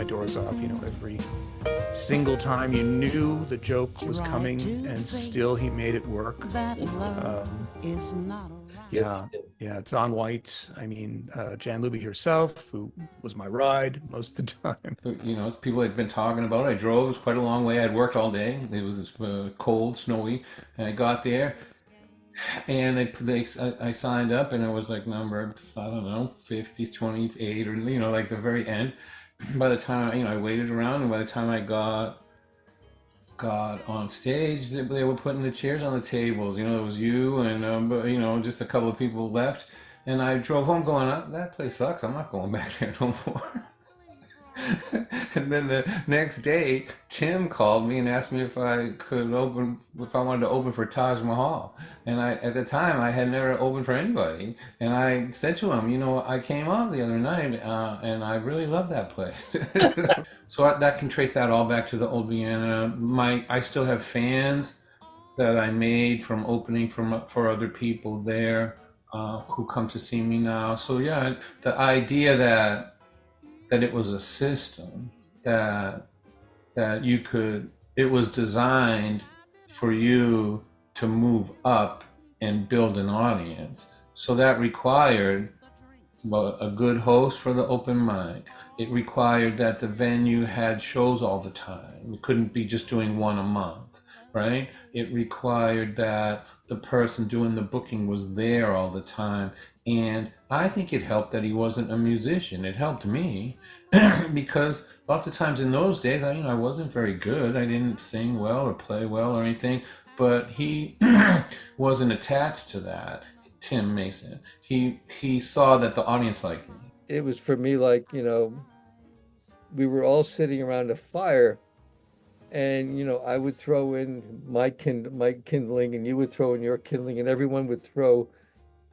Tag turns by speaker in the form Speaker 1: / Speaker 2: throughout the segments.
Speaker 1: doors off, every single time. You knew the joke was coming, and still he made it work. Yeah, Don White, Jan Luby herself, who was my ride most of the time.
Speaker 2: People had been talking about it. I drove, it was quite a long way. I'd worked all day. It was cold, snowy, and I got there. And I signed up, and it was like number, I don't know, 50, 28, or, like the very end. By the time, I waited around, and by the time I got on stage, they were putting the chairs on the tables. It was you and, just a couple of people left. And I drove home going, that place sucks. I'm not going back there no more. And then the next day, Tim called me and asked me if I wanted to open for Taj Mahal. And at the time, I had never opened for anybody. And I said to him, I came out the other night, and I really love that place. So that can trace that all back to the old Vienna. I still have fans that I made from opening for other people there who come to see me now. So yeah, the idea that it was a system that it was designed for you to move up and build an audience. So that required a good host for the open mic. It required that the venue had shows all the time. We couldn't be just doing one a month, right? It required that the person doing the booking was there all the time. And I think it helped that he wasn't a musician. It helped me because lots of times in those days, I wasn't very good. I didn't sing well or play well or anything, but he wasn't attached to that. Tim Mason, he saw that the audience liked me.
Speaker 3: It was for me like, we were all sitting around a fire, and, I would throw in my kindling, and you would throw in your kindling, and everyone would throw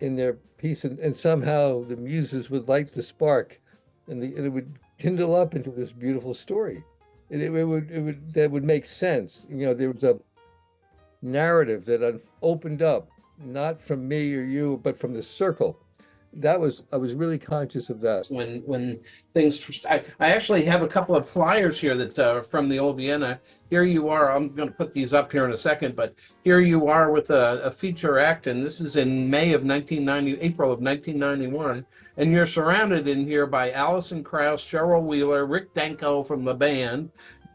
Speaker 3: in their piece, and somehow the muses would light the spark, and it would kindle up into this beautiful story. That would make sense. There was a narrative that opened up, not from me or you, but from the circle. I was really conscious of that.
Speaker 4: When things, I actually have a couple of flyers here that from the old Vienna. Here you are. I'm going to put these up here in a second, but here you are with a feature act, and this is in April of 1991, and you're surrounded in here by Alison Krauss, Cheryl Wheeler, Rick Danko from the band,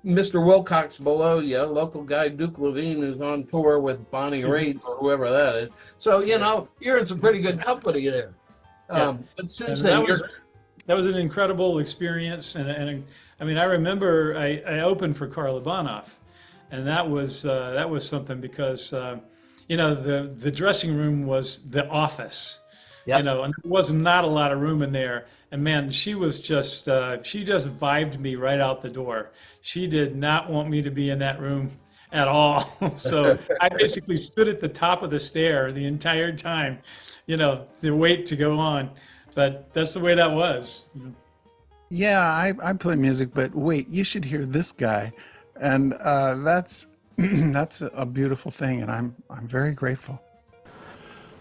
Speaker 4: Mr. Wilcox below you, local guy Duke Levine, who's on tour with Bonnie Raitt or whoever that is. So you're in some pretty good company there.
Speaker 5: Yeah.
Speaker 4: But since then,
Speaker 5: that was an incredible experience, and I remember I opened for Karl Ivanov, and that was something because the dressing room was the office, and there was not a lot of room in there. And man, she just vibed me right out the door. She did not want me to be in that room at all. So I basically stood at the top of the stair the entire time, to wait to go on. But that's the way that was.
Speaker 6: Yeah, I play music, but wait, you should hear this guy. And that's a beautiful thing, and I'm very grateful.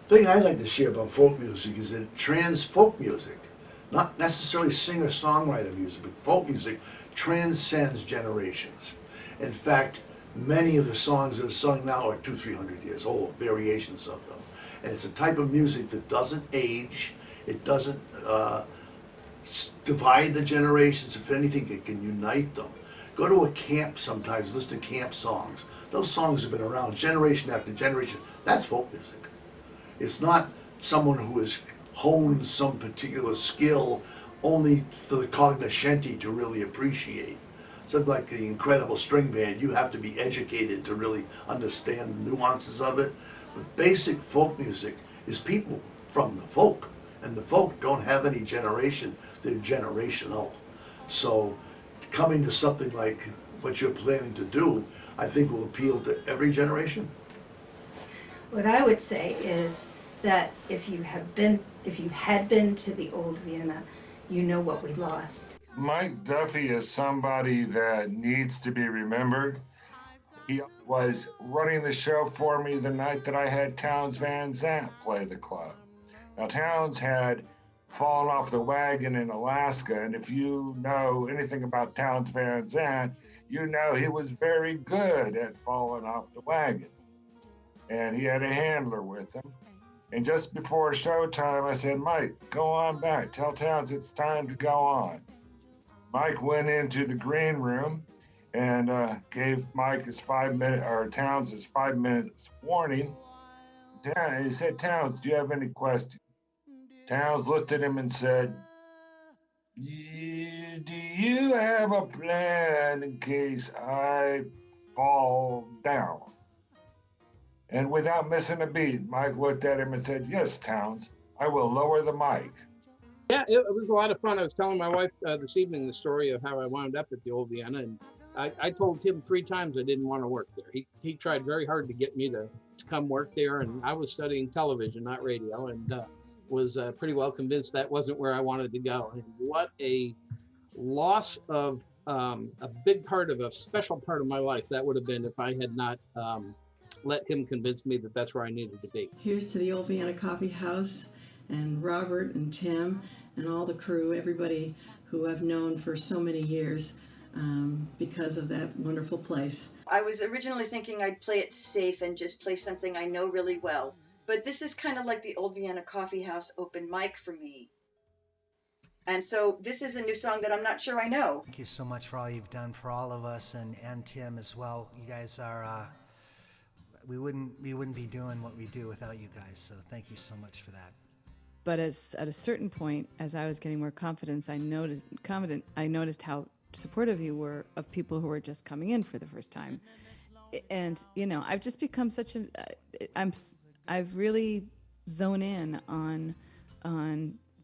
Speaker 7: The thing I'd like to share about folk music is that trans folk music, not necessarily singer-songwriter music, but folk music transcends generations. In fact, many of the songs that are sung now are 200-300 years old, variations of them. And it's a type of music that doesn't age, it doesn't divide the generations. If anything, it can unite them. Go to a camp sometimes, listen to camp songs. Those songs have been around generation after generation. That's folk music. It's not someone who has honed some particular skill only for the cognoscenti to really appreciate. Something like the incredible string band, you have to be educated to really understand the nuances of it. But basic folk music is people from the folk, and the folk don't have any generation, they're generational. So coming to something like what you're planning to do, I think will appeal to every generation.
Speaker 8: What I would say is that if you had been to the old Vienna, you know what we lost.
Speaker 9: Mike Duffy is somebody that needs to be remembered. He was running the show for me the night that I had Townes Van Zandt play the club. Now Townes had falling off the wagon in Alaska. And if you know anything about Townes Van Zandt, you know he was very good at falling off the wagon. And he had a handler with him. And just before showtime, I said, Mike, go on back. Tell Townes it's time to go on. Mike went into the green room and gave Mike his 5 minute, or Townes his 5 minutes warning. He said, Townes, do you have any questions? Townes looked at him and said, do you have a plan in case I fall down? And without missing a beat, Mike looked at him and said, yes, Townes, I will lower the mic.
Speaker 4: Yeah, it was a lot of fun. I was telling my wife this evening the story of how I wound up at the Old Vienna, and I told him 3 times I didn't want to work there. He tried very hard to get me to come work there, and I was studying television, not radio, and was pretty well convinced that wasn't where I wanted to go. And what a loss of a big part of a special part of my life that would have been if I had not let him convince me that that's where I needed to be.
Speaker 10: Here's to the Old Vienna Kaffeehaus and Robert and Tim and all the crew, everybody who I've known for so many years because of that wonderful place.
Speaker 11: I was originally thinking I'd play it safe and just play something I know really well. But this is kind of like the Old Vienna Kaffeehaus open mic for me. And so this is a new song that I'm not sure I know.
Speaker 12: Thank you so much for all you've done for all of us, and Tim as well. You guys are, we wouldn't be doing what we do without you guys, so thank you so much for that.
Speaker 13: But at a certain point, as I was getting more confidence, I noticed how supportive you were of people who were just coming in for the first time. And, you know, I've just become such I've really zoned in on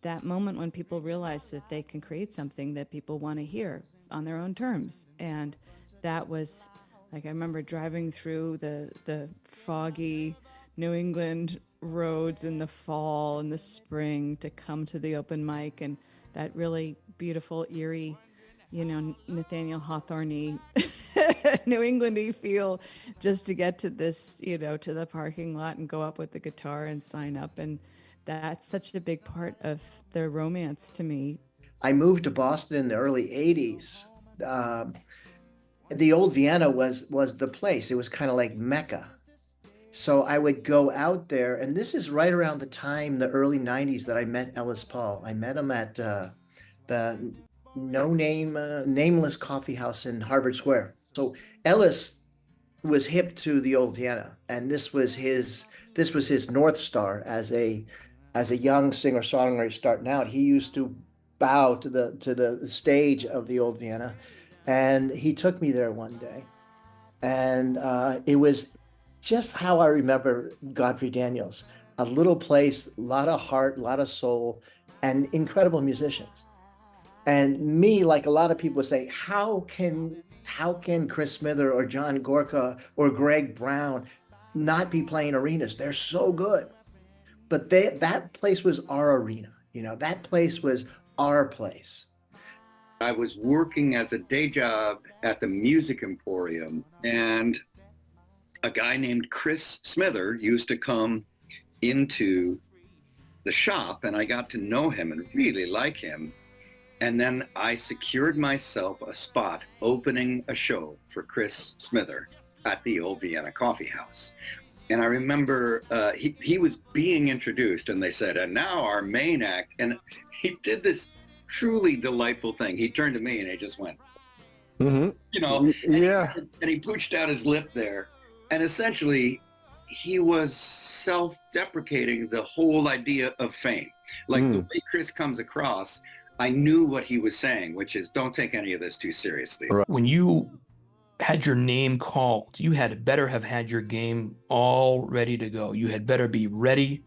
Speaker 13: that moment when people realize that they can create something that people want to hear on their own terms. And that was, like, I remember driving through the foggy New England roads in the fall and the spring to come to the open mic, and that really beautiful, eerie, you know, Nathaniel Hawthorne-y New England-y feel, just to get to this, you know, to the parking lot and go up with the guitar and sign up. And that's such a big part of the romance to me.
Speaker 14: I moved to Boston in the early 80s. The Old Vienna was the place. It was kind of like Mecca. So I would go out there, and this is right around the time, the early 90s, that I met Ellis Paul. I met him at the nameless coffee house in Harvard Square. So Ellis was hip to the Old Vienna, and this was his North Star as a young singer-songwriter starting out. He used to bow to the stage of the Old Vienna, and he took me there one day, and it was just how I remember Godfrey Daniels. A little place, a lot of heart, a lot of soul, and incredible musicians. And me, like a lot of people say, how can Chris Smither or John Gorka or Greg Brown not be playing arenas? They're so good. But that place was our arena. You know, that place was our place.
Speaker 15: I was working as a day job at the Music Emporium, and a guy named Chris Smither used to come into the shop, and I got to know him and really like him. And then I secured myself a spot opening a show for Chris Smither at the Old Vienna Kaffeehaus. And I remember he was being introduced, and they said, and now our main act. And he did this truly delightful thing. He turned to me and he just went, you know,
Speaker 6: yeah.
Speaker 15: And he pooched out his lip there. And essentially, he was self-deprecating the whole idea of fame. Like the way Chris comes across, I knew what he was saying, which is, don't take any of this too seriously.
Speaker 16: When you had your name called, you had better have had your game all ready to go. You had better be ready.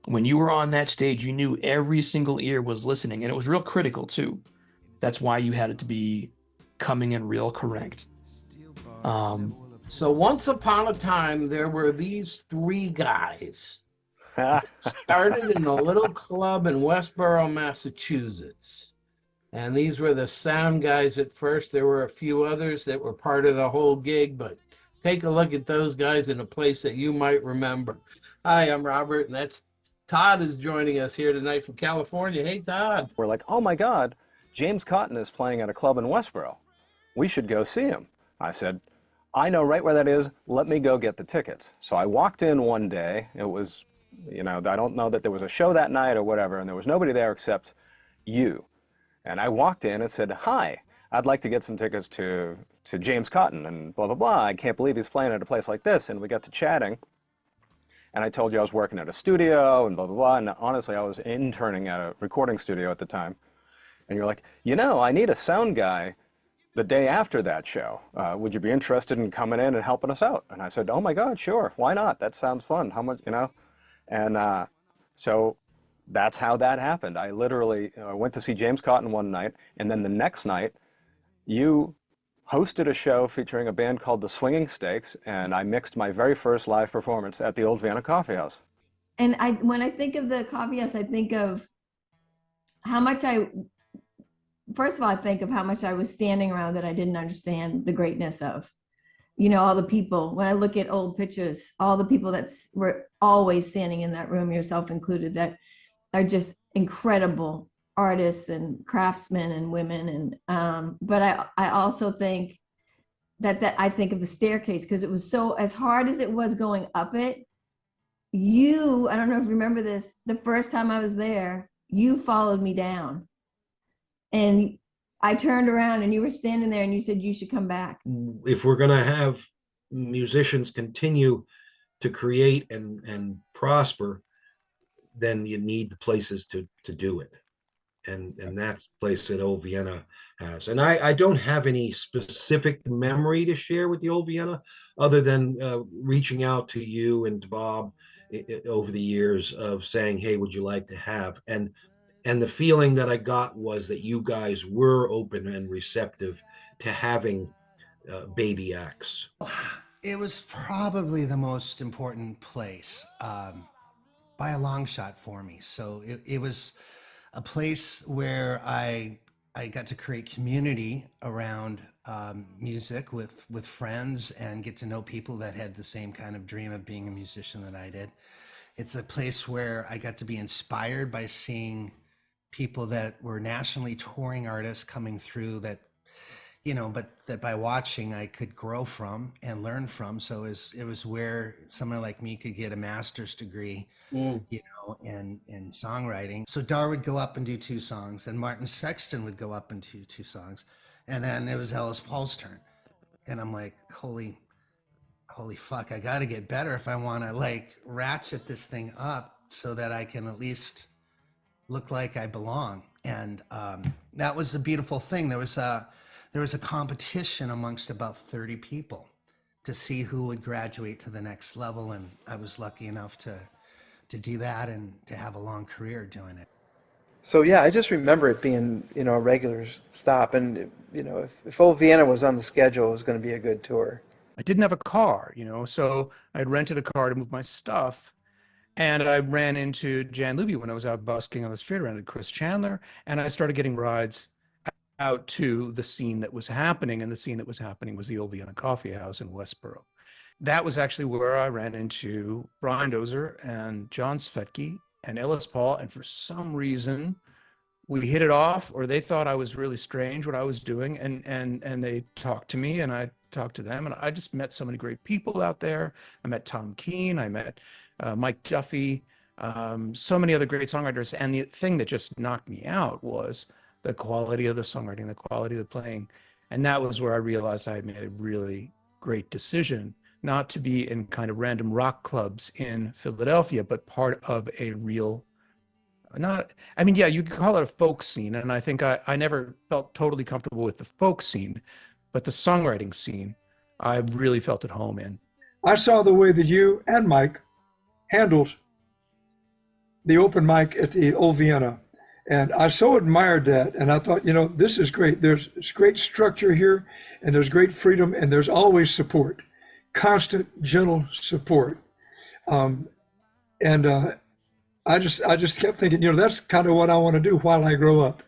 Speaker 16: When you were on that stage, you knew every single ear was listening, and it was real critical too. That's why you had it to be coming in real correct.
Speaker 4: So once upon a time, there were these 3 guys. Started in a little club in Westborough, Massachusetts. And these were the sound guys at first. There were a few others that were part of the whole gig, but take a look at those guys in a place that you might remember. Hi, I'm Robert, and that's Todd is joining us here tonight from California. Hey, Todd.
Speaker 17: We're like, oh my God, James Cotton is playing at a club in Westboro. We should go see him. I said, I know right where that is. Let me go get the tickets. So I walked in one day. It was, you know, I don't know that there was a show that night or whatever, and there was nobody there except you. And I walked in and said, hi, I'd like to get some tickets to James Cotton and blah, blah, blah. I can't believe he's playing at a place like this. And we got to chatting. And I told you I was working at a studio and blah, blah, blah. And honestly, I was interning at a recording studio at the time. And you're like, you know, I need a sound guy the day after that show. Would you be interested in coming in and helping us out? And I said, oh my God, sure. Why not? That sounds fun. How much, you know? And so that's how that happened. I literally went to see James Cotton one night. And then the next night, you hosted a show featuring a band called the Swinging Stakes, and I mixed my very first live performance at the old Vienna Kaffeehaus.
Speaker 18: And when I think of the Kaffeehaus, I think of how much first of all, I think of how much I was standing around that I didn't understand the greatness of. You know, all the people, when I look at old pictures, all the people that were always standing in that room, yourself included, that are just incredible artists and craftsmen and women. And but I also think that I think of the staircase, because it was so, as hard as it was going up it, I don't know if you remember this, the first time I was there, you followed me down. And I turned around and you were standing there and you said you should come back.
Speaker 19: If we're going to have musicians continue to create and prosper, then you need the places to do it. And that's the place that Old Vienna has. And I don't have any specific memory to share with the Old Vienna other than reaching out to you and to Bob over the years of saying, hey, would you like to have? And the feeling that I got was that you guys were open and receptive to having baby acts.
Speaker 12: It was probably the most important place by a long shot for me. So it was a place where I got to create community around music with friends and get to know people that had the same kind of dream of being a musician that I did. It's a place where I got to be inspired by seeing people that were nationally touring artists coming through that, you know, but that by watching I could grow from and learn from. So it was where someone like me could get a master's degree, you know, in songwriting. So Dar would go up and do 2 songs, and Martin Sexton would go up and do 2 songs. And then it was Ellis Paul's turn. And I'm like, holy fuck, I got to get better if I want to like ratchet this thing up so that I can at least look like I belong. And that was the beautiful thing. There was a competition amongst about 30 people to see who would graduate to the next level. And I was lucky enough to do that and to have a long career doing it.
Speaker 20: So yeah, I just remember it being, you know, a regular stop. And, you know, if Old Vienna was on the schedule, it was going to be a good tour.
Speaker 1: I didn't have a car, you know, so I'd rented a car to move my stuff. And I ran into Jan Luby when I was out busking on the street. I ran into Chris Chandler, and I started getting rides out to the scene that was happening. And the scene that was happening was the old Vienna Kaffeehaus in Westboro. That was actually where I ran into Brian Dozer and John Svetke and Ellis Paul. And for some reason, we hit it off, or they thought I was really strange what I was doing. And they talked to me, and I talked to them. And I just met so many great people out there. I met Tom Keene. I met Mike Duffy, so many other great songwriters. And the thing that just knocked me out was the quality of the songwriting, the quality of the playing. And that was where I realized I had made a really great decision not to be in kind of random rock clubs in Philadelphia, but part of a real, yeah, you could call it a folk scene. And I think I never felt totally comfortable with the folk scene, but the songwriting scene, I really felt at home in.
Speaker 21: I saw the way that you and Mike handled the open mic at the Old Vienna. And I so admired that. And I thought, you know, this is great. There's great structure here, and there's great freedom, and there's always support, constant, gentle support. I just kept thinking, you know, that's kind of what I want to do while I grow up.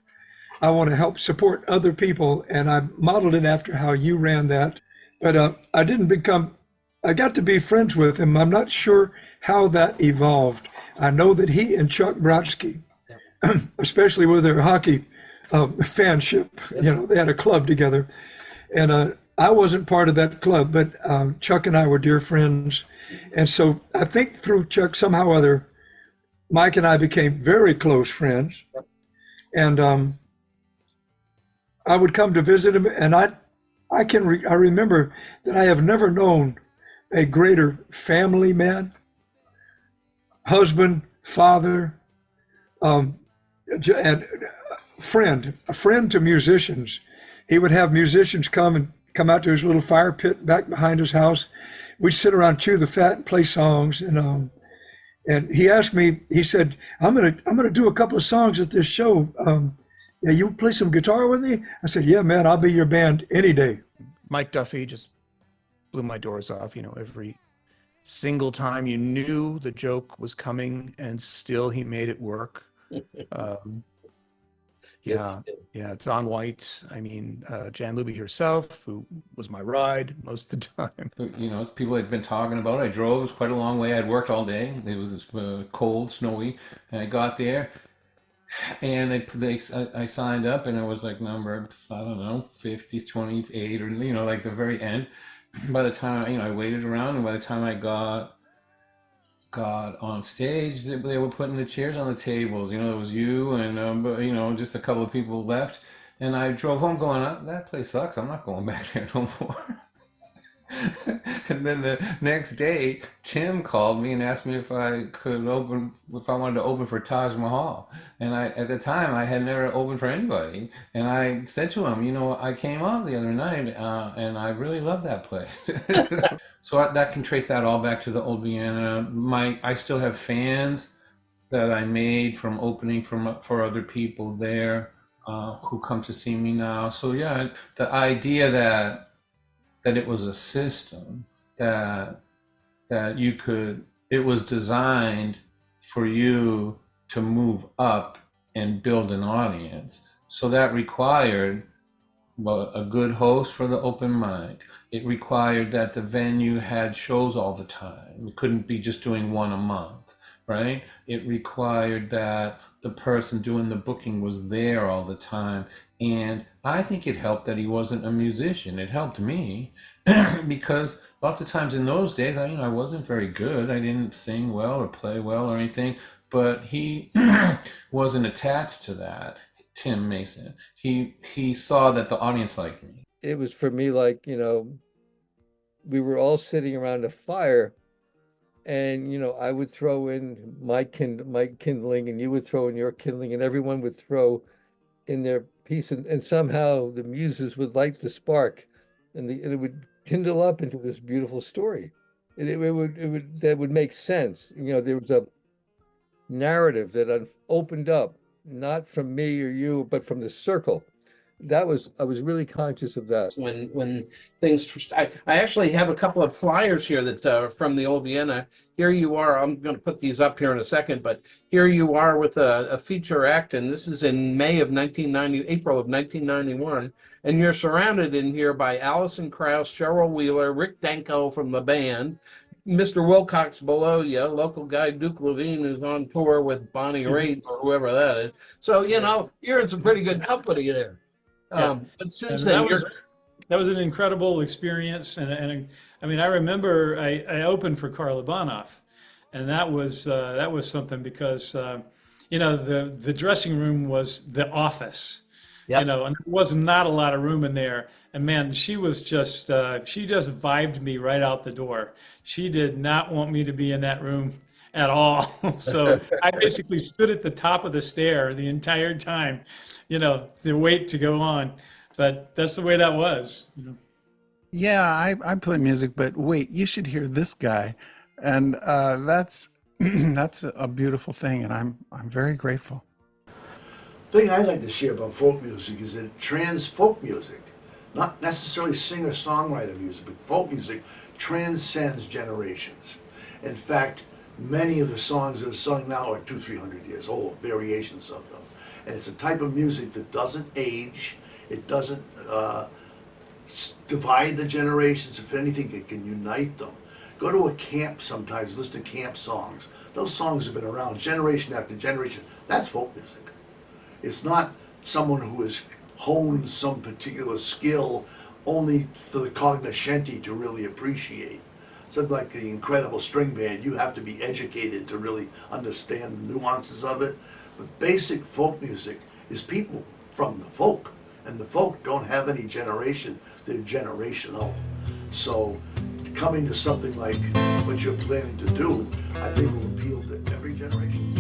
Speaker 21: I want to help support other people. And I modeled it after how you ran that. But I didn't become I got to be friends with him. I'm not sure how that evolved. I know that he and Chuck Brodsky, especially with their hockey fanship, they had a club together. And I wasn't part of that club, but Chuck and I were dear friends. And so I think through Chuck, somehow or other, Mike and I became very close friends. And I would come to visit him, and I remember that I have never known a greater family man, husband, father, and a friend to musicians. He would have musicians come out to his little fire pit back behind his house. We'd sit around, chew the fat, and play songs. And he asked me, he said, I'm gonna do a couple of songs at this show. Yeah, you play some guitar with me? I said, yeah, man, I'll be your band any day.
Speaker 1: Mike Duffy just blew my doors off. Every single time you knew the joke was coming, and still he made it work. Yeah, Don White. Jan Luby herself, who was my ride most of the time.
Speaker 2: As people had been talking about, I drove. It was quite a long way. I'd worked all day. It was cold, snowy, and I got there, and I signed up, and I was like number, I don't know, 50, 28, or like the very end. By the time I waited around, and by the time I got on stage, they were putting the chairs on the tables. It was you and just a couple of people left, and I drove home going, that place sucks. I'm not going back there no more. And then the next day, Tim called me and asked me if I wanted to open for Taj Mahal. And at the time, I had never opened for anybody. And I said to him, I came out the other night, and I really love that place. So that can trace that all back to the old Vienna. I still have fans that I made from opening for other people there who come to see me now. So yeah, the idea that it was a system that it was designed for you to move up and build an audience. So that required a good host for the open mic. It required that the venue had shows all the time. We couldn't be just doing one a month, right? It required that the person doing the booking was there all the time. And I think it helped that he wasn't a musician. It helped me because lots of times in those days, I wasn't very good. I didn't sing well or play well or anything, but he wasn't attached to that. Tim Mason, he saw that the audience liked me.
Speaker 3: It was for me like, we were all sitting around a fire, and I would throw in my kindling, and you would throw in your kindling, and everyone would throw in their piece, and somehow the muses would light the spark, and it would kindle up into this beautiful story. That would make sense. There was a narrative that opened up, not from me or you, but from the circle. I was really conscious of that.
Speaker 4: When things, I actually have a couple of flyers here that from the old Vienna. Here you are. I'm going to put these up here in a second, but here you are with a feature act, and this is in April of 1991, and you're surrounded in here by Alison Krauss, Cheryl Wheeler, Rick Danko from the band, Mr. Wilcox below you, local guy Duke Levine, who's on tour with Bonnie Raitt or whoever that is. So you're in some pretty good company there.
Speaker 5: Yeah.
Speaker 4: But since then,
Speaker 5: that was an incredible experience, and I remember I opened for Karl Labanoff, and that was something because the dressing room was the office, and there was not a lot of room in there. And man, she just vibed me right out the door. She did not want me to be in that room at all. So I basically stood at the top of the stair the entire time, to wait to go on. But that's the way that was.
Speaker 6: Yeah, I play music, but wait, you should hear this guy. And that's a beautiful thing, and I'm very grateful.
Speaker 7: The thing I'd like to share about folk music is that trans folk music, not necessarily singer-songwriter music, but folk music transcends generations. In fact, many of the songs that are sung now are 200-300 years old, variations of them. And it's a type of music that doesn't age, it doesn't divide the generations. If anything, it can unite them. Go to a camp sometimes, listen to camp songs. Those songs have been around generation after generation. That's folk music. It's not someone who has honed some particular skill only for the cognoscenti to really appreciate. Something like the incredible string band, you have to be educated to really understand the nuances of it. But basic folk music is people from the folk, and the folk don't have any generation, they're generational. So coming to something like what you're planning to do, I think will appeal to every generation.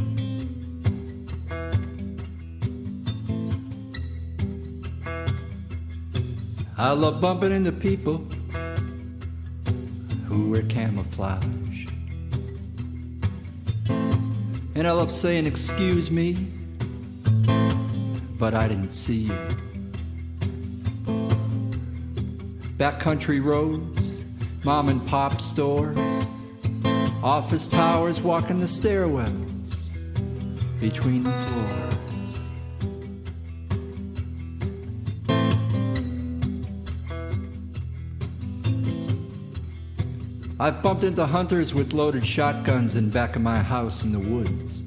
Speaker 8: I love bumping into people who wear camouflage. And I love saying, excuse me, but I didn't see you. Backcountry roads, mom and pop stores, office towers, walking the stairwells between the floors. I've bumped into hunters with loaded shotguns in back of my house in the woods.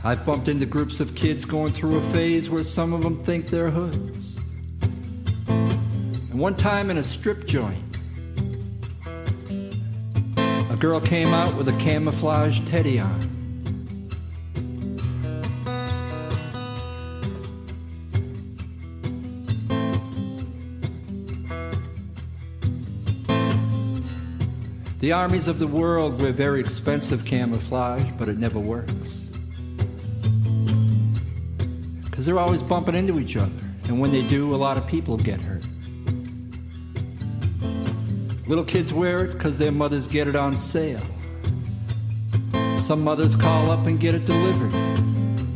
Speaker 8: I've bumped into groups of kids going through a phase where some of them think they're hoods. And one time in a strip joint, a girl came out with a camouflage teddy on. The armies of the world wear very expensive camouflage, but it never works. Because they're always bumping into each other, and when they do, a lot of people get hurt. Little kids wear it because their mothers get it on sale. Some mothers call up and get it delivered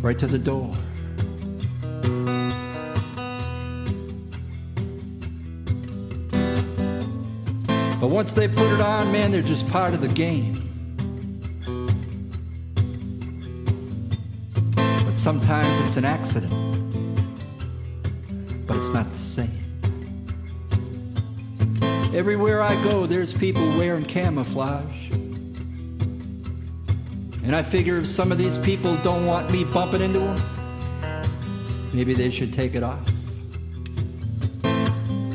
Speaker 8: right to the door. But once they put it on, man, they're just part of the game. But sometimes it's an accident, but it's not the same. Everywhere I go, there's people wearing camouflage. And I figure if some of these people don't want me bumping into them, maybe they should take it off.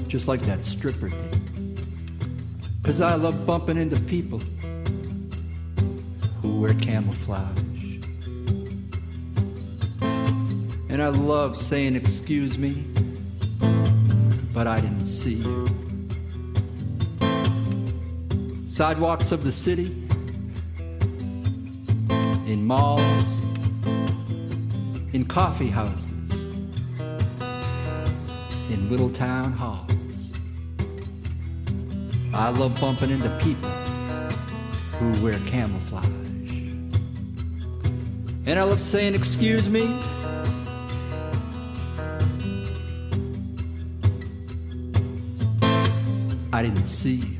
Speaker 8: Just like that stripper did. 'Cause I love bumping into people who wear camouflage. And I love saying, excuse me, but I didn't see you. Sidewalks of the city, in malls, in coffee houses, in little town halls. I love bumping into people who wear camouflage. And I love saying, excuse me, I didn't see you.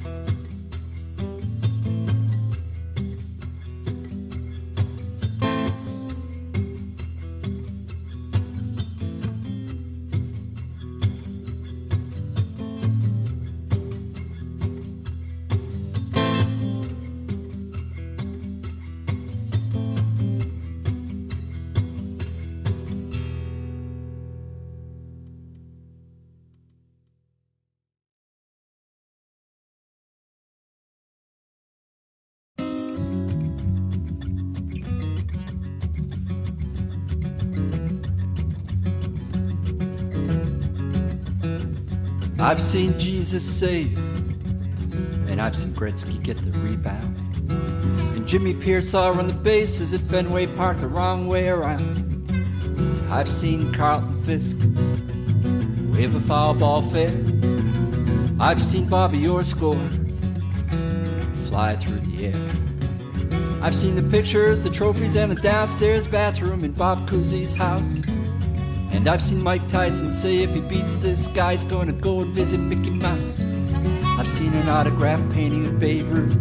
Speaker 8: I've seen Jesus save, and I've seen Gretzky get the rebound, and Jimmy Pearsall run the bases at Fenway Park the wrong way around. I've seen Carlton Fisk wave a foul ball fair. I've seen Bobby Orr score, fly through the air. I've seen the pictures, the trophies, and the downstairs bathroom in Bob Cousy's house. And I've seen Mike Tyson say if he beats this guy, he's gonna go and visit Mickey Mouse. I've seen an autograph painting of Babe Ruth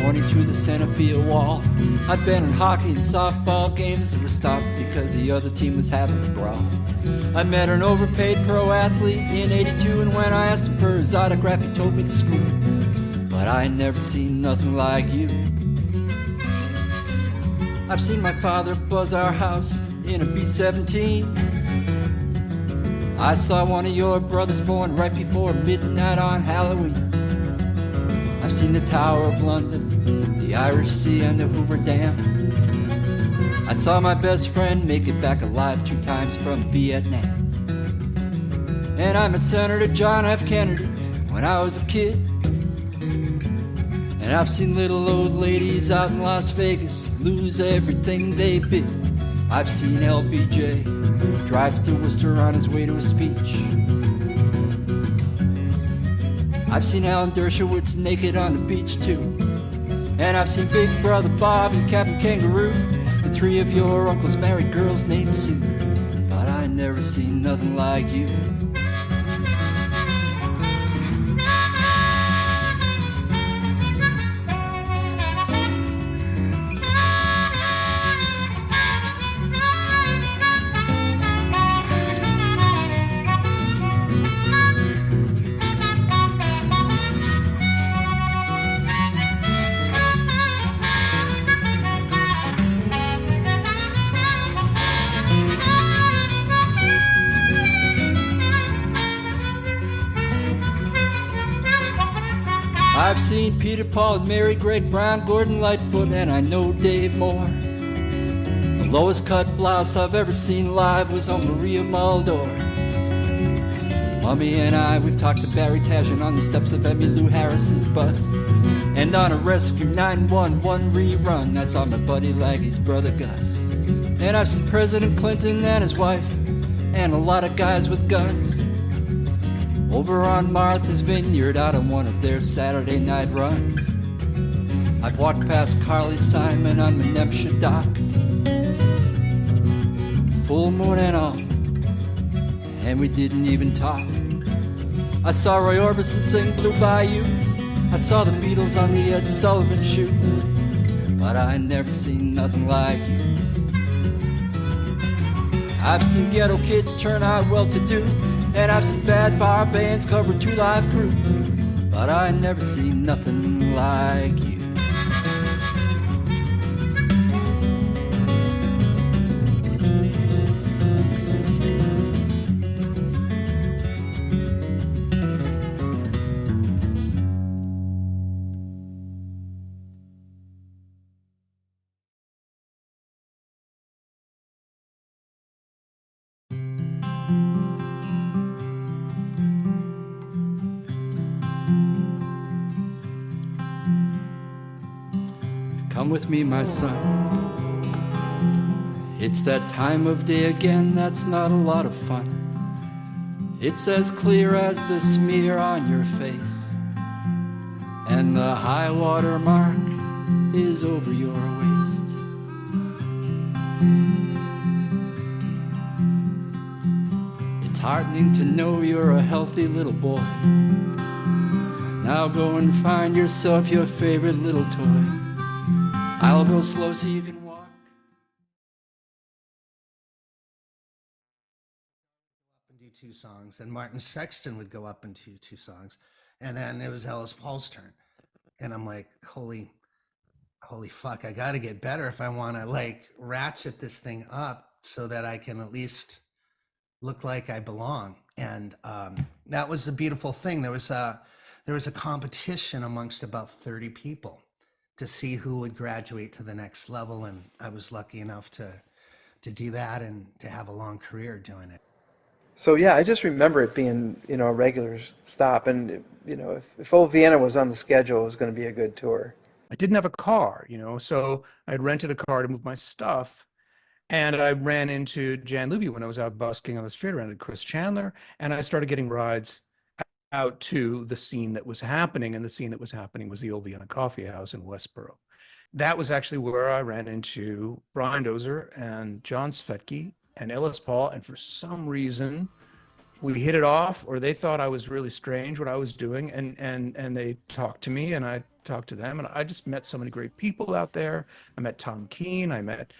Speaker 8: pointing to the center field wall. I've been in hockey and softball games that were stopped because the other team was having a brawl. I met an overpaid pro athlete in 82, and when I asked him for his autograph, he told me to screw. But I ain't never seen nothing like you. I've seen my father buzz our house in a B-17. I saw one of your brothers born right before midnight on Halloween. I've seen the Tower of London, the Irish Sea, and the Hoover Dam. I saw my best friend make it back alive 2 times from Vietnam. And I met Senator John F. Kennedy when I was a kid. And I've seen little old ladies out in Las Vegas lose everything they bid. I've seen LBJ drive through Worcester on his way to a speech. I've seen Alan Dershowitz naked on the beach too. And I've seen Big Brother Bob and Captain Kangaroo, and 3 of your uncles married girls named Sue. But I never seen nothing like you. I've seen Peter, Paul, and Mary, Greg Brown, Gordon Lightfoot, and I know Dave Moore. The lowest cut blouse I've ever seen live was on Maria Mulvey. Mummy and I, we've talked to Barry Tajan on the steps of Emmylou Harris's bus. And on a Rescue 911 rerun, I saw my buddy Laggy's brother Gus. And I've seen President Clinton and his wife, and a lot of guys with guns, over on Martha's Vineyard out on one of their Saturday night runs. I've walked past Carly Simon on the Menemsha dock, full moon and all, and we didn't even talk. I saw Roy Orbison sing Blue Bayou. I saw the Beatles on the Ed Sullivan Show, but I never seen nothing like you. I've seen ghetto kids turn out well-to-do, and I've seen bad bar bands cover 2 live crew, but I never seen nothing like you. Come with me, my son. It's that time of day again, that's not a lot of fun. It's as clear as the smear on your face, and the high water mark is over your waist. It's heartening to know you're a healthy little boy. Now go and find yourself your favorite little toy. I'll go slow so you can walk.
Speaker 12: And do 2 songs, and Martin Sexton would go up and do 2 songs, and then it was Ellis Paul's turn, and I'm like, holy fuck, I got to get better if I want to like ratchet this thing up so that I can at least look like I belong. And that was the beautiful thing. There was a competition amongst about 30 people to see who would graduate to the next level, and I was lucky enough to do that and to have a long career doing it.
Speaker 20: So yeah, I just remember it being, a regular stop, and if Old Vienna was on the schedule, it was going to be a good tour.
Speaker 1: I didn't have a car, so I had rented a car to move my stuff, and I ran into Jan Luby when I was out busking on the street. I ran into Chris Chandler, and I started getting rides out to the scene that was happening, and the scene that was happening was the Old Vienna Kaffeehaus in Westboro. That was actually where I ran into Brian Dozer and John Svetke and Ellis Paul, and for some reason we hit it off, or they thought I was really strange what I was doing, and they talked to me, and I talk to them. And I just met so many great people out there. I met Tom Keene, I met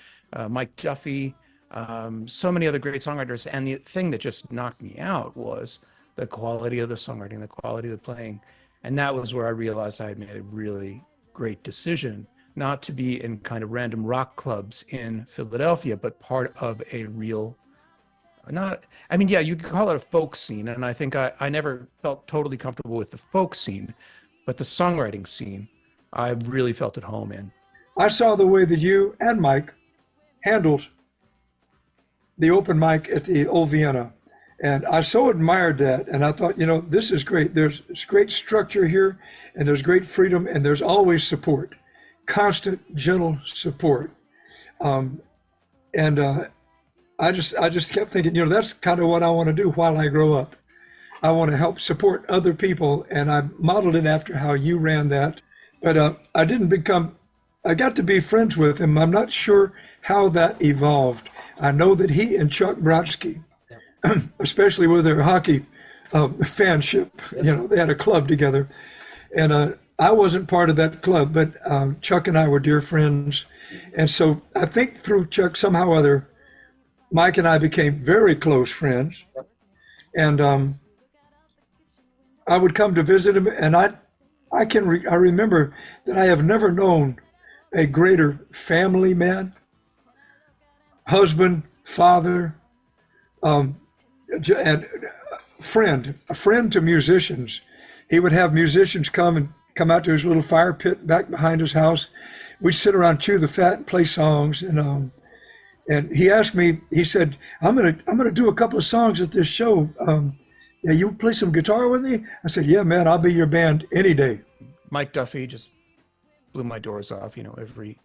Speaker 1: Mike Duffy, so many other great songwriters. And the thing that just knocked me out was the quality of the songwriting, the quality of the playing. And that was where I realized I had made a really great decision not to be in kind of random rock clubs in Philadelphia, but part of a real, yeah, you could call it a folk scene. And I think I never felt totally comfortable with the folk scene, but the songwriting scene, I really felt at home in.
Speaker 21: I saw the way that you and Mike handled the open mic at the Old Vienna. And I so admired that. And I thought, this is great. There's great structure here, and there's great freedom, and there's always support, constant, gentle support. I just kept thinking, that's kind of what I want to do while I grow up. I want to help support other people, and I modeled it after how you ran that. But I got to be friends with him. I'm not sure how that evolved. I know that he and Chuck Brodsky, especially with their hockey fanship, they had a club together. And I wasn't part of that club, but Chuck and I were dear friends. And so I think through Chuck, somehow or other, Mike and I became very close friends. And I would come to visit him, and I remember that I have never known a greater family man, husband, father, and a friend to musicians. He would have musicians come out to his little fire pit back behind his house. We'd sit around, chew the fat, and play songs. And he asked me, he said, I'm gonna do a couple of songs at this show. Yeah, you play some guitar with me? I said, yeah, man, I'll be your band any day.
Speaker 1: Mike Duffy just blew my doors off, every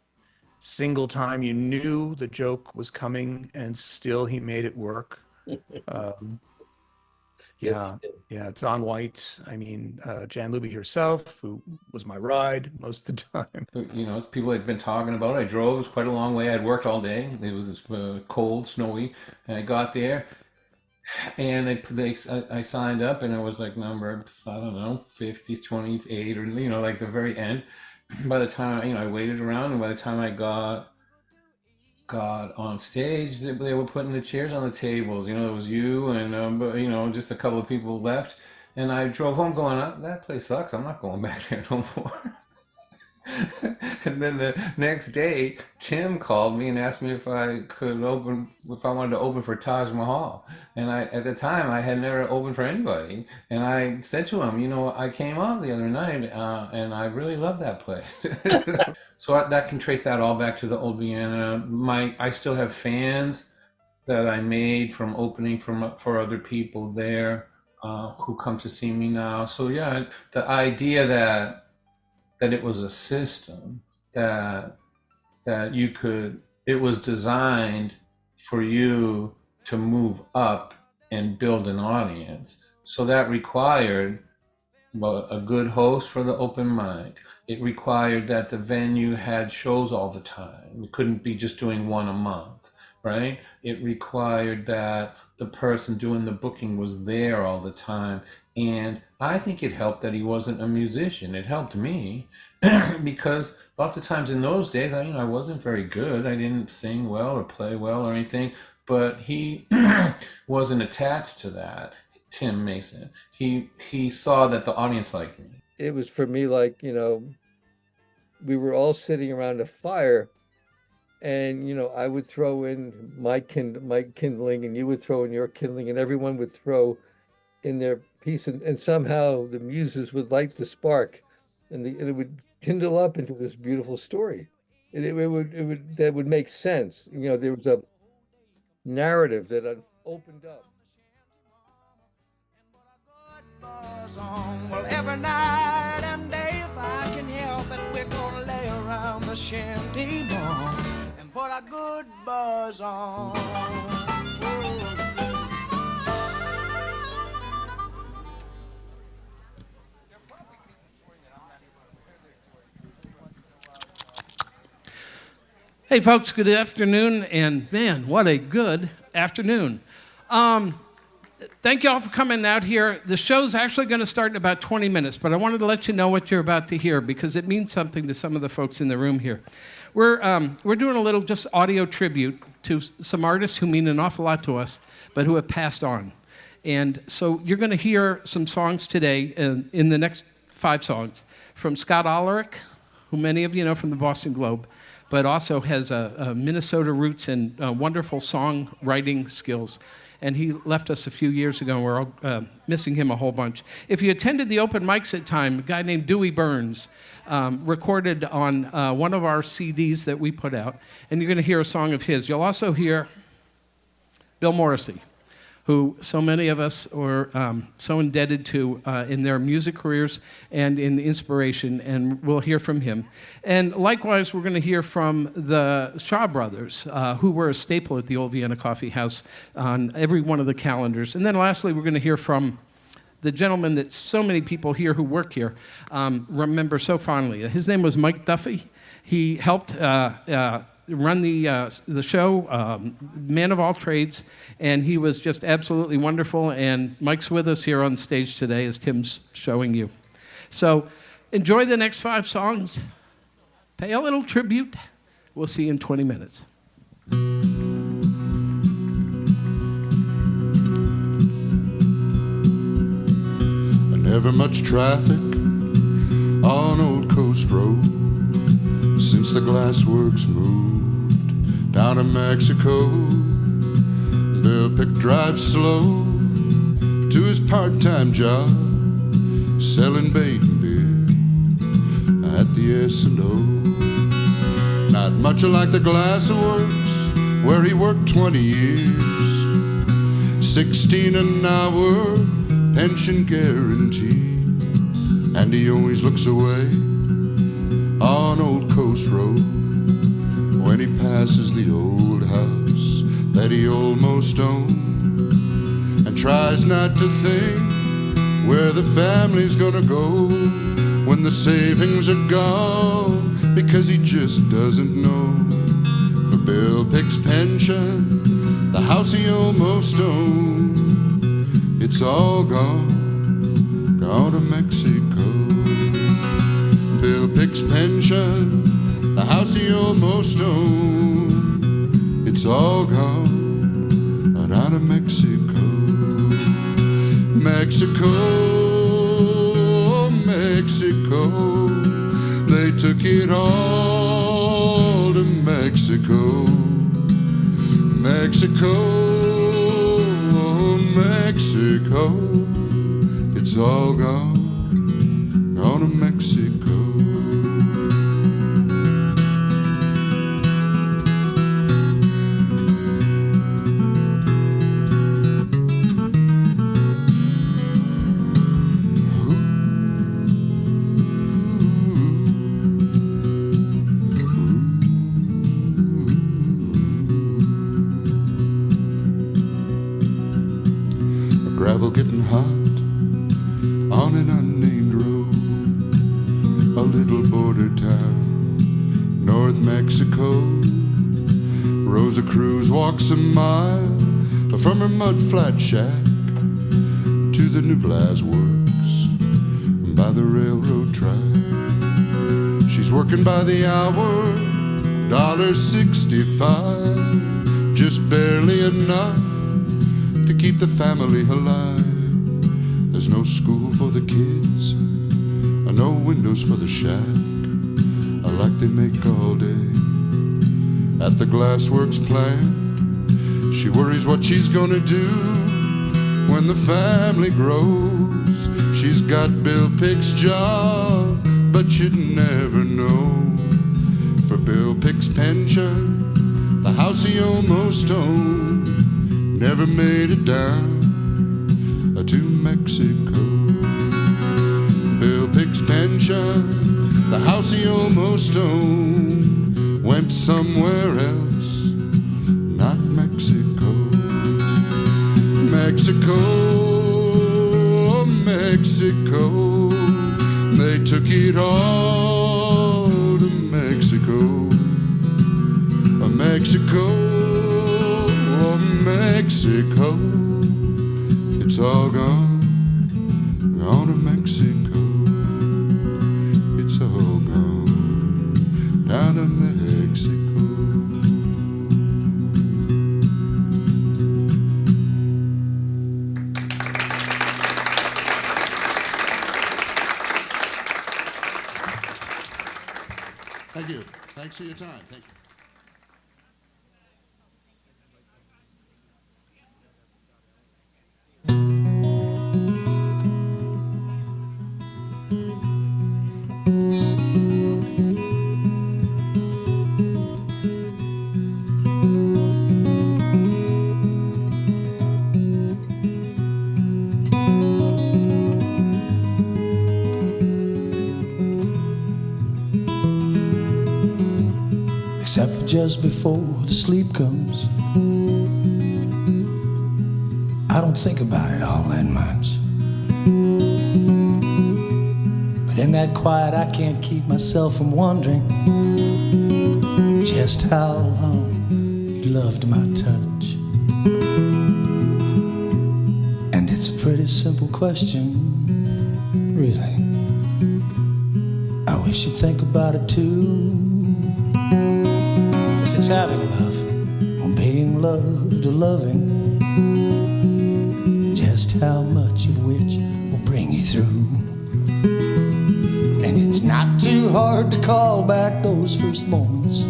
Speaker 1: single time. You knew the joke was coming, and still he made it work. Yeah, Don White. Jan Luby herself, who was my ride most of the time.
Speaker 2: As people had been talking about, I drove. It was quite a long way. I'd worked all day. It was cold, snowy, and I got there, and I signed up, and it was like number, 50, 28, or like the very end. By the time I waited around, and by the time I got on stage, they were putting the chairs on the tables. It was you and just a couple of people left, and I drove home going, that place sucks. I'm not going back there no more. And then the next day, Tim called me and asked me if I wanted to open for Taj Mahal. And at the time, I had never opened for anybody. And I said to him, I came on the other night, and I really love that place. So that can trace that all back to the Old Vienna. I still have fans that I made from opening for other people there who come to see me now. So yeah, the idea that it was a system that it was designed for you to move up and build an audience. So that required a good host for the open mic. It required that the venue had shows all the time. We couldn't be just doing one a month, right? It required that the person doing the booking was there all the time. And I think it helped that he wasn't a musician. It helped me because lots of times in those days, I wasn't very good. I didn't sing well or play well or anything, but he wasn't attached to that. Tim Mason, he saw that the audience liked me.
Speaker 3: It was for me like, we were all sitting around a fire, and, I would throw in my kindling, and you would throw in your kindling, and everyone would throw in their piece, and somehow the muses would light the spark, and it would kindle up into this beautiful story. That would make sense. There was a narrative that opened up.
Speaker 9: Well, every night and day, if I can help it, we're gonna lay around the shanty bar and put a good buzz on.
Speaker 4: Hey folks, good afternoon, and man, what a good afternoon. thank you all for coming out here. The show's actually going to start in about 20 minutes, but I wanted to let you know what you're about to hear because it means something to some of the folks in the room here. We're doing a little just audio tribute to some artists who mean an awful lot to us, but who have passed on. And so you're going to hear some songs today in the next 5 songs from Scott Ollerich, who many of you know from the Boston Globe, but also has a Minnesota roots and wonderful songwriting skills. And he left us a few years ago, and we're all missing him a whole bunch. If you attended the open mics at time, a guy named Dewey Burns recorded on one of our CDs that we put out, and you're going to hear a song of his. You'll also hear Bill Morrissey, who so many of us are so indebted to in their music careers and in inspiration, and we'll hear from him. And likewise, we're going to hear from the Shaw Brothers, who were a staple at the old Vienna Kaffeehaus on every one of the calendars. And then lastly, we're going to hear from the gentleman that so many people here who work here remember so fondly. His name was Mike Duffy. He helped run the show, man of all trades, and he was just absolutely wonderful. And Mike's with us here on stage today as Tim's showing you. So enjoy the next 5 songs. Pay a little tribute. We'll see you in 20 minutes.
Speaker 10: Never much traffic on Old Coast Road since the glassworks moved down to Mexico. Bill Pick drives slow to his part-time job selling bait and beer at the S&O. Not much like the glassworks where he worked 20 years, 16 an hour, pension guarantee, and he always looks away on Old Coast Road when he passes the old house that he almost owned, and tries not to think where the family's gonna go when the savings are gone, because he just doesn't know. For Bill Pick's pension, the house he almost owned, it's all gone, gone to Mexico. Bill Pick's pension, the house he almost owned, it's all gone, out of Mexico. Mexico, Mexico, they took it all to Mexico. Mexico, Mexico, it's all gone, gone to Mexico. Gravel getting hot on an unnamed road, a little border town, North Mexico. Rosa Cruz walks a mile from her mud flat shack to the new glass works by the railroad track. She's working by the hour, $1.65, just barely enough to keep the family alive. There's no school for the kids, no windows for the shack, like they make all day at the glassworks plant. She worries what she's gonna do when the family grows. She's got Bill Pick's job, but you'd never know. For Bill Pick's pension, the house he almost owned, never made it down to Mexico. Bill Pick's pension, the house he almost owned, went somewhere else, not Mexico. Mexico, Mexico, they took it all to Mexico. Mexico, Mexico, It's all gone to Mexico. It's all gone down to Mexico. Thank you. Thanks for your time. Thank you.
Speaker 11: Except for just before the sleep comes, I don't think about it all that much. But in that quiet, I can't keep myself from wondering just how long you loved my touch. And it's a pretty simple question, really. I wish you'd think about it too. If it's having love or being loved or loving, just how much of which will bring you through. And it's not too hard to call back those first moments.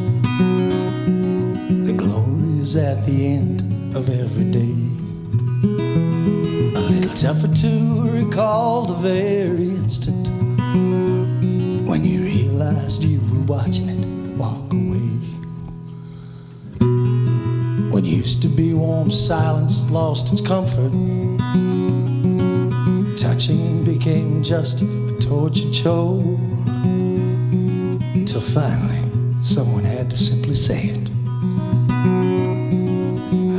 Speaker 11: The glory is at the end of every day. A little tougher to recall the very instant when you realized you were watching it walk away. What used to be warm silence lost its comfort. Touching became just a tortured chore. Until finally, someone had to simply say it.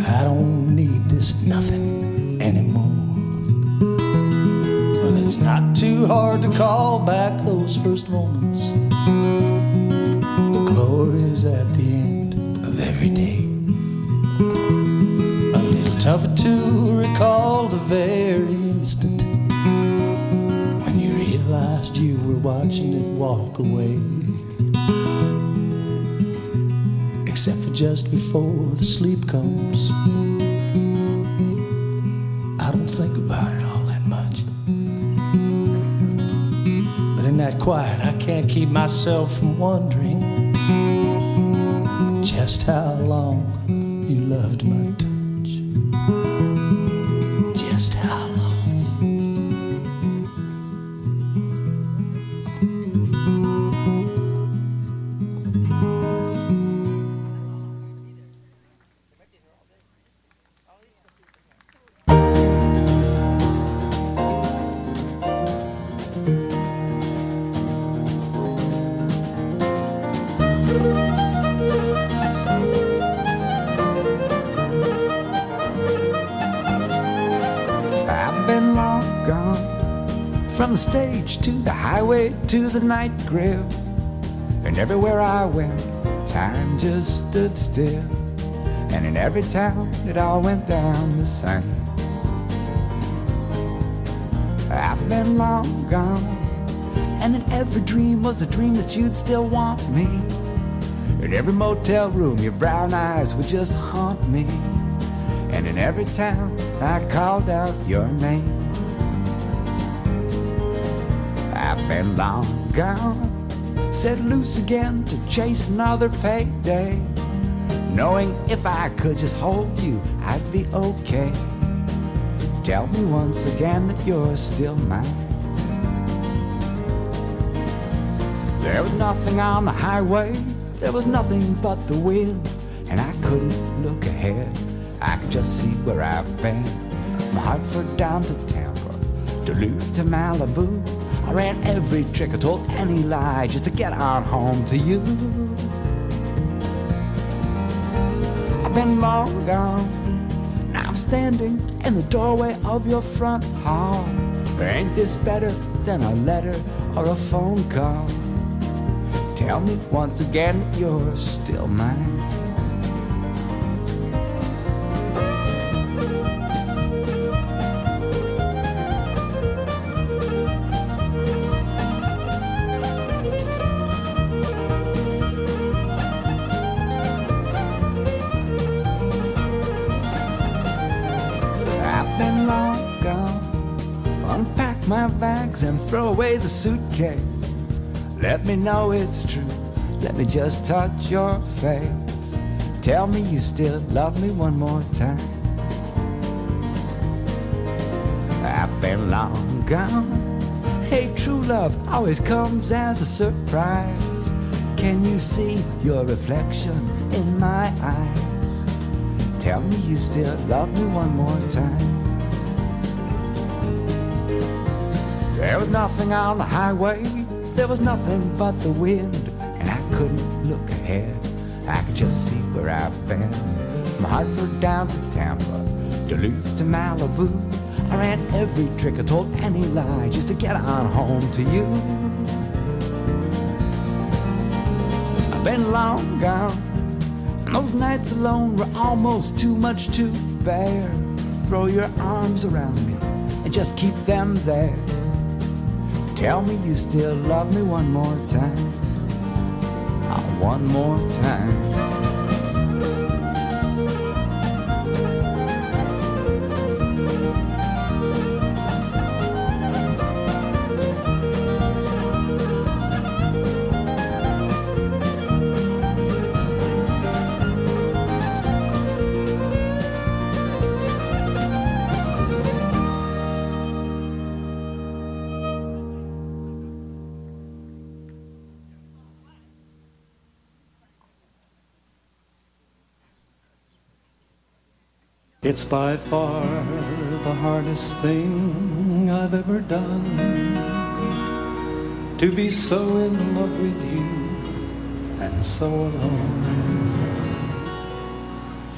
Speaker 11: I don't need this nothing anymore. Well, it's not too hard to call back those first moments. The glory is at the end of every day. A little tougher to recall the very instant when you realized you were watching it walk away. Except for just before the sleep comes, I don't think about it all that much. But in that quiet, I can't keep myself from wondering just how long you loved my touch. Just how long. From the stage to the highway to the night grill, and everywhere I went, time just stood still. And in every town, it all went down the same. I've been long gone, and in every dream was the dream that you'd still want me. In every motel room, your brown eyes would just haunt me. And in every town, I called out your name. I've been long gone, set loose again to chase another payday, knowing if I could just hold you, I'd be okay. Tell me once again that you're still mine. There was nothing on the highway, there was nothing but the wind, and I couldn't look ahead, I could just see where I've been. From Hartford down to Tampa, Duluth to Malibu, I ran every trick, I told any lie just to get on home to you. I've been long gone, now I'm standing in the doorway of your front hall. Ain't this better than a letter or a phone call? Tell me once again that you're still mine. my bags and throw away the suitcase. Let me know it's true. Let me just touch your face. Tell me you still love me one more time. I've been long gone. Hey, true love always comes as a surprise. Can you see your reflection in my eyes? Tell me you still love me one more time. There was nothing on the highway, there was nothing but the wind, and I couldn't look ahead. I could just see where I've been. From Hartford down to Tampa, Duluth to Malibu, I ran every trick, I told any lie just to get on home to you. I've been long gone, and those nights alone were almost too much to bear. Throw your arms around me and just keep them there. Tell me you still love me one more time. Oh, one more time.
Speaker 13: It's by far the hardest thing I've ever done, to be so in love with you and so alone.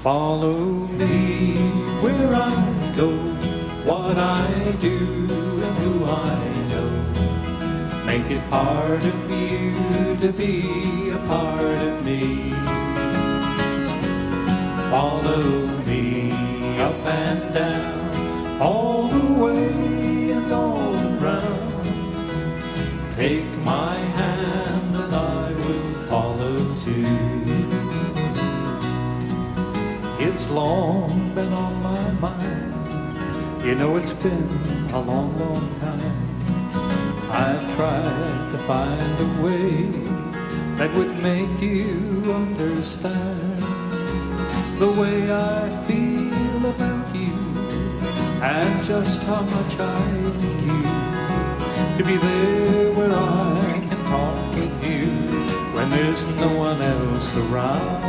Speaker 13: Follow me where I go, what I do and who I know. Make it part of you to be a part of me. Follow me up and down, all the way and all around. Take my hand and I will follow too. It's long been on my mind, you know it's been a long, long time. I've tried to find a way that would make you understand the way I feel about you, and just how much I need you to be there where I can talk with you when there's no one else around.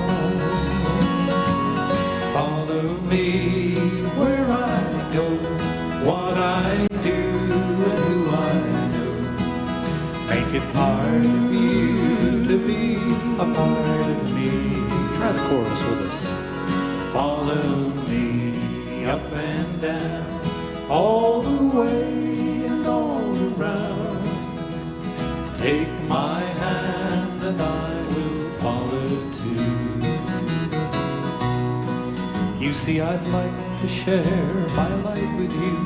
Speaker 13: Follow me where I go, what I do and who I know. Make it part of you to be a part of me. Try the chorus with us. Follow me up and down, all the way and all around. Take my hand and I will follow too. You see, I'd like to share my life with you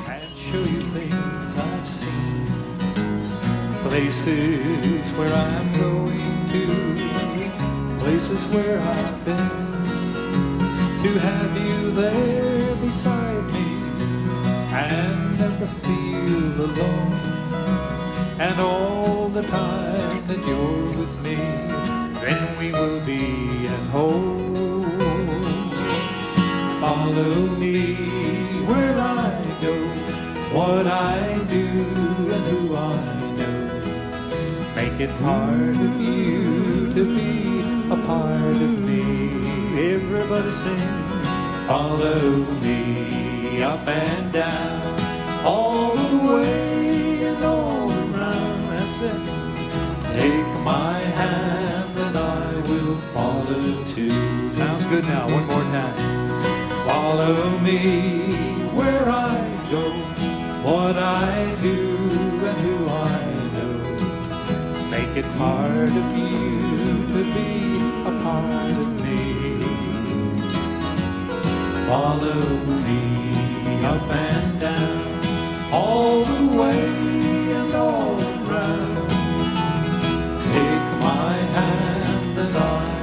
Speaker 13: and show you things I've seen, places where I'm going to, places where I've been. To have you there beside me and never feel alone, and all the time that you're with me, then we will be at home. Follow me where I go, what I do and who I know. Make it part of you to be a part of me. Everybody sing. Follow me up and down, all the way and all around. That's it. Take my hand and I will follow too. Sounds good now. One more time. Follow me where I go, what I do and who I know. Make it part of you to be a part of me. Follow me up and down, all the way and all around. Take my hand and I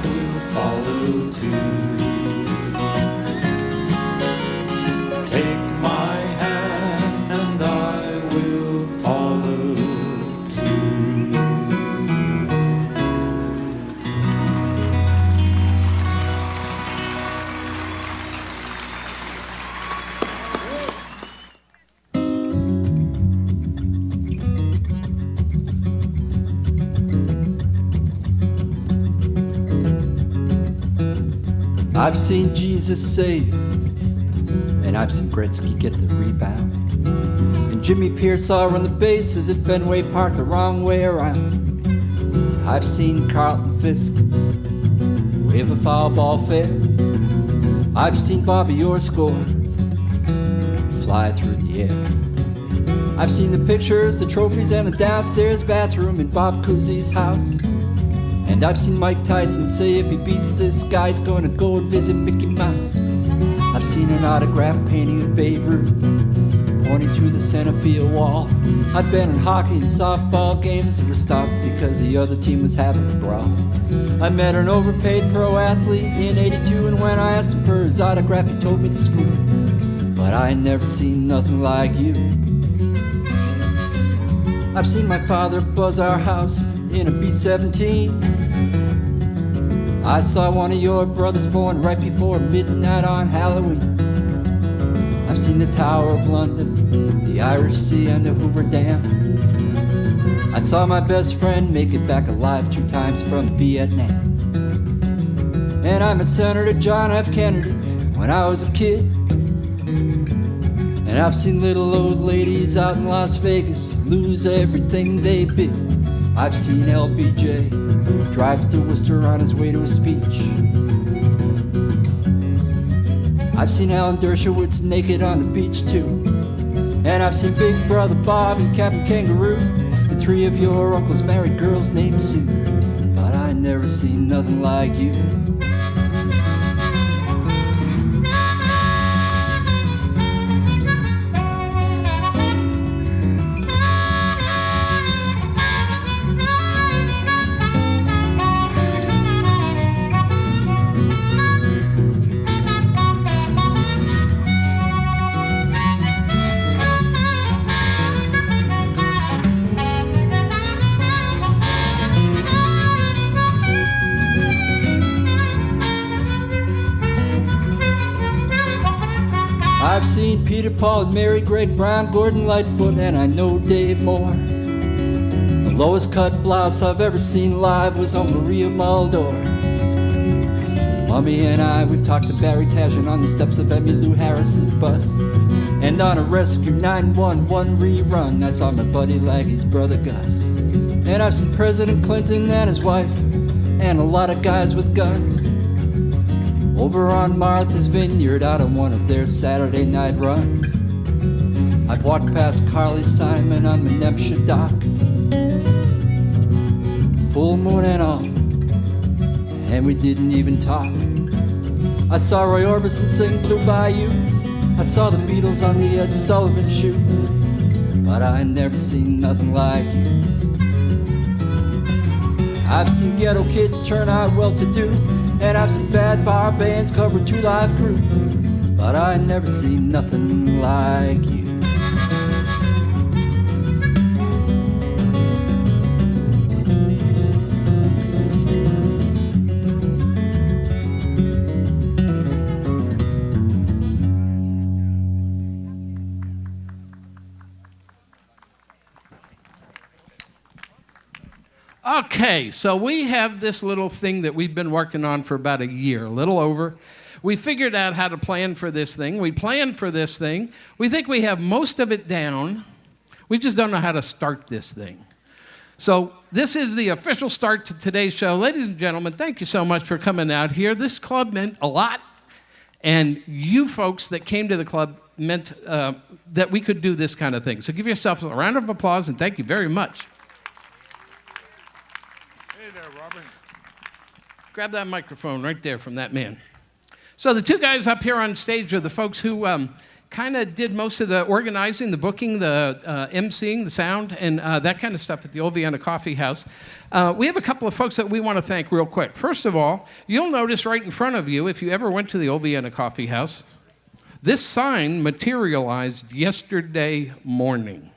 Speaker 13: will follow too. Take my hand and I
Speaker 8: I've seen Jesus save, and I've seen Gretzky get the rebound, and Jimmy Pearsall run the bases at Fenway Park the wrong way around. I've seen Carlton Fisk wave a foul ball fair. I've seen Bobby Orr score, fly through the air. I've seen the pictures, the trophies, and the downstairs bathroom in Bob Cousy's house. And I've seen Mike Tyson say if he beats this guy, he's gonna go and visit Mickey Mouse. I've seen an autograph painting of Babe Ruth pointing to the center field wall. I've been in hockey and softball games that were stopped because the other team was having a brawl. I met an overpaid pro athlete in '82, and when I asked him for his autograph, he told me to screw it. But I ain't never seen nothing like you. I've seen my father buzz our house in a B-17. I saw one of your brothers born right before midnight on Halloween. I've seen the Tower of London, the Irish Sea, and the Hoover Dam. I saw my best friend make it back alive 2 times from Vietnam. And I met Senator John F. Kennedy when I was a kid. And I've seen little old ladies out in Las Vegas lose everything they bid. I've seen LBJ drive through Worcester on his way to a speech. I've seen Alan Dershowitz naked on the beach too. And I've seen Big Brother Bob and Captain Kangaroo, and 3 of your uncles married girls named Sue. But I never seen nothing like you. I've seen Peter, Paul, and Mary, Greg Brown, Gordon Lightfoot, and I know Dave Moore. The lowest cut blouse I've ever seen live was on Maria Mulvey. Mummy and I, we've talked to Barry Tajan on the steps of Emmylou Harris's bus. And on a Rescue 911 rerun, I saw my buddy Laggy's brother Gus. And I've seen President Clinton and his wife, and a lot of guys with guns, over on Martha's Vineyard out on one of their Saturday night runs. I'd walked past Carly Simon on the Menemsha dock, full moon and all, and we didn't even talk. I saw Roy Orbison sing Blue Bayou. I saw the Beatles on the Ed Sullivan Shoe. But I never seen nothing like you. I've seen ghetto kids turn out well-to-do, and I've seen bad bar bands cover 2 live crew. But I never seen nothing like you.
Speaker 4: Okay, so we have this little thing that we've been working on for about a year, a little over. We figured out how to plan for this thing. We planned for this thing. We think we have most of it down. We just don't know how to start this thing. So this is the official start to today's show. Ladies and gentlemen, thank you so much for coming out here. This club meant a lot, and you folks that came to the club meant that we could do this kind of thing. So give yourself a round of applause, and thank you very much. Grab that microphone right there from that man. So the 2 guys up here on stage are the folks who kind of did most of the organizing, the booking, the emceeing, the sound, and that kind of stuff at the old Vienna Kaffeehaus. We have a couple of folks that we want to thank real quick. First of all, you'll notice right in front of you, if you ever went to the old Vienna Kaffeehaus, this sign materialized yesterday morning.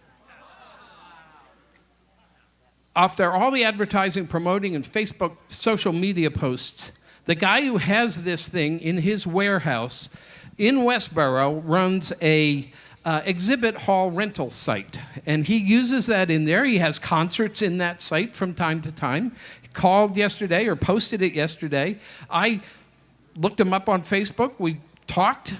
Speaker 4: After all the advertising, promoting, and Facebook social media posts, the guy who has this thing in his warehouse in Westboro runs a exhibit hall rental site. And he uses that in there. He has concerts in that site from time to time. He called yesterday or posted it yesterday. I looked him up on Facebook. We talked,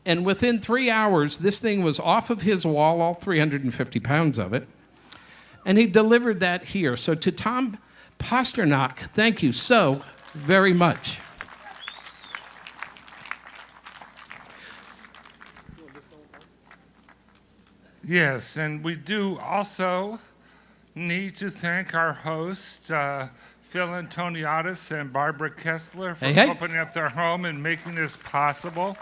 Speaker 4: and within 3 hours, this thing was off of his wall, all 350 pounds of it, and he delivered that here. So to Tom Pasternak, thank you so very much.
Speaker 14: Yes, and we do also need to thank our hosts, Phil Antoniadis and Barbara Kessler, for opening up their home and making this possible.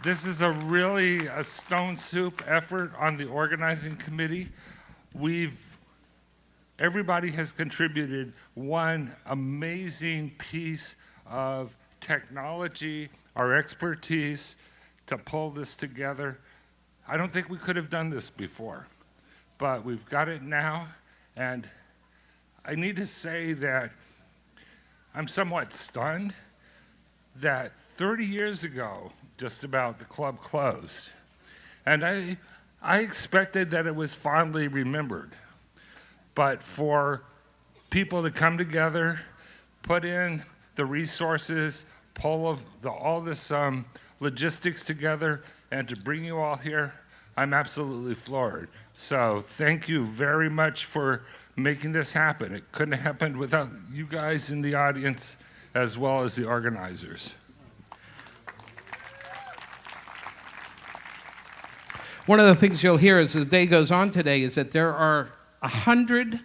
Speaker 14: This is really a stone soup effort on the organizing committee. Everybody has contributed one amazing piece of technology, our expertise, to pull this together. I don't think we could have done this before, but we've got it now, and I need to say that I'm somewhat stunned that 30 years ago, just about, the club closed. And I expected that it was fondly remembered, but for people to come together, put in the resources, pull all this logistics together, and to bring you all here, I'm absolutely floored. So thank you very much for making this happen. It couldn't have happened without you guys in the audience as well as the organizers.
Speaker 4: One of the things you'll hear as the day goes on today is that there are 100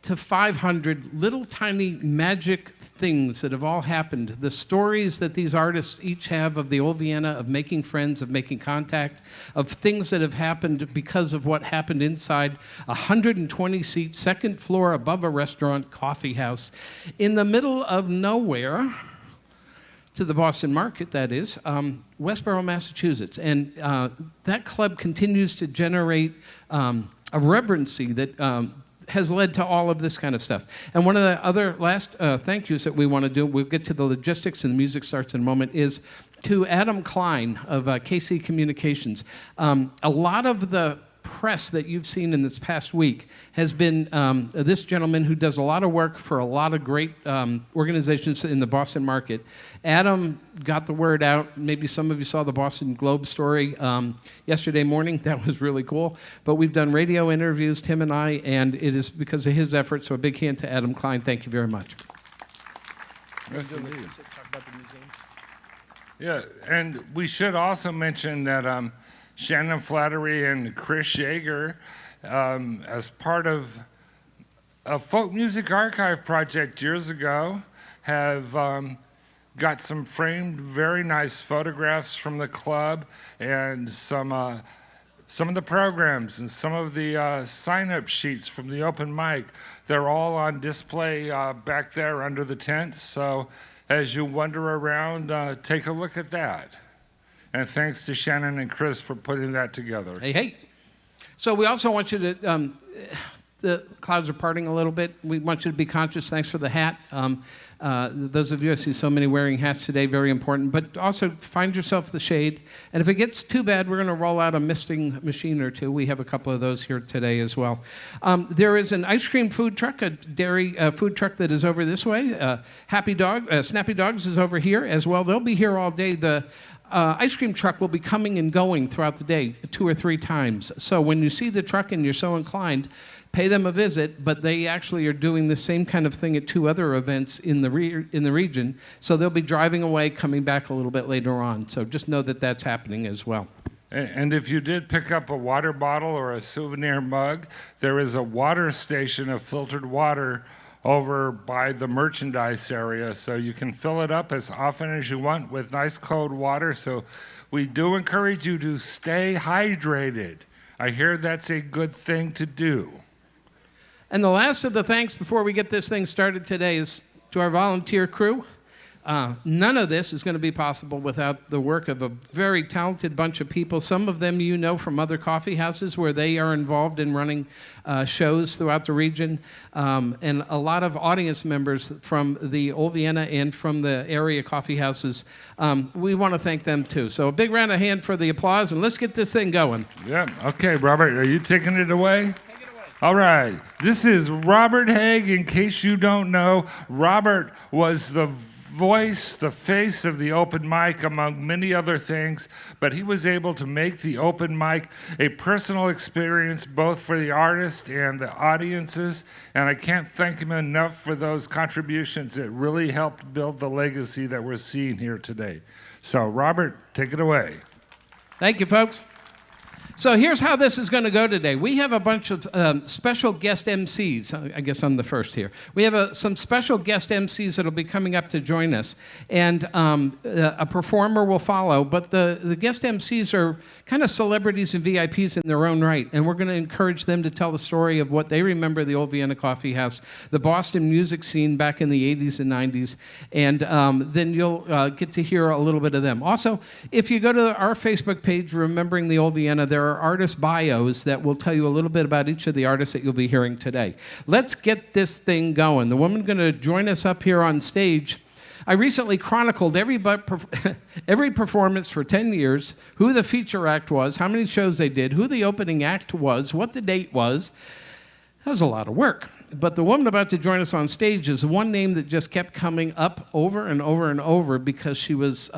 Speaker 4: to 500 little tiny magic things that have all happened. The stories that these artists each have of the old Vienna, of making friends, of making contact, of things that have happened because of what happened inside a 120-seat, second floor above a restaurant coffee house in the middle of nowhere, to the Boston market, that is, Westboro, Massachusetts. And that club continues to generate a reverency that has led to all of this kind of stuff. And one of the other last thank yous that we want to do, we'll get to the logistics and the music starts in a moment, is to Adam Klein of KC Communications. A lot of the press that you've seen in this past week has been this gentleman who does a lot of work for a lot of great organizations in the Boston market. Adam got the word out. Maybe some of you saw the Boston Globe story yesterday morning. That was really cool. But we've done radio interviews, Tim and I, and it is because of his efforts. So a big hand to Adam Klein. Thank you very much.
Speaker 14: Yes, indeed. Yeah, and we should also mention that Shannon Flattery and Chris Yeager, as part of a folk music archive project years ago, have got some framed, very nice photographs from the club and some of the programs and some of the sign-up sheets from the open mic. They're all on display back there under the tent. So as you wander around, take a look at that. And thanks to Shannon and Chris for putting that together.
Speaker 4: Hey. So we also want you to, the clouds are parting a little bit. We want you to be conscious. Thanks for the hat. Those of you, I see so many wearing hats today, very important. But also find yourself the shade. And if it gets too bad, we're going to roll out a misting machine or two. We have a couple of those here today as well. There is an ice cream food truck, a dairy food truck that is over this way. Snappy Dogs is over here as well. They'll be here all day. The ice cream truck will be coming and going throughout the day 2 or 3 times. So when you see the truck and you're so inclined, pay them a visit, but they actually are doing the same kind of thing at 2 other events in the region. So they'll be driving away, coming back a little bit later on. So just know that that's happening as well.
Speaker 14: And if you did pick up a water bottle or a souvenir mug, there is a water station of filtered water over by the merchandise area, so you can fill it up as often as you want with nice cold water. So we do encourage you to stay hydrated. I hear that's a good thing to do.
Speaker 4: And the last of the thanks before we get this thing started today is to our volunteer crew. None of this is going to be possible without the work of a very talented bunch of people. Some of them you know from other coffee houses where they are involved in running shows throughout the region, and a lot of audience members from the Old Vienna and from the area coffee houses. We want to thank them too. So a big round of hand for the applause, and let's get this thing going.
Speaker 14: Yeah, okay, Robert, are you taking it away? Take it away. All right, this is Robert Haigh. In case you don't know, Robert was the voice, the face of the open mic, among many other things, but he was able to make the open mic a personal experience both for the artist and the audiences, and I can't thank him enough for those contributions. It really helped build the legacy that we're seeing here today. So, Robert, take it away.
Speaker 4: Thank you, folks. So here's how this is going to go today. We have a bunch of special guest MCs. I guess I'm the first here. We have some special guest MCs that will be coming up to join us, and a performer will follow. But the guest MCs are kind of celebrities and VIPs in their own right, and we're going to encourage them to tell the story of what they remember the old Vienna Kaffeehaus, the Boston music scene back in the 80s and 90s, and then you'll get to hear a little bit of them. Also, if you go to our Facebook page, Remembering the Old Vienna, there are artist bios that will tell you a little bit about each of the artists that you'll be hearing today. Let's get this thing going. The woman going to join us up here on stage. I recently chronicled every performance for 10 years, who the feature act was, how many shows they did, who the opening act was, what the date was. That was a lot of work. But the woman about to join us on stage is one name that just kept coming up over and over and over because she was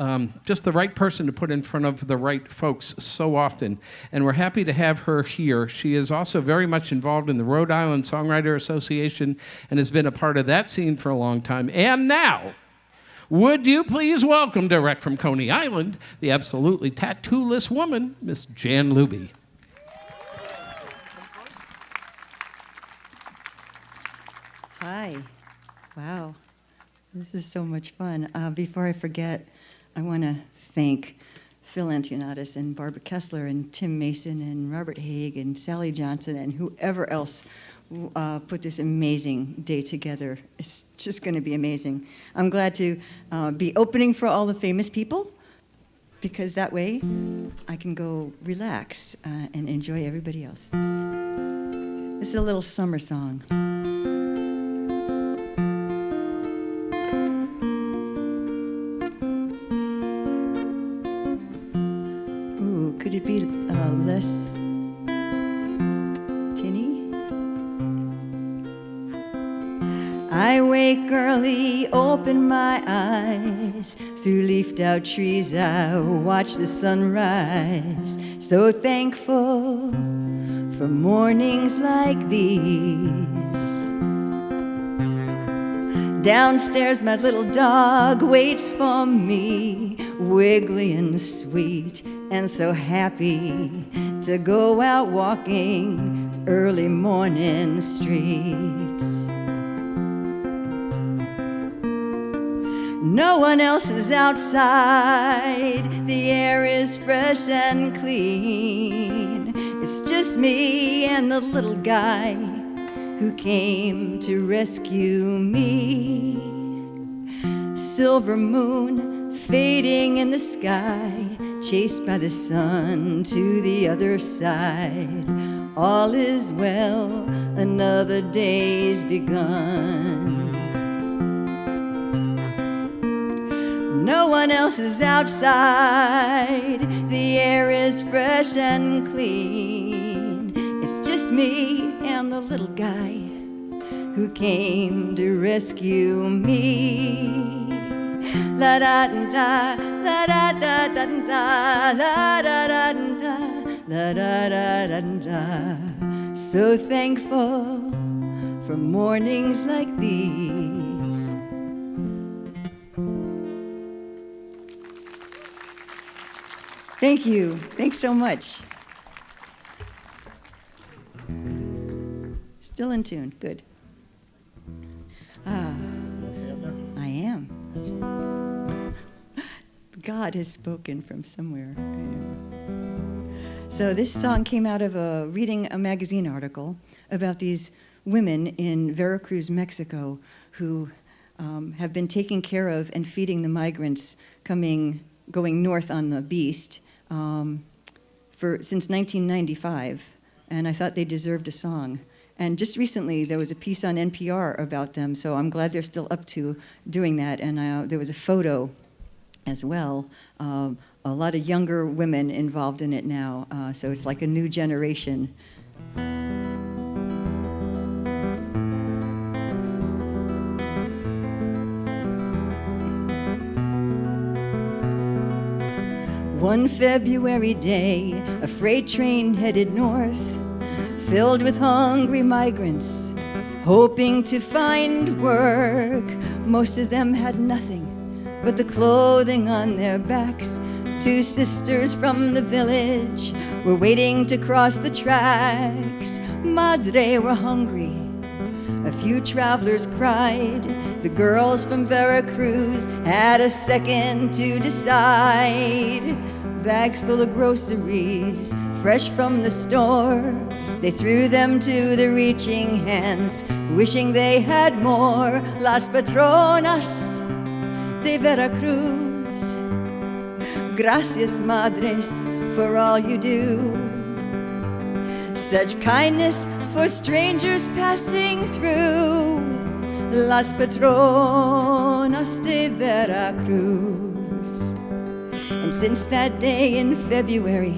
Speaker 4: just the right person to put in front of the right folks so often. And we're happy to have her here. She is also very much involved in the Rhode Island Songwriter Association and has been a part of that scene for a long time. And now, would you please welcome, direct from Coney Island, the absolutely tattoo-less woman, Miss Jan Luby.
Speaker 15: Hi. Wow. This is so much fun. Before I forget, I want to thank Phil Antionatis and Barbara Kessler and Tim Mason and Robert Haigh and Sally Johnson and whoever else put this amazing day together. It's just going to be amazing. I'm glad to be opening for all the famous people because that way I can go relax and enjoy everybody else. This is a little summer song. Could it be less tinny? I wake early, open my eyes. Through leafed out trees I watch the sunrise. So thankful for mornings like these. Downstairs my little dog waits for me, wiggly and sweet and so happy to go out walking early morning streets. No one else is outside, the air is fresh and clean. It's just me and the little guy who came to rescue me. Silver moon fading in the sky, chased by the sun to the other side. All is well, another day's begun. No one else is outside, the air is fresh and clean. It's just me and the little guy who came to rescue me. La da da la da da da da la da da da la da da da da. So thankful for mornings like these. Thank you. Thanks so much. Still in tune. Good. I am. God has spoken from somewhere. So this song came out of reading a magazine article about these women in Veracruz, Mexico, who have been taking care of and feeding the migrants going north on the Beast since 1995. And I thought they deserved a song. And just recently, there was a piece on NPR about them, so I'm glad they're still up to doing that. And there was a photo as well. A lot of younger women involved in it now, so it's like a new generation. One February day, a freight train headed north, filled with hungry migrants, hoping to find work. Most of them had nothing but the clothing on their backs. Two sisters from the village were waiting to cross the tracks. Madre were hungry. A few travelers cried. The girls from Veracruz had a second to decide. Bags full of groceries, fresh from the store. They threw them to the reaching hands, wishing they had more. Las Patronas de Veracruz, gracias madres for all you do. Such kindness for strangers passing through. Las Patronas de Veracruz. And since that day in February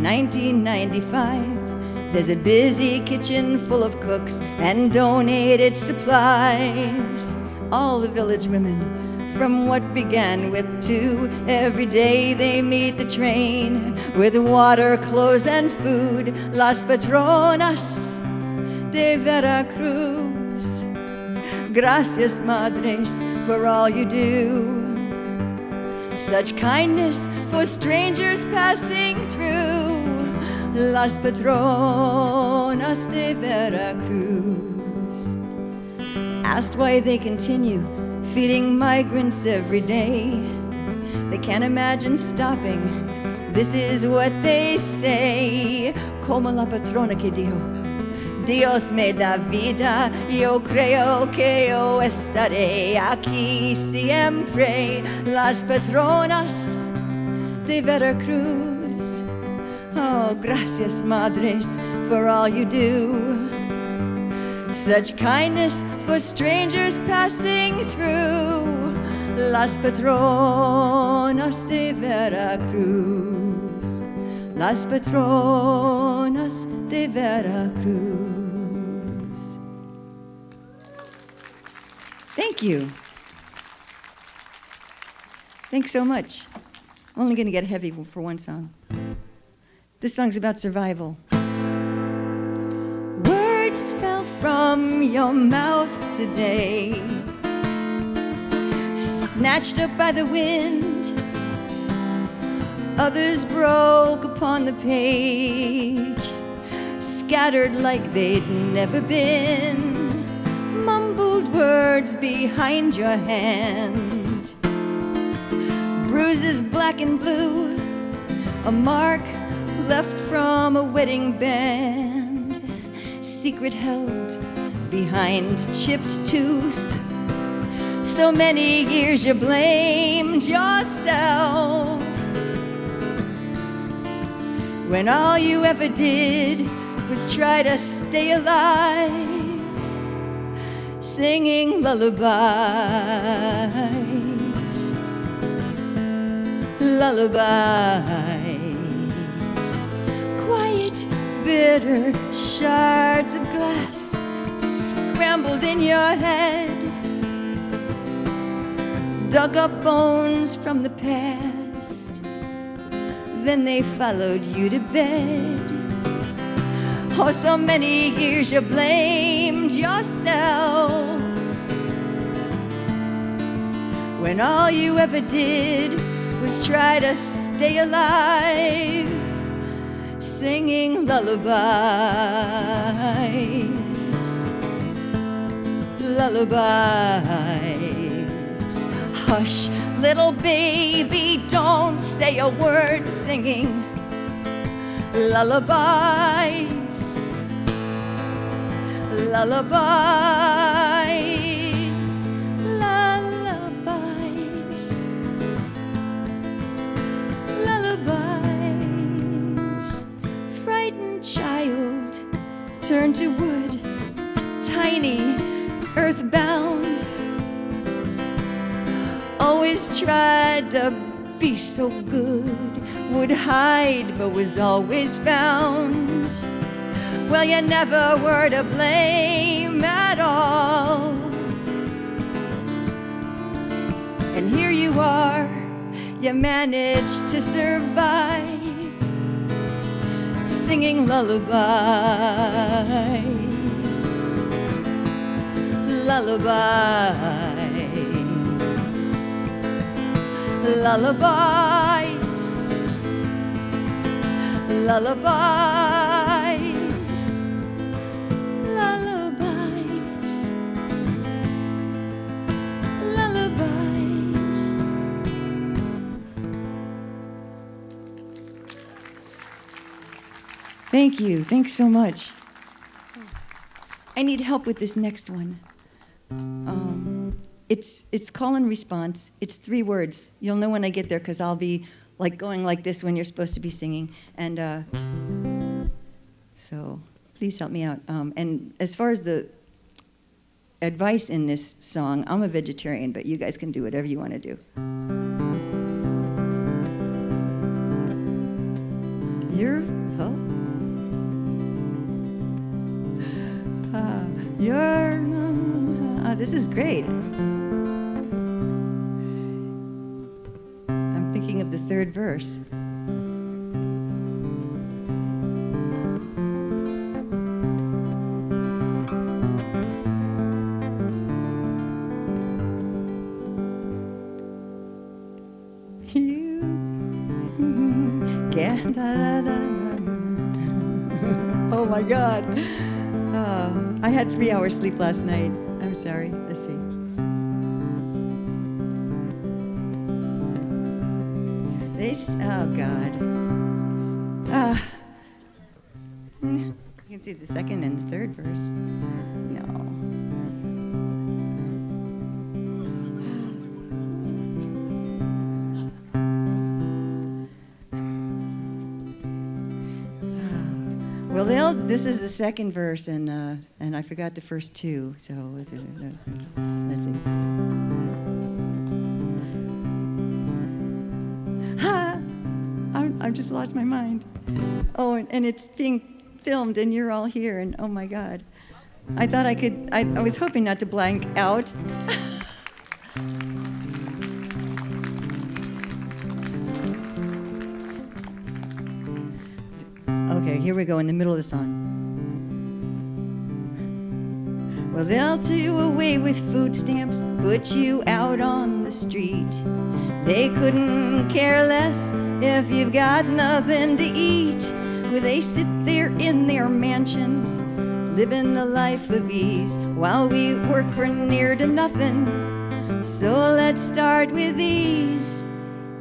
Speaker 15: 1995, there's a busy kitchen full of cooks and donated supplies. All the village women, from what began with two, every day they meet the train with water, clothes, and food. Las Patronas de Veracruz, gracias madres for all you do. Such kindness for strangers passing through. Las Patronas de Veracruz. Asked why they continue feeding migrants every day, they can't imagine stopping. This is what they say: como la patrona que dijo, Dios me da vida, yo creo que yo estaré aquí siempre. Las Patronas de Veracruz. Oh, gracias madres for all you do. Such kindness for strangers passing through. Las Patronas de Veracruz. Las Patronas de Veracruz. Thank you. Thanks so much. I'm only going to get heavy for one song. This song's about survival. Words fell from your mouth today, snatched up by the wind. Others broke upon the page, scattered like they'd never been. Mumbled words behind your hand, bruises black and blue, a mark left from a wedding band, secret held behind chipped tooth. So many years you blamed yourself, when all you ever did was try to stay alive, singing lullabies, lullabies. Quiet, bitter shards of glass scrambled in your head, dug up bones from the past, then they followed you to bed. Oh, so many years you blamed yourself, when all you ever did was try to stay alive, singing lullabies, lullabies. Hush, little baby, don't say a word, singing lullabies, lullabies, lullabies, lullabies. Frightened child turned to wood, tiny, earthbound. Always tried to be so good, would hide but was always found. Well, you never were to blame at all. And here you are, you managed to survive, singing lullabies, lullabies, lullabies, lullabies, lullabies, lullabies. Thank you. Thanks so much. I need help with this next one. It's call and response. It's 3 words. You'll know when I get there because I'll be like going like this when you're supposed to be singing. And so please help me out. And as far as the advice in this song, I'm a vegetarian, but you guys can do whatever you want to do. This is great. I'm thinking of the 3rd verse. Oh my God. I had 3 hours sleep last night. I'm sorry. Let's see. Oh God. You can see the 2nd and the 3rd verse. No. Well, this is the 2nd verse, and I forgot the first 2. So let's see. I've just lost my mind. Oh, and it's being filmed, and you're all here, and oh my God, I thought I could. I was hoping not to blank out. Okay, here we go in the middle of the song. Well, they'll do away with food stamps, put you out on the street. They couldn't care less if you've got nothing to eat. Well, they sit there in their mansions, living the life of ease, while we work for near to nothing. So let's start with these.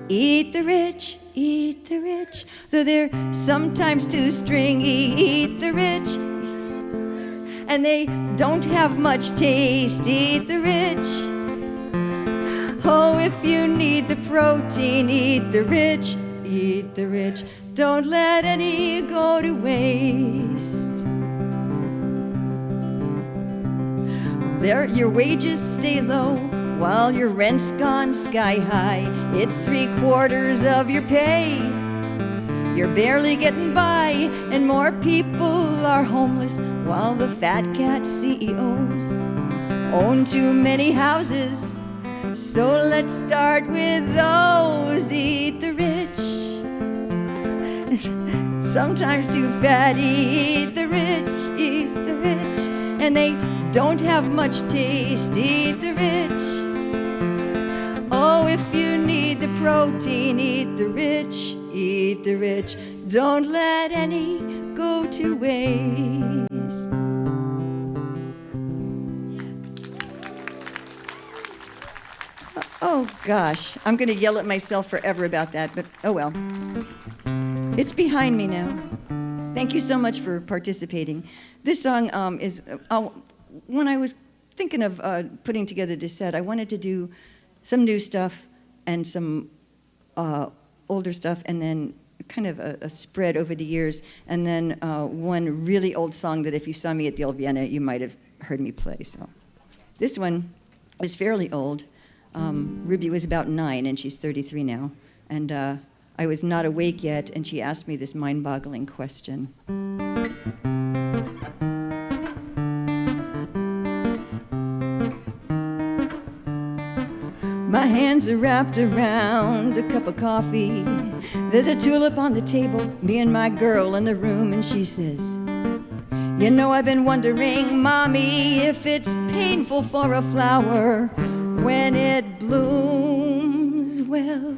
Speaker 15: Eat the rich, though they're sometimes too stringy. Eat the rich, and they don't have much taste. Eat the rich. Oh, if you need the protein, eat the rich, eat the rich. Don't let any go to waste. Your wages stay low while your rent's gone sky high. It's 3/4 of your pay. You're barely getting by, and more people are homeless while the fat cat CEOs own too many houses. So let's start with those. Eat the rich, sometimes too fat. Eat the rich, and they don't have much taste. Eat the rich. Oh, if you need the protein, eat the rich, eat the rich. Don't let any go to waste. Oh gosh, I'm going to yell at myself forever about that, but oh well. It's behind me now. Thank you so much for participating. This song is, when I was thinking of putting together this set, I wanted to do some new stuff and some older stuff, and then kind of a spread over the years, and then one really old song that if you saw me at the old Vienna, you might have heard me play. So this one is fairly old. Ruby was about 9, and she's 33 now. And I was not awake yet, and she asked me this mind-boggling question. My hands are wrapped around a cup of coffee. There's a tulip on the table, me and my girl in the room, and she says, you know, I've been wondering, Mommy, if it's painful for a flower when it blooms. Well,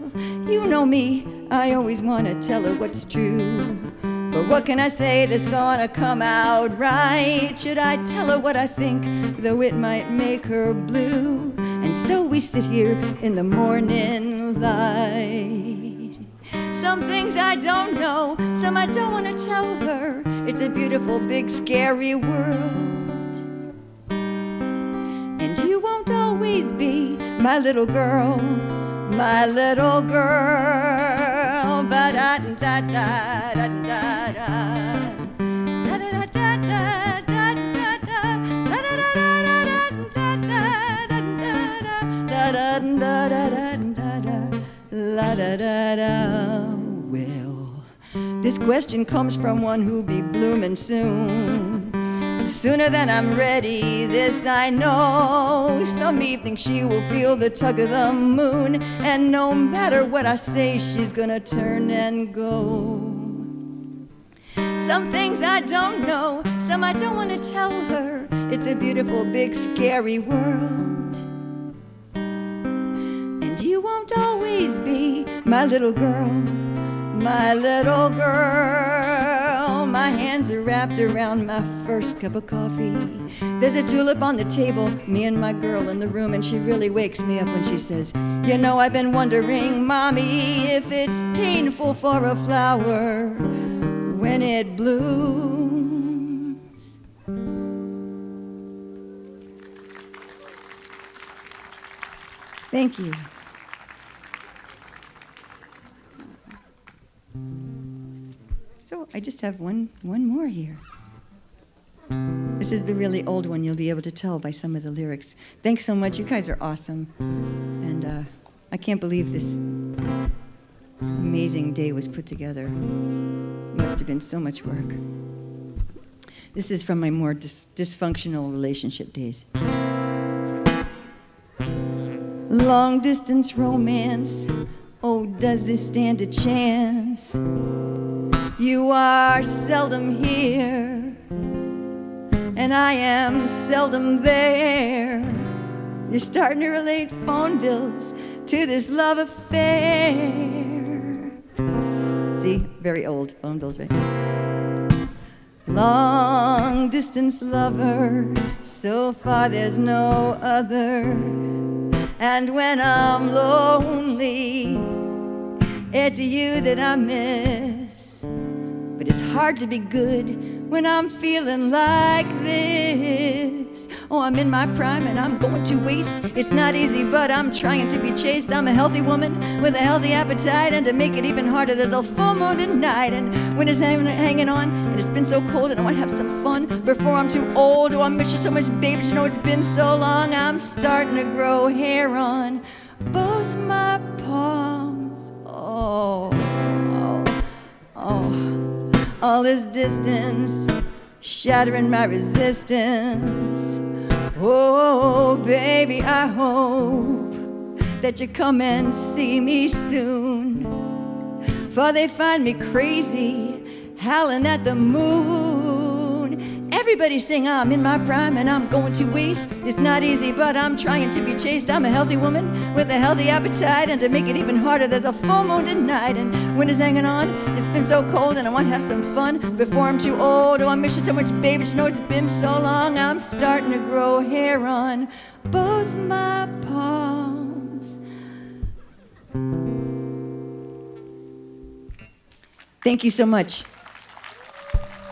Speaker 15: you know me, I always want to tell her what's true. But what can I say that's gonna come out right? Should I tell her what I think, though it might make her blue? And so we sit here in the morning light. Some things I don't know, some I don't want to tell her. It's a beautiful, big, scary world. And you won't always be my little girl, my little girl. Well, this question comes from one who'll be blooming soon. Sooner than I'm ready, this I know. Some evening she will feel the tug of the moon, and no matter what I say, she's gonna turn and go. Some things I don't know, some I don't want to tell her. It's a beautiful, big, scary world. And you won't always be my little girl, my little girl. My hands are wrapped around my first cup of coffee. There's a tulip on the table, me and my girl in the room, and she really wakes me up when she says, you know, I've been wondering, Mommy, if it's painful for a flower when it blooms. Thank you. So I just have one more here. This is the really old one. You'll be able to tell by some of the lyrics. Thanks so much. You guys are awesome. And I can't believe this amazing day was put together. Must have been so much work. This is from my more dysfunctional relationship days. Long distance romance, oh, does this stand a chance? You are seldom here, and I am seldom there. You're starting to relate phone bills to this love affair. See, very old phone bills, right? Long distance lover, so far there's no other. And when I'm lonely, it's you that I miss. But it's hard to be good when I'm feeling like this. Oh, I'm in my prime and I'm going to waste. It's not easy, but I'm trying to be chaste. I'm a healthy woman with a healthy appetite, and to make it even harder, there's a full moon tonight. And when it's hanging on, and it's been so cold, and I want to have some fun before I'm too old. Oh, I miss you so much, baby. You know it's been so long. I'm starting to grow hair on both my palms. Oh, all this distance, shattering my resistance. Oh, baby, I hope that you come and see me soon, for they find me crazy, howling at the moon. Everybody sing, I'm in my prime and I'm going to waste. It's not easy, but I'm trying to be chaste. I'm a healthy woman with a healthy appetite, and to make it even harder, there's a full moon tonight. And when it's hanging on, it's been so cold, and I want to have some fun before I'm too old. Oh, I miss you so much, baby. You know it's been so long. I'm starting to grow hair on both my palms. Thank you so much.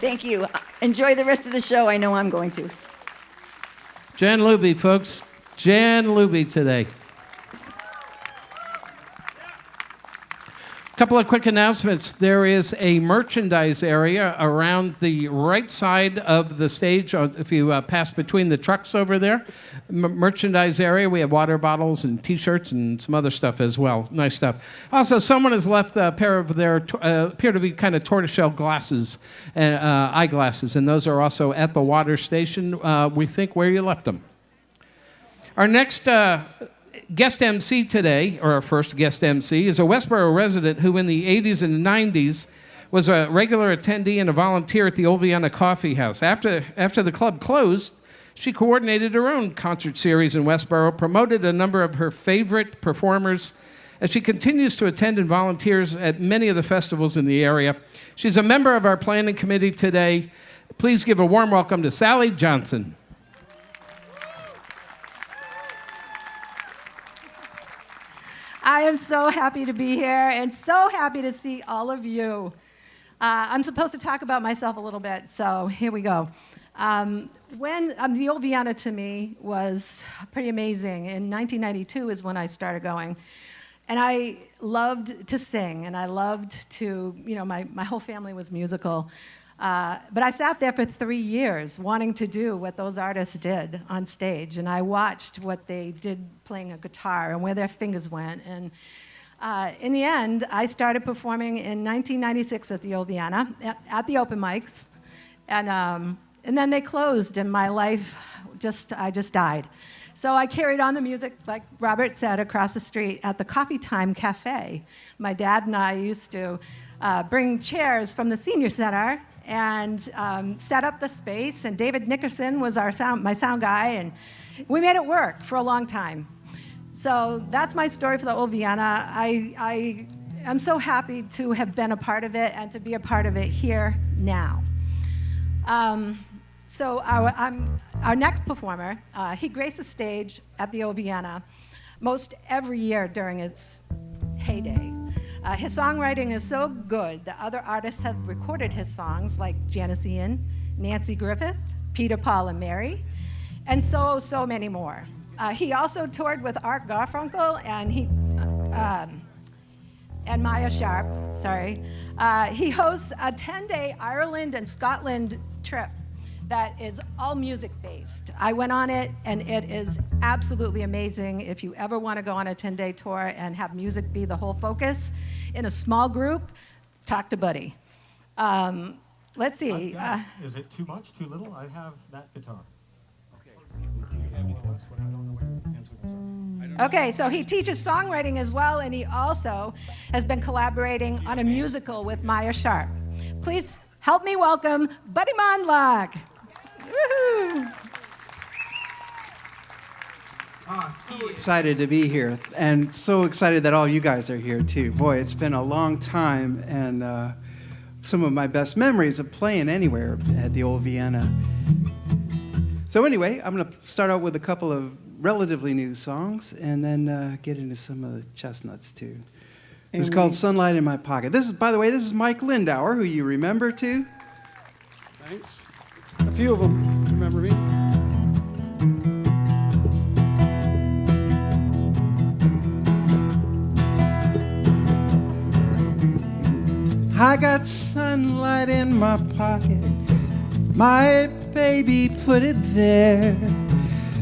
Speaker 15: Thank you. Enjoy the rest of the show. I know I'm going to.
Speaker 16: Jan Luby, folks. Jan Luby today. A couple of quick announcements. There is a merchandise area around the right side of the stage. If you pass between the trucks over there, merchandise area. We have water bottles and T-shirts and some other stuff as well. Nice stuff. Also, someone has left a pair of their appear to be kind of tortoiseshell glasses, eyeglasses, and those are also at the water station. We think where you left them. Our next guest MC today, or our first guest MC, is a Westboro resident who in the 80s and 90s was a regular attendee and a volunteer at the old Vienna Kaffeehaus. After the club closed, she coordinated her own concert series in Westboro, promoted a number of her favorite performers as she continues to attend and volunteers at many of the festivals in the area. She's a member of our planning committee today. Please give a warm welcome to Sally Johnson.
Speaker 17: I am so happy to be here and so happy to see all of you. I'm supposed to talk about myself a little bit, so here we go. The old Vienna to me was pretty amazing. In 1992 is when I started going. And I loved to sing, and I loved to, my whole family was musical. But I sat there for 3 years wanting to do what those artists did on stage, and I watched what they did playing a guitar and where their fingers went. And in the end, I started performing in 1996 at the old Vienna, at the open mics, and then they closed, and my life I just died. So I carried on the music, like Robert said, across the street at the Coffee Time Cafe. My dad and I used to bring chairs from the senior center and set up the space, and David Nickerson was my sound guy, and we made it work for a long time. So that's my story for the old Vienna. I am so happy to have been a part of it and to be a part of it here now. So our next performer, he graced the stage at the old Vienna most every year during its heyday. His songwriting is so good that other artists have recorded his songs, like Janis Ian, Nancy Griffith, Peter, Paul, and Mary, and so many more. He also toured with Art Garfunkel and Maya Sharp. He hosts a 10-day Ireland and Scotland trip that is all music-based. I went on it, and it is absolutely amazing. If you ever want to go on a 10-day tour and have music be the whole focus in a small group, talk to Buddy. Let's see.
Speaker 22: Is it too much, too little? I have that guitar.
Speaker 17: Okay, so he teaches songwriting as well, and he also has been collaborating on a musical with Maya Sharp. Please help me welcome Buddy Mondlock. Woohoo!
Speaker 23: So excited to be here, and so excited that all you guys are here too. Boy, it's been a long time, and some of my best memories of playing anywhere at the old Vienna. So anyway, I'm going to start out with a couple of relatively new songs, and then get into some of the chestnuts too. It's called Sunlight in My Pocket. By the way, this is Mike Lindauer, who you remember too. Thanks. A few of them remember me. I got sunlight in my pocket. My baby put it there.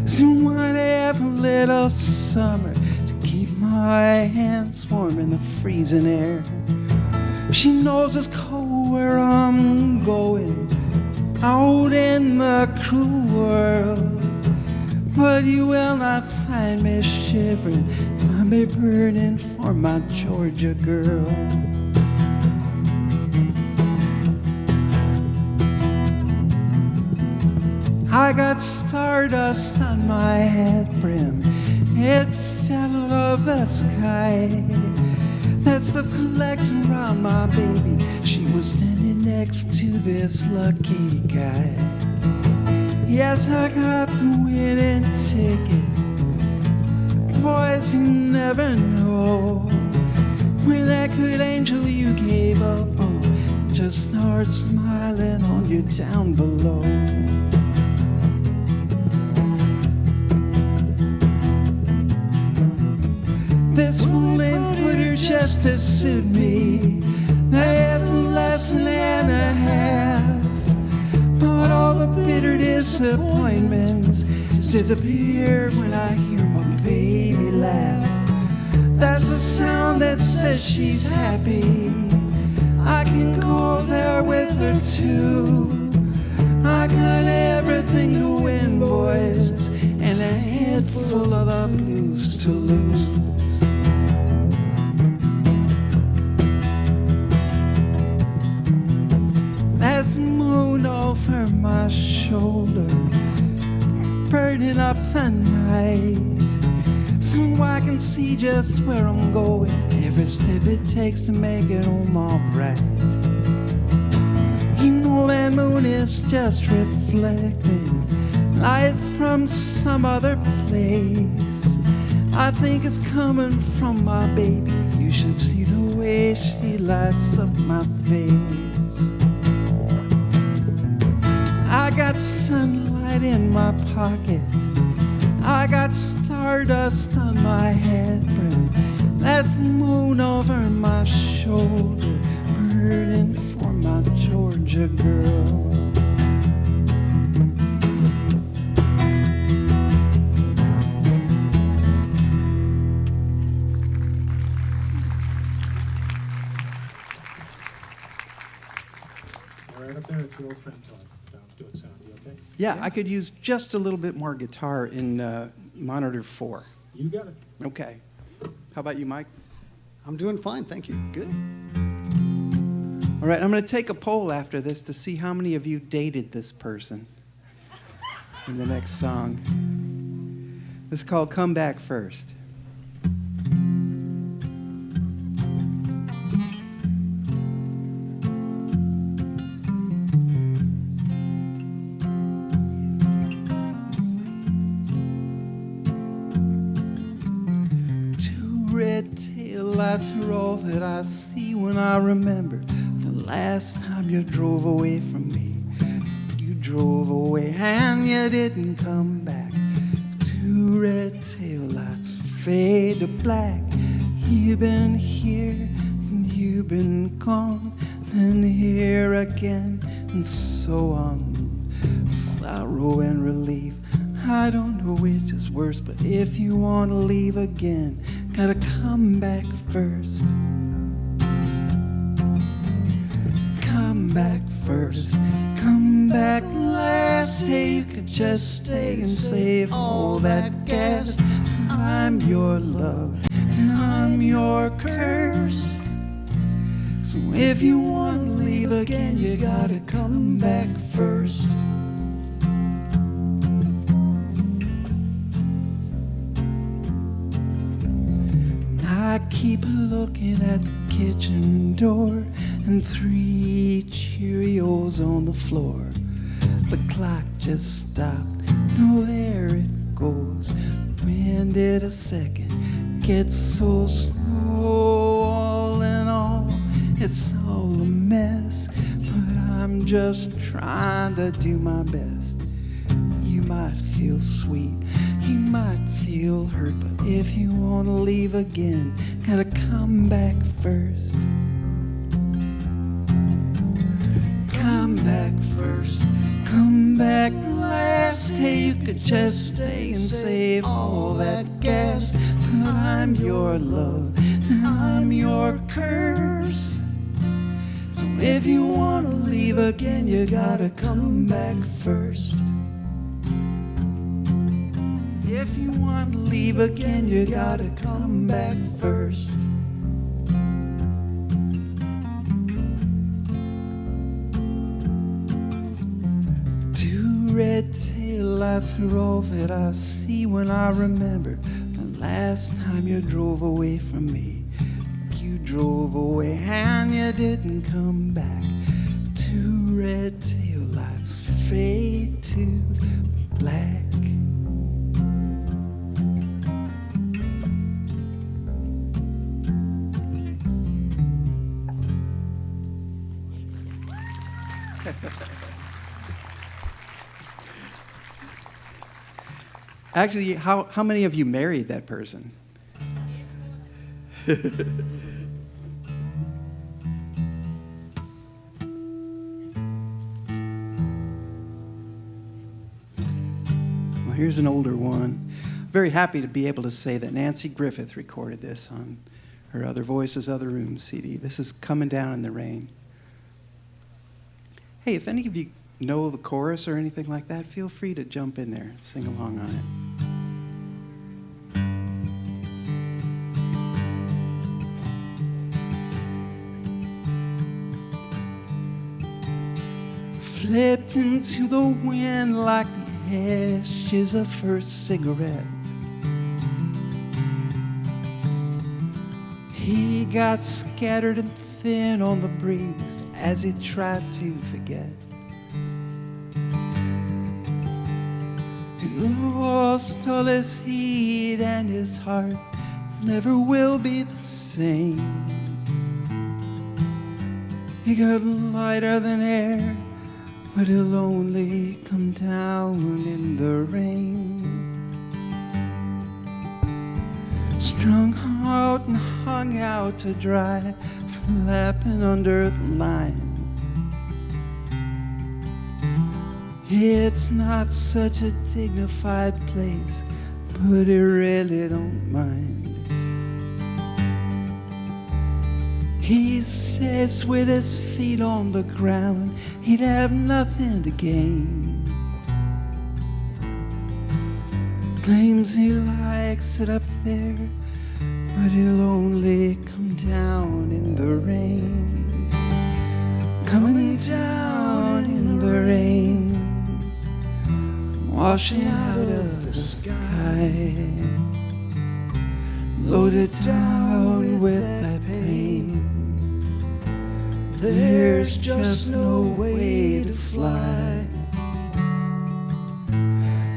Speaker 23: Someone every little summer to keep my hands warm in the freezing air. She knows it's cold where I'm going, out in the cruel world. But you will not find me shivering, find me burning for my Georgia girl. I got stardust on my head brim. It fell out of the sky. That's the collection around my baby. She was standing next to this lucky guy. Yes, I got the winning ticket. Boys, you never know when that good angel you gave up on just starts smiling on you down below. This moonlit footer just to suit me. That's a lesson and a half. But all the bitter disappointments disappear when I hear my baby laugh. That's the sound that says she's happy. I can go there with her too. I got everything to win, boys, and a head full full of the blues to lose. There's the moon over my shoulder, burning up the night, so I can see just where I'm going, every step it takes to make it home all right. You know that moon is just reflecting light from some other place. I think it's coming from my baby. You should see the way she lights up my face. I got sunlight in my pocket, I got stardust on my head, that's the moon over my shoulder, burning for my Georgia girl.
Speaker 22: Right up there, it's your old friend Todd. Doing sound. You okay?
Speaker 23: Yeah, I could use just a little bit more guitar in monitor 4.
Speaker 22: You got it.
Speaker 23: Okay. How about you, Mike?
Speaker 5: I'm doing fine, thank you. Good.
Speaker 23: All right, I'm going to take a poll after this to see how many of you dated this person in the next song. This is called Come Back First. Lights are all that I see when I remember the last time you drove away from me. You drove away and you didn't come back. Two red tail lights fade to black. You've been here and you've been gone, then here again, and so on. Sorrow and relief, I don't know which is worse, but if you want to leave again, gotta come back first. Come back first. Come back last. Hey, you could just stay and save all that gas. I'm your love and I'm your curse. So if you want to leave again, you gotta come back first. I keep looking at the kitchen door and 3 Cheerios on the floor. The clock just stopped, so there it goes. When did a second get so slow? All in all, it's all a mess, but I'm just trying to do my best. You might feel sweet, you might feel hurt, but if you want to leave again, gotta come back first. Come back first, come back last. Hey, you could just stay and save all that gas. But I'm your love, and I'm your curse. So if you want to leave again, you gotta come back first. If you want to leave again, you gotta come back first. Two red tail lights are all that I see when I remember the last time you drove away from me. You drove away and you didn't come back. Two red tail lights fade to black. Actually, how many of you married that person? Well, here's an older one. Very happy to be able to say that Nancy Griffith recorded this on her Other Voices, Other Rooms CD. This is Coming Down in the Rain. Hey, if any of you know the chorus or anything like that, feel free to jump in there and sing along on it. into the wind like the ashes of first cigarette. He got scattered and thin on the breeze as he tried to forget. He lost all his heat and his heart never will be the same. He got lighter than air, but he'll only come down in the rain. Strung out and hung out to dry, flapping under the line. It's not such a dignified place, but he really don't mind. He sits with his feet on the ground, he'd have nothing to gain. Claims he likes it up there, but he'll only come down in the rain. Coming down in the rain, washing out of the sky, loaded down with that pain. There's just no way to fly.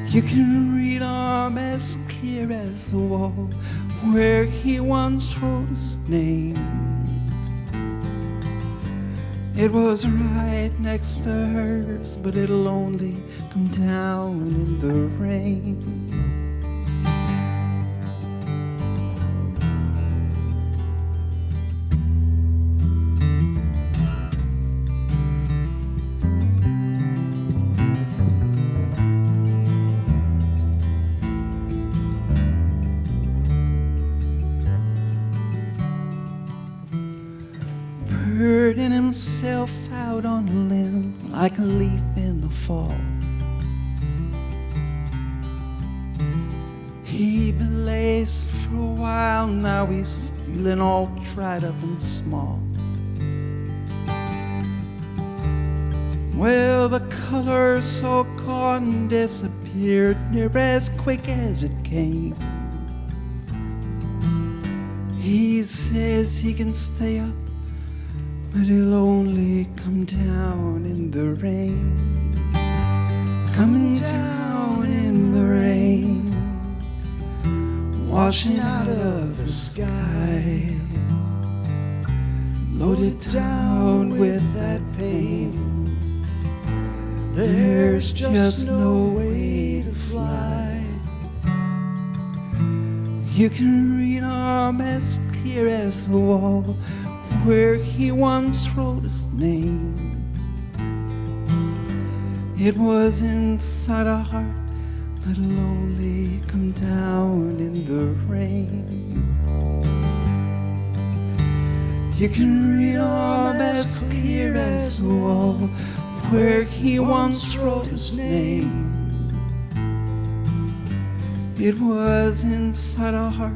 Speaker 23: You can read arm as clear as the wall where he once wrote his name. It was right next to hers, but it'll only come down in the rain. Burning himself out on a limb like a leaf in the fall. He blazed for a while, now he's feeling all dried up and small. Well, the color so gone disappeared near as quick as it came. He says he can stay up, but he'll only come down in the rain. Coming down in the rain, washing out of the sky, loaded down with that pain. There's just no way to fly. You can read arm as clear as the wall where he once wrote his name. It was inside a heart that'll only come down in the rain. You can read arm as clear as the wall where he once wrote his name. It was inside a heart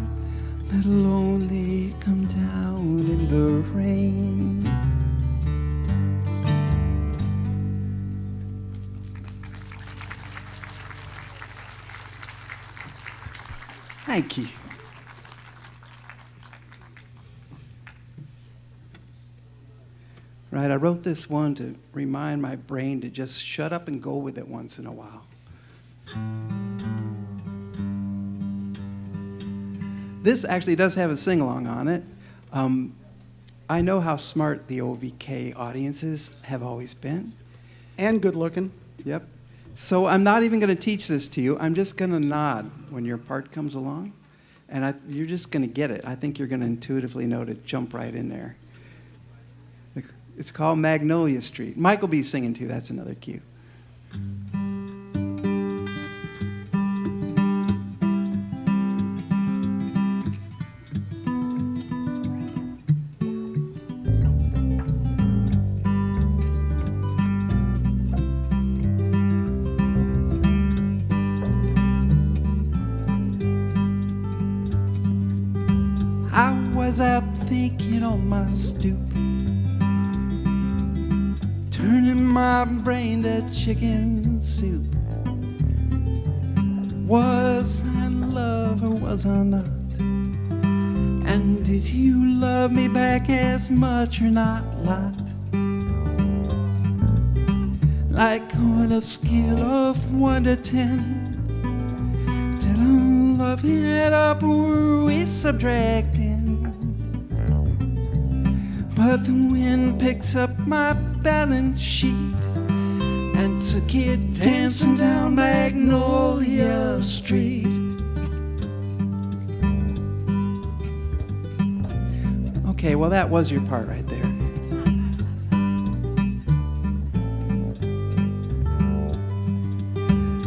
Speaker 23: that'll only come down in the rain. Thank you. Right, I wrote this one to remind my brain to just shut up and go with it once in a while. This actually does have a sing-along on it. I know how smart the OVK audiences have always been.
Speaker 5: And good looking.
Speaker 23: Yep. So I'm not even going to teach this to you. I'm just going to nod when your part comes along. And you're just going to get it. I think you're going to intuitively know to jump right in there. It's called Magnolia Street. Mike will be singing too. That's another cue. I was out thinking on my stoop, turning my brain to chicken soup. Was I in love or was I not? And did you love me back as much or not, lot? Like on a scale of 1 to 10, did I love it up or were we subtracting? But the wind picked up my balance sheet and took it dancing down Magnolia Street. Okay, well, that was your part right there.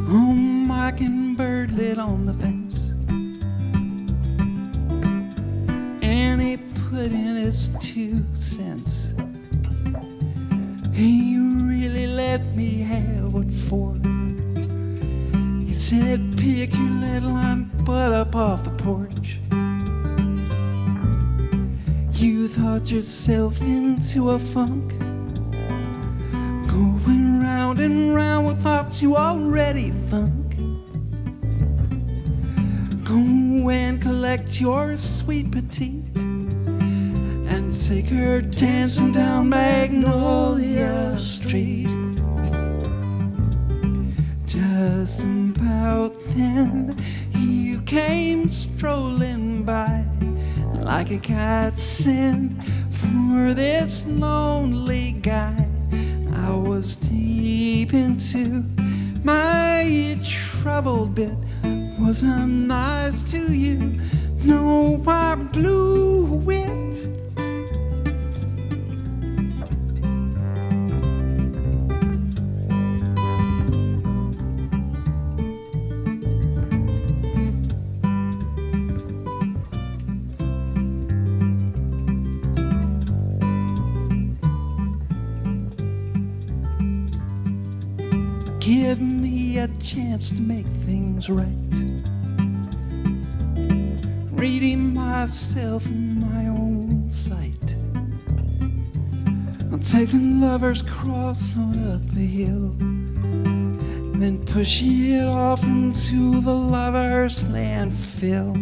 Speaker 23: Oh, mockingbird lit on the fence, and he put in his 2 cents. He really let me have what for. He said, pick your little butt up off the porch. You thought yourself into a funk, going round and round with thoughts you already thunk. Go and collect your sweet petite and take her dancing down Magnolia Street. Just about then you came strolling by like a godsend for this lonely guy. I was deep into my troubled bit. Was I nice to you? No, I blew it. Give me a chance to make things right. Reading myself in my own sight. I'll take the lover's cross on up the hill, then push it off into the lover's landfill.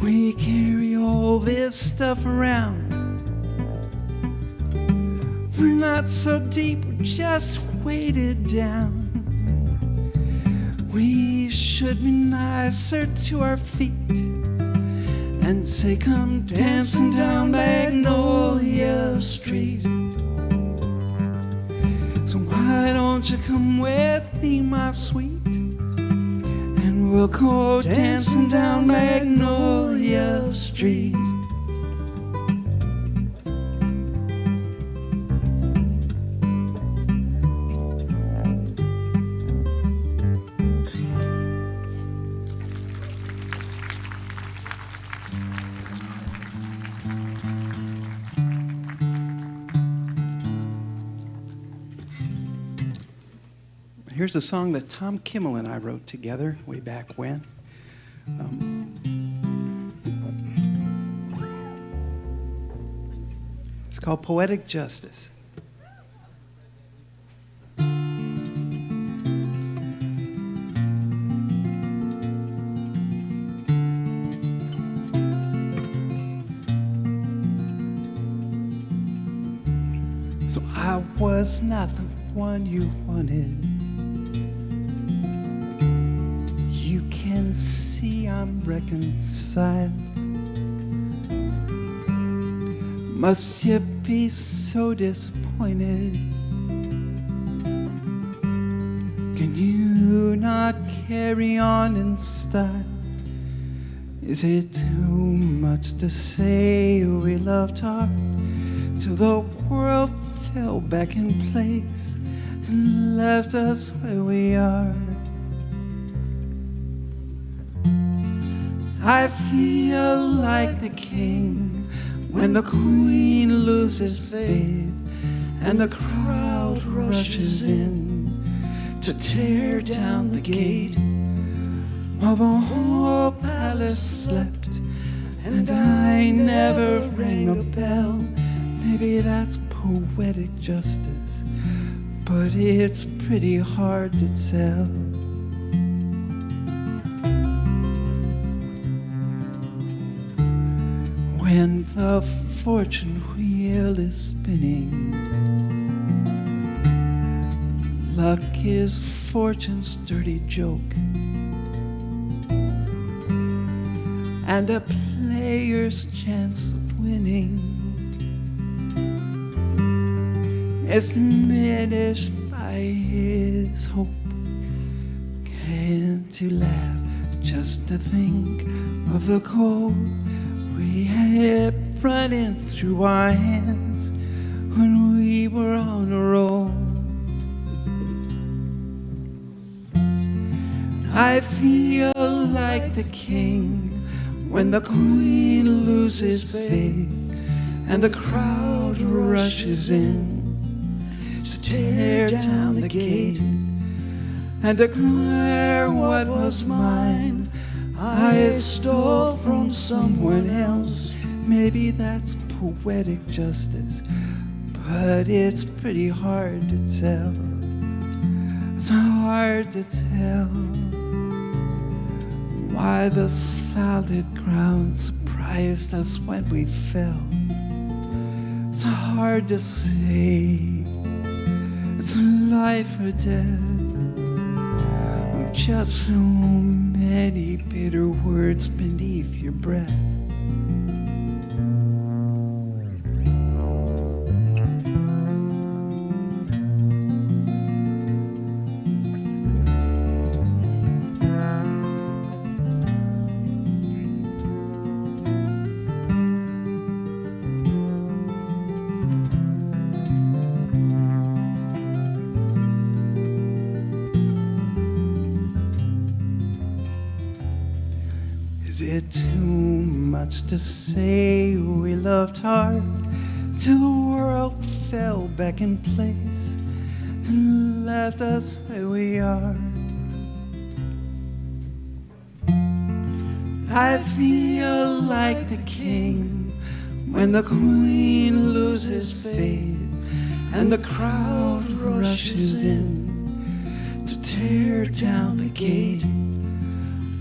Speaker 23: We carry all this stuff around. We're not so deep, we're just weighted down. We should be nicer to our feet and say, come dancing down Magnolia Street. So why don't you come with me, my sweet, and we'll go dancing down Magnolia Street. Here's a song that Tom Kimmel and I wrote together way back when. It's called Poetic Justice. So I was not the one you wanted. You can see I'm reconciled. Must you be so disappointed? Can you not carry on in style? Is it too much to say we loved hard till the world fell back in place and left us where we are? I feel like the king when the queen loses faith and the crowd rushes in to tear down the gate while the whole palace slept and I never rang a bell. Maybe that's poetic justice, but it's pretty hard to tell. When the fortune wheel is spinning, luck is fortune's dirty joke, and a player's chance of winning is diminished by his hope. Can't you laugh just to think of the cold we had running through our hands when we were on a roll? I feel like the king when the queen loses faith and the crowd rushes in to tear down the gate and declare what was mine I stole from someone else. Maybe that's poetic justice, but it's pretty hard to tell. It's hard to tell why the solid ground surprised us when we fell. It's hard to say it's life or death, with just so many bitter words beneath your breath. Is it too much to say we loved hard till the world fell back in place and left us where we are? I feel like the king when the queen loses faith and the crowd rushes in to tear down the gate.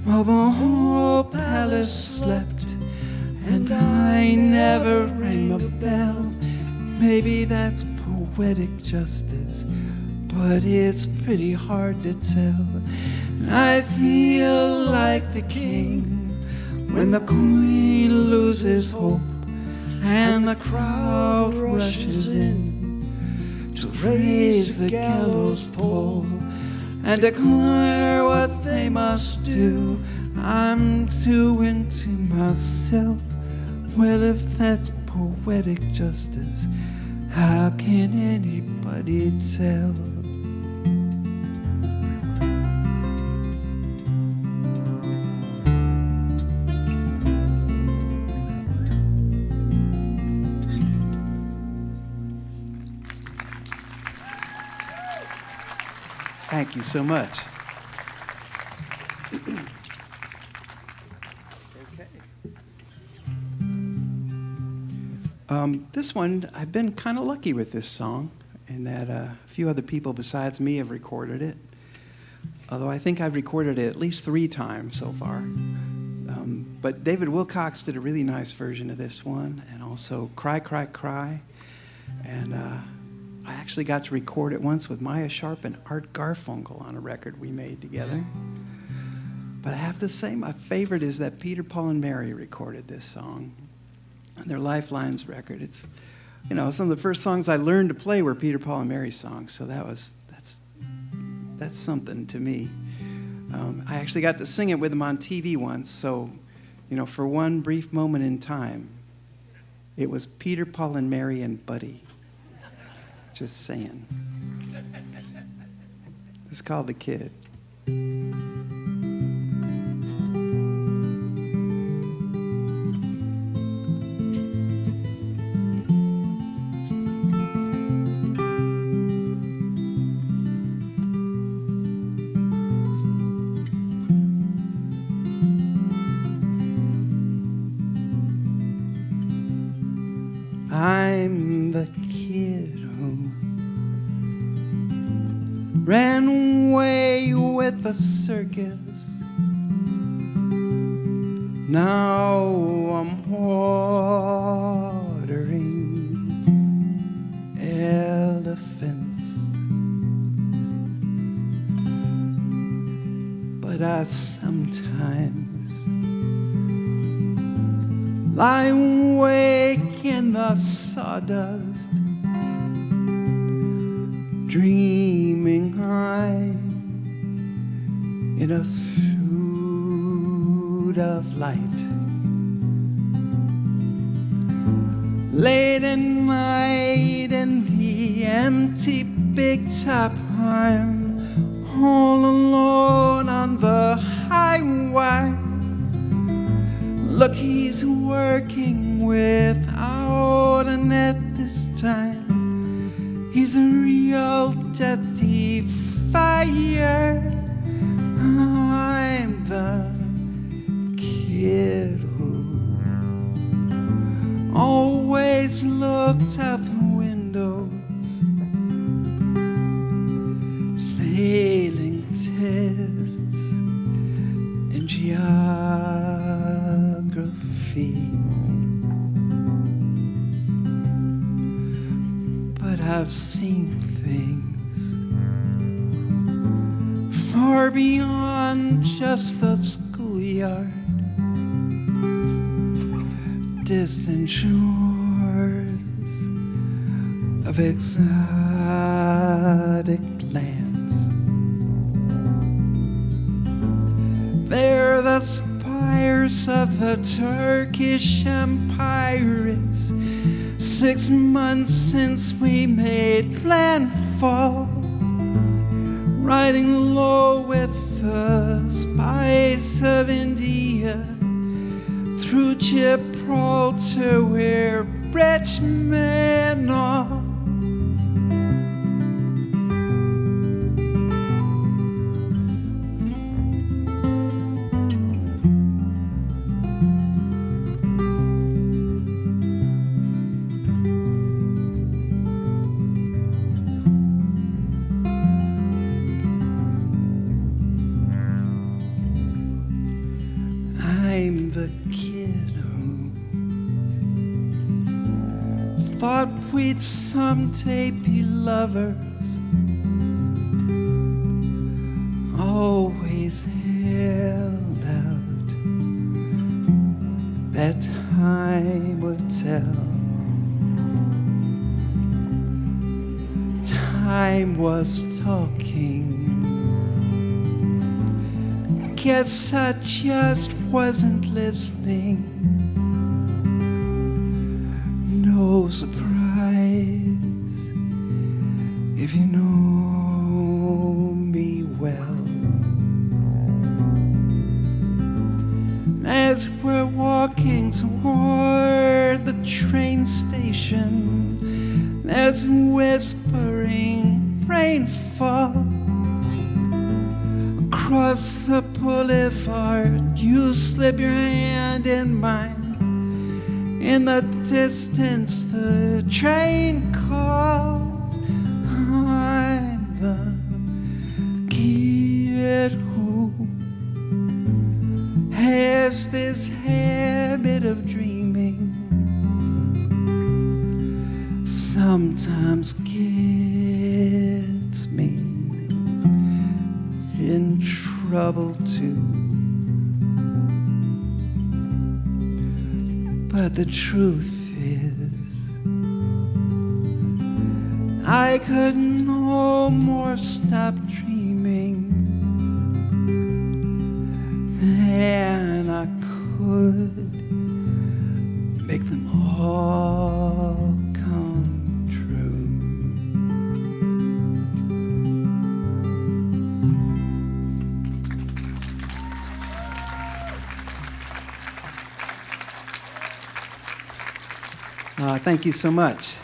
Speaker 23: While the whole palace slept and I never rang the bell. Maybe that's poetic justice, but it's pretty hard to tell. I feel like the king when the queen loses hope and the crowd rushes in to raise the gallows pole and declare what they must do. I'm doing to myself, well, if that's poetic justice, how can anybody tell? Thank you so much. This one, I've been kind of lucky with this song in that a few other people besides me have recorded it. Although I think I've recorded it at least 3 times so far. But David Wilcox did a really nice version of this one, and also Cry, Cry, Cry. And I actually got to record it once with Maya Sharp and Art Garfunkel on a record we made together. But I have to say my favorite is that Peter, Paul, and Mary recorded this song on their Lifelines record. It's, you know, some of the first songs I learned to play were Peter, Paul, and Mary songs, so that's something to me. I actually got to sing it with them on TV once, so, you know, for one brief moment in time, it was Peter, Paul, and Mary and Buddy. Just saying. It's called The Kid. I'm the kid ran away with the circus. Now I'm watering elephants, but I sometimes lie awake in the sawdust, dreaming I'm in a suit of light. Late at night in the empty big top, I'm all alone on the highway. Look, he's working without a net this time. He's a real dirty fire. I'm the kid who always looked out the windows, failing tests in geography. But I've seen things far beyond just the schoolyard, distant shores of exotic lands. They're the spires of the Turkish Empire. It's 6 months since we made landfall, riding low with the spice of India through Gibraltar, where rich men are. I'm the kid who thought we'd someday be lovers, always held out that time would tell. Time was talking, guess I just wasn't listening. No surprise if you know me well. As we're walking toward the train station, there's whispering rainfall. Across the boulevard, you slip your hand in mine. In the distance, the train calls. I'm the kid who has this habit of dreaming. Sometimes gets me in trouble too. But the truth is, I could no more stop dreaming than I could make them all come true. Thank you so much.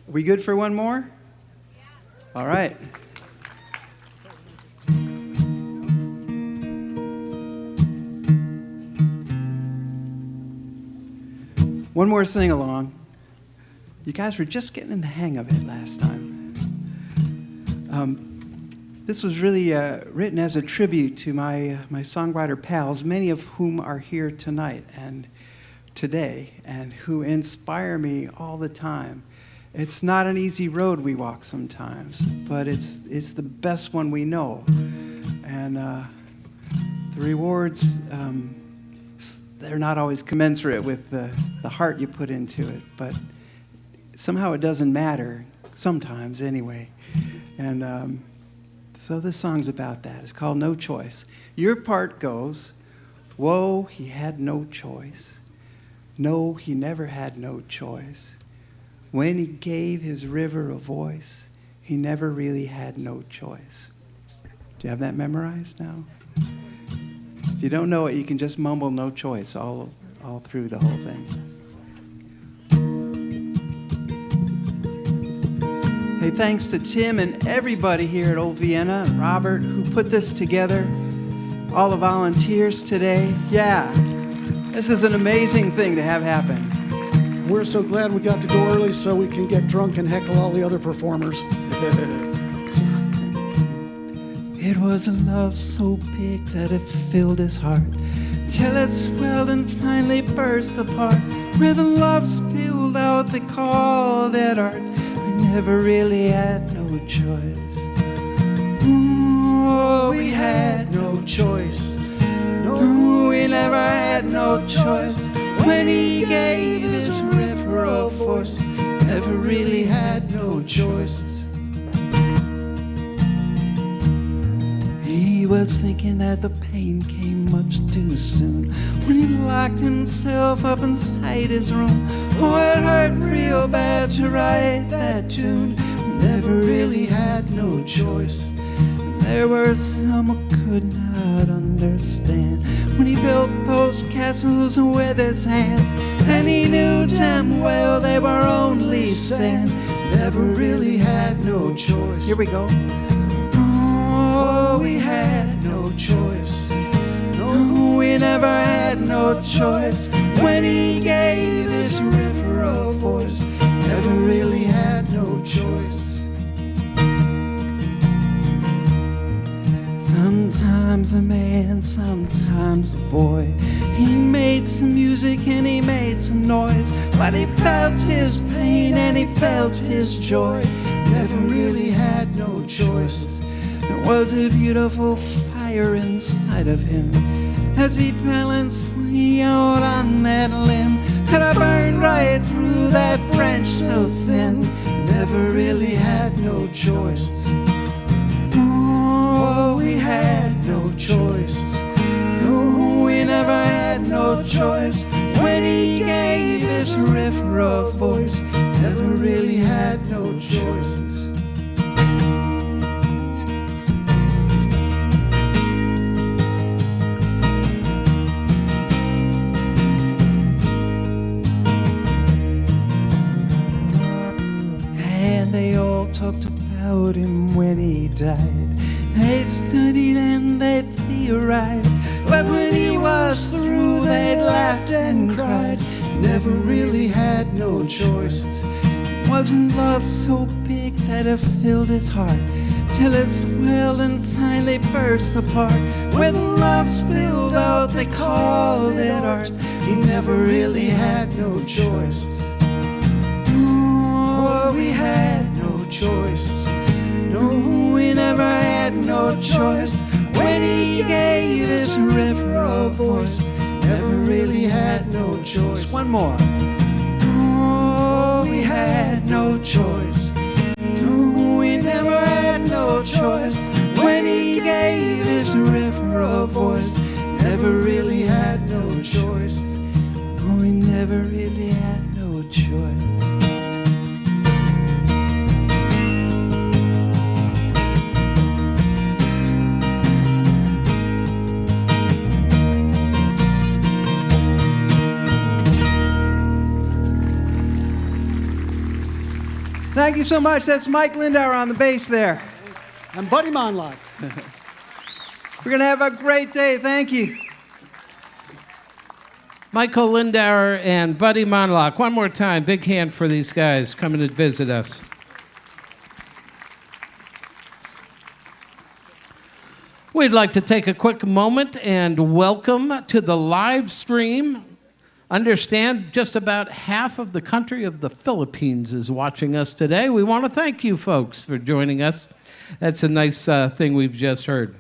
Speaker 23: We good for one more? All right. One more sing-along. You guys were just getting in the hang of it last time. This was really written as a tribute to my songwriter pals, many of whom are here tonight and today, and who inspire me all the time. It's not an easy road we walk sometimes, but it's the best one we know. And the rewards, they're not always commensurate with the heart you put into it, but somehow it doesn't matter, sometimes anyway. And so this song's about that. It's called No Choice. Your part goes, whoa, he had no choice. No, he never had no choice. When he gave his river a voice, he never really had no choice. Do you have that memorized now? If you don't know it, you can just mumble no choice all through the whole thing. Hey, thanks to Tim and everybody here at Old Vienna, and Robert, who put this together, all the volunteers today. Yeah, this is an amazing thing to have happen.
Speaker 5: We're so glad we got to go early so we can get drunk and heckle all the other performers.
Speaker 23: It was a love so big that it filled his heart, till it swelled and finally burst apart. Where the love spilled out, they called it art. We never really had no choice. Oh, we had no choice. No, we never had no choice. When he gave his river a voice, never really had no choice. He was thinking that the pain came much too soon when he locked himself up inside his room. Oh, it hurt real bad to write that tune. Never really had no choice. There were some who could not understand when he built those castles with his hands, and he knew damn well they were only sand. Never really had no choice. Here we go. Oh, we had no choice. No, we never had no choice. When he gave his river a voice, never really had no choice. Sometimes a man, sometimes a boy. He made some music and he made some noise, but he felt his pain and he felt his joy. Never really had no choice. There was a beautiful fire inside of him as he balanced way out on that limb. Could have burned right through that branch so thin. Never really had no choice. Oh, we had no choice. No, we never had no choice. When he gave his river a voice, never really had no choice. And they all talked about him when he died. They studied and they theorized, but when he was through, they laughed and cried. Never really had no choice. Wasn't love so big that it filled his heart, till it swelled and finally burst apart. When love spilled out, they called it art. He never really had no choice. Oh, we had no choice. No, we never had no choice. When he gave his river a voice, never really had no choice. One more. Oh, we had no choice. No, we never had no choice. When he gave his river a voice, never really had no choice. Oh, we never really had no choice. Thank you so much. That's Mike Lindauer on the bass there.
Speaker 5: And Buddy Mondlock.
Speaker 23: We're going to have a great day. Thank you.
Speaker 16: Michael Lindauer and Buddy Mondlock. One more time, big hand for these guys coming to visit us. We'd like to take a quick moment and welcome to the live stream. Understand just about half of the country of the Philippines is watching us today. We want to thank you folks for joining us. That's a nice thing we've just heard.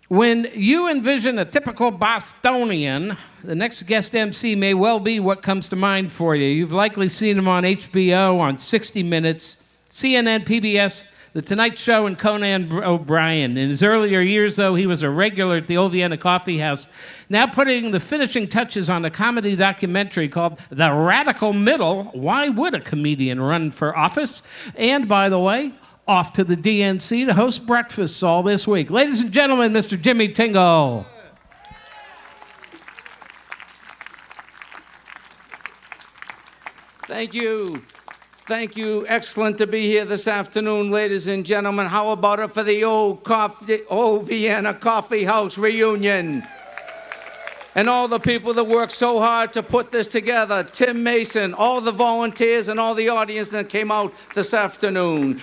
Speaker 16: When you envision a typical Bostonian, the next guest MC may well be what comes to mind for you. You've likely seen him on HBO, on 60 Minutes, CNN, PBS, The Tonight Show, and Conan O'Brien. In his earlier years, though, he was a regular at the old Vienna Kaffeehaus, now putting the finishing touches on a comedy documentary called The Radical Middle, Why Would a Comedian Run for Office? And, by the way, off to the DNC to host breakfasts all this week. Ladies and gentlemen, Mr. Jimmy Tingle.
Speaker 6: Thank you. Thank you. Excellent to be here this afternoon, ladies and gentlemen. How about it for the old Vienna Kaffeehaus reunion? And all the people that worked so hard to put this together. Tim Mason, all the volunteers, and all the audience that came out this afternoon.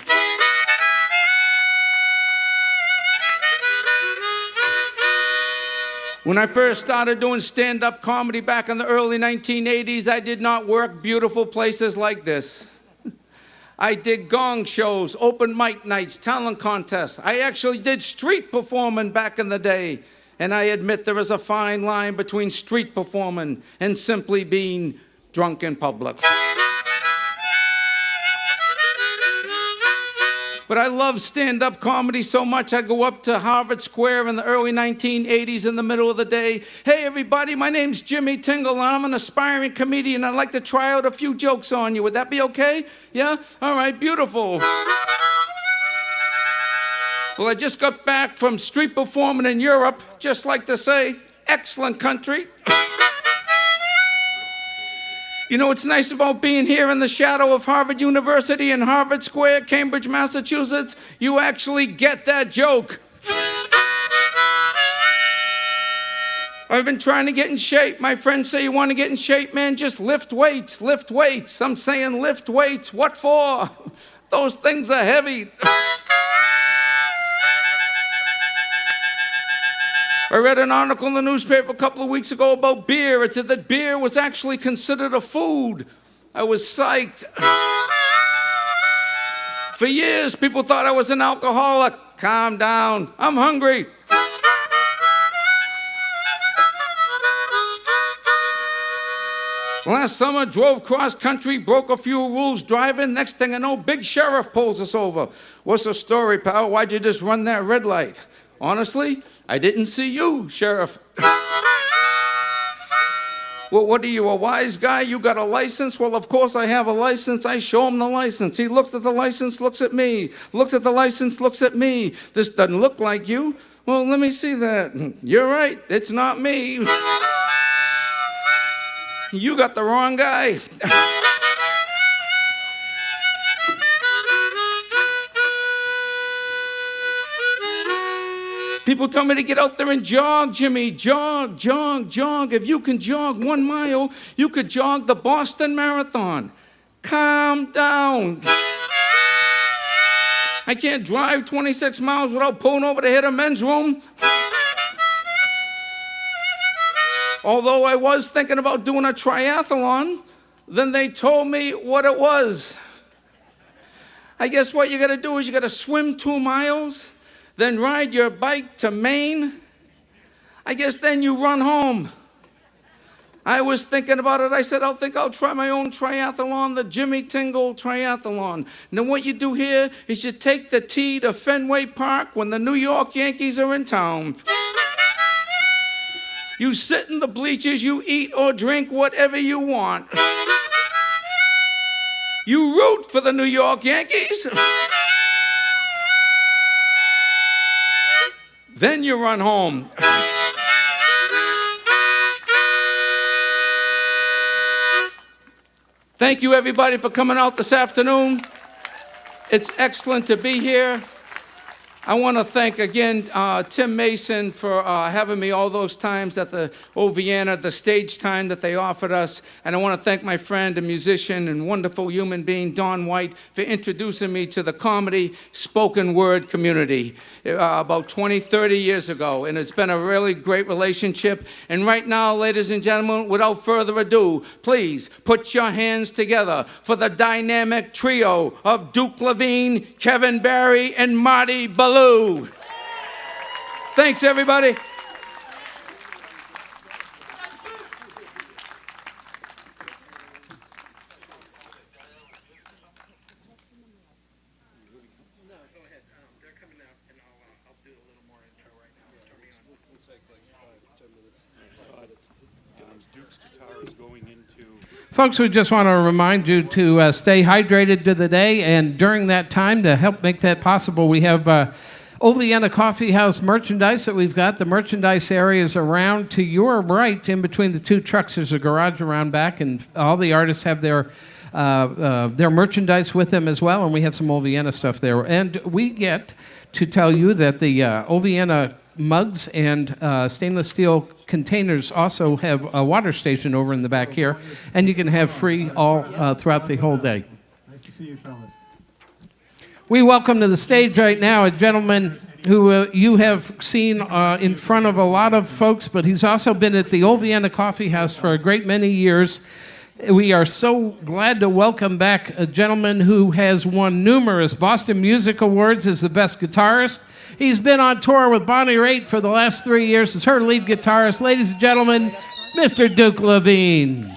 Speaker 6: When I first started doing stand-up comedy back in the early 1980s, I did not work beautiful places like this. I did gong shows, open mic nights, talent contests. I actually did street performing back in the day. And I admit there is a fine line between street performing and simply being drunk in public. But I love stand-up comedy so much, I'd go up to Harvard Square in the early 1980s in the middle of the day. Hey, everybody, my name's Jimmy Tingle, and I'm an aspiring comedian. I'd like to try out a few jokes on you. Would that be okay? Yeah? All right, beautiful. Well, I just got back from street performing in Europe. Just like to say, excellent country. You know what's nice about being here in the shadow of Harvard University in Harvard Square, Cambridge, Massachusetts? You actually get that joke. I've been trying to get in shape. My friends say, you want to get in shape, man? Just lift weights, lift weights. I'm saying lift weights. What for? Those things are heavy. I read an article in the newspaper a couple of weeks ago about beer. It said that beer was actually considered a food. I was psyched. For years, people thought I was an alcoholic. Calm down. I'm hungry. Last summer, drove cross country, broke a few rules driving. Next thing I know, big sheriff pulls us over. What's the story, pal? Why'd you just run that red light? Honestly, I didn't see you, Sheriff. Well, what are you, a wise guy? You got a license? Well, of course I have a license. I show him the license. He looks at the license, looks at me. Looks at the license, looks at me. This doesn't look like you. Well, let me see that. You're right, it's not me. You got the wrong guy. People tell me to get out there and jog, Jimmy. Jog, jog, jog. If you can jog 1 mile, you could jog the Boston Marathon. Calm down. I can't drive 26 miles without pulling over to hit a men's room. Although I was thinking about doing a triathlon, then they told me what it was. I guess what you gotta do is you gotta swim 2 miles, then ride your bike to Maine. I guess then you run home. I was thinking about it. I said, I'll try my own triathlon, the Jimmy Tingle triathlon. And then what you do here is you take the T to Fenway Park when the New York Yankees are in town. You sit in the bleachers, you eat or drink whatever you want. You root for the New York Yankees. Then you run home. Thank you, everybody, for coming out this afternoon. It's excellent to be here. I want to thank again Tim Mason for having me all those times at the Vienna, the stage time that they offered us. And I want to thank my friend and musician and wonderful human being, Don White, for introducing me to the comedy spoken word community about 20, 30 years ago. And it's been a really great relationship. And right now, ladies and gentlemen, without further ado, please put your hands together for the dynamic trio of Duke Levine, Kevin Barry, and Marty Ballou. Thanks, everybody.
Speaker 16: Folks, we just want to remind you to stay hydrated to the day, and during that time, to help make that possible, we have Vienna Kaffeehaus merchandise that we've got. The merchandise area is around to your right, in between the two trucks. There's a garage around back, and all the artists have their merchandise with them as well, and we have some Vienna stuff there. And we get to tell you that the Vienna mugs and stainless steel containers also have a water station over in the back here, and you can have free all throughout the whole day.
Speaker 22: Nice to see you, fellas.
Speaker 16: We welcome to the stage right now a gentleman who you have seen in front of a lot of folks, but he's also been at the Old Vienna Kaffeehaus for a great many years. We are so glad to welcome back a gentleman who has won numerous Boston Music Awards as the best guitarist. He's been on tour with Bonnie Raitt for the last 3 years as her lead guitarist. Ladies and gentlemen, Mr. Duke Levine.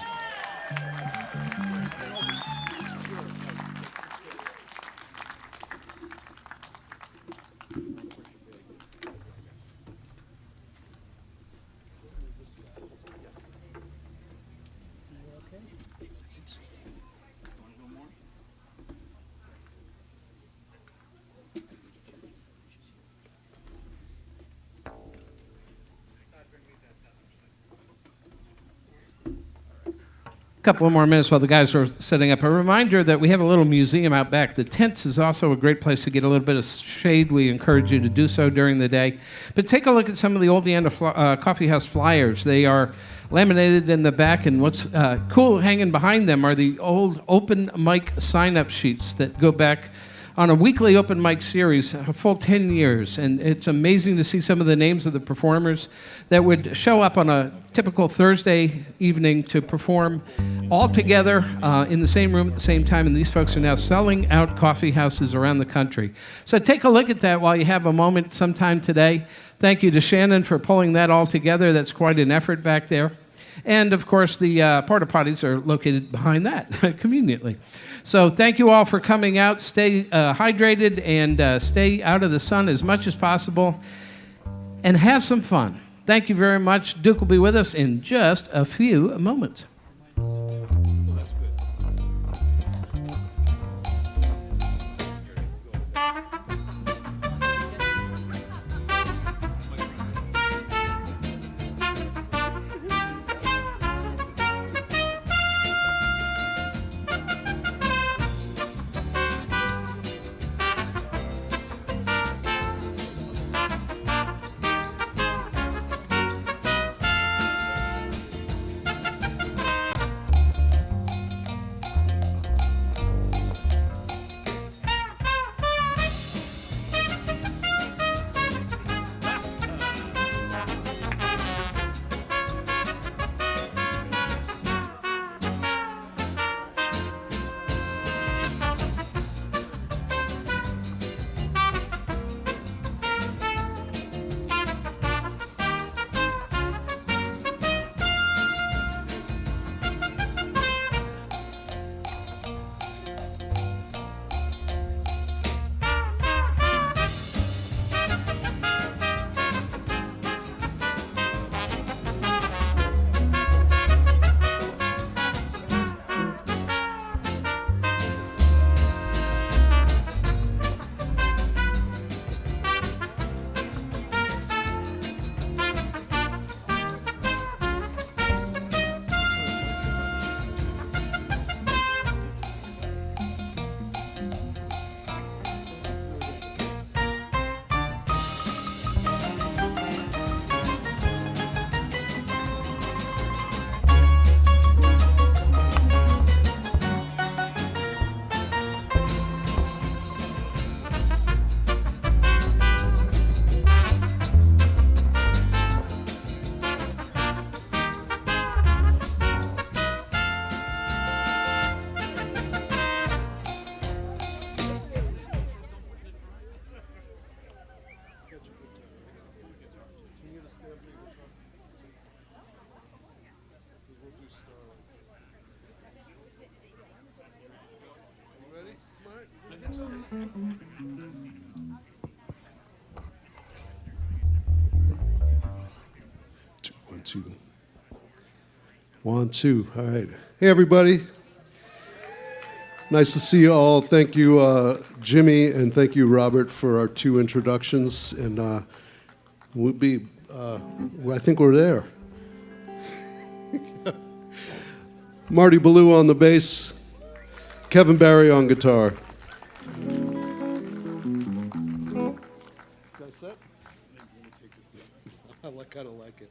Speaker 16: Couple of more minutes while the guys are setting up. A reminder that we have a little museum out back. The tents is also a great place to get a little bit of shade. We encourage you to do so during the day. But take a look at some of the Old Vienna Kaffeehaus flyers. They are laminated in the back, and what's cool hanging behind them are the old open mic sign-up sheets that go back on a weekly open mic series, a full 10 years. And it's amazing to see some of the names of the performers that would show up on a typical Thursday evening to perform all together in the same room at the same time. And these folks are now selling out coffee houses around the country. So take a look at that while you have a moment sometime today. Thank you to Shannon for pulling that all together. That's quite an effort back there. And of course, the porta potties are located behind that, conveniently. So thank you all for coming out. Stay hydrated and stay out of the sun as much as possible and have some fun. Thank you very much. Duke will be with us in just a few moments.
Speaker 7: 1, 2. 1, 2. All right. Hey, everybody. Nice to see you all. Thank you, Jimmy, and thank you, Robert, for our 2 introductions. And we'll be, I think we're there. Marty Ballou on the bass, Kevin Barry on guitar. That's it? I kind of like it.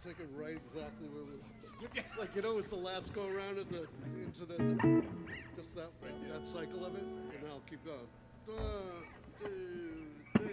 Speaker 7: take it right exactly where we left it. Like, you know, it's the last go around into the just that cycle of it, and I'll keep going. 1, 2, 3.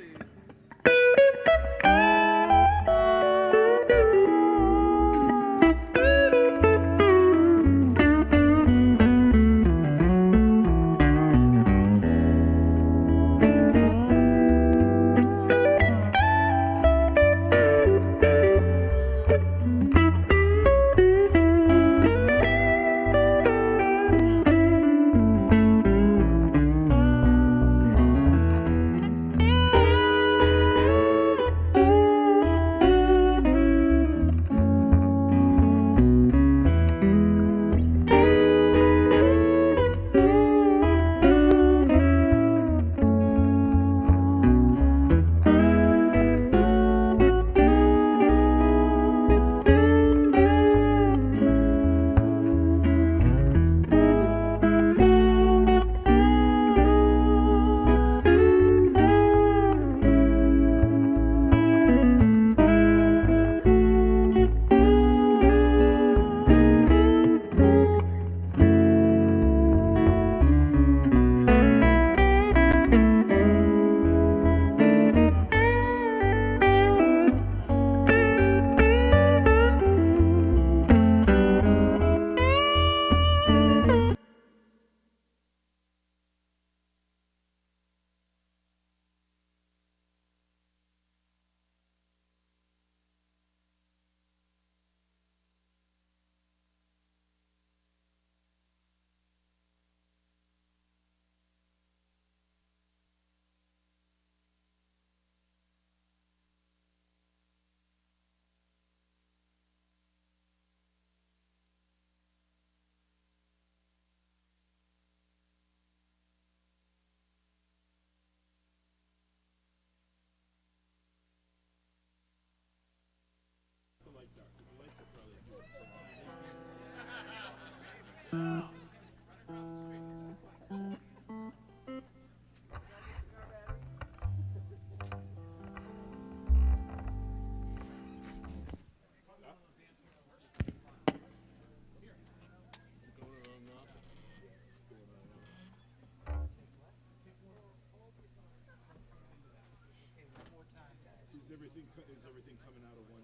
Speaker 12: Is everything coming out of one?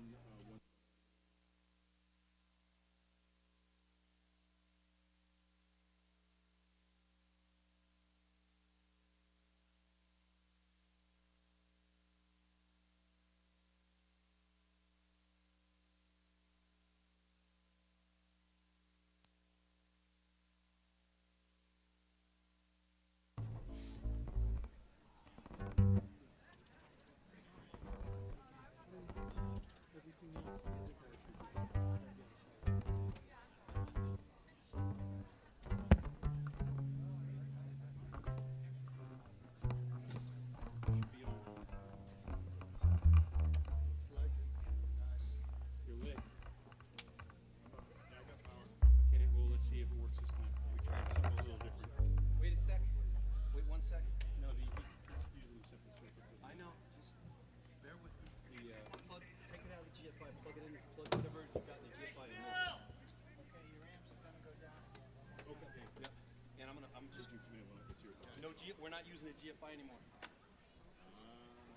Speaker 18: We're not using a GFI anymore.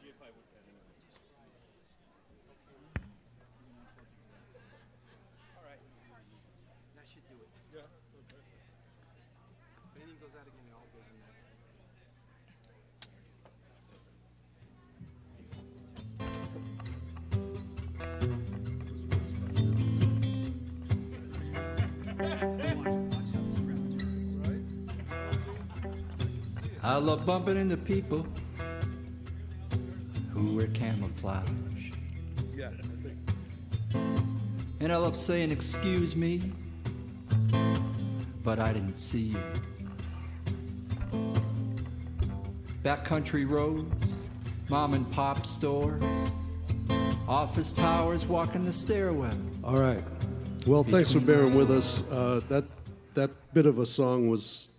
Speaker 18: GFI went anyway. All right. That should do it. Yeah. Okay. If anything goes out again, it all goes in there.
Speaker 8: I love bumping into people who wear camouflage.
Speaker 7: Yeah, I think.
Speaker 8: And I love saying, excuse me, but I didn't see you. Backcountry roads, mom and pop stores, office towers, walking the stairwell.
Speaker 7: All right. Well, thanks for bearing with us. That bit of a song was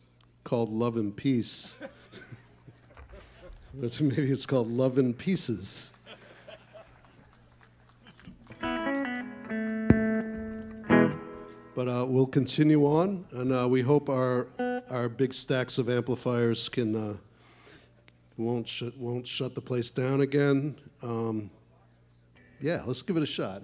Speaker 7: called Love and Peace. Maybe it's called Love in Pieces. But we'll continue on, and we hope our big stacks of amplifiers can won't shut the place down again. Yeah, let's give it a shot.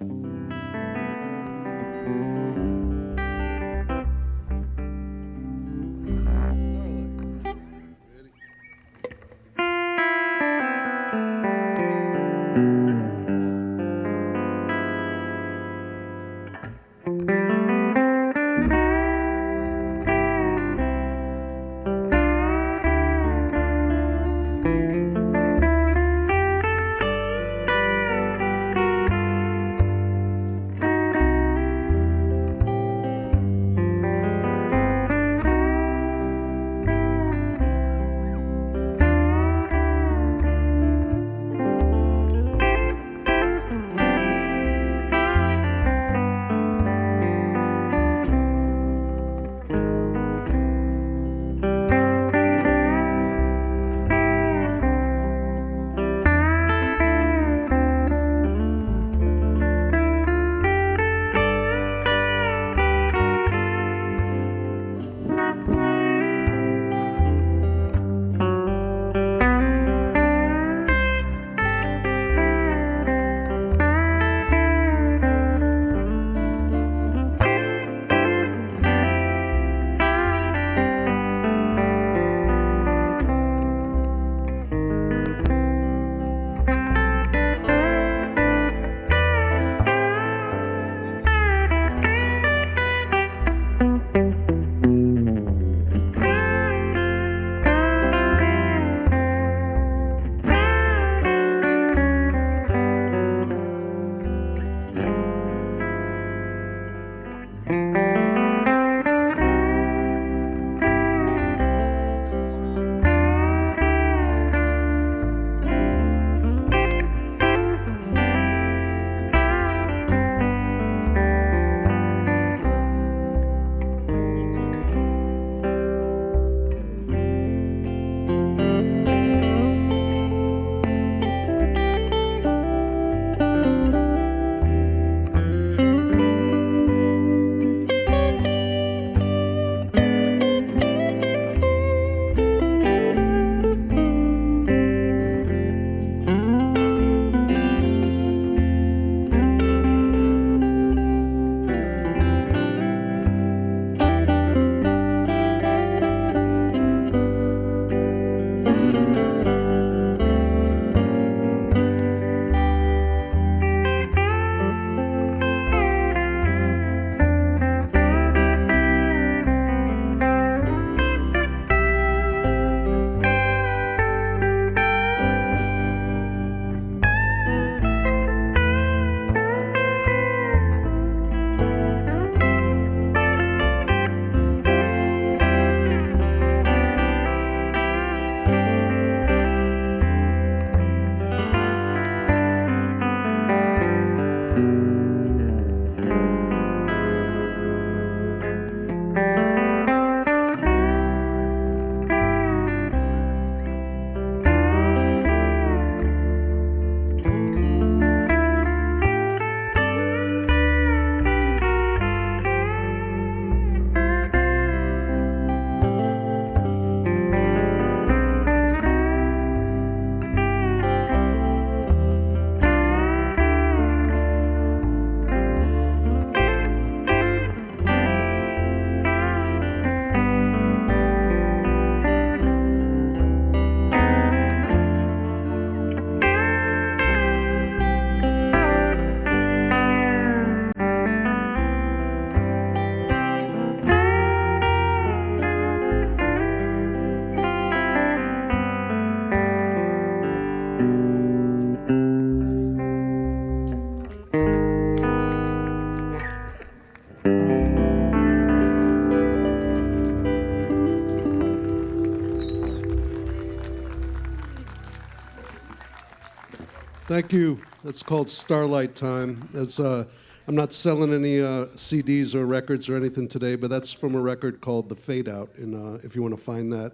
Speaker 7: Thank you. That's called Starlight Time. I'm not selling any CDs or records or anything today, but that's from a record called The Fade Out. And if you want to find that,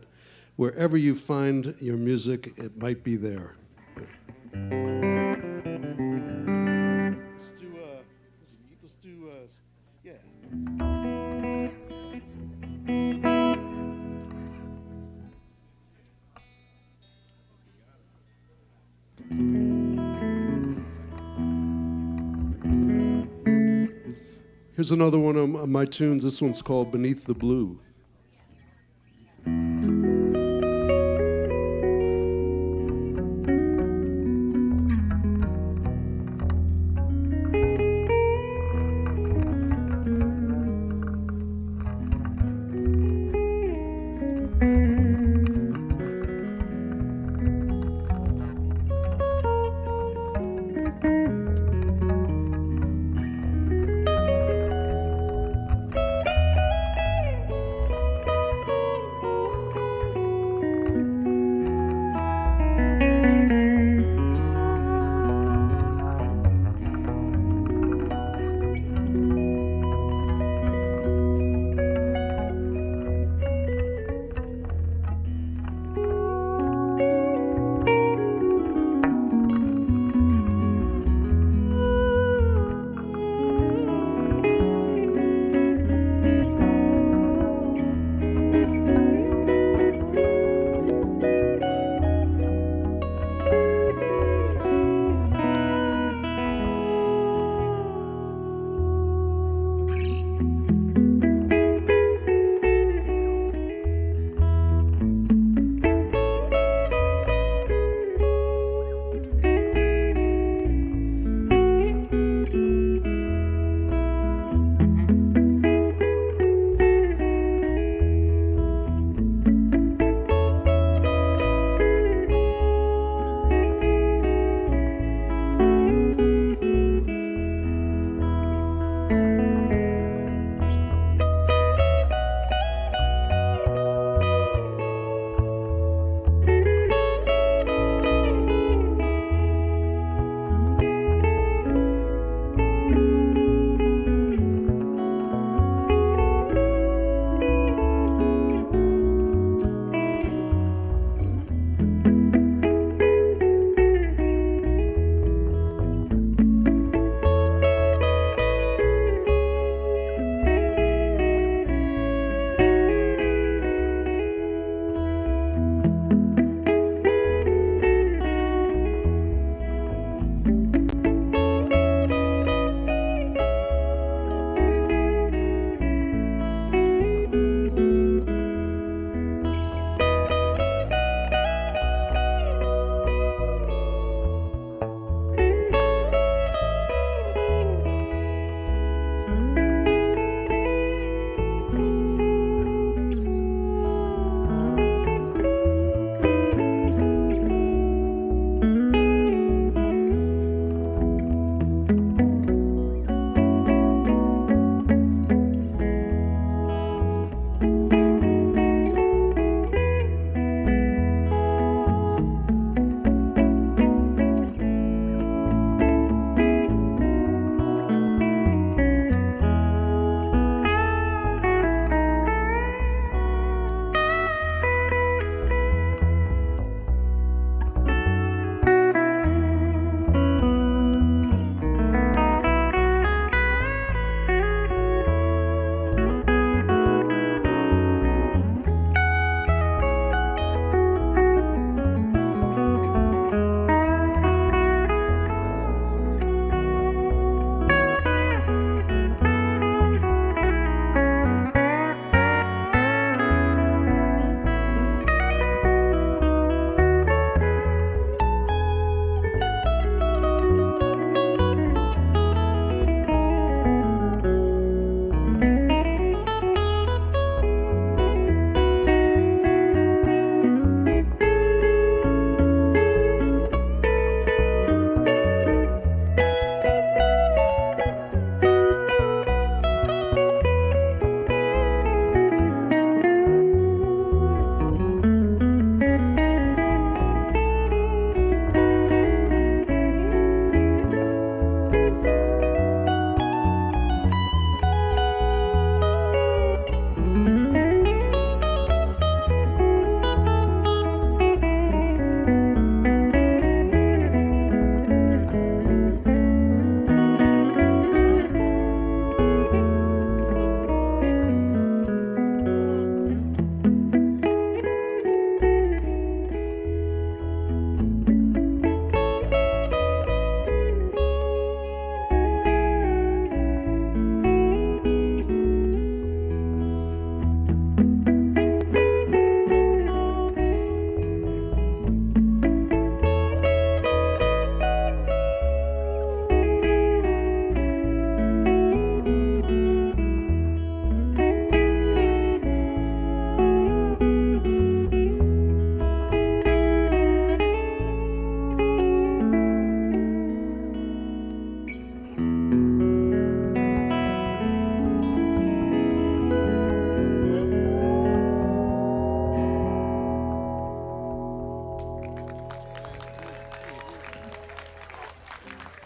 Speaker 7: wherever you find your music, it might be there. Let's do yeah. Here's another one of my tunes. This one's called Beneath the Blue.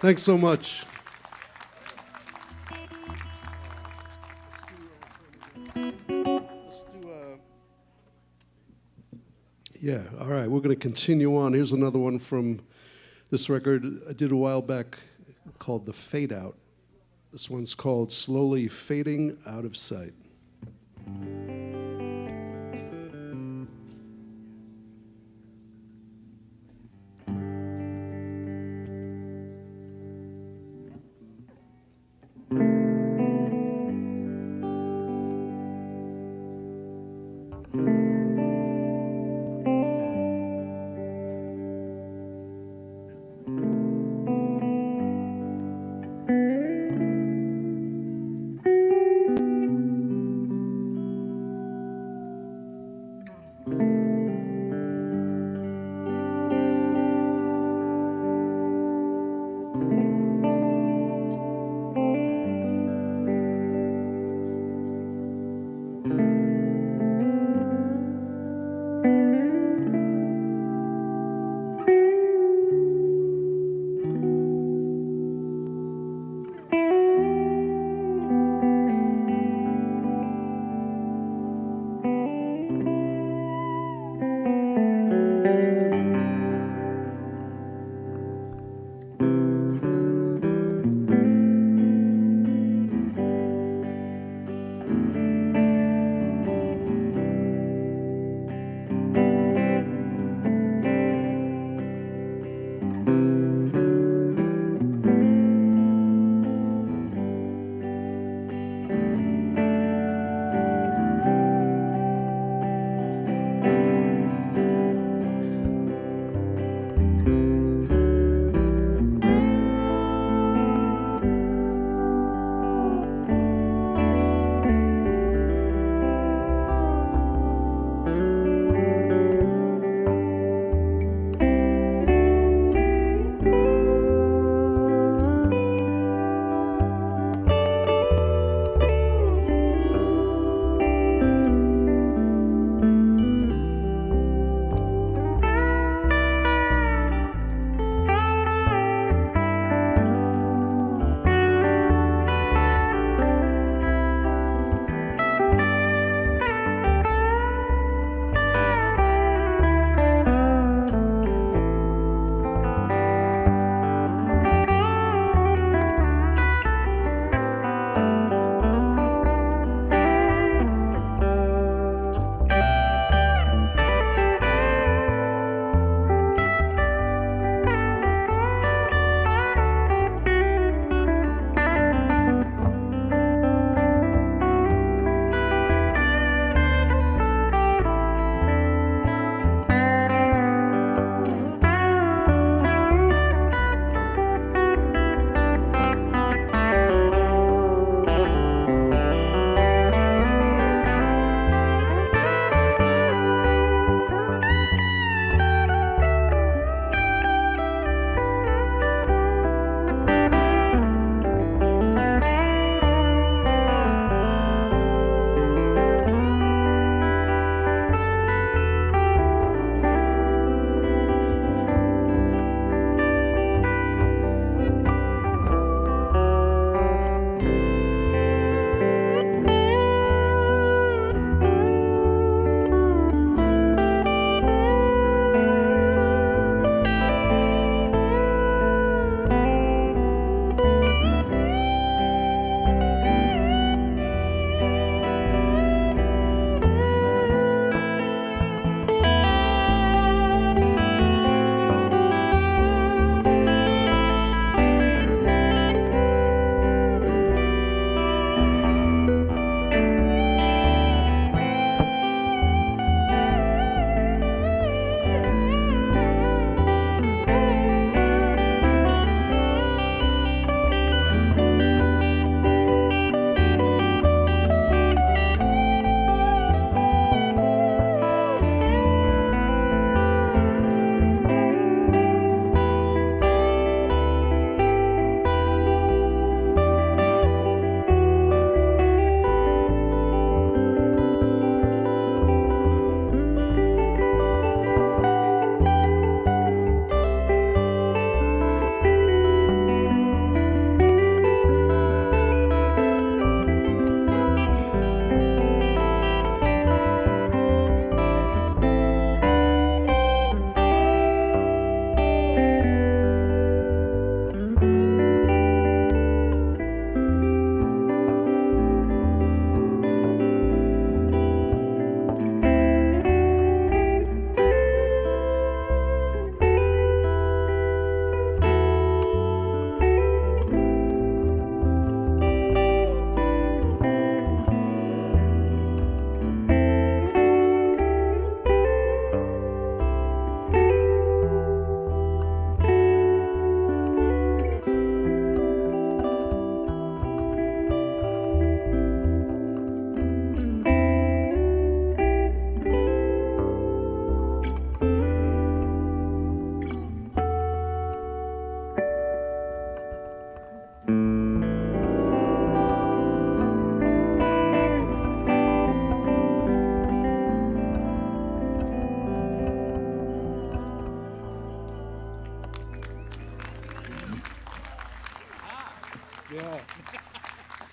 Speaker 7: Thanks so much. Yeah, all right, we're going to continue on. Here's another one from this record I did a while back called The Fade Out. This one's called Slowly Fading Out of Sight.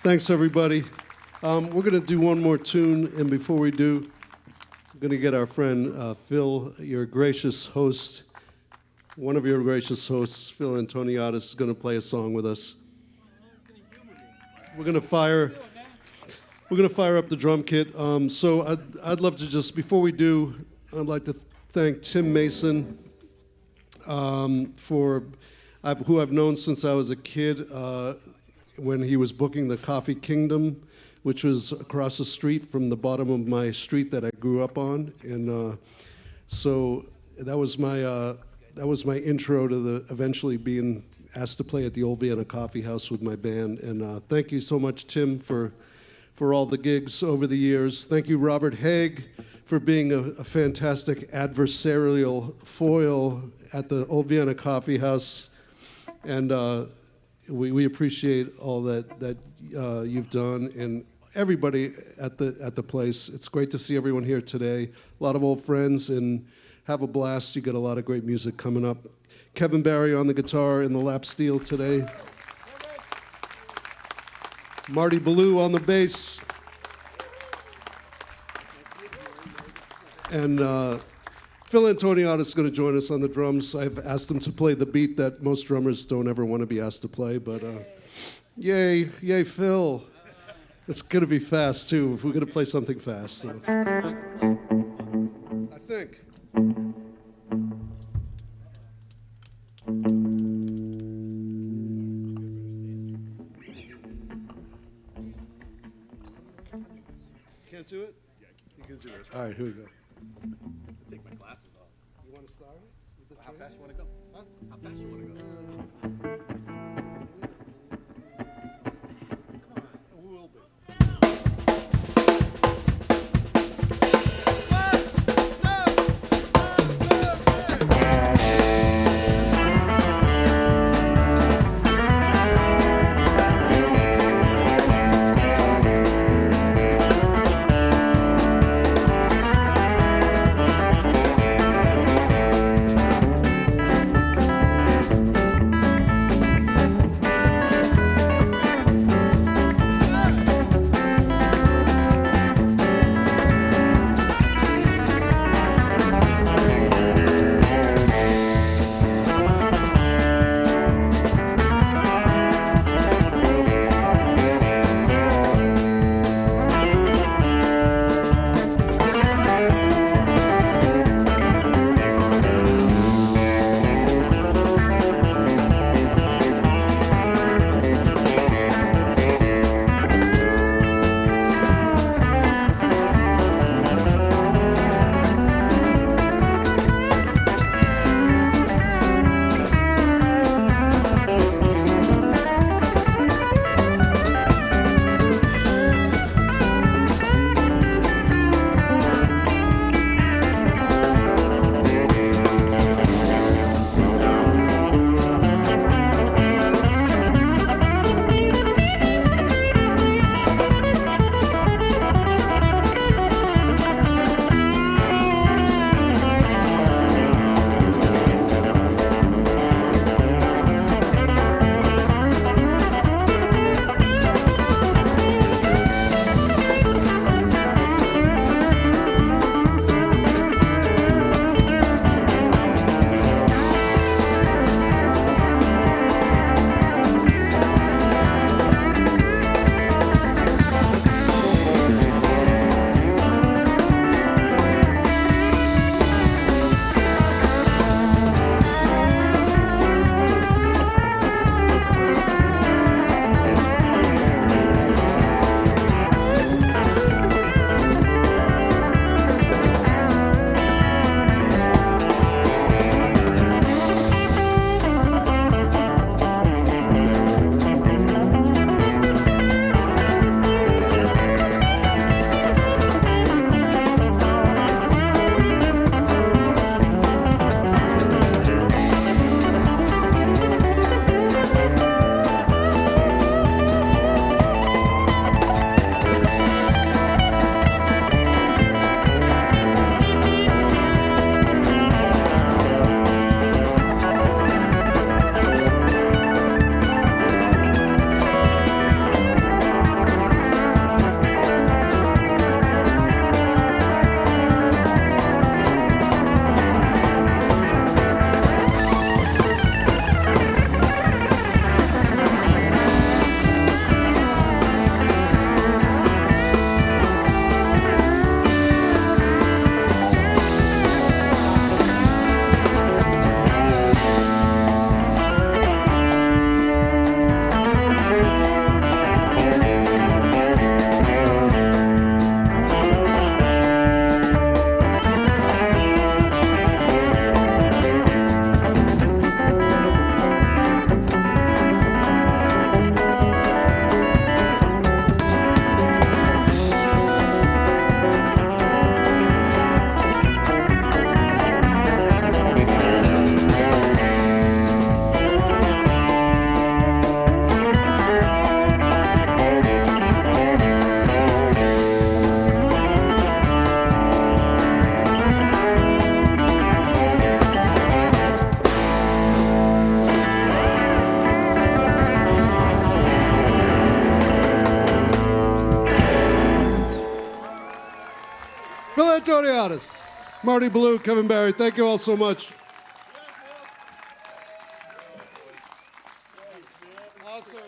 Speaker 7: Thanks, everybody. We're going to do one more tune, and before we do, we're going to get our friend Phil, your gracious host, one of your gracious hosts, Phil Antoniadis, is going to play a song with us. We're going to fire up the drum kit. So I'd love to just, before we do, I'd like to thank Tim Mason, who I've known since I was a kid, when he was booking the Coffee Kingdom, which was across the street from the bottom of my street that I grew up on. And so that was my intro to eventually being asked to play at the old Vienna Kaffeehaus with my band. And thank you so much, Tim, for all the gigs over the years. Thank you, Robert Haigh, for being a fantastic adversarial foil at the old Vienna Kaffeehaus. And we appreciate all that you've done, and everybody at the place. It's great to see everyone here today. A lot of old friends, and have a blast. You got a lot of great music coming up. Kevin Barry on the guitar and the lap steel today. Marty Ballou on the bass. And Phil Antoniadis is going to join us on the drums. I've asked him to play the beat that most drummers don't ever want to be asked to play, but yay, Phil. It's going to be fast, too. We're going to play something fast. So. I think. Can't do it? You can do it. All right, here we go.
Speaker 18: Take my glasses off.
Speaker 7: You want to start it?
Speaker 18: How fast you want to go?
Speaker 7: Huh?
Speaker 18: How fast you want to go?
Speaker 7: We'll be. Antoniadis, Marty Blue, Kevin Barry, thank you all so much. Awesome.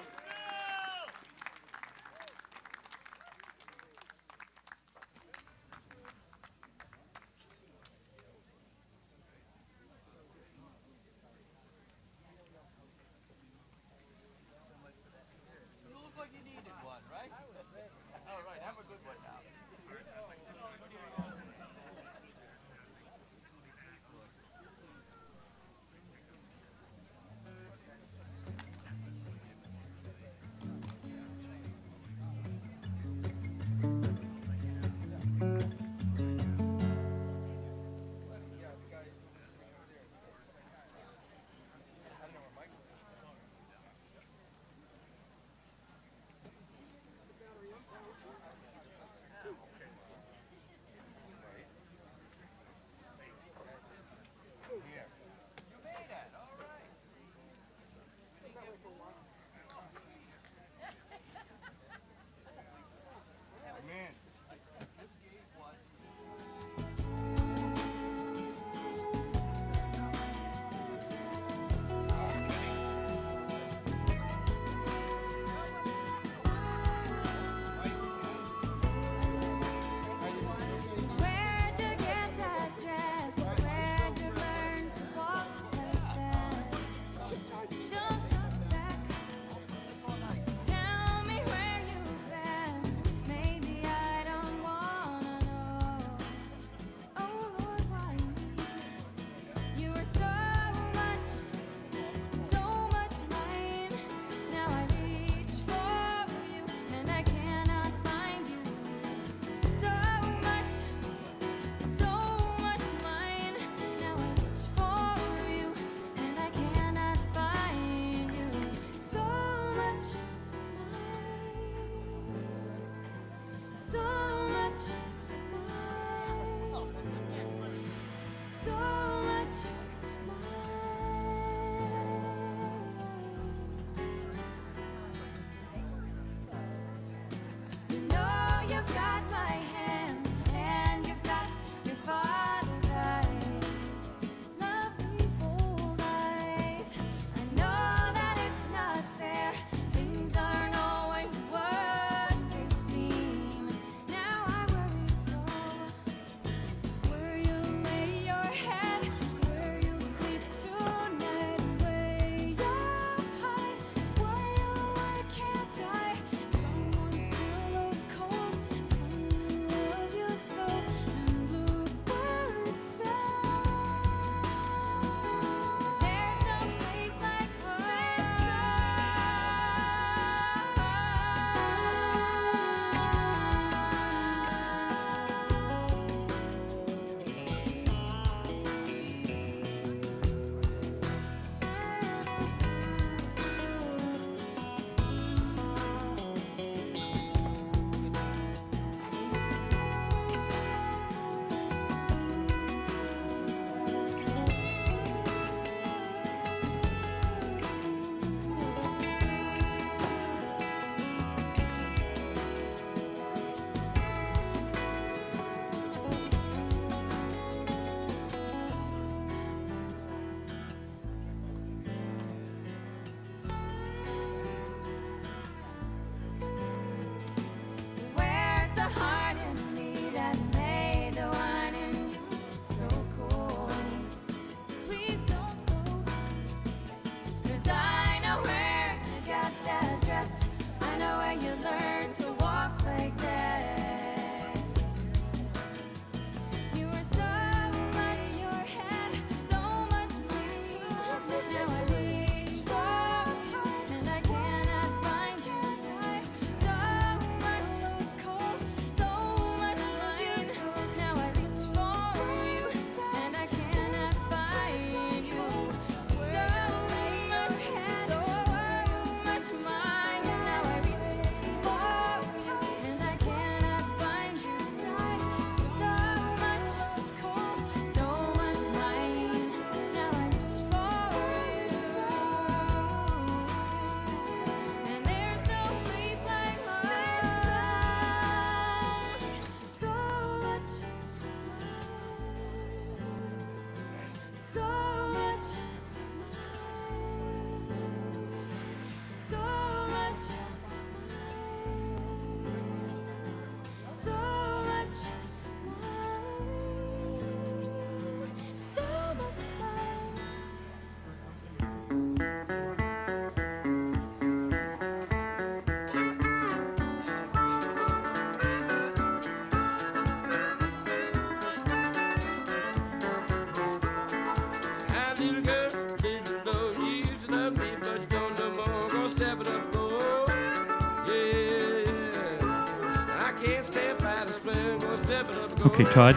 Speaker 12: Okay, Todd.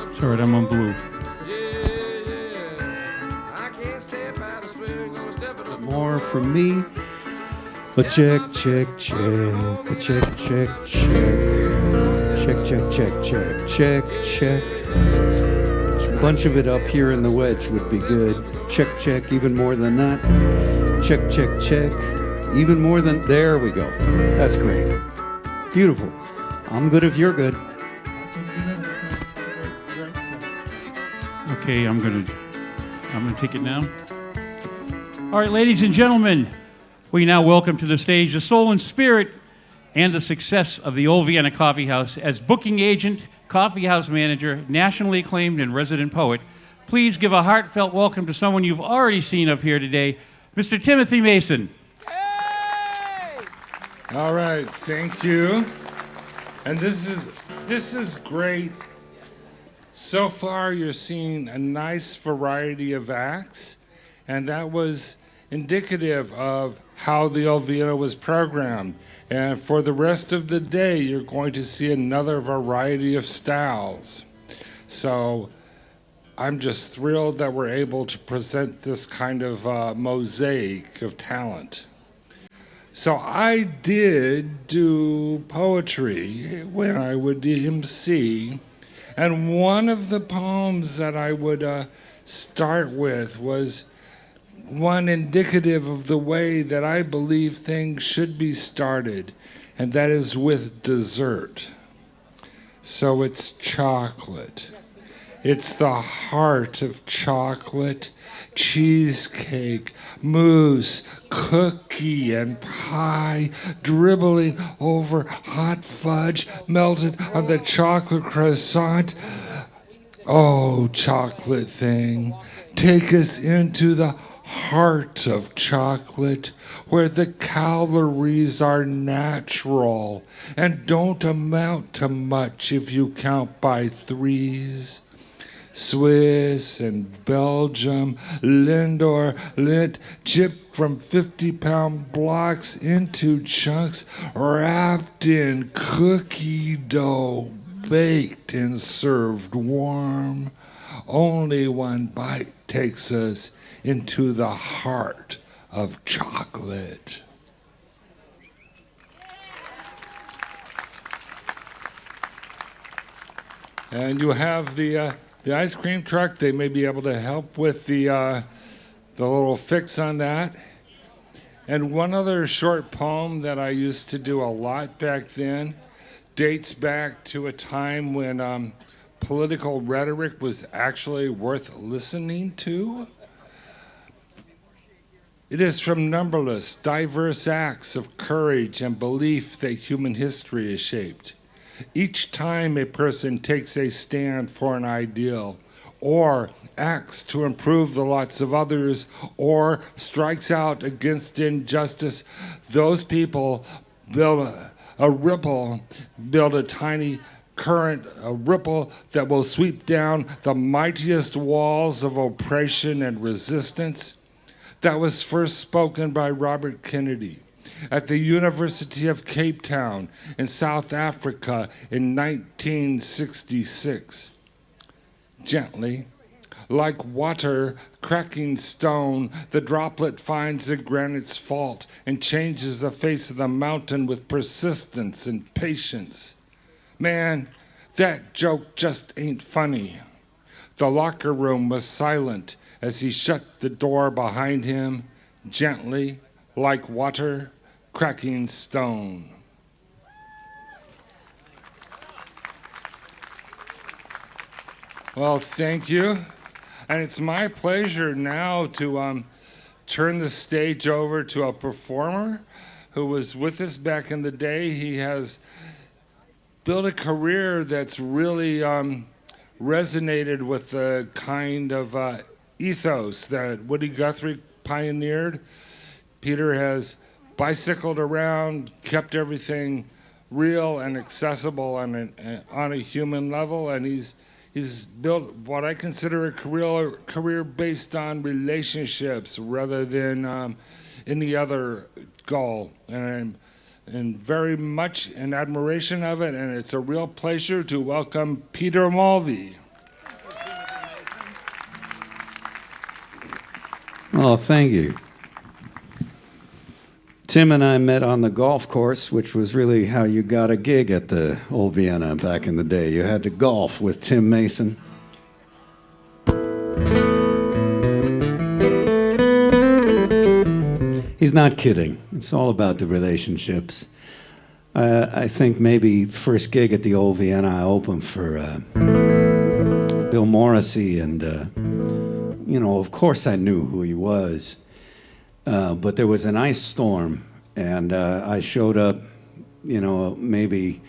Speaker 12: It's all right, I'm on blue.
Speaker 5: More from me. A check, check, check. A check, check, check. Check, check, check, check, check, check. A bunch of it up here in the wedge would be good. Check, check, even more than that. Check, check, check. Even more than, there we go. That's great. Beautiful. I'm good if you're good.
Speaker 12: Okay, I'm gonna take it now. All right, ladies and gentlemen, we now welcome to the stage the soul and spirit and the success of the Old Vienna Kaffeehaus as booking agent, coffeehouse manager, nationally acclaimed and resident poet. Please give a heartfelt welcome to someone you've already seen up here today, Mr. Timothy Mason.
Speaker 14: All right, thank you. And this is great. So far, you're seeing a nice variety of acts, and that was indicative of how the Old Vienna was programmed. And for the rest of the day, you're going to see another variety of styles. So I'm just thrilled that we're able to present this kind of mosaic of talent. So I did do poetry when I would MC, and one of the poems that I would start with was one indicative of the way that I believe things should be started, and that is with dessert. So it's chocolate. It's the heart of chocolate, cheesecake, mousse, cookie, and pie, dribbling over hot fudge melted on the chocolate croissant. Oh, chocolate thing, take us into the heart of chocolate, where the calories are natural and don't amount to much if you count by threes. Swiss and Belgium, Lindor, Lindt, chipped from 50-pound blocks into chunks, wrapped in cookie dough, baked and served warm. Only one bite takes us into the heart of chocolate. And you have the ice cream truck. They may be able to help with the little fix on that. And one other short poem that I used to do a lot back then dates back to a time when political rhetoric was actually worth listening to. It is from numberless, diverse acts of courage and belief that human history is shaped. Each time a person takes a stand for an ideal, or acts to improve the lots of others, or strikes out against injustice, those people build a ripple, build a tiny current, a ripple that will sweep down the mightiest walls of oppression and resistance. That was first spoken by Robert Kennedy at the University of Cape Town in South Africa in 1966. Gently, like water cracking stone, the droplet finds the granite's fault and changes the face of the mountain with persistence and patience. Man, that joke just ain't funny. The locker room was silent as he shut the door behind him, gently, like water cracking stone. Well, thank you. And it's my pleasure now to turn the stage over to a performer who was with us back in the day. He has built a career that's really resonated with the kind of ethos that Woody Guthrie pioneered. Peter has bicycled around, kept everything real and accessible on a human level, and he's built what I consider a career based on relationships rather than any other goal, and I'm very much in admiration of it, and it's a real pleasure to welcome Peter Mulvey.
Speaker 5: Oh, thank you. Tim and I met on the golf course, which was really how you got a gig at the Old Vienna back in the day. You had to golf with Tim Mason. He's not kidding. It's all about the relationships. I think maybe first gig at the Old Vienna, I opened for Bill Morrissey, and of course I knew who he was. But there was an ice storm, and I showed up, maybe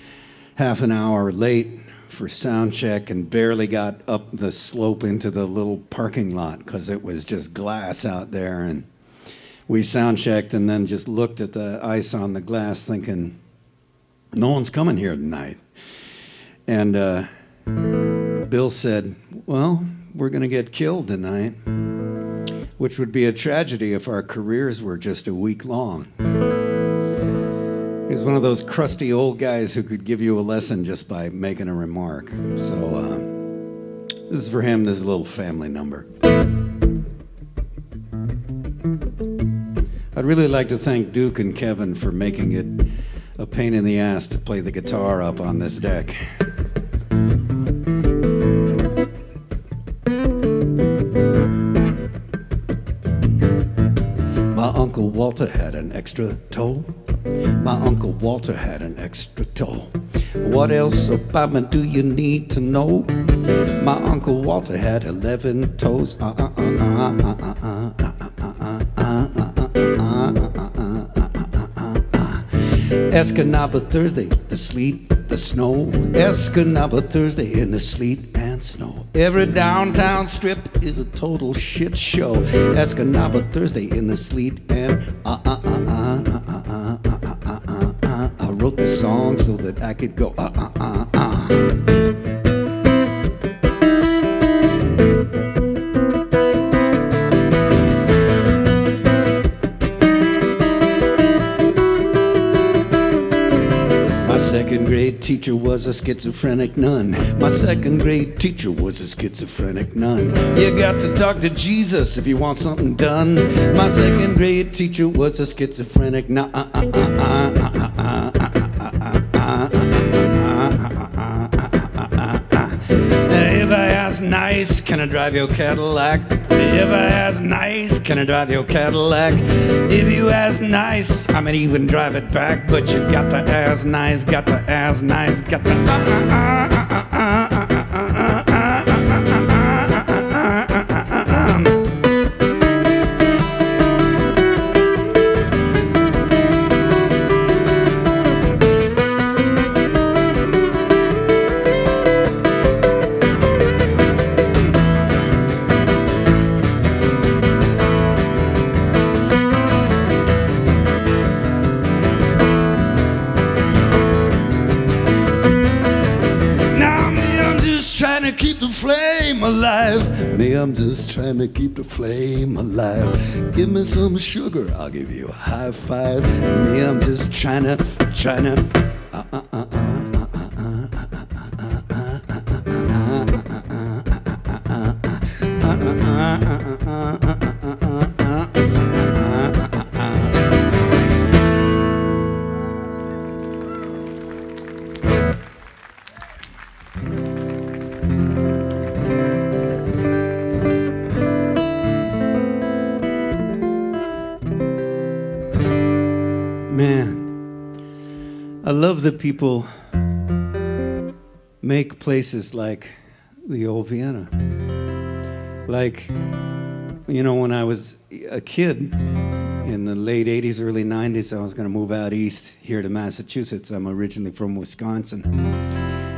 Speaker 5: half an hour late for sound check and barely got up the slope into the little parking lot because it was just glass out there. And we sound checked and then just looked at the ice on the glass thinking, no one's coming here tonight. And Bill said, well, we're going to get killed tonight, which would be a tragedy if our careers were just a week long. He was one of those crusty old guys who could give you a lesson just by making a remark. So this is for him. This is a little family number. I'd really like to thank Duke and Kevin for making it a pain in the ass to play the guitar up on this deck. My Uncle Walter had an extra toe. My Uncle Walter had an extra toe. What else about me do you need to know? My Uncle Walter had 11 toes. Escanaba Thursday, the sleet, the snow. Escanaba Thursday in the sleet and snow. Every downtown strip is a total shit show. Escanaba Thursday in the sleet and I wrote this song so that I could go My second grade teacher was a schizophrenic nun. My second grade teacher was a schizophrenic nun. You got to talk to Jesus if you want something done. My second grade teacher was a schizophrenic nun. If I ask nice, can I drive your Cadillac? If I ask nice, can I drive your Cadillac? If you ask nice, I might even drive it back. But you got to ask nice, got to ask nice, got to keep the flame alive. Me, I'm just trying to keep the flame alive. Give me some sugar, I'll give you a high five. Me, I'm just trying to I love that people make places like the Old Vienna. Like, when I was a kid in the late 80s, early 90s, I was going to move out east here to Massachusetts. I'm originally from Wisconsin.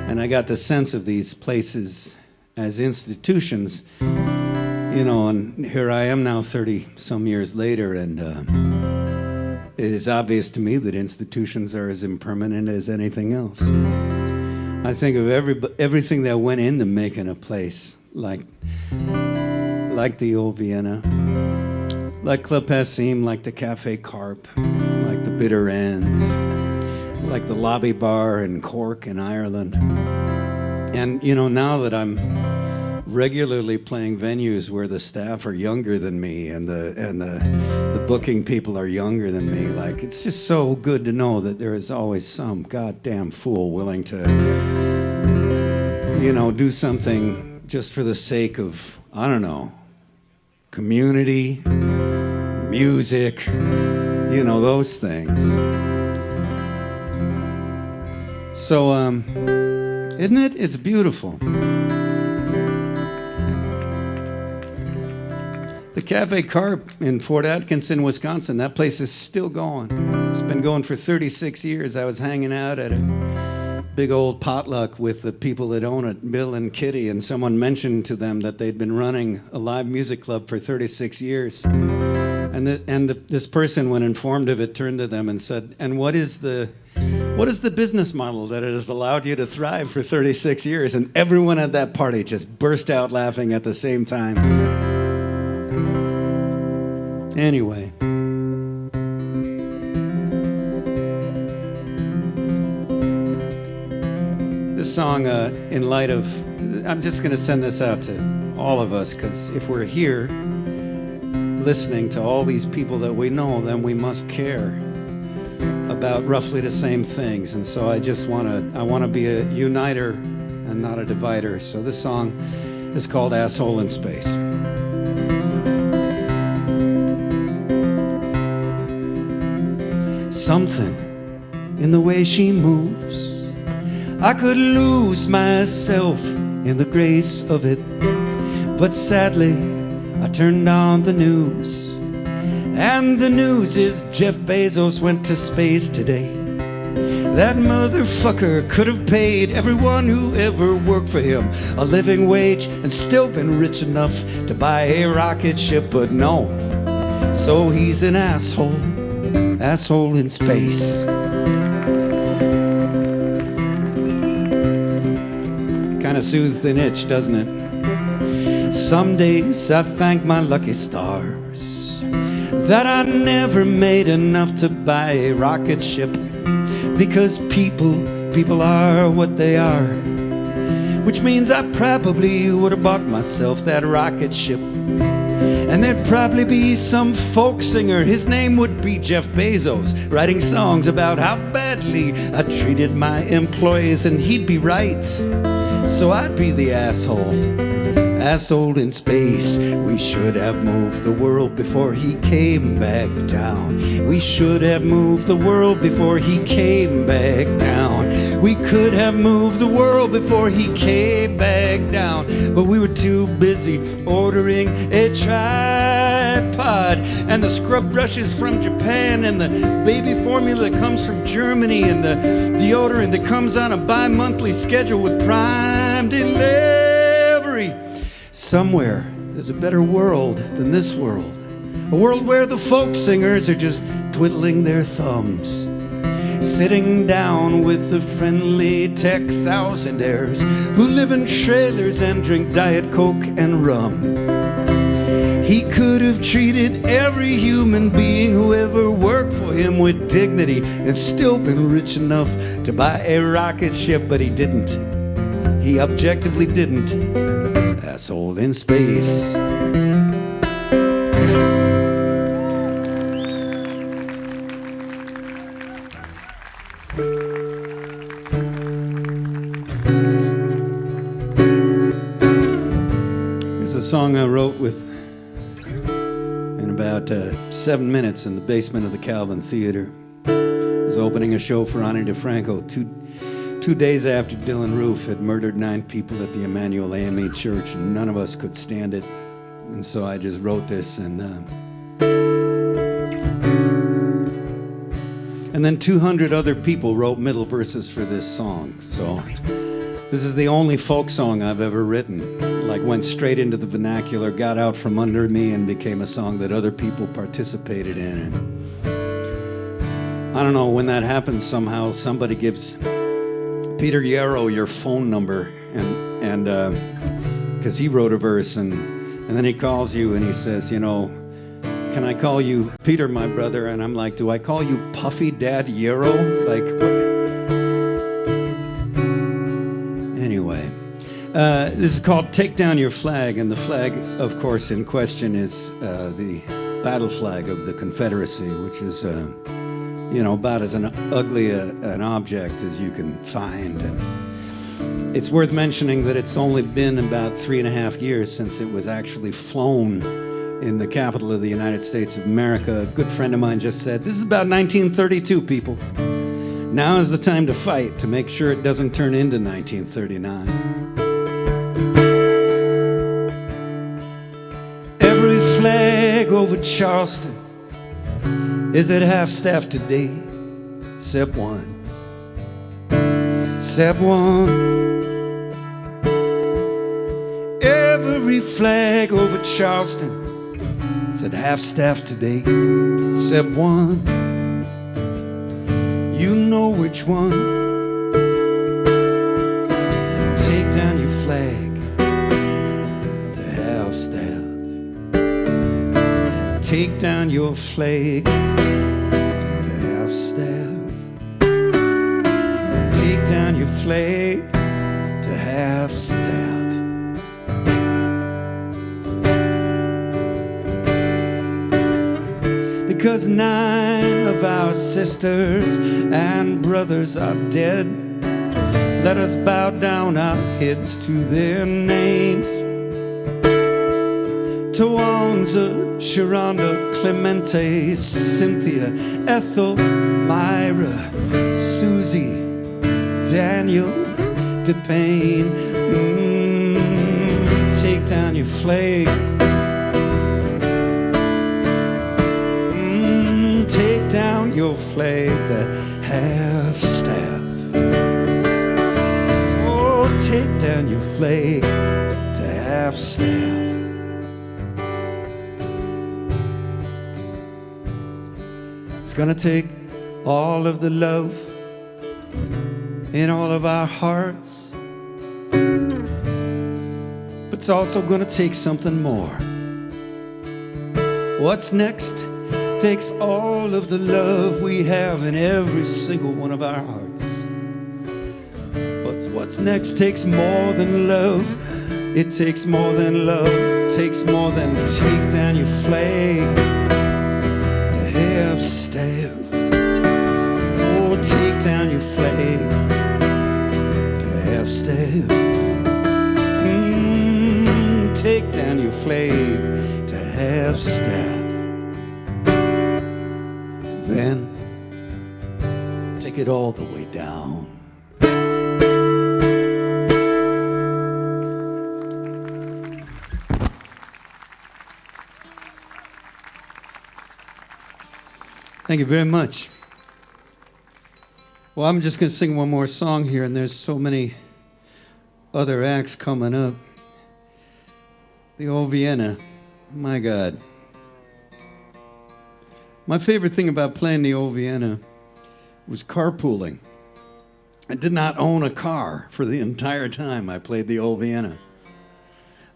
Speaker 5: And I got the sense of these places as institutions, and here I am now 30 some years later, and it is obvious to me that institutions are as impermanent as anything else. I think of everything that went into making a place like the old Vienna, like Club Passim, like the Cafe Carp, like the Bitter End, like the Lobby Bar in Cork in Ireland. And, you know, now that I'm regularly playing venues where the staff are younger than me and the booking people are younger than me, like, it's just so good to know that there is always some goddamn fool willing to, you know, do something just for the sake of, I don't know, community, music, you know, those things. So, isn't it? It's beautiful. The Cafe Carp in Fort Atkinson, Wisconsin, that place is still going. It's been going for 36 years. I was hanging out at a big old potluck with the people that own it, Bill and Kitty, and someone mentioned to them that they'd been running a live music club for 36 years. And this person, when informed of it, turned to them and said, "And what is the business model that has allowed you to thrive for 36 years?" And everyone at that party just burst out laughing at the same time. Anyway. This song, in light of, I'm just going to send this out to all of us, because if we're here listening to all these people that we know, then we must care about roughly the same things. And so I want to be a uniter and not a divider. So this song is called Asshole in Space. Something in the way she moves, I could lose myself in the grace of it. But sadly, I turned on the news, and the news is Jeff Bezos went to space today. That motherfucker could have paid everyone who ever worked for him a living wage and still been rich enough to buy a rocket ship, but no. So he's an asshole in space. Kind of soothes an itch, doesn't it? Some days I thank my lucky stars that I never made enough to buy a rocket ship, because people are what they are, which means I probably would have bought myself that rocket ship. And there'd probably be some folk singer, his name would be Jeff Bezos, writing songs about how badly I treated my employees, and he'd be right. So I'd be the asshole in space. We should have moved the world before he came back down. We should have moved the world before he came back down. We could have moved the world before he came back down, but we were too busy ordering a tripod and the scrub brushes from Japan and the baby formula that comes from Germany and the deodorant that comes on a bi-monthly schedule with prime delivery. Somewhere there's a better world than this world, a world where the folk singers are just twiddling their thumbs, sitting down with the friendly tech thousandaires who live in trailers and drink Diet Coke and rum. He could have treated every human being who ever worked for him with dignity and still been rich enough to buy a rocket ship, but he didn't. He objectively didn't. Asshole in space. Here's a song I wrote in about 7 minutes in the basement of the Calvin Theater. I was opening a show for Ani DeFranco 2 days after Dylan Roof had murdered 9 people at the Emmanuel AME Church, and none of us could stand it. And so I just wrote this, and then 200 other people wrote middle verses for this song. So this is the only folk song I've ever written. Like, went straight into the vernacular, got out from under me, and became a song that other people participated in. I don't know, when that happens somehow, somebody gives Peter Yarrow your phone number, and because he wrote a verse, and then he calls you and he says, you know, can I call you Peter, my brother? And I'm like, do I call you Puffy Dad Yarrow? Like, what? Anyway, this is called Take Down Your Flag, and the flag, of course, in question is the battle flag of the Confederacy, which is, you know, about as ugly an object as you can find. And it's worth mentioning that it's only been about 3.5 years since it was actually flown in the capital of the United States of America. A good friend of mine just said, this is about 1932, people. Now is the time to fight to make sure it doesn't turn into 1939. Every flag over Charleston is at half-staff today, except one. Except one. Every flag over Charleston is at half-staff today, except one. You know which one. Take down your flag to half-staff. Take down your flag to half-staff. Take down your flag to half-staff. Because 9 of our sisters and brothers are dead, let us bow down our heads to their names. Tawanza, Sharonda, Clemente, Cynthia, Ethel, Myra, Susie, Daniel, DePayne. Take down your flag. Take down your flag to half-staff. Oh, take down your flag to half-staff. It's gonna take all of the love in all of our hearts, but it's also gonna take something more. What's next takes all of the love we have in every single one of our hearts. But what's next takes more than love. It takes more than love. It takes more than take down your flag to half-staff. Oh, take down your flag to half-staff. Take down your flag to half-staff. Then take it all the way down. Thank you very much. Well, I'm just going to sing one more song here, and there's so many other acts coming up. The old Vienna, my God. My favorite thing about playing the old Vienna was carpooling. I did not own a car for the entire time I played the old Vienna.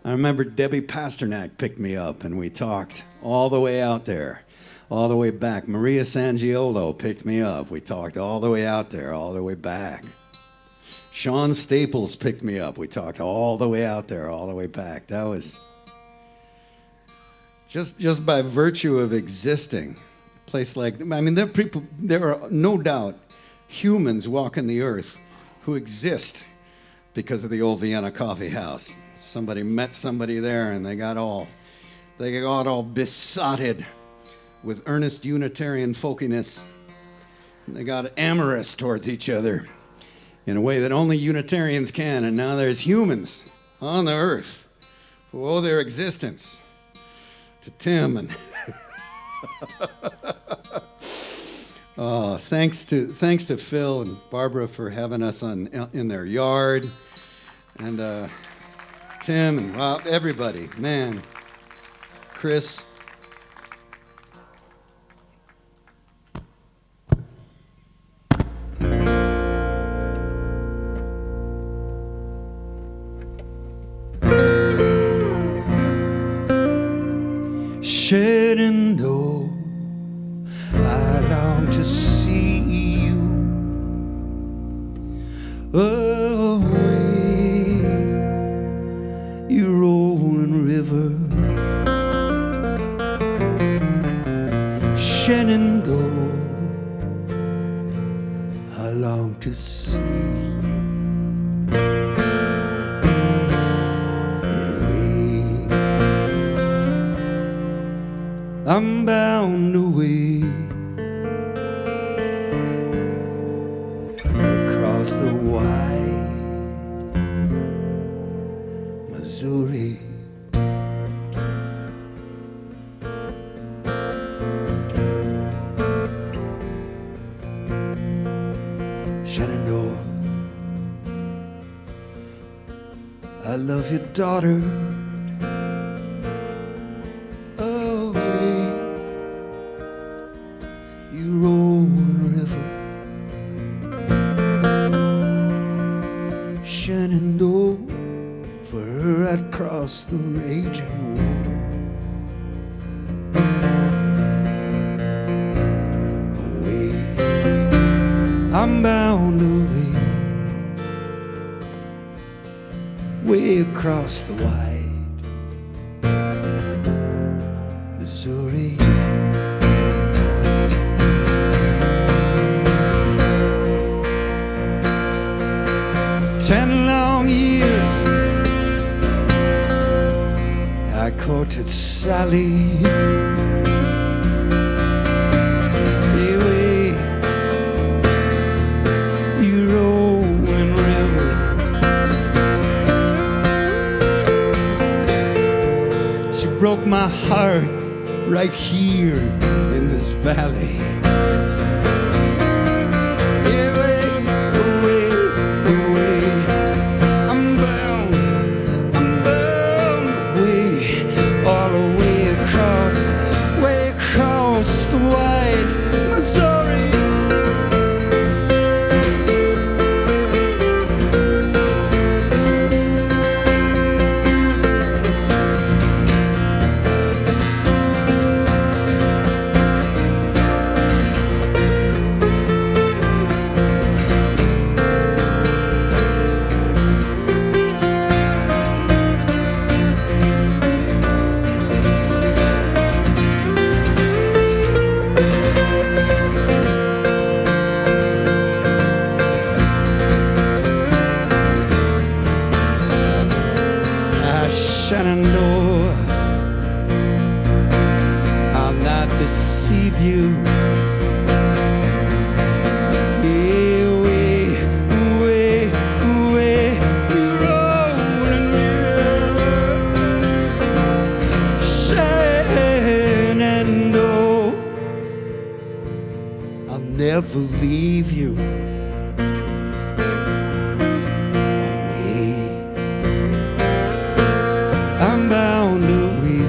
Speaker 5: I remember Debbie Pasternak picked me up and we talked all the way out there, all the way back. Maria Sangiolo picked me up. We talked all the way out there, all the way back. Sean Staples picked me up. We talked all the way out there, all the way back. That was just by virtue of existing. Place like, I mean, there are no doubt humans walking the earth who exist because of the old Vienna Kaffeehaus. Somebody met somebody there and they got all besotted with earnest Unitarian folkiness. And they got amorous towards each other in a way that only Unitarians can. And now there's humans on the earth who owe their existence to Tim and oh, thanks to Phil and Barbara for having us in their yard, and Tim and Rob, everybody, man, Chris.
Speaker 11: to see you away, you rolling river, Shenandoah. I long to see you away. I'm bound away across the wide Missouri. Shenandoah, I love your daughter. Away, you rolling river, Shenandoah, for her I'd cross the raging water. Away, I'm bound away, way across the wide Missouri. 10 long years I courted Sally. Away, you rolling river, she broke my heart right here in this valley. Shenandoah, I'll not deceive you. Away, away, away, you rolling river, Shenandoah, I'll never leave you. I'm bound away,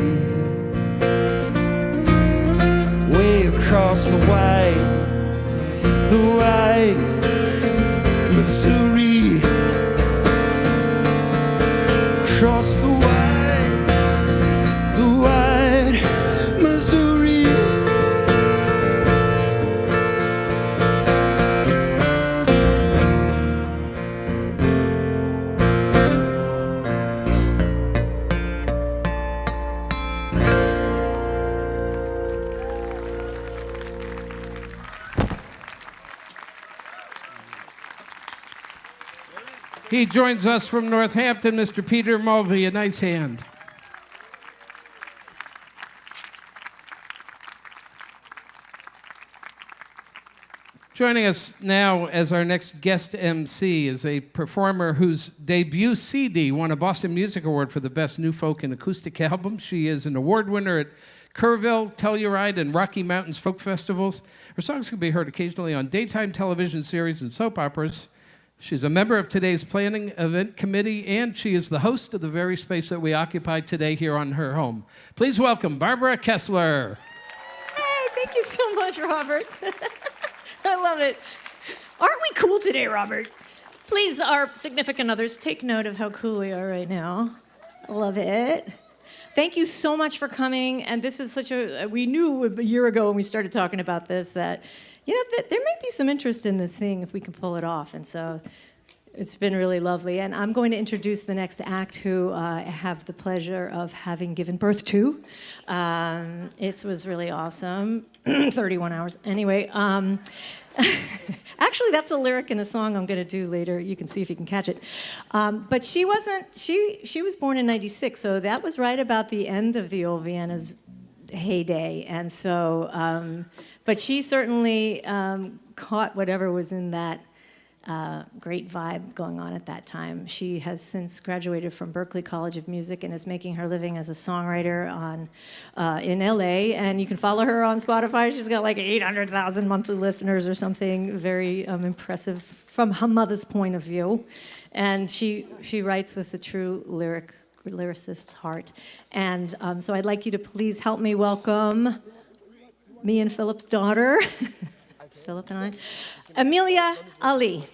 Speaker 11: way across the wide Missouri, across the wide Missouri.
Speaker 16: He joins us from Northampton, Mr. Peter Mulvey. A nice hand. Joining us now as our next guest MC is a performer whose debut CD won a Boston Music Award for the Best New Folk and Acoustic Album. She is an award winner at Kerrville, Telluride, and Rocky Mountains folk festivals. Her songs can be heard occasionally on daytime television series and soap operas. She's a member of today's planning event committee, and she is the host of the very space that we occupy today here on her home. Please welcome Barbara Kessler.
Speaker 19: Hey, thank you so much, Robert. I love it. Aren't we cool today, Robert? Please, our significant others, take note of how cool we are right now. I love it. Thank you so much for coming. And this is we knew a year ago when we started talking about this that there may be some interest in this thing if we can pull it off. And so it's been really lovely. And I'm going to introduce the next act who I have the pleasure of having given birth to. It was really awesome. 31 hours. Anyway, actually, that's a lyric in a song I'm going to do later. You can see if you can catch it. But she was born in 96, so that was right about the end of the old Vienna's heyday. And so, but she certainly caught whatever was in that great vibe going on at that time. She has since graduated from Berklee College of Music and is making her living as a songwriter in LA. And you can follow her on Spotify. She's got like 800,000 monthly listeners or something. Very impressive from her mother's point of view. And she writes with a true lyricist's heart. And so I'd like you to please help me welcome me and Philip's daughter, Philip and I, Emilia Ali.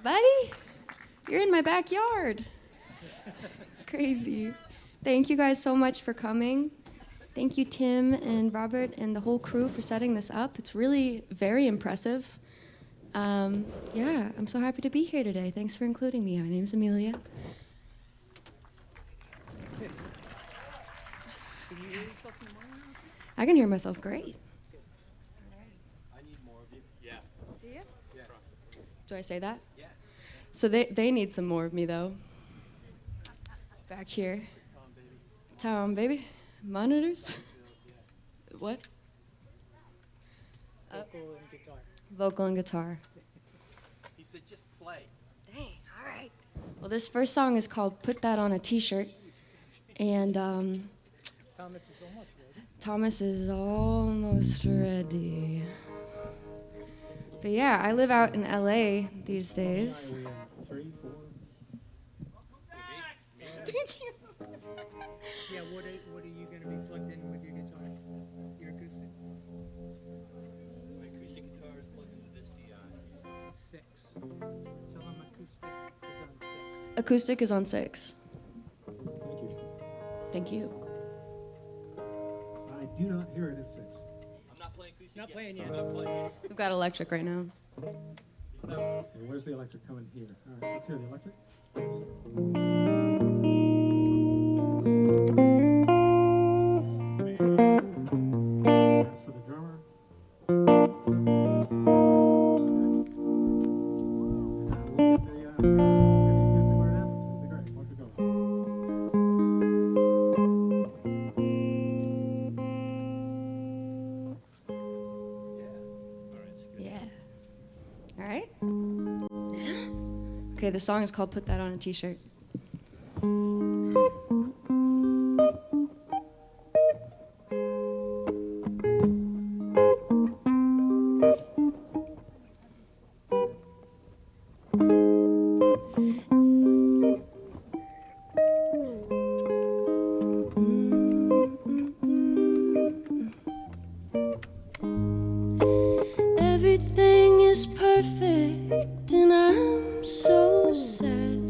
Speaker 1: Buddy, you're in my backyard. Crazy. Thank you guys so much for coming. Thank you, Tim and Robert and the whole crew for setting this up. It's really very impressive. Yeah, I'm so happy to be here today. Thanks for including me. My name's Emilia. I can hear myself great.
Speaker 18: I need more of you. Yeah.
Speaker 1: Do you? Yeah. Do I say that? Yeah. So they need some more of me, though. Back here. Tom, baby. Monitors? What?
Speaker 18: Vocal and guitar.
Speaker 1: Vocal and guitar.
Speaker 18: He said just play.
Speaker 1: Dang, all right. Well, this first song is called Put That on a T-Shirt. And
Speaker 18: Thomas is almost ready.
Speaker 1: But yeah, I live out in LA these days.
Speaker 18: 3, 4.
Speaker 1: Thank you.
Speaker 18: Yeah, what are you going to be plugged in with your guitar? Your acoustic? My acoustic guitar is plugged into this DI. 6. Tell him acoustic is on 6.
Speaker 1: Acoustic is on 6.
Speaker 18: Thank you.
Speaker 1: Thank you.
Speaker 18: I do not hear it at 6. I'm not playing acoustic. Not playing yet. Not playing.
Speaker 1: We've got electric right now.
Speaker 18: Okay, where's the electric coming here? All right, let's hear the electric. For the drummer.
Speaker 1: Okay, the song is called Put That on a T-Shirt.
Speaker 20: Everything is perfect and I'm so sad.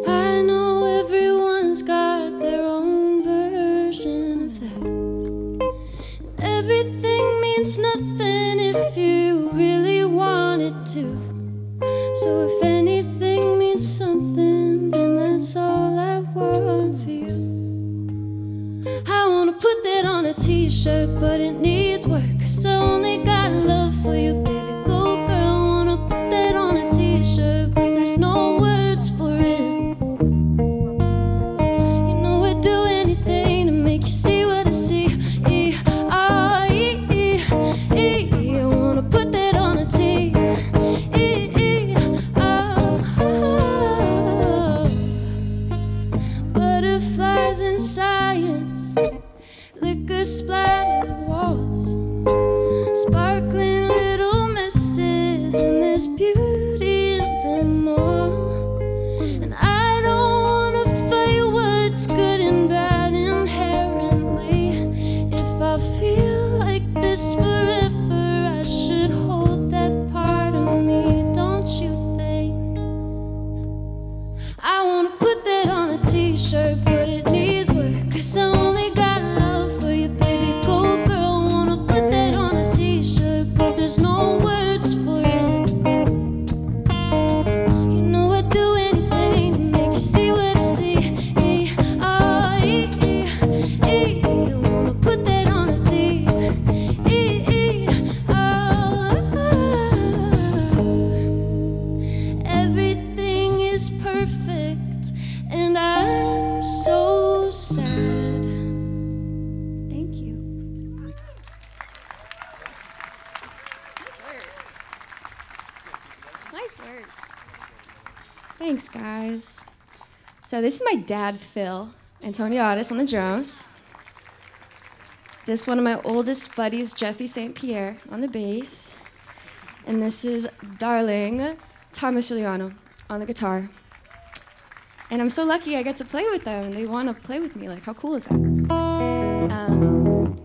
Speaker 20: I know everyone's got their own version of that. Everything means nothing if you really want it to. So if anything means something, then that's all I want for you. I wanna put that on a t-shirt, but it needs work, 'cause I only got love for you, baby. Go girl, wanna put that on a t-shirt, but there's no words for it. You know I'd do anything to make you see what I see. I wanna put that on a t. Butterflies in science, liquor splattered walls, sparkling little messes, and there's beauty in them all. And I don't wanna fight what's good and bad inherently. If I feel like this forever, I should hold that part of me, don't you think? I wanna put that on a t-shirt, but it needs work, 'cause I only got love for you, baby. Go girl, wanna put that on a t-shirt, but there's no words for it. You know I'd do anything to make you see what I see. I wanna put that on a t. Everything is perfect, and I'm so sad. Thank you. Nice work. Thanks, guys. So this is my dad, Phil, Antoniotis on the drums. This is one of my oldest buddies, Jeffy St. Pierre, on the bass. And this is darling Thomas Giuliano on the guitar. And I'm so lucky I get to play with them, and they want to play with me. Like, how cool is that? Are we good on the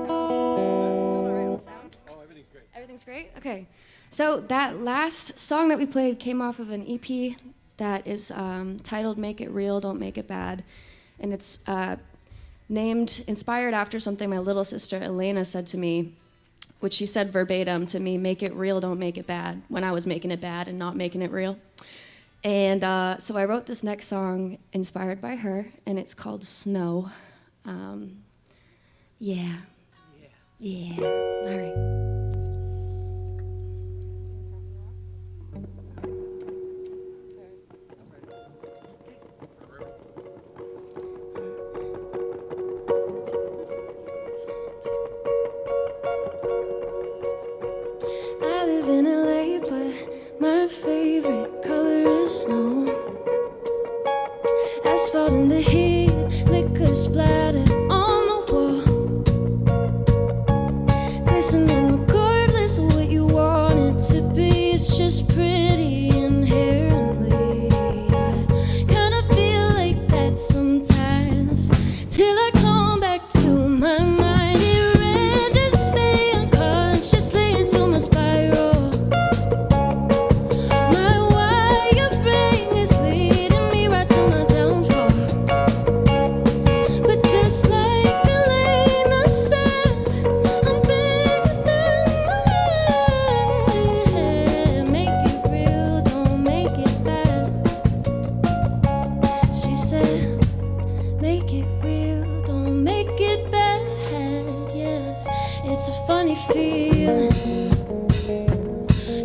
Speaker 20: sound? Am I right on the sound? Oh, everything's great. Everything's great? Okay. So that last song that we played came off of an EP that is titled Make It Real, Don't Make It Bad. And it's inspired after something my little sister Elena said to me, which she said verbatim to me, make it real, don't make it bad, when I was making it bad and not making it real. And so I wrote this next song inspired by her, and it's called Snow. Yeah. All right. I live in LA, but my favorite color is snow. Asphalt in the heat, liquor splattered on the wall. Glistening regardless of what you want it to be, it's just pretty inherently. Kinda feel like that sometimes, till I come back to my mind. It renders me unconsciously into my spiral. My wiring is leading me right to my downfall. But just like Elena said, I'm bigger than my head. Make it real, don't make it bad. She said, make it real, don't make it bad. Yeah, it's a funny feeling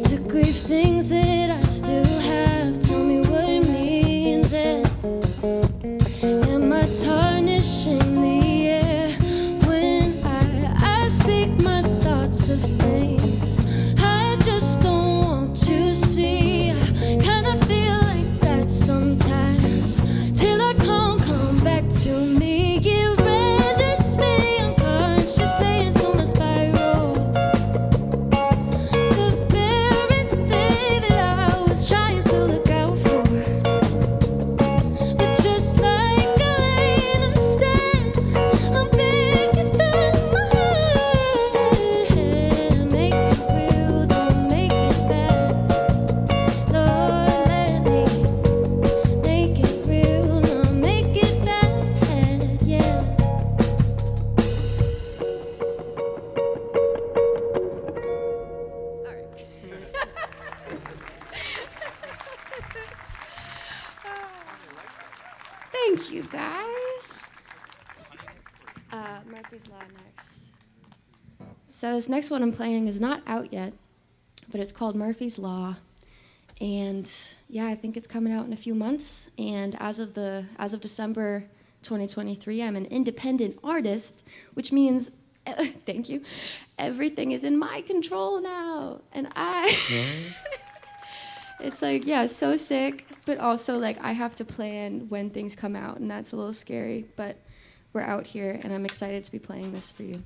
Speaker 20: to grieve things that I still have. Tell me what it means, and am I tarnishing the air when I speak my thoughts of things I just don't want to see? I kinda feel like that sometimes, till I come back to me. It renders me unconsciously into my spiral. The very thing that I was trying to look out for. But just like Elena said, I'm bigger than my head. Make it real, don't make it bad. Lord, let me make it real, not make it bad. Yeah. All right. Thank you, guys. Murphy's Law next. So this next one I'm playing is not out yet, but it's called Murphy's Law. And yeah, I think it's coming out in a few months. And as of December 2023, I'm an independent artist, which means, thank you, everything is in my control now. And it's like, yeah, so sick, but also like I have to plan when things come out, and that's a little scary, but we're out here, and I'm excited to be playing this for you.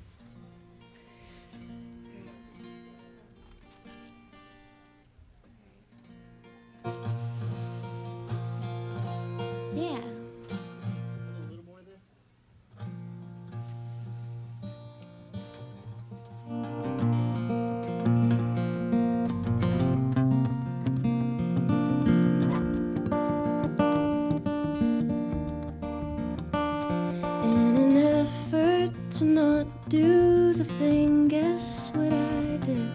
Speaker 20: Yeah. do the thing, guess what I did?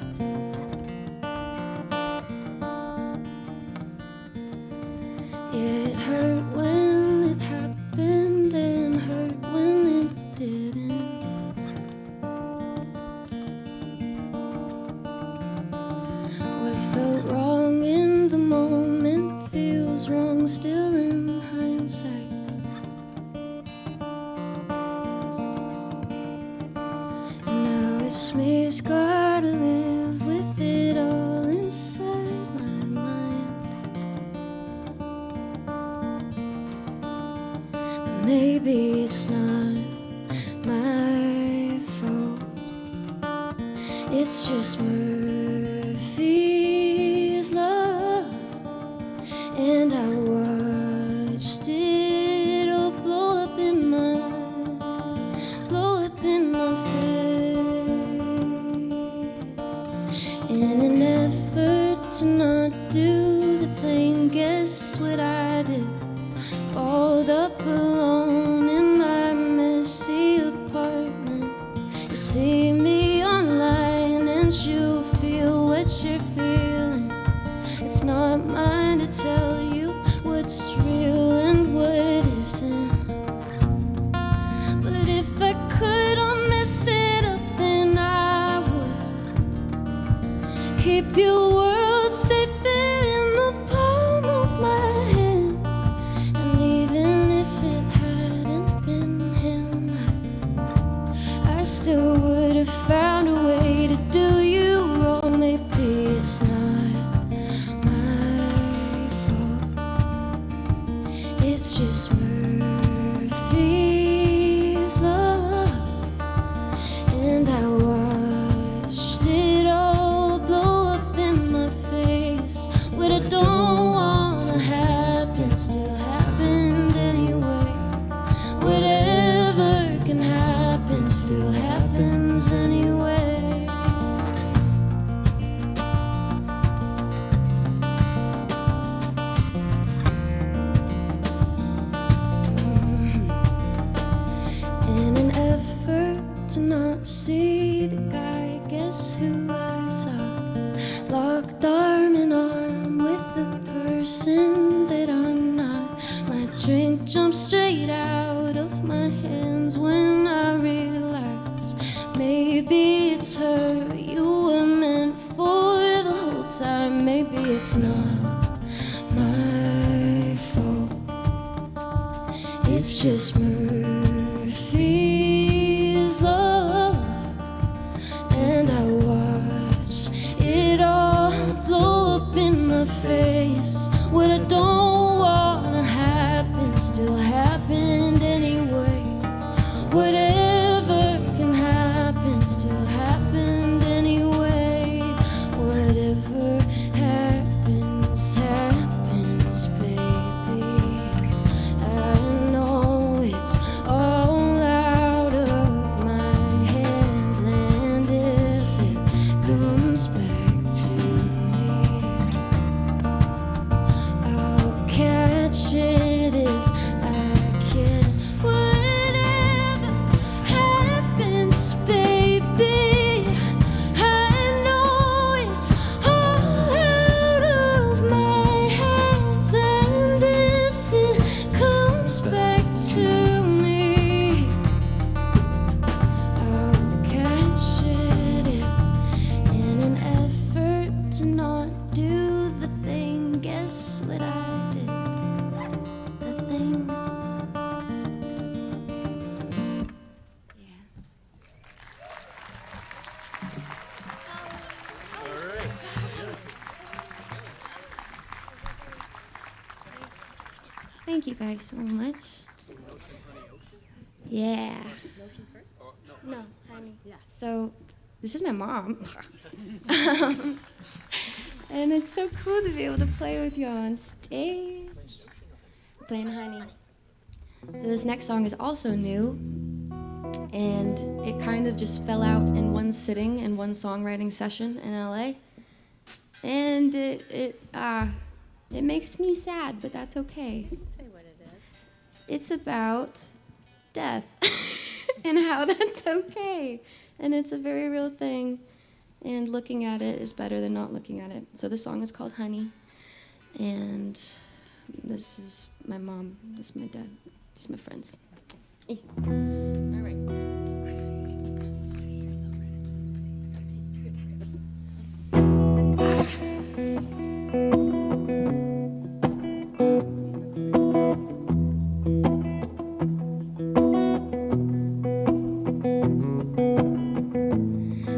Speaker 20: It hurt when it happened and hurt when it didn't. What felt wrong in the moment feels wrong still in hindsight. And now it's me who's gotta live with it all inside my mind. Maybe it's not my fault. It's just Murphy's law. And I watched it all blow up in my face. In an effort to not do the thing, guess what I did? Balled up alone in my messy apartment. You see me online and you'll feel what you're feeling. It's not mine to tell you what's real and what isn't. But if I could all mess it up, then I would keep your world safe in the palm of my hands. And even if it hadn't been him, I still would have found a way to do you wrong. Maybe it's not my fault. It's just Murphy's law. And I watched it all blow up in my face. What I don't wanna happen still happened anyway. Whatever can happen still happens anyway. In an effort to not see the guy, guess who I saw? Locked arm in arm with the person that I'm not. My drink jumped straight out of my hands when I realized maybe it's her you were meant for the whole time. Maybe it's not my fault. It's just Murphy's law. And I watched it all blow up in my face. What I don't wanna happen still happened anyway. Whatever can happen still happened anyway. Whatever happens, happens, baby. I know it's all out of my hands, and if it comes back to me, I'll catch it if I can. Whatever happens, baby, I know it's all out of my hands, and if it comes back to me, I'll catch it if, in an effort to not do the thing, guess what I did? The thing. Thank you guys so much. Yeah. No, honey. Yeah. So, this is my mom. And it's so cool to be able to play with you on stage. Playing Honey. So this next song is also new. And it kind of just fell out in one sitting and one songwriting session in LA. And it makes me sad, but that's okay.
Speaker 19: Say what it is.
Speaker 20: It's about death.
Speaker 1: and how that's okay. And it's a very real thing. And looking at it is better than not looking at it. So the song is called Honey. And this is my mom, this is my dad, this is my friends. All right.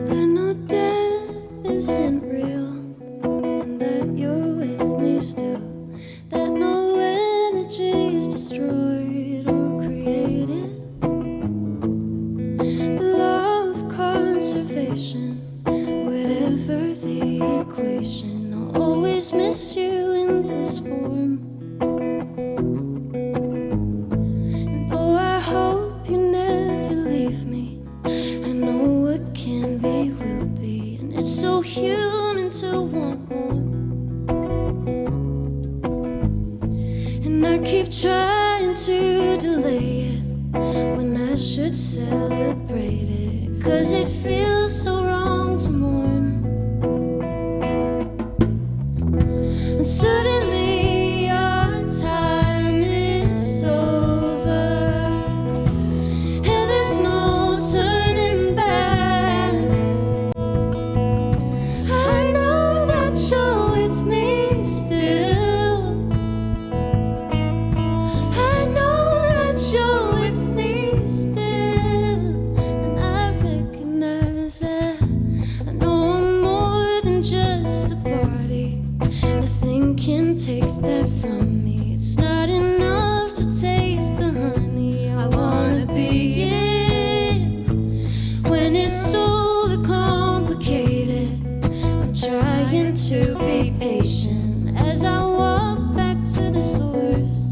Speaker 20: I know death isn't real, and that you're with me still, that no energy is destroyed or created. The law of conservation, whatever the equation, I'll always miss you in this form. And though I hope you never leave me, I know what can be will be, and it's so human to want more. And I keep trying to delay it when I should celebrate it, 'cause it feels so wrong to mourn. And suddenly our time is over, and there's no turning back. I know that you're with me still. I know that you're with me still, and I recognize that. I know I'm more than just a body. Nothing can take that from me. It's not enough to taste the honey. I wanna be it when it's so complicated. I'm trying to be patient as I walk back to the source.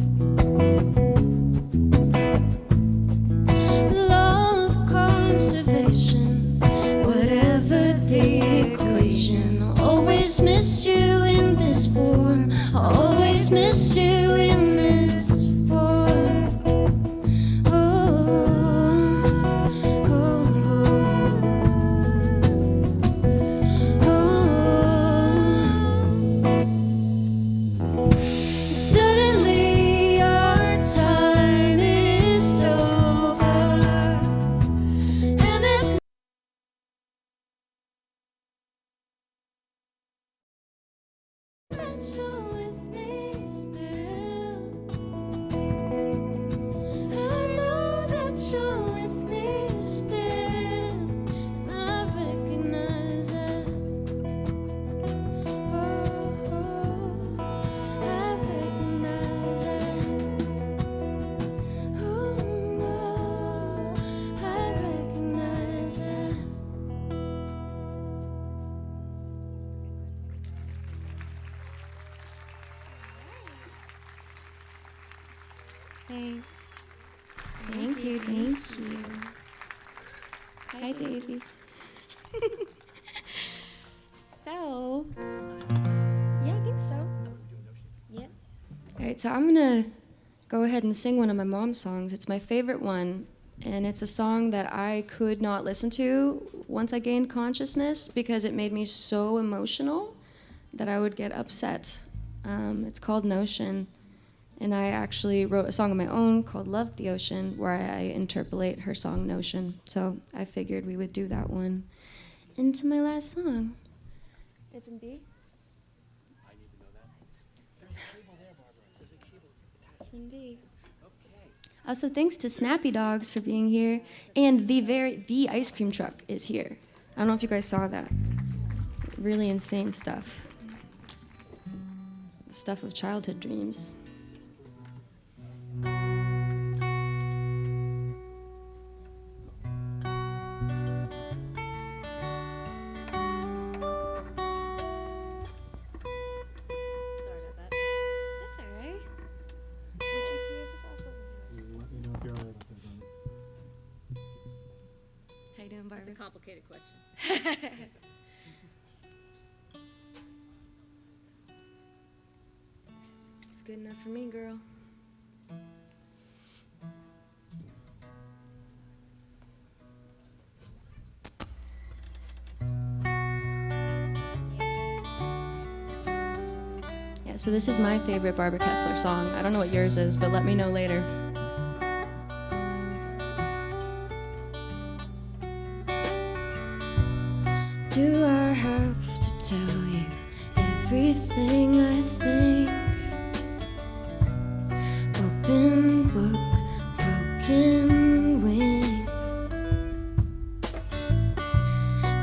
Speaker 20: The law of conservation, whatever the equation, I'll always miss you in this form. I'll always miss you in this form. Suddenly our time is over, and there's that you're with me still. I know that you're with me still, and I recognize that. I recognize that. I recognize that. Thanks. Thank you, thank you. Hi, Davey. So, yeah, I think so. Yep. All right, so I'm gonna go ahead and sing one of my mom's songs. It's my favorite one, and it's a song that I could not listen to once I gained consciousness because it made me so emotional that I would get upset. It's called Notion. And I actually wrote a song of my own called Love the Ocean, where I interpolate her song Notion. So I figured we would do that one into my last song. It's in B? I need to know that. It's in B. Also, thanks to Snappy Dogs for being here. And the ice cream truck is here. I don't know if you guys saw that. Really insane stuff. The stuff of childhood dreams.
Speaker 19: That's a complicated question.
Speaker 1: It's good enough for me, girl. So this is my favorite Barbara Kessler song. I don't know what yours is, but let me know later. Do I have to tell you everything I think? Open book, broken wing.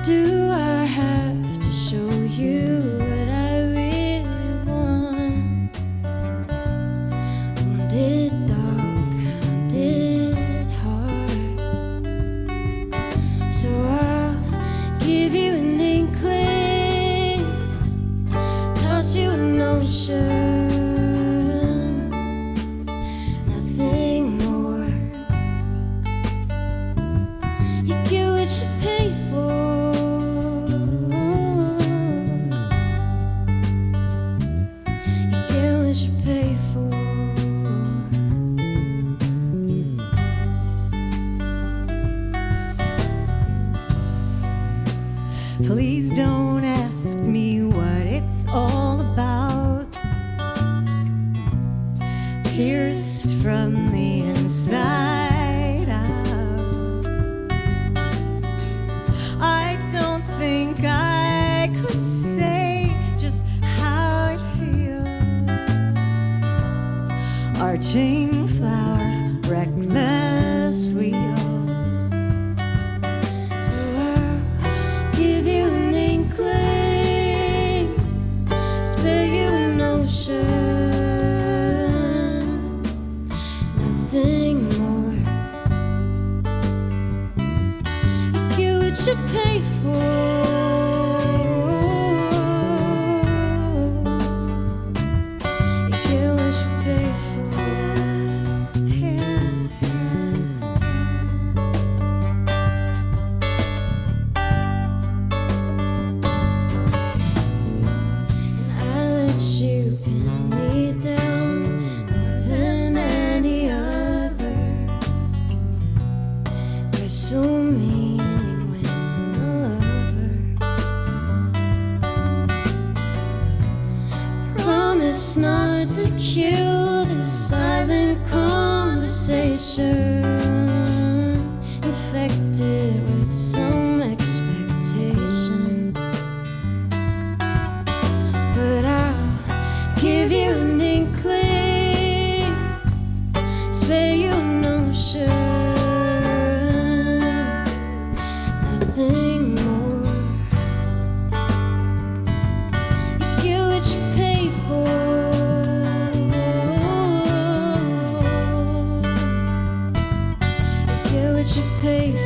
Speaker 1: Do I have to show you what I really want? Wounded dog, hounded heart. So I'll give you an inkling, toss you an ocean.
Speaker 2: Please don't ask me what it's all about. Pierced from the inside out. I don't think I could say just how it feels. Arching flower, reckless wheel.
Speaker 20: Pay for. You get what you pay for. And I let you pin me down more than any other. You're so mean. Not to kill this silent conversation, infected with some expectation. But I'll give you an inkling, spare you an ocean, nothing more. You get what you pay for. You pay for.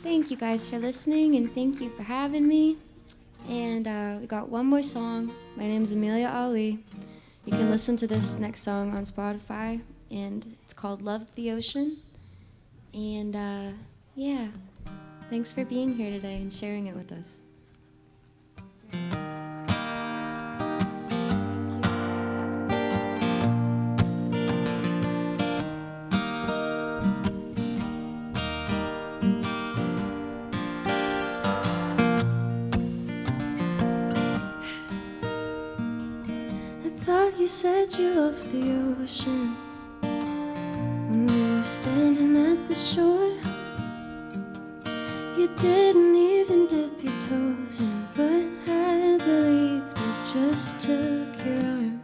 Speaker 20: Thank you guys for listening, and thank you for having me. And we got one more song. My name is Emilia Ali. You can listen to this next song on Spotify, and it's called Love the Ocean. And yeah, thanks for being here today and sharing it with us. You said you loved the ocean when we were standing at the shore. You didn't even dip your toes in, but I believed it just took your arm.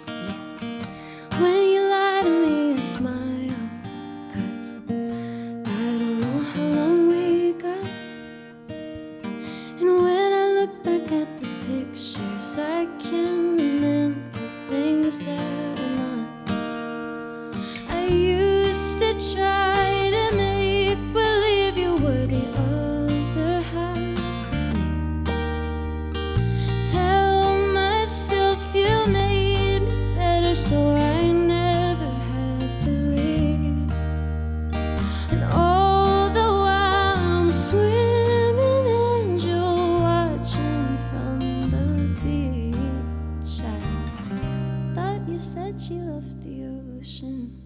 Speaker 20: Yeah. When you lie to me, I smile, 'cause I don't know how long we got. And when I look back at the pictures, I can remember things that were not. try to make believe you were the other half of me. Tell myself you made me better so I never had to leave. And all the while I'm swimming and you're watching from the beach. I thought you said you loved the ocean.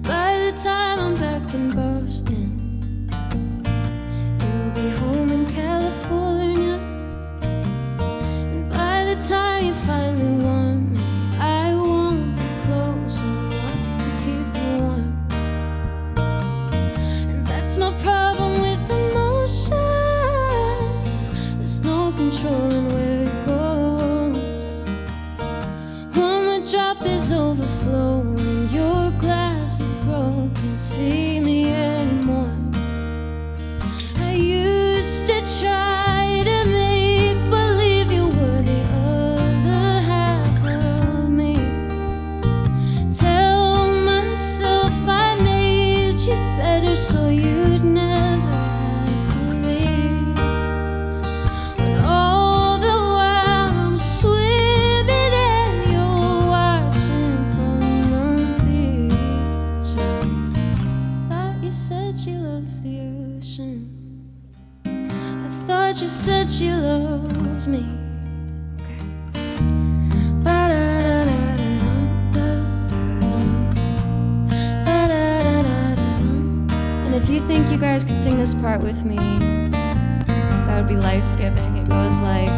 Speaker 20: By the time I'm back in Boston, you'll be home in California. And by the time you finally want me, I won't be close enough to keep you warm. And that's my problem with emotion. There's no controlling where it goes. When the drop is overflowing, your glass is broken, see me anymore. I used to try to make believe you were the other half of me. Tell myself I made you better so you'd never have to leave. When all the while I'm swimming and you're watching from the beach. I thought you said you loved the ocean. I thought you said you loved me. And if you think you guys could sing this part with me, that would be life-giving. It goes like...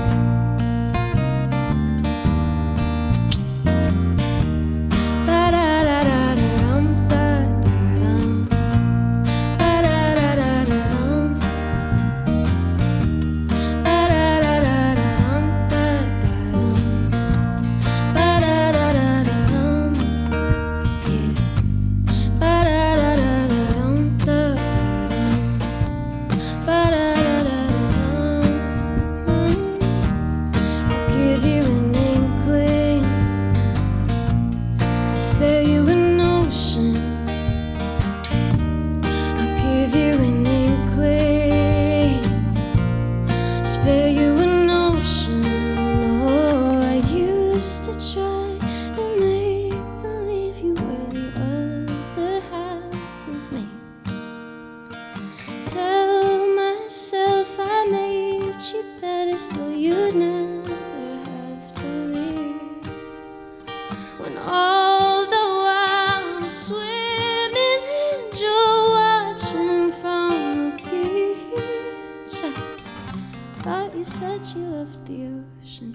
Speaker 20: Give you an inkling, spare you an ocean. I'll give you an inkling, spare you an ocean. Oh, I used to try to make believe you were the other half of me. Tell myself I made you better so you'd never have to leave. When all the while I'm swimming and you're watching from the beach. I thought you said you loved the ocean.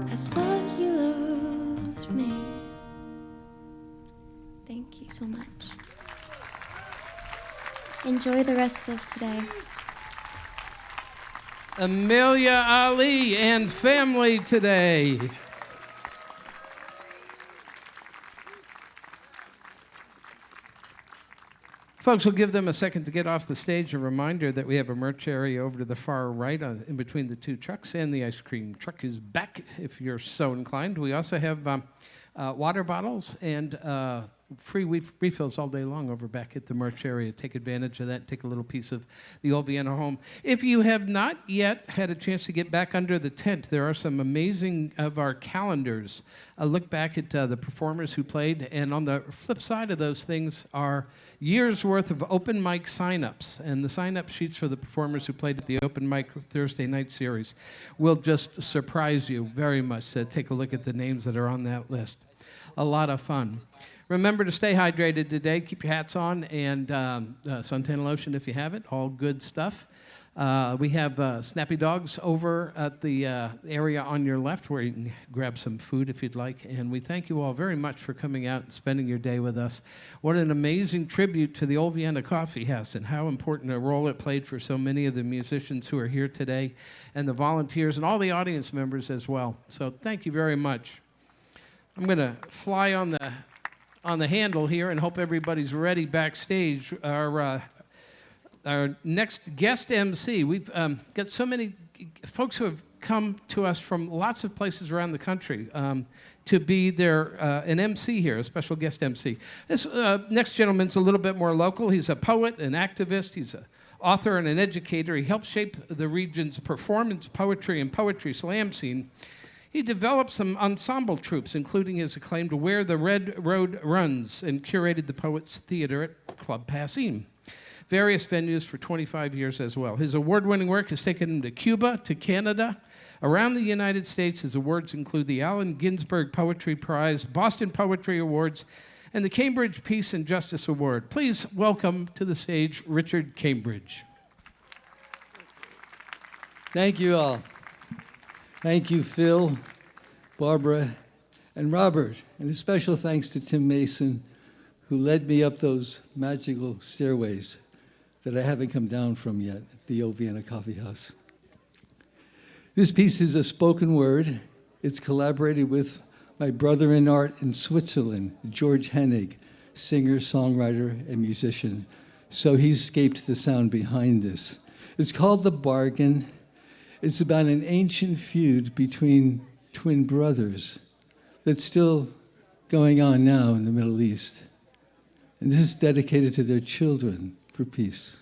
Speaker 20: I thought you loved me. Thank you so much. Enjoy the rest of today.
Speaker 16: Emilia Ali and family today. Folks, we'll give them a second to get off the stage. A reminder that we have a merch area over to the far right in between the two trucks, and the ice cream truck is back if you're so inclined. We also have water bottles and free refills all day long over back at the merch area. Take advantage of that. Take a little piece of the old Vienna home. If you have not yet had a chance to get back under the tent, there are some amazing of our calendars. Look back at the performers who played, and on the flip side of those things are years worth of open mic sign-ups, and the sign-up sheets for the performers who played at the open mic Thursday night series will just surprise you very much. So take a look at the names that are on that list. A lot of fun. Remember to stay hydrated today. Keep your hats on and suntan lotion if you have it. All good stuff. We have Snappy Dogs over at the area on your left where you can grab some food if you'd like. And we thank you all very much for coming out and spending your day with us. What an amazing tribute to the old Vienna Kaffeehaus and how important a role it played for so many of the musicians who are here today and the volunteers and all the audience members as well. So thank you very much. I'm going to fly on the handle here and hope everybody's ready backstage. Our next guest MC, we've got so many folks who have come to us from lots of places around the country to be an MC here, a special guest MC. This next gentleman's a little bit more local. He's a poet, an activist. He's an author and an educator. He helped shape the region's performance poetry and poetry slam scene. He developed some ensemble troupes, including his acclaimed Where the Red Road Runs, and curated the Poets Theater at Club Passim. Various venues for 25 years as well. His award-winning work has taken him to Cuba, to Canada, around the United States. His awards include the Allen Ginsberg Poetry Prize, Boston Poetry Awards, and the Cambridge Peace and Justice Award. Please welcome to the stage Richard Cambridge.
Speaker 3: Thank you all. Thank you, Phil, Barbara, and Robert. And a special thanks to Tim Mason, who led me up those magical stairways that I haven't come down from yet at the old Vienna Kaffeehaus. This piece is a spoken word. It's collaborated with my brother in art in Switzerland, George Hennig, singer, songwriter, and musician. So he's escaped the sound behind this. It's called The Bargain. It's about an ancient feud between twin brothers that's still going on now in the Middle East. And this is dedicated to their children for peace.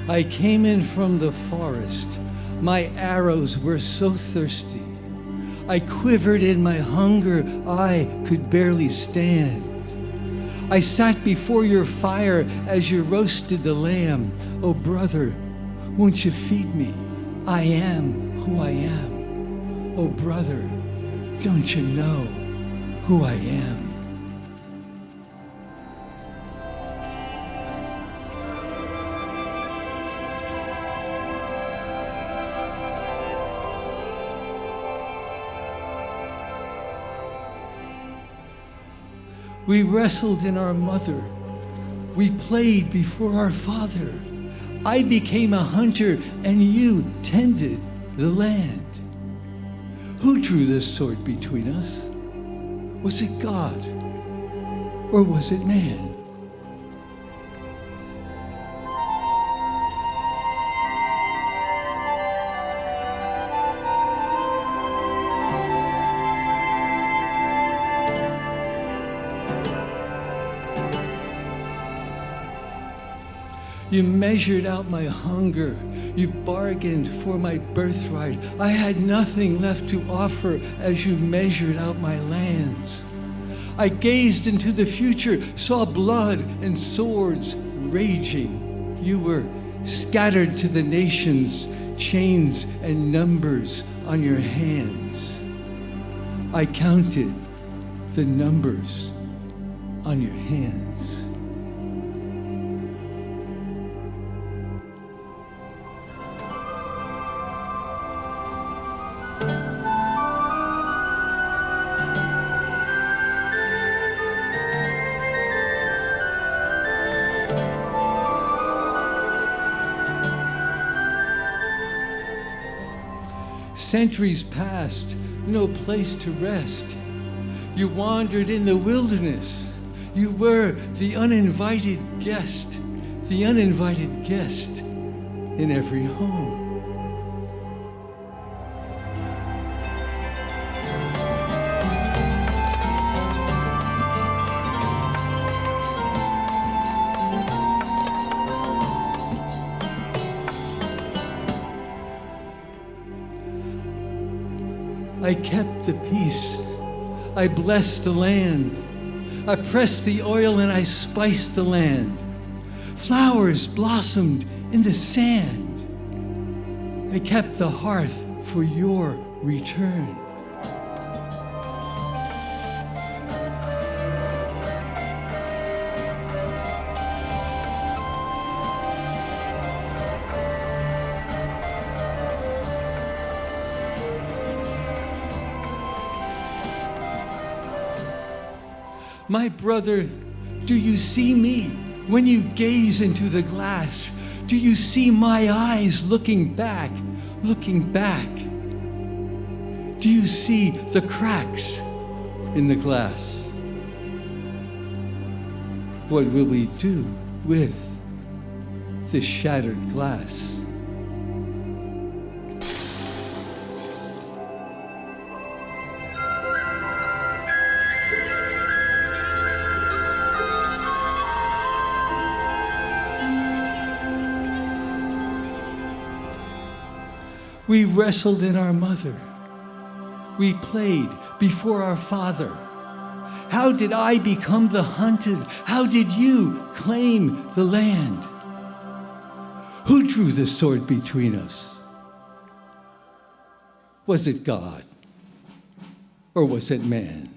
Speaker 3: I came in from the forest. My arrows were so thirsty. I quivered in my hunger. I could barely stand. I sat before your fire as you roasted the lamb. Oh, brother, won't you feed me? I am who I am. Oh, brother, don't you know who I am? We wrestled in our mother. We played before our father. I became a hunter and you tended the land. Who drew this sword between us? Was it God or was it man? You measured out my hunger. You bargained for my birthright. I had nothing left to offer as you measured out my lands. I gazed into the future, saw blood and swords raging. You were scattered to the nations, chains and numbers on your hands. I counted the numbers on your hands. Centuries passed, no place to rest. You wandered in the wilderness. You were the uninvited guest in every home. I kept the peace. I blessed the land. I pressed the oil and I spiced the land. Flowers blossomed in the sand. I kept the hearth for your return. My brother, do you see me? When you gaze into the glass, do you see my eyes looking back, looking back? Do you see the cracks in the glass? What will we do with this shattered glass? We wrestled in our mother. We played before our father. How did I become the hunted? How did you claim the land? Who drew the sword between us? Was it God? Or was it man?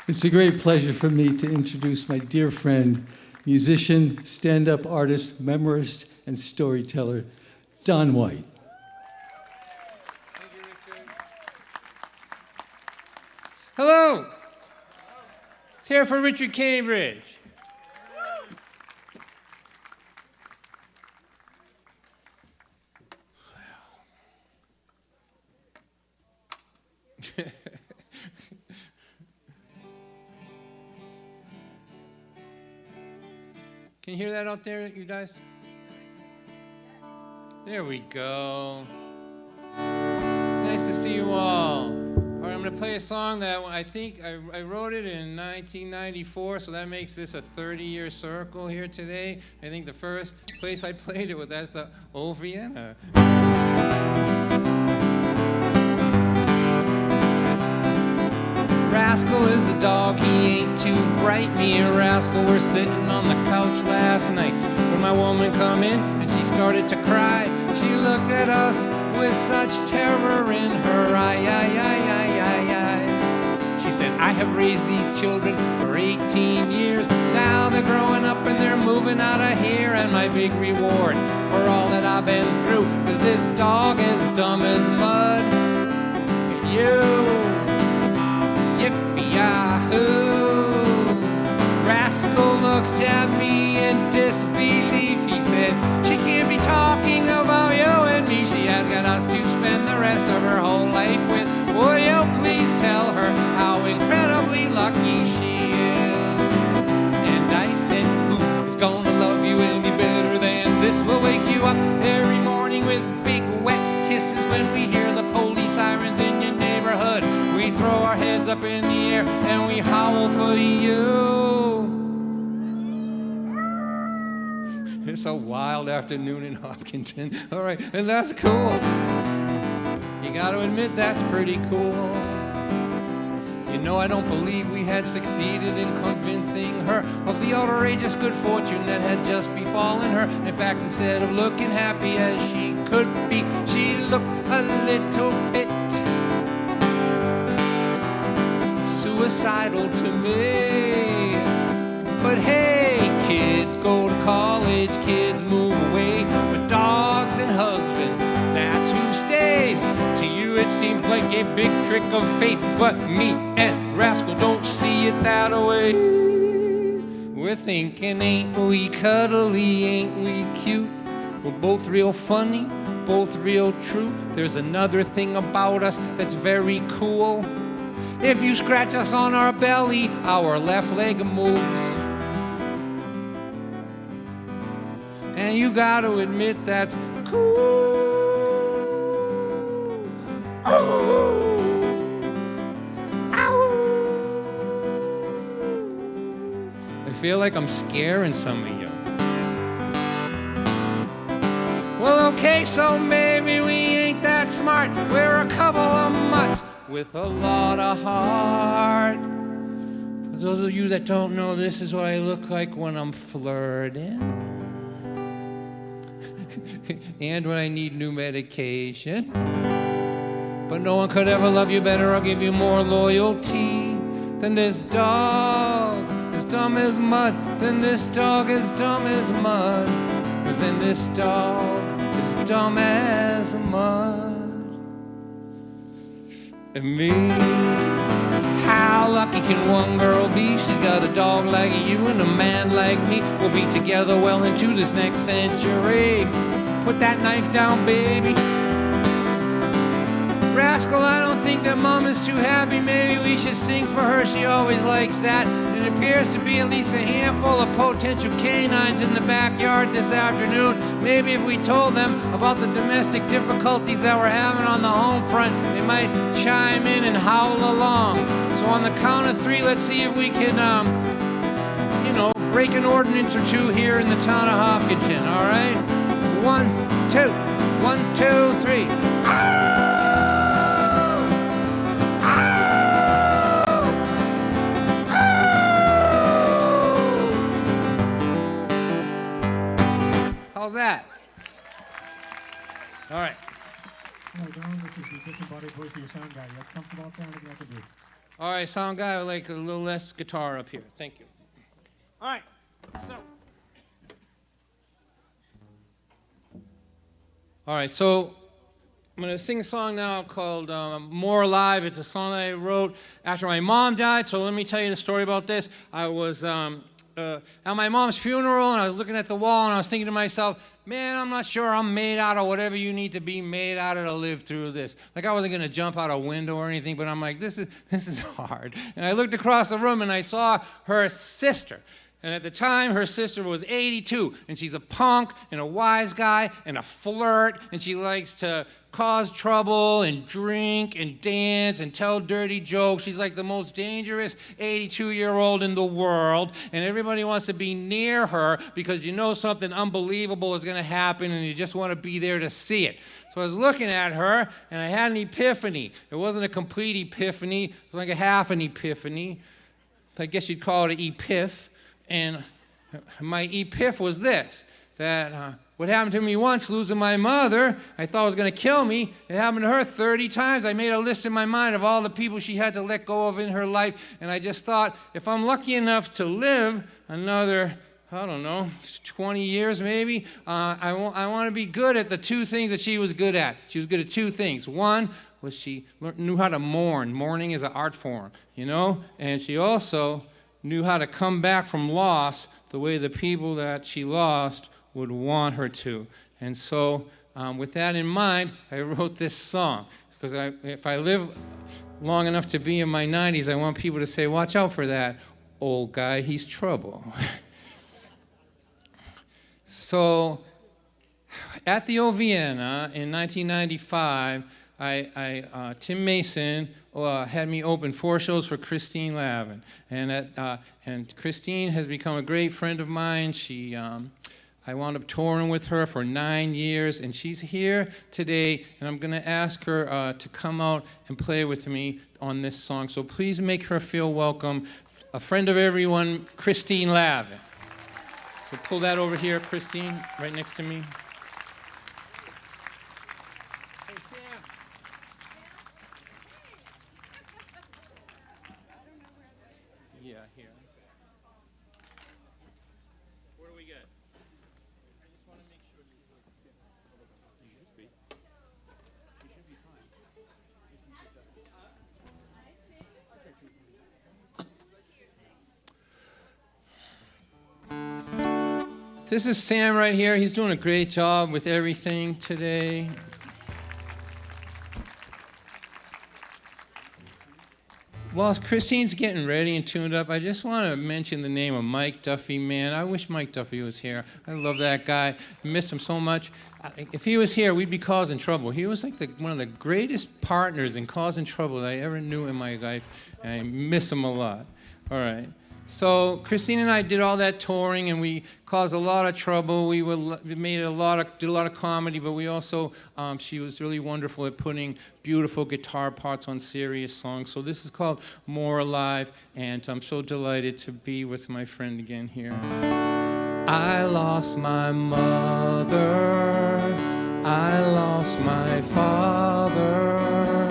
Speaker 3: It's a great pleasure for me to introduce my dear friend, musician, stand-up artist, memorist, and storyteller, Don White.
Speaker 9: Thank you, Richard. Hello. It's here for Richard Cambridge. Can you hear that out there, you guys? There we go. It's nice to see you all. All right, I'm going to play a song that I think I wrote it in 1994, so that makes this a 30-year circle here today. I think the first place I played it with, that's the Old Vienna. Rascal is a dog, he ain't too bright. Me and Rascal were sitting on the couch last night when my woman come in and she started to cry. She looked at us with such terror in her eye. She said, I have raised these children for 18 years. Now they're growing up and they're moving out of here. And my big reward for all that I've been through is this dog as dumb as mud. And you, yippee-yahoo. Rascal looked at me in disbelief. He said, she can't be talking about you and me. She has got us to spend the rest of her whole life with. Would you please tell her how incredibly lucky she is? And I said, who is gonna love you any better than this? Will wake you up every morning with big wet kisses when we hear the police sirens in your neighborhood. We throw our heads up in the air and we howl for you. It's a wild afternoon in Hopkinton. All right, and that's cool. You got to admit that's pretty cool. You know, I don't believe we had succeeded in convincing her of the outrageous good fortune that had just befallen her. In fact, instead of looking happy as she could be. She looked a little bit suicidal to me. But hey, kids go to college, kids move away, but dogs and husbands, that's who stays. To you it seems like a big trick of fate, but me and Rascal don't see it that way. We're thinking, ain't we cuddly, ain't we cute? We're both real funny, both real true. There's another thing about us that's very cool. If you scratch us on our belly, our left leg moves. And you gotta admit that's cool. Oh. I feel like I'm scaring some of you. Well, okay, so maybe we ain't that smart. We're a couple of mutts with a lot of heart. For those of you that don't know, this is what I look like when I'm flirting. And when I need new medication. But no one could ever love you better or give you more loyalty than this dog. As dumb as mud, then this dog as dumb as mud, then this dog as dumb as mud. And me, how lucky can one girl be? She's got a dog like you and a man like me. We'll be together well into this next century. Put that knife down, baby. Rascal, I don't think that Mom is too happy. Maybe we should sing for her. She always likes that. It appears to be at least a handful of potential canines in the backyard this afternoon. Maybe if we told them about the domestic difficulties that we're having on the home front, they might chime in and howl along. So on the count of 3, let's see if we can, break an ordinance or two here in the town of Hopkinton, all right? 1, 2, 1, 2, 3. How's that? All right.
Speaker 18: No, Don, this is the disembodied voice of your sound guy. You comfortable up there? What do you have to do?
Speaker 9: All right, sound guy, I would like a little less guitar up here. Thank you. All right, so I'm going to sing a song now called More Alive. It's a song that I wrote after my mom died, so let me tell you the story about this. I was at my mom's funeral, and I was looking at the wall, and I was thinking to myself, man, I'm not sure I'm made out of whatever you need to be made out of to live through this. Like, I wasn't going to jump out a window or anything, but I'm like, this is hard. And I looked across the room, and I saw her sister. And at the time, her sister was 82, and she's a punk and a wise guy and a flirt, and she likes to cause trouble and drink and dance and tell dirty jokes. She's like the most dangerous 82-year-old in the world, and everybody wants to be near her because you know something unbelievable is going to happen, and you just want to be there to see it. So I was looking at her, and I had an epiphany. It wasn't a complete epiphany. It was like a half an epiphany. I guess you'd call it an epiph. And my epiph was this, that what happened to me once, losing my mother, I thought was going to kill me. It happened to her 30 times. I made a list in my mind of all the people she had to let go of in her life, and I just thought, if I'm lucky enough to live another, 20 years maybe, I want to be good at the 2 things that she was good at. She was good at 2 things. One was she knew how to mourn. Mourning is an art form, and she also knew how to come back from loss the way the people that she lost would want her to. And so with that in mind, I wrote this song. Because if I live long enough to be in my 90s, I want people to say, watch out for that old guy, he's trouble. So at the old Vienna in 1995, Tim Mason had me open 4 shows for Christine Lavin, and Christine has become a great friend of mine. I wound up touring with her for 9 years, and she's here today, and I'm going to ask her to come out and play with me on this song. So please make her feel welcome. A friend of everyone, Christine Lavin. So pull that over here, Christine, right next to me. This is Sam right here. He's doing a great job with everything today. While Christine's getting ready and tuned up, I just want to mention the name of Mike Duffy, man. I wish Mike Duffy was here. I love that guy. I missed him so much. If he was here, we'd be causing trouble. He was like one of the greatest partners in causing trouble that I ever knew in my life, and I miss him a lot. All right. So Christine and I did all that touring, and we caused a lot of trouble. We did a lot of comedy, but we also, she was really wonderful at putting beautiful guitar parts on serious songs. So this is called More Alive, and I'm so delighted to be with my friend again here. I lost my mother, I lost my father.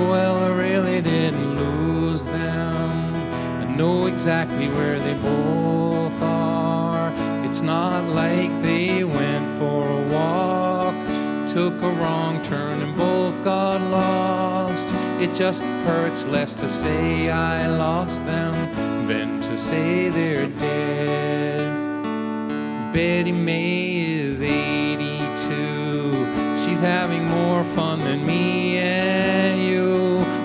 Speaker 9: Well, I really didn't lose them. Know exactly where they both are. It's not like they went for a walk, took a wrong turn and both got lost. It just hurts less to say I lost them than to say they're dead. Betty May is 82. She's having more fun than me and you.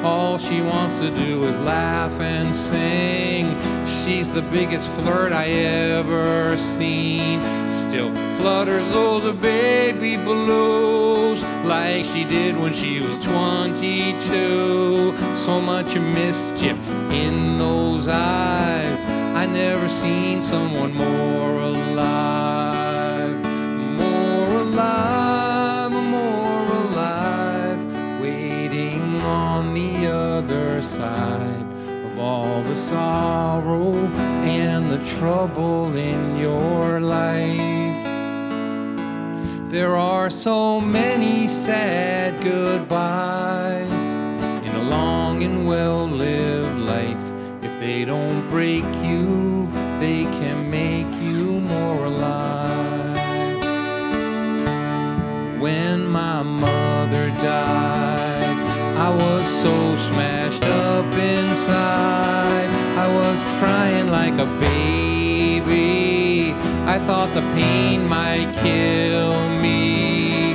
Speaker 9: All she wants to do is laugh and sing. She's the biggest flirt I ever seen. Still flutters those baby blues like she did when she was 22. So much mischief in those eyes. I never seen someone more alive. More alive, more alive. Waiting on the other side of all the sorrow and the trouble in your life. There are so many sad goodbyes in a long and well-lived life. If they don't break you, they can make you more alive. When my mother died, I was so smashed up inside. I was crying like a baby. I thought the pain might kill me.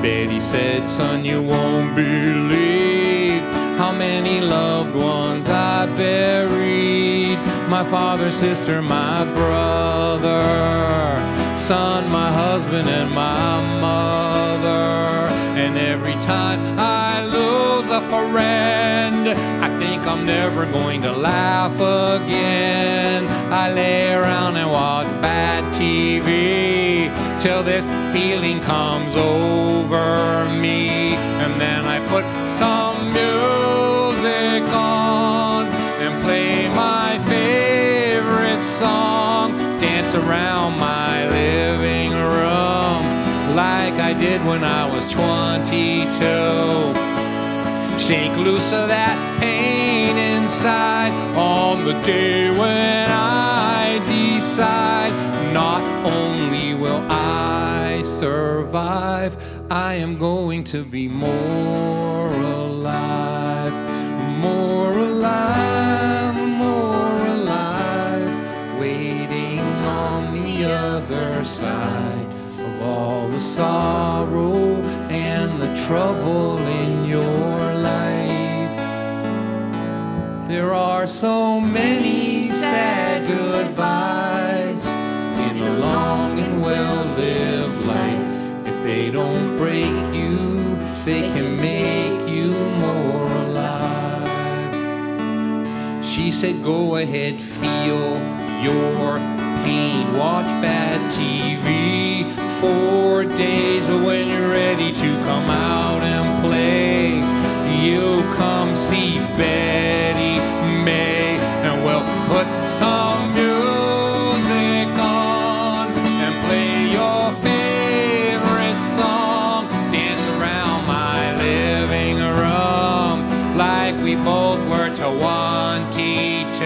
Speaker 9: Betty said, son, you won't believe how many loved ones I buried. My father, sister, my brother, son, my husband, and my mother. And every time I lose a friend, I think I'm never going to laugh again. I lay around and watch bad TV till this feeling comes over me. And then I put some music on and play my favorite song, dance around my living room like I did when I was 22. Shake loose of that pain inside on the day when I decide not only will I survive, I am going to be more alive, more alive, more alive, waiting on the other side of all the sorrow and the trouble in your life. There are so many sad goodbyes in a long and well-lived life. If they don't break you, they can make you more alive. She said, go ahead, feel your pain, watch bad TV for days, but when you're ready to come out and play, you come see Betty May, and we'll put some music on and play your favorite song, dance around my living room like we both were 22,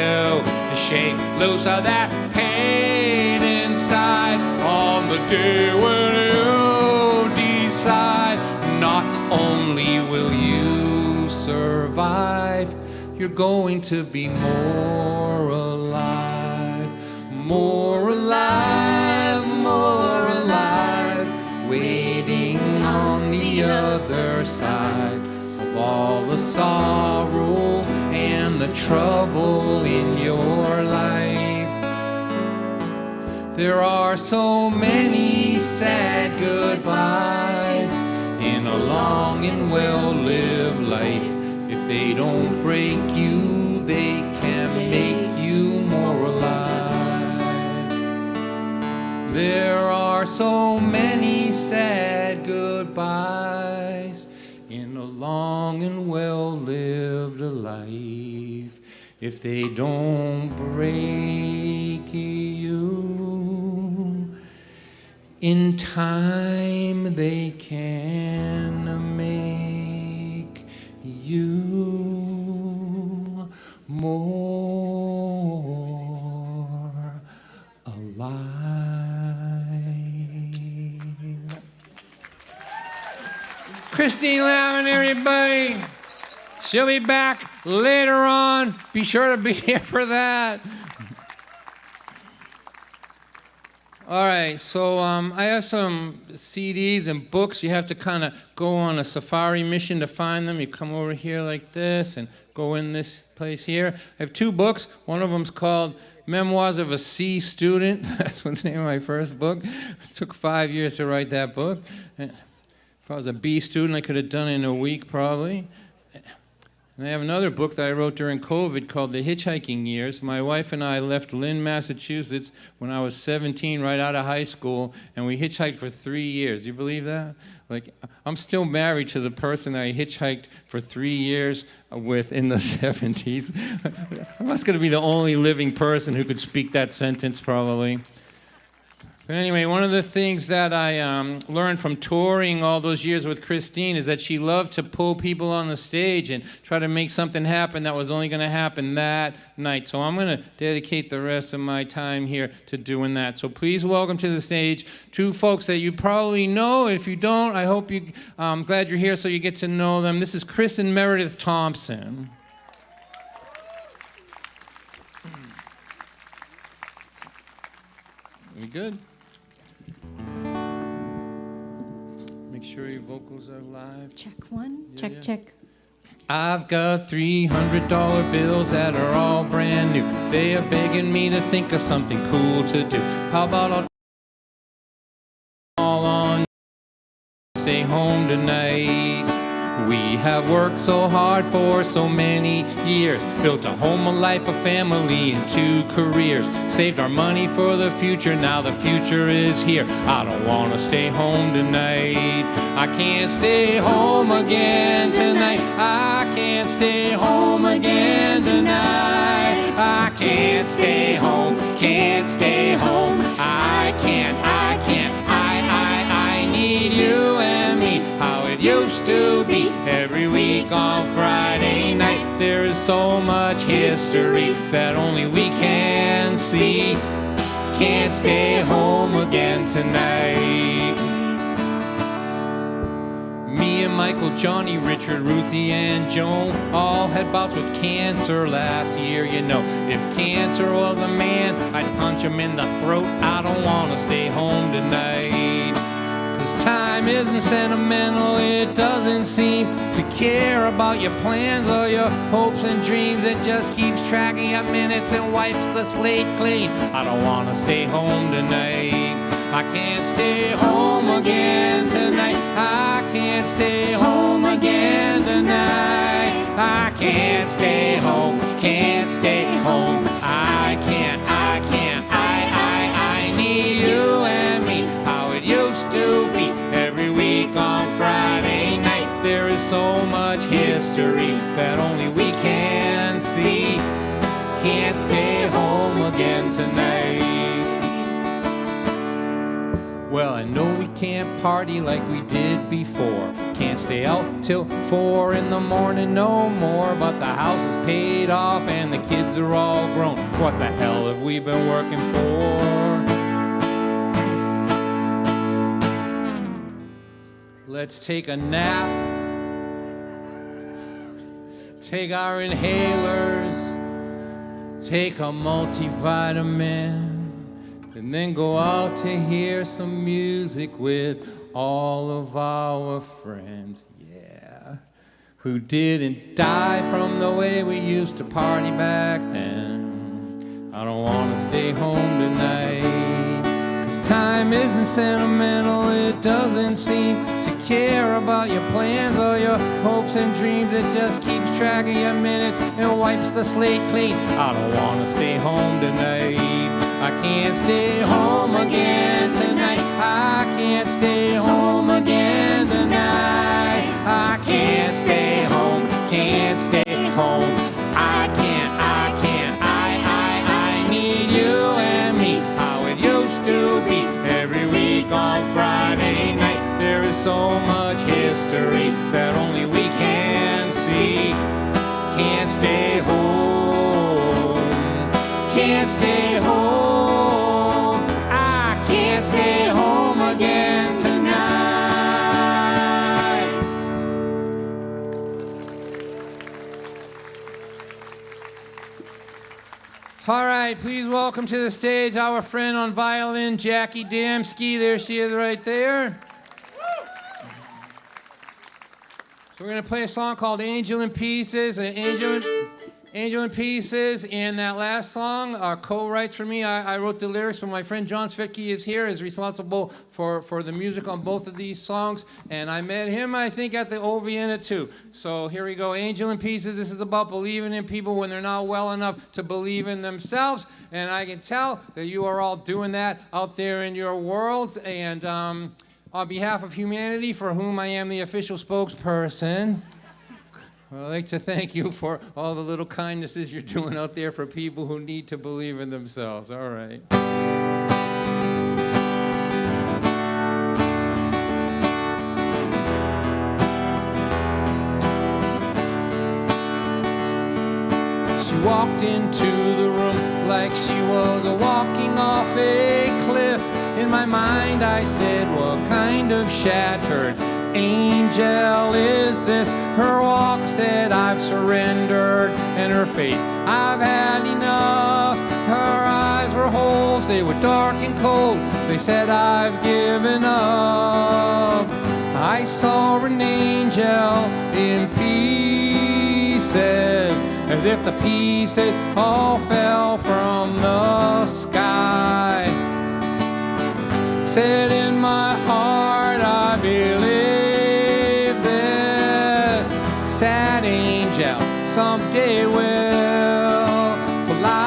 Speaker 9: shake loose of that pain inside on the day when you decide not only will you survive, you're going to be more alive, more alive, waiting on the other side of all the sorrow and the trouble in your life. There are so many sad goodbyes in a long and well-lived life. If they don't break you, they can make you more alive. There are so many sad goodbyes in a long and well-lived life. If they don't break you, in time they can make you more alive. Christine Lavin, everybody. She'll be back later on. Be sure to be here for that. All right, so I have some CDs and books. You have to kind of go on a safari mission to find them. You come over here like this and go in this place here. I have 2 books. One of them's called Memoirs of a C Student. That's the name of my first book. It took 5 years to write that book. If I was a B student, I could have done it in a week probably. And I have another book that I wrote during COVID called The Hitchhiking Years. My wife and I left Lynn, Massachusetts when I was 17, right out of high school, and we hitchhiked for 3 years. You believe that? Like, I'm still married to the person I hitchhiked for 3 years with in the 70s. I was going to be the only living person who could speak that sentence, probably. But anyway, one of the things that I learned from touring all those years with Christine is that she loved to pull people on the stage and try to make something happen that was only going to happen that night. So I'm going to dedicate the rest of my time here to doing that. So please welcome to the stage 2 folks that you probably know. If you don't, I hope you, I'm glad you're here so you get to know them. This is Chris and Meredith Thompson. We good? Make sure your vocals are live.
Speaker 19: Check 1.
Speaker 9: Yeah,
Speaker 19: check,
Speaker 9: yeah.
Speaker 19: check.
Speaker 9: I've got $300 bills that are all brand new. They are begging me to think of something cool to do. How about I'll all on stay home tonight? We have worked so hard for so many years, built a home, a life, a family, and 2 careers. Saved our money for the future, now the future is here. I don't want to stay home tonight. I can't stay home again tonight. I can't stay home again tonight. I can't stay home, can't stay home. I can't, I need you and me. How it used to be every week on Friday night. There is so much history that only we can see. Can't stay home again tonight. Me and Michael, Johnny, Richard, Ruthie, and Joan all had bouts with cancer last year. You know, if cancer was a man, I'd punch him in the throat. I don't want to stay home tonight. Time isn't sentimental, it doesn't seem to care about your plans or your hopes and dreams. It just keeps tracking up minutes and wipes the slate clean. I don't want to stay home tonight. I can't stay home again tonight. I can't stay home again tonight. I can't stay home, can't stay home. I can't, I need you and me. How it used to be every week on Friday night. There is so much history that only we can see. Can't stay home again tonight. Well, I know we can't party like we did before. Can't stay out till 4 in the morning no more. But the house is paid off and the kids are all grown. What the hell have we been working for? Let's take a nap. Take our inhalers. Take a multivitamin. and then go out to hear some music with all of our friends, yeah, who didn't die from the way we used to party back then. I don't want to stay home tonight, 'cause time isn't sentimental, it doesn't seem to care about your plans or your hopes and dreams. It just keeps track of your minutes and wipes the slate clean. I don't want to stay home tonight. I can't stay home again tonight. I can't stay home again tonight. I can't stay home, can't stay home. I need you and me, how it used to be. Every week on Friday night, there is so much history that only we can see. Can't stay home, can't stay home. Stay home again tonight. All right, please welcome to the stage our friend on violin, Jackie Damsky. There she is right there. So we're going to play a song called Angel in Pieces. Angel in Pieces, and that last song, co-writes for me. I wrote the lyrics, but my friend John Svitke is here, is responsible for the music on both of these songs, and I met him, I think, at the Old Vienna too. So here we go, Angel in Pieces. This is about believing in people when they're not well enough to believe in themselves, and I can tell that you are all doing that out there in your worlds, and on behalf of humanity, for whom I am the official spokesperson, I'd like to thank you for all the little kindnesses you're doing out there for people who need to believe in themselves. All right. She walked into the room like she was walking off a cliff. In my mind I said, what kind of shattered angel is this? Her walk said, I've surrendered, and her face, I've had enough. Her eyes were holes, they were dark and cold. They said, I've given up. I saw an angel in pieces, as if the pieces all fell from the sky. Said in my heart, I believe sad angel someday will fly.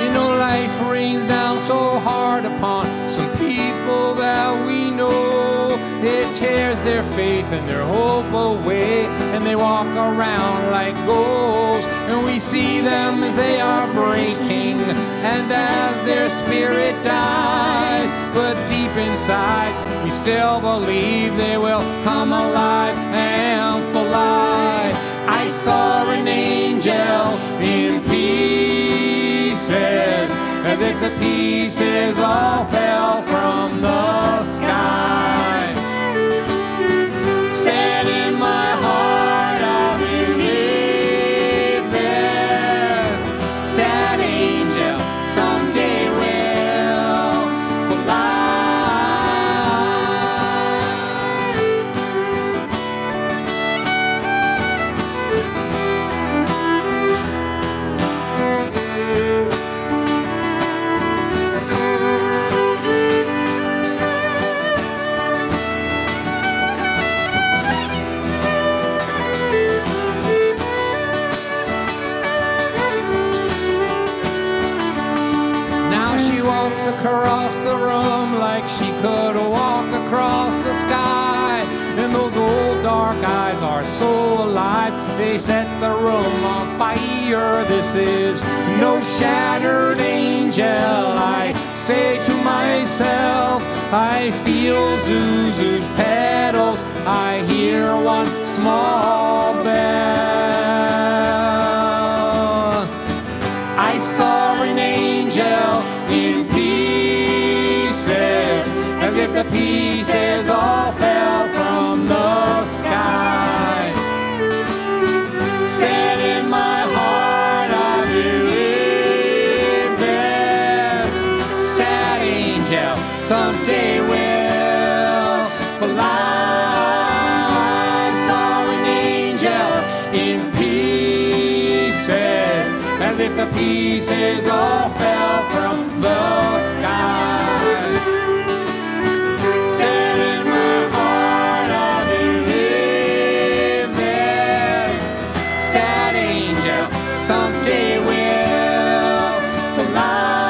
Speaker 9: You know, life rains down so hard upon some people that we know. It tears their faith and their hope away, and they walk around like ghosts, and we see them as they are breaking, and as their spirit dies, but deep inside we still believe they will come alive and fly. I saw an angel in pieces, as if the pieces all fell from the sky. Said in my heart, I believe this sad angel someday will across the room like she could walk across the sky. And those old dark eyes are so alive, they set the room on fire. This is no shattered angel, I say to myself. I feel Zuzu's petals, I hear one small bell. I saw an angel in pieces, as if the pieces if the pieces all fell from the sky. Set in my heart of believing, sad angel, someday will fly.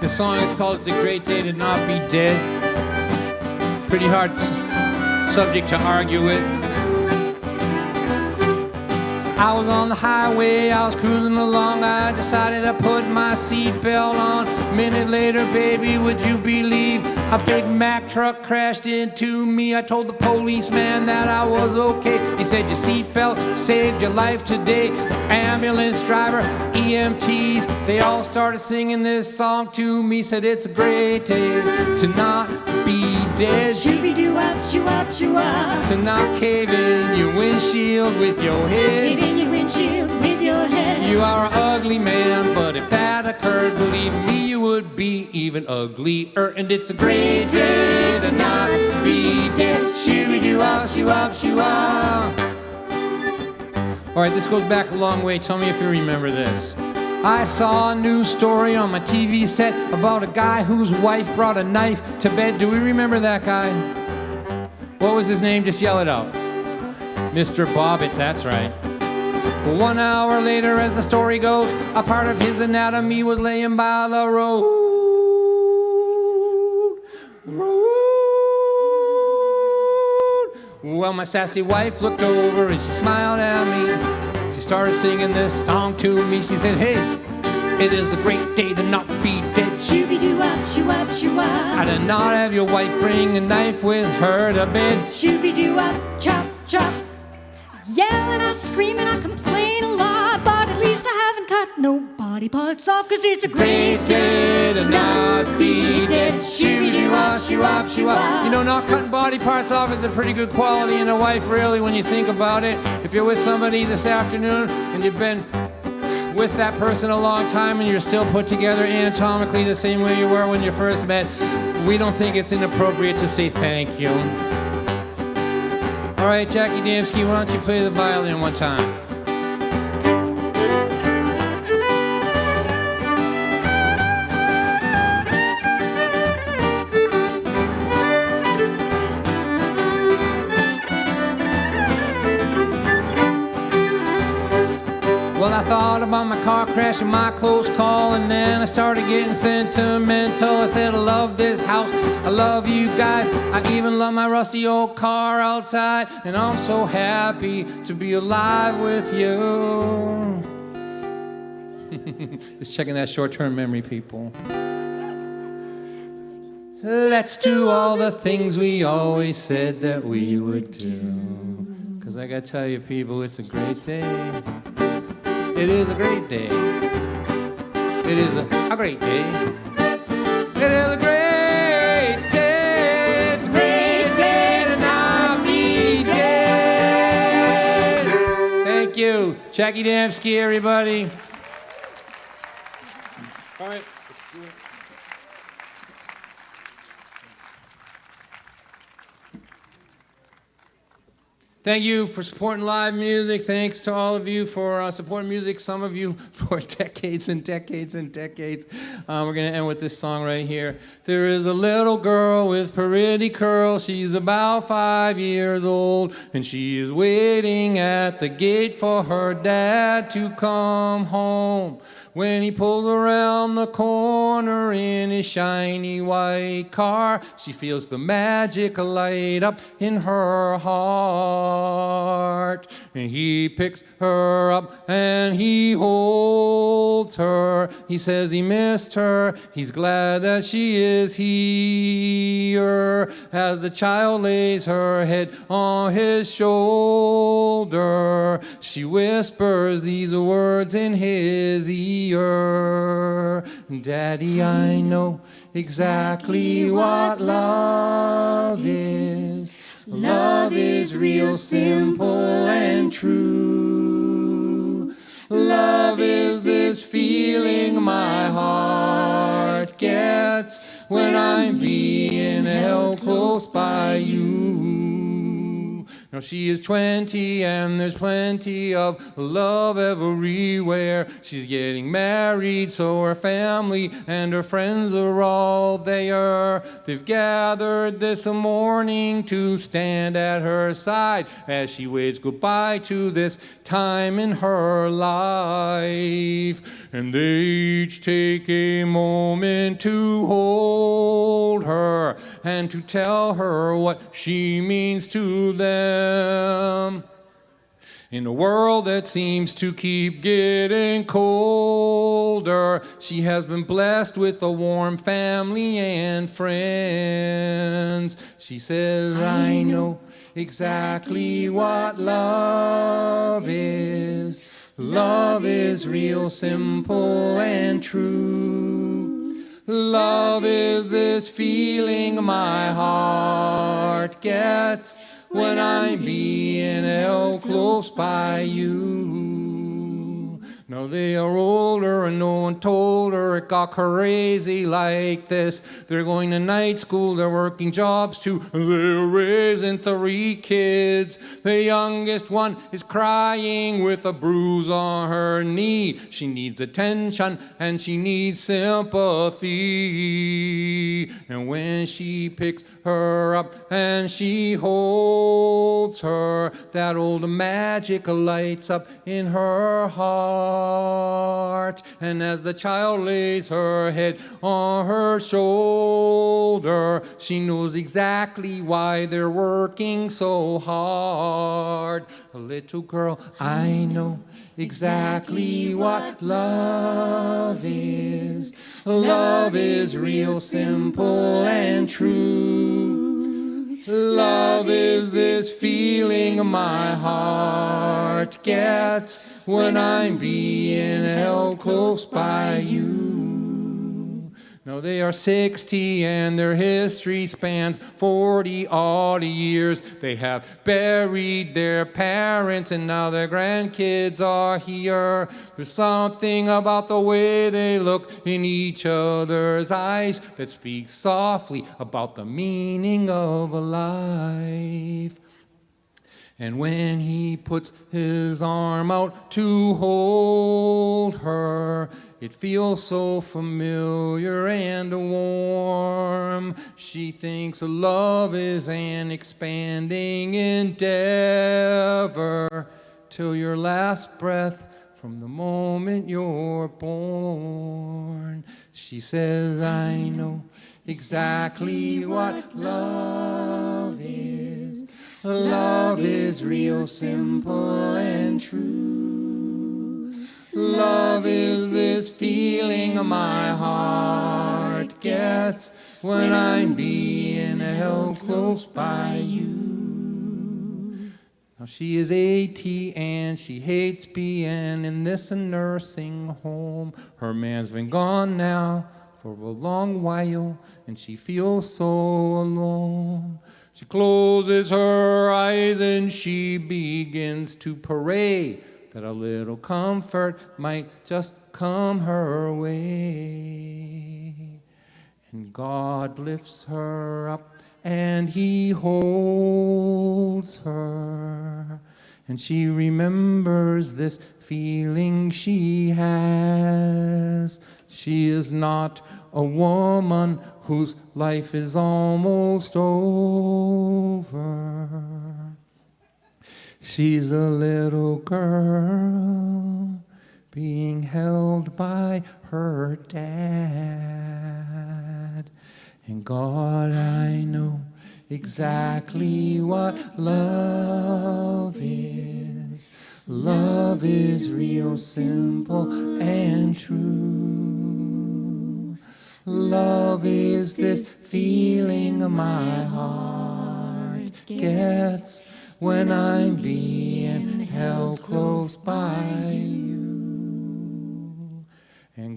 Speaker 9: The song is called It's a Great Day to Not Be Dead. Pretty hard subject to argue with. I was on the highway, I was cruising along, I decided to put my seatbelt on. A minute later, baby, would you believe a Big Mac truck crashed into me? I told the policeman that I was okay. He said your seatbelt saved your life today. Ambulance driver, EMTs, they all started singing this song to me. Said it's a great day to not be dead.
Speaker 20: Shooby-doo-wop, shoo-wop, shoo-wop.
Speaker 9: To not cave in your windshield with your head.
Speaker 20: Get in your windshield with your head.
Speaker 9: You are an ugly man, but if that occurred, believe me, you would be even uglier. And it's a great day to not be dead. Shooby-doo-wop, shoo-wop, shoo-wop. All right, this goes back a long way. Tell me if you remember this. I saw a news story on my TV set about a guy whose wife brought a knife to bed. Do we remember that guy? What was his name? Just yell it out. Mr. Bobbitt, that's right. 1 hour later, as the story goes, a part of his anatomy was laying by the road. Well, my sassy wife looked over and she smiled at me. She started singing this song to me. She said, hey, it is a great day to not be dead.
Speaker 20: Shooby-doo-wop, shoo-wop, shoo-wop.
Speaker 9: I did not have your wife bring a knife with her to bed.
Speaker 20: Shooby-doo-wop, chop, chop. Yelling, I scream, and I complain a lot, but at least I haven't cut no body parts off, 'cause it's a great day to not be dead.
Speaker 9: Shooby-doo-wop, shoo-wop, shoo-wop. You know, not cutting body parts off is a pretty good quality in a wife, really, when you think about it. If you're with somebody this afternoon and you've been with that person a long time and you're still put together anatomically the same way you were when you first met, we don't think it's inappropriate to say thank you. All right, Jackie Damsky, why don't you play the violin one time? Well, I thought about my car crash and my close call, and then I started getting sentimental. I said, I love this house, I love you guys, I even love my rusty old car outside, and I'm so happy to be alive with you. Just checking that short-term memory, people. Let's do all the things we always said that we would do. 'Cause I gotta tell you, people, it's a great day. It is a great day. It is a great day. It is a great day. It's a great day to not be dead. Thank you. Jackie Damsky, everybody. All right. Thank you for supporting live music. Thanks to all of you for supporting music, some of you for decades and decades and decades. We're going to end with this song right here. There is a little girl with pretty curls. She's about 5 years old, and she is waiting at the gate for her dad to come home. When he pulls around the corner in his shiny white car, she feels the magic light up in her heart. And he picks her up and he holds her. He says he missed her. He's glad that she is here. As the child lays her head on his shoulder, she whispers these words in his ear. freer. Daddy, I know exactly what love is. Love is real simple and true. Love is this feeling my heart gets when I'm being held close by you. Now she is 20 and there's plenty of love everywhere. She's getting married, so her family and her friends are all there. They've gathered this morning to stand at her side as she waves goodbye to this time in her life. And they each take a moment to hold her and to tell her what she means to them. In a world that seems to keep getting colder, she has been blessed with a warm family and friends. She says, I know exactly what love is. Love is real simple and true. Love is this feeling my heart gets when I'm being held close by you. Now they are older and no one told her it got crazy like this. They're going to night school, they're working jobs too, they're raising 3 kids. The youngest one is crying with a bruise on her knee. She needs attention and she needs sympathy. And when she picks her up and she holds her, that old magic lights up in her heart. And as the child lays her head on her shoulder, she knows exactly why they're working so hard. A little girl, I know exactly what love is. Love is real simple and true. Love is this feeling my heart gets when I'm being held close by you. Now they are 60 and their history spans 40 odd years. They have buried their parents and now their grandkids are here. There's something about the way they look in each other's eyes that speaks softly about the meaning of a life. And when he puts his arm out to hold her, it feels so familiar and warm. She thinks love is an expanding endeavor till your last breath from the moment you're born. She says, I know exactly what love is. Love is real simple and true. Love is this feeling my heart gets when I'm being held close by you. Now she is 80 and she hates being in this nursing home. Her man's been gone now for a long while and she feels so alone. She closes her eyes and she begins to pray that a little comfort might just come her way. And God lifts her up and he holds her. And she remembers this feeling she has. She is not a woman whose life is almost over. She's a little girl being held by her dad. And God, I know exactly what love is. Love is real simple and true. Love is this feeling my heart gets when I'm being held close by you.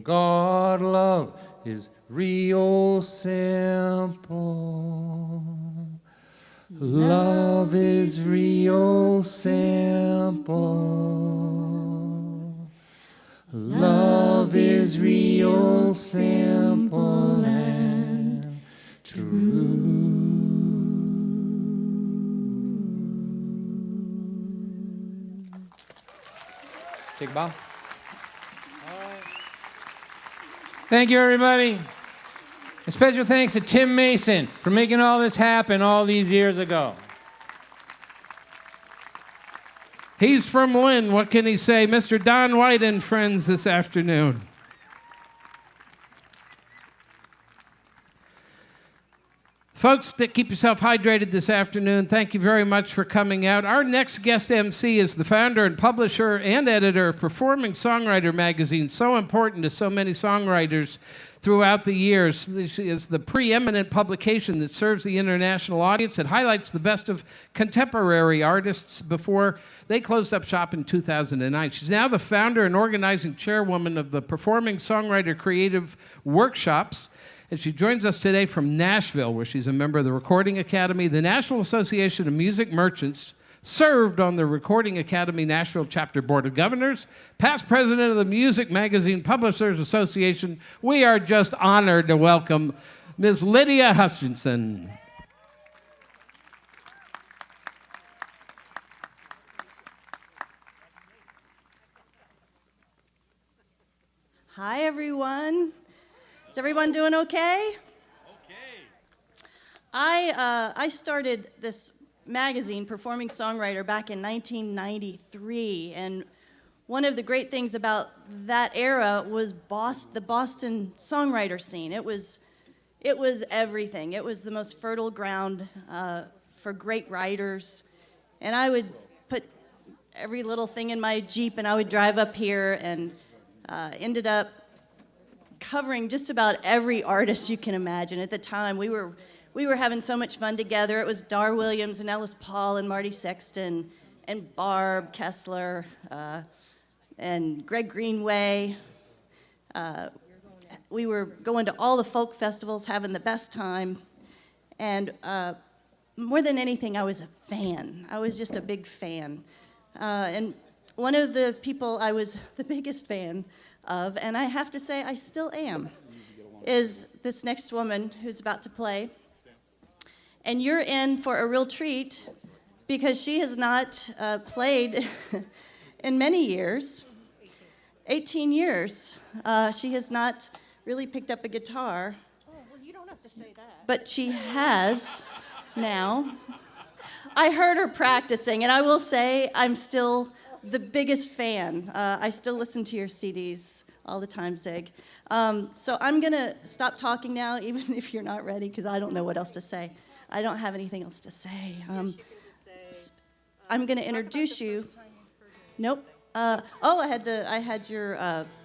Speaker 9: God love is real simple. Love is real simple. Love is real simple and true. Take a bow. Thank you, everybody. A special thanks to Tim Mason for making all this happen all these years ago.
Speaker 16: He's from Lynn. What can he say? Mr. Don White and friends this afternoon. Folks, keep yourself hydrated this afternoon. Thank you very much for coming out. Our next guest MC is the founder and publisher and editor of Performing Songwriter magazine, so important to so many songwriters throughout the years. This is the preeminent publication that serves the international audience. It highlights the best of contemporary artists before they closed up shop in 2009. She's now the founder and organizing chairwoman of the Performing Songwriter Creative Workshops. And she joins us today from Nashville, where she's a member of the Recording Academy, the National Association of Music Merchants, served on the Recording Academy Nashville Chapter Board of Governors, past president of the Music Magazine Publishers Association. We are just honored to welcome Ms. Lydia Hutchenson.
Speaker 10: Hi, everyone. Is everyone doing okay? Okay. I started this magazine, Performing Songwriter, back in 1993, and one of the great things about that era was the Boston songwriter scene. It was everything. It was the most fertile ground for great writers, and I would put every little thing in my Jeep, and I would drive up here, and ended up covering just about every artist you can imagine. At the time, we were having so much fun together. It was Dar Williams and Ellis Paul and Marty Sexton and Barb, Kessler, and Greg Greenway. We were going to all the folk festivals, having the best time. And more than anything, I was a fan. I was just a big fan. And one of the people I was the biggest fan of, and I have to say I still am, is this next woman who's about to play. And you're in for a real treat because she has not played in many years, 18 years. She has not really picked up a guitar.
Speaker 19: Oh, well, you don't have to say that.
Speaker 10: But she has now. I heard her practicing, and I will say I'm still the biggest fan. I still listen to your CDs all the time, Zig. So I'm going to stop talking now, even if you're not ready, because I don't know what else to say. I don't have anything else to say. I'm going to introduce you. Nope. I had your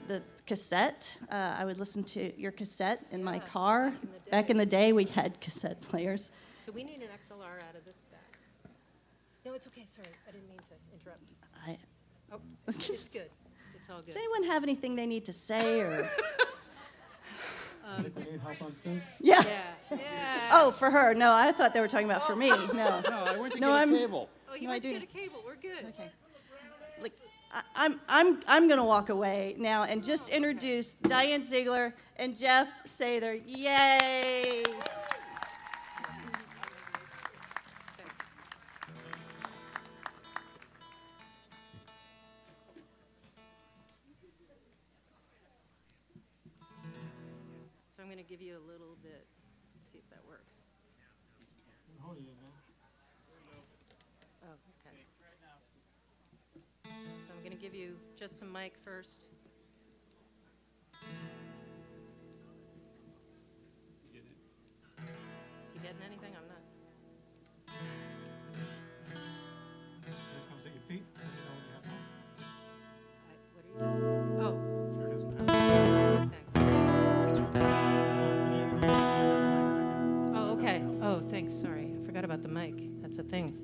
Speaker 10: the cassette. I would listen to your cassette in my car. Back in the day, we had cassette players.
Speaker 19: So we need an XLR out of this back. No, it's okay. Sorry, I didn't mean to interrupt. It's good. It's all good.
Speaker 10: Does anyone have anything they need to say or? Yeah. Oh, for her. No, I thought they were talking about for me. No.
Speaker 12: No, I went to get a cable.
Speaker 19: Oh, you went to get a cable. We're good.
Speaker 10: Okay. Like, I'm gonna walk away now and just introduce Diane Zeigler and Jeff Sather. Yay!
Speaker 19: So I'm going to give you a little bit, see if that works. Oh, okay. So I'm going to give you just some mic first. Is he getting anything? I'm not. Oh. Oh, okay. Oh, thanks. Sorry. I forgot about the mic. That's a thing.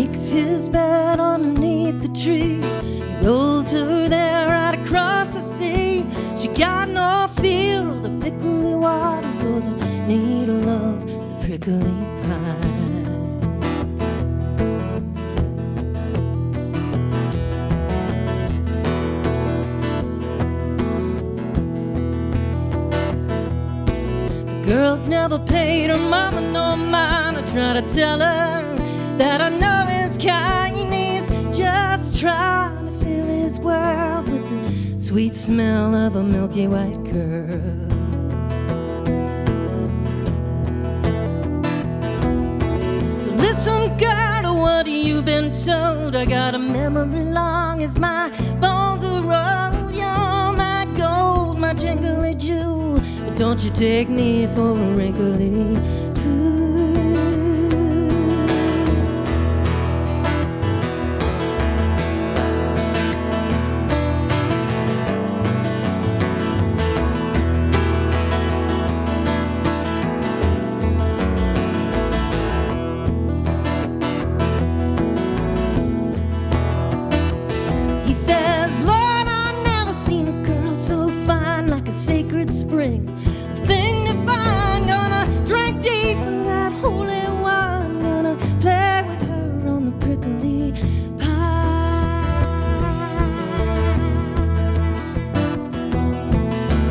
Speaker 20: makes his bed underneath the tree. He rolls her there right across the sea. She got no fear of the fickle waters or the needle of the prickly pine. Girls never paid her mama no mind. I try to tell her that I know his kind. He's just trying to fill his world with the sweet smell of a milky white girl. So listen, girl, what you've been told. I got a memory long as my bones are old. You're my gold, my jingly jewel. Don't you take me for a wrinkly fool. He says, Lord, I've never seen a girl so fine, like a sacred spring. Thing to find, gonna drink deep of that holy wine, gonna play with her on the prickly pine.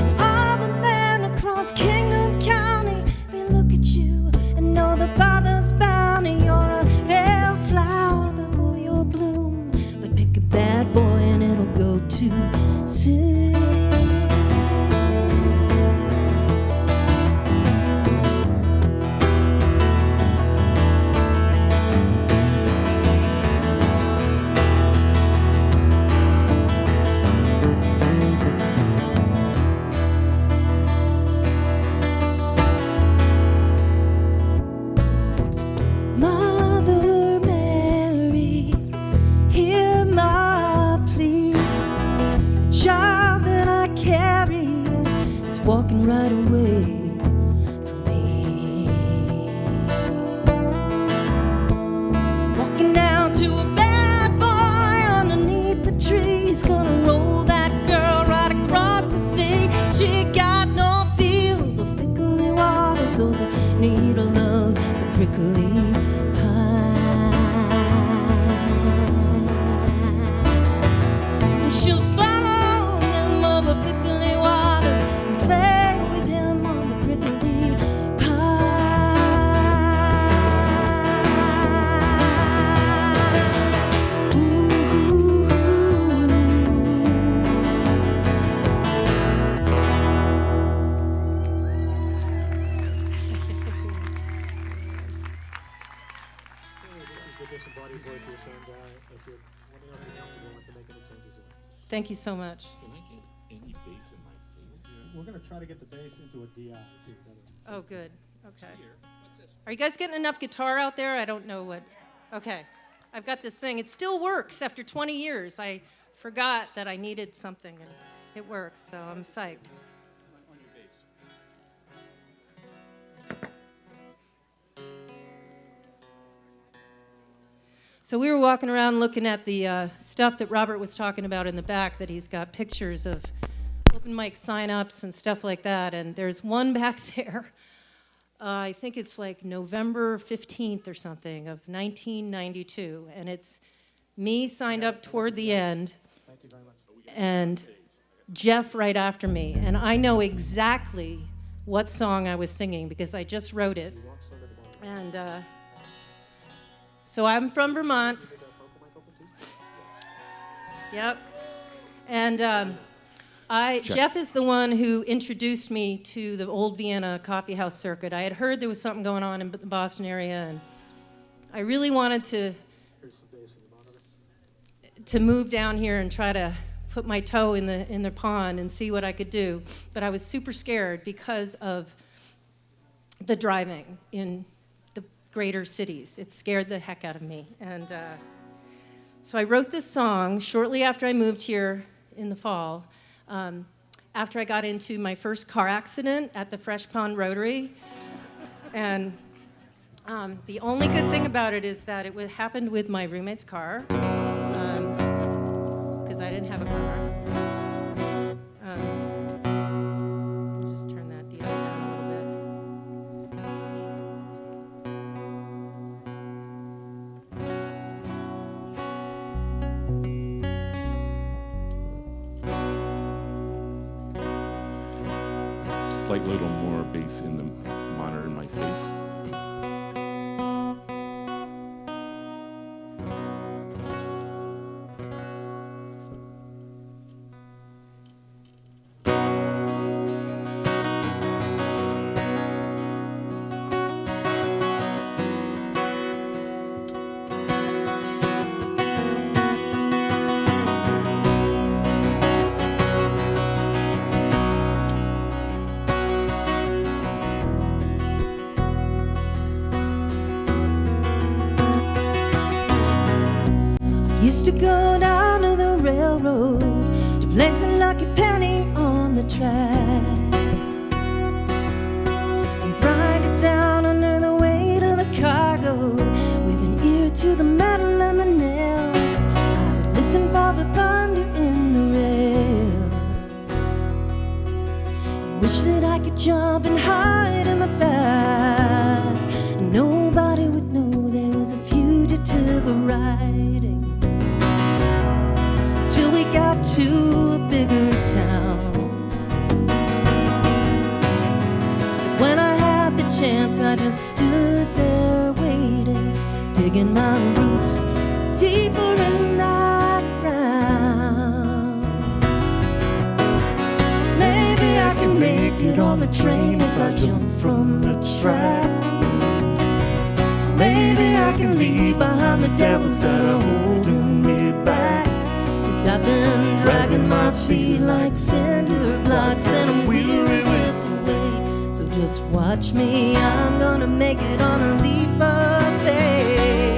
Speaker 20: And all the men across Kingdom County, they look at you and know the Father's bounty. You're a pale flower before your bloom, but pick a bad boy and it'll go too soon. Mother Mary, hear my plea. The child that I carry is walking right away from me. Walking down to a bad boy underneath the trees, gonna roll that girl right across the sea. She got no feel of the fickle waters or the needle of the prickly she'll follow him over prickly waters and play with him on the prickly pine. Ooh. Thank you so much.
Speaker 18: Can I get any bass in my face? We're going to try to get the bass into a DI, too.
Speaker 10: Oh, good. Okay. Are you guys getting enough guitar out there? I don't know what. Okay. I've got this thing. It still works after 20 years. I forgot that I needed something, and it works, so I'm psyched. So we were walking around looking at the stuff that Robert was talking about in the back, that he's got pictures of open mic sign-ups and stuff like that. And there's one back there, I think it's like November 15th or something of 1992. And it's me signed up toward the end and Jeff right after me. And I know exactly what song I was singing because I just wrote it. And so I'm from Vermont. Yep. And Jeff is the one who introduced me to the old Vienna Kaffeehaus circuit. I had heard there was something going on in the Boston area, and I really wanted to move down here and try to put my toe in the pond and see what I could do. But I was super scared because of the driving in the greater cities. It scared the heck out of me. And so I wrote this song shortly after I moved here in the fall, after I got into my first car accident at the Fresh Pond Rotary. And
Speaker 4: The only good thing about it is that it happened with my roommate's car, because I didn't have a car. Just turn that DI down a little
Speaker 13: Slight little more bass in the monitor in my face.
Speaker 2: Used to go down to the railroad to place a lucky penny on the tracks and grind it down under the weight of the cargo with an ear to the metal and the nails. I would listen for the thunder in the rail and wish that I could jump and hide in the back and nobody would know there was a fugitive riding. Till we got to a bigger town. When I had the chance, I just stood there waiting, digging my roots deeper in that ground. Maybe I can make it on the train if I jump from the tracks. Maybe I can leave behind the devils that are holding me back. I've been dragging my feet like cinder blocks and I'm weary with the weight. So just watch me, I'm gonna make it on a leap of faith.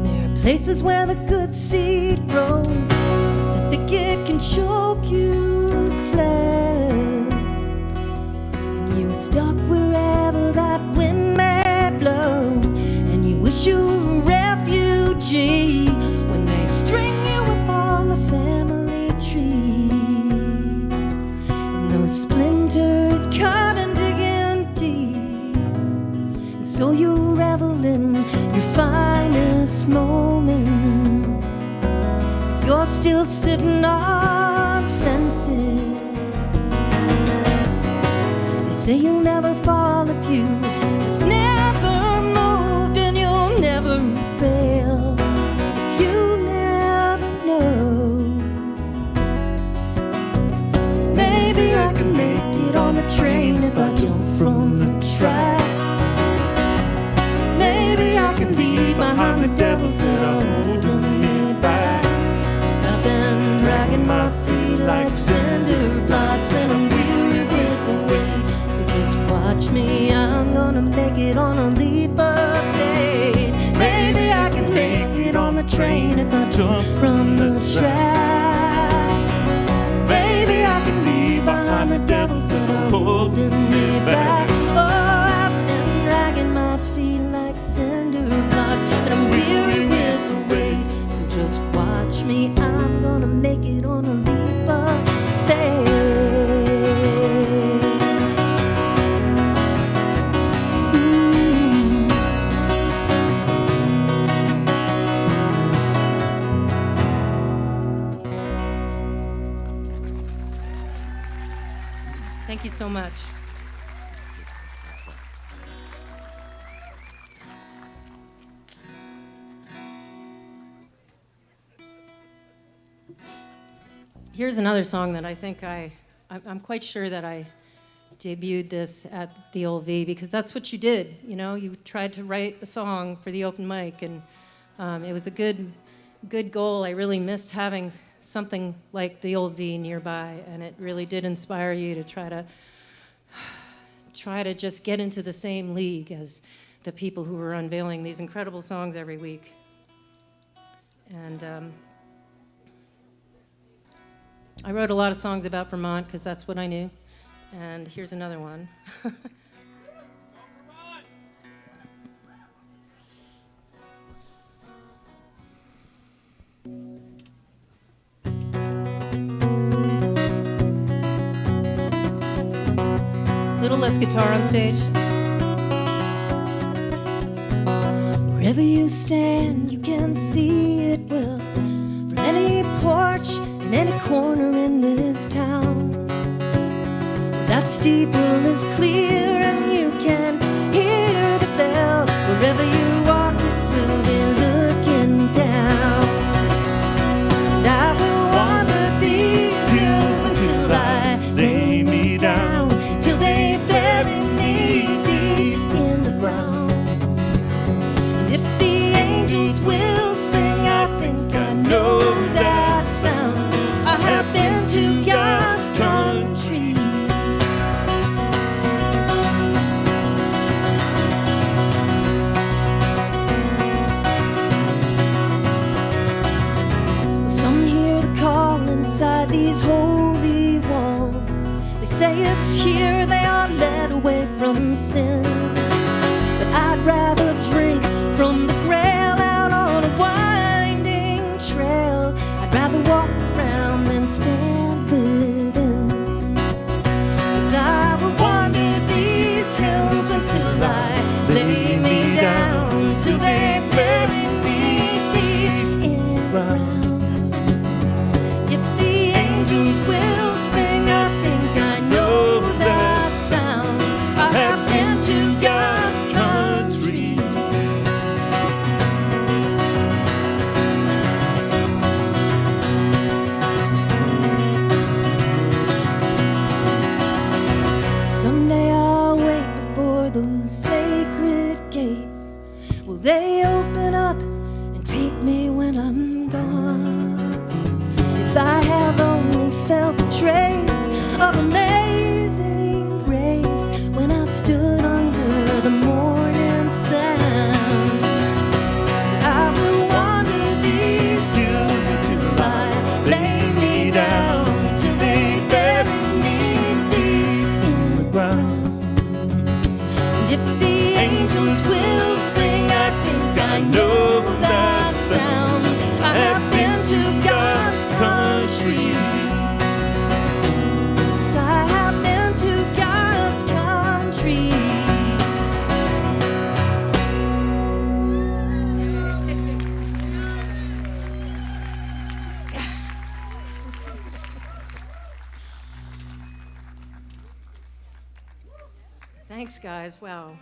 Speaker 2: There are places where the good seed grows, but the gig can choke you. And you stuck wherever that wind may blow, and you wish you were a refugee when they string you up on the family tree, and those splinters cut and digging deep, and so you revel in your finest moments. You're still sitting on fences. Say you'll never fall if you've never moved, and you'll never fail if you never know. Maybe I can make it on the train if I jump from the track. Maybe I can leave behind the devils that are holding me back. 'Cause I've been dragging my feet like cinder blocks and I'm weary with the weight. Watch me, I'm gonna make it on a leap of faith. Maybe I can make it on the train if I jump from the track. Maybe I can leave behind the devils that are holding me back. Oh, I've been dragging my feet like cinder blocks and I'm weary with the weight. So just watch me, I'm gonna make it on a leap of faith.
Speaker 4: Thank you so much. Here's another song that I think I'm quite sure that I debuted this at the Old V because that's what you did. You know, you tried to write a song for the open mic, and it was a good goal. I really missed having something like the Old V nearby, and it really did inspire you to try to just get into the same league as the people who were unveiling these incredible songs every week. And I wrote a lot of songs about Vermont because that's what I knew. And here's another one. Little less guitar on stage.
Speaker 2: Wherever you stand, you can see it well from any porch in any corner in this town. That steeple is clear and you can hear the bell. Wherever you walk, we'll be looking down. And I will wander these hills until I lay me down, till they bury me deep in the ground. And if the angels will sing, I think I know that sound. I have been to God's country. Some hear the call inside these holy walls. They say it's here they are led away from sin. But I'd rather drink from the grail out on a winding trail. I'd rather walk around than stand within. 'Cause I will wander these hills until I lay me down, till they bury me deep in the ground. If the angels will sing, I think I know that sound. I have been to God's country. Someday I'll wait before those sacred gates. Will they open up and take me when I'm gone? If I have only felt the trace of amazing grace when I've stood under the morning sun, I will wander these hills until I lay me down, till they bury me deep in the ground. And if the angels will sing, I think I know that sound. I have been to God's country. Yes, I have been to God's country.
Speaker 4: Thanks, guys. Wow.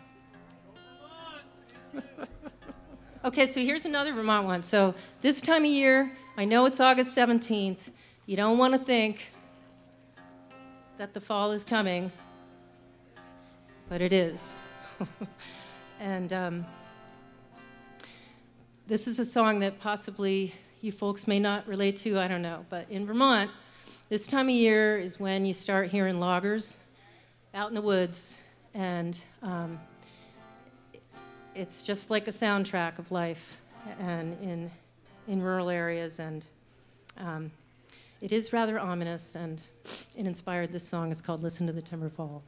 Speaker 4: Okay, so here's another Vermont one. So this time of year, I know it's August 17th. You don't want to think that the fall is coming, but it is. And this is a song that possibly you folks may not relate to, I don't know. But in Vermont, this time of year is when you start hearing loggers out in the woods. And it's just like a soundtrack of life and in rural areas. And it is rather ominous, and it inspired this song. It's called Listen to the Timber Fall.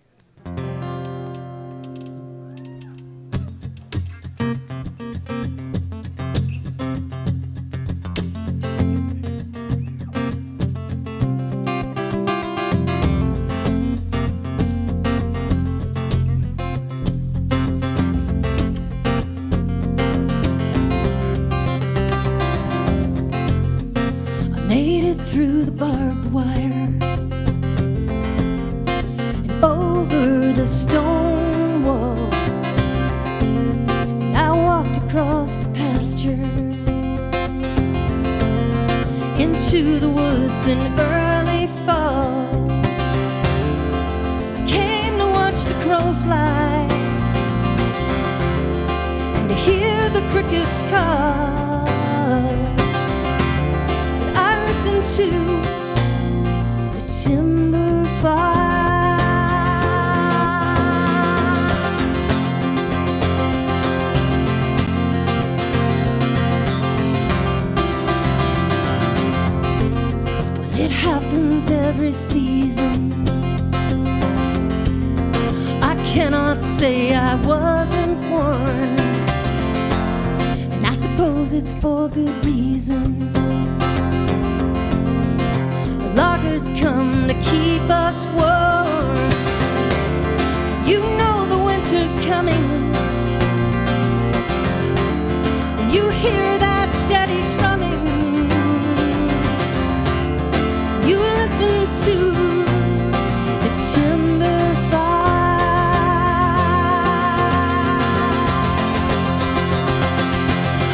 Speaker 2: Made it through the barbed wire and over the stone wall. And I walked across the pasture into the woods in early fall. I came to watch the crow fly and to hear the crickets call. To the timber fall.
Speaker 20: happens every season. I cannot say I wasn't born, and I suppose it's for good reason. The loggers come to keep us warm. You know the winter's coming. When you hear that steady drumming, you listen to the timber fire.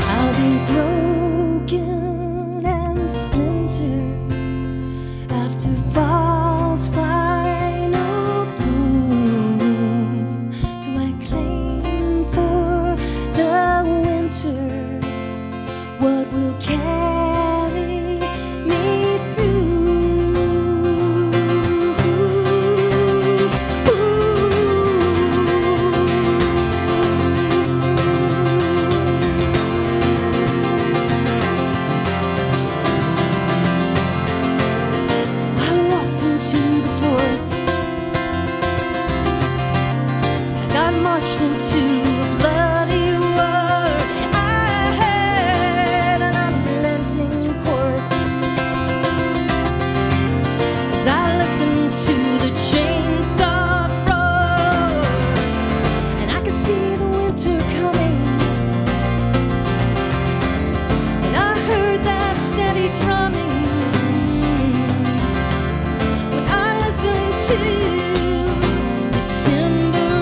Speaker 20: I'll be broken and splintered after fall's final bloom. So I claim for the winter what will carry me through. So I walked into the forest. I got marched into a bloody war. I had an unrelenting chorus as I listened to the chainsaws roar, and I could see the winter coming, and I heard that steady drumming when I listened to the timber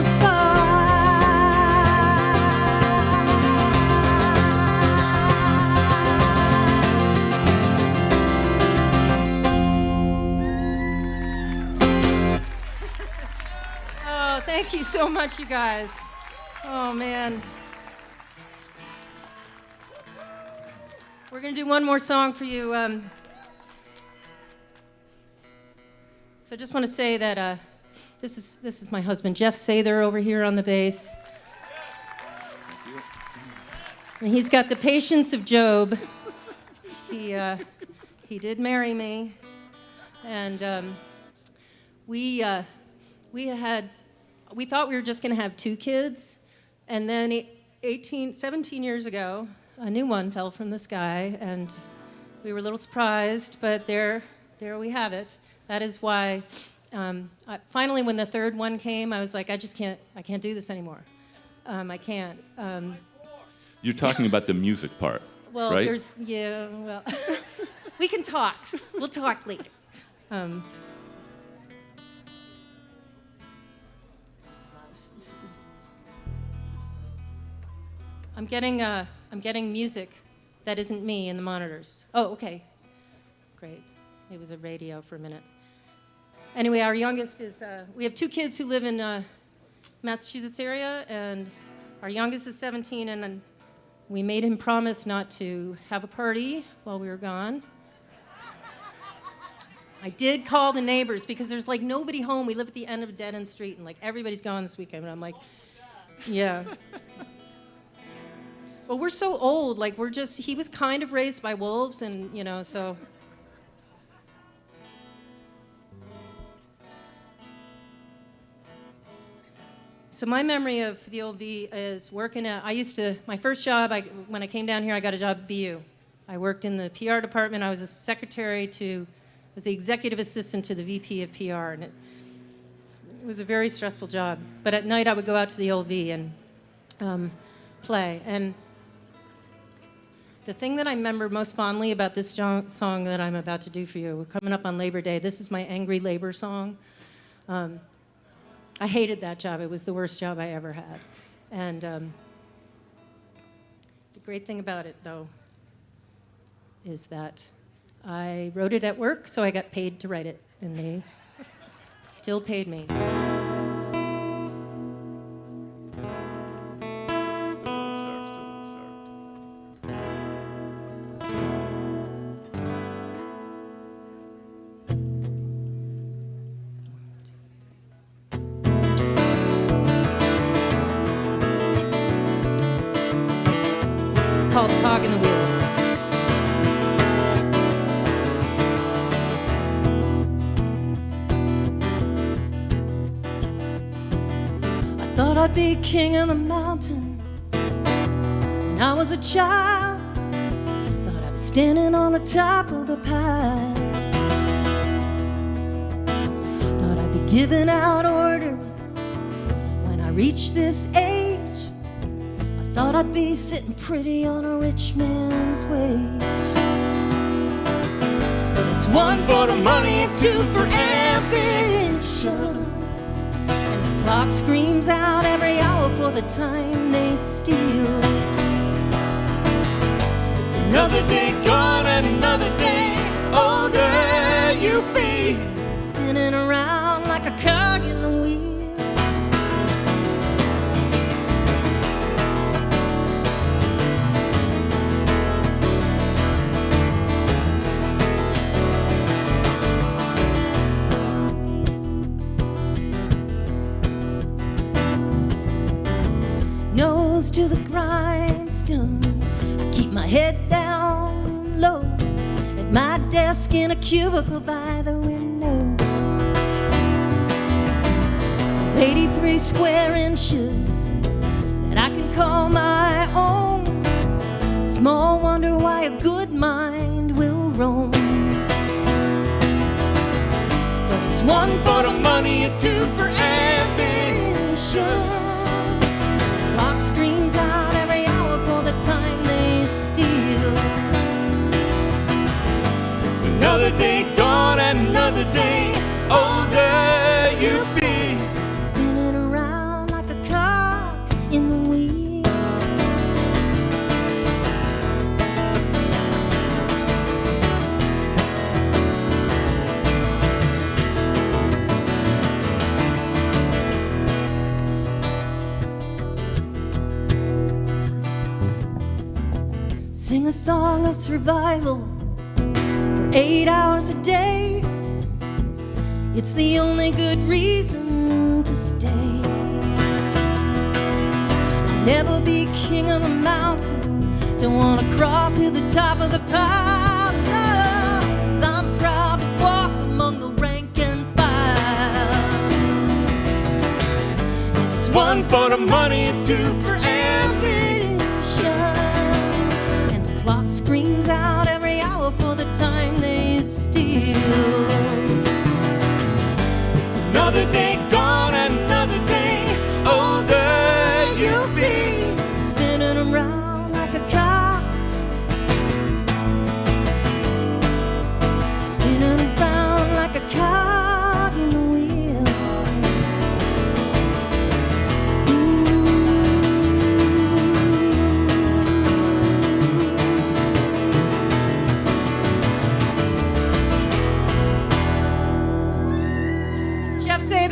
Speaker 4: Oh, thank you so much, you guys. Oh, man. We're going to do one more song for you. So I just want to say that this is my husband, Jeff Sather, over here on the bass. And he's got the patience of Job. He did marry me. And we thought we were just going to have 2 kids, and then 17 years ago, a new one fell from the sky, and we were a little surprised, but there we have it. That is why, finally, when the 3rd one came, I was like, I can't do this anymore. I can't.
Speaker 13: You're talking about the music part,
Speaker 4: Well,
Speaker 13: right?
Speaker 4: well, we can talk. We'll talk later. I'm getting music that isn't me in the monitors. Oh, okay. Great. It was a radio for a minute. Anyway, our youngest is, we have 2 kids who live in Massachusetts area, and our youngest is 17, and we made him promise not to have a party while we were gone. I did call the neighbors because there's like nobody home. We live at the end of a dead-end street, and like everybody's gone this weekend, and I'm like, yeah. Well, we're so old, like he was kind of raised by wolves, and so. So my memory of the old V is working at, my first job, when I came down here, I got a job at BU. I worked in the PR department. I was a secretary was the executive assistant to the VP of PR, and it was a very stressful job. But at night, I would go out to the old V and play. And the thing that I remember most fondly about this song that I'm about to do for you, we're coming up on Labor Day. This is my Angry Labor song. I hated that job. It was the worst job I ever had. And the great thing about it, though, is that I wrote it at work, so I got paid to write it, and they still paid me. Called Cog in the Wheel.
Speaker 2: I'd be king of the mountain. When I was a child, thought I was standing on the top of the pile. Thought I'd be giving out orders when I reached this age. I thought I'd be sitting pretty on a rich man's wage. But it's one for the money and two for ambition. Clock screams out every hour for the time they steal. It's another day gone and another day older you feel, spinning around like a cog in the wheel. Nose to the grindstone, I keep my head down low at my desk in a cubicle by the window. 83 square inches that I can call my own. Small wonder why a good mind will roam. But it's one for the money and two for ambition. Clock screams out every hour for the time they steal. It's another day gone and another day older you be, spinning around like a cog in the wheel. Sing a song of survival for 8 hours a day. It's the only good reason to stay. Never be king of the mountain. Don't want to crawl to the top of the pile. No, 'cause I'm proud to walk among the rank and file. It's one for the money and two for ambition. Clock screams out every hour for the time they steal. It's another day gone and another day older you'll be, spinning around like a cog, spinning around like a cog in the wheel.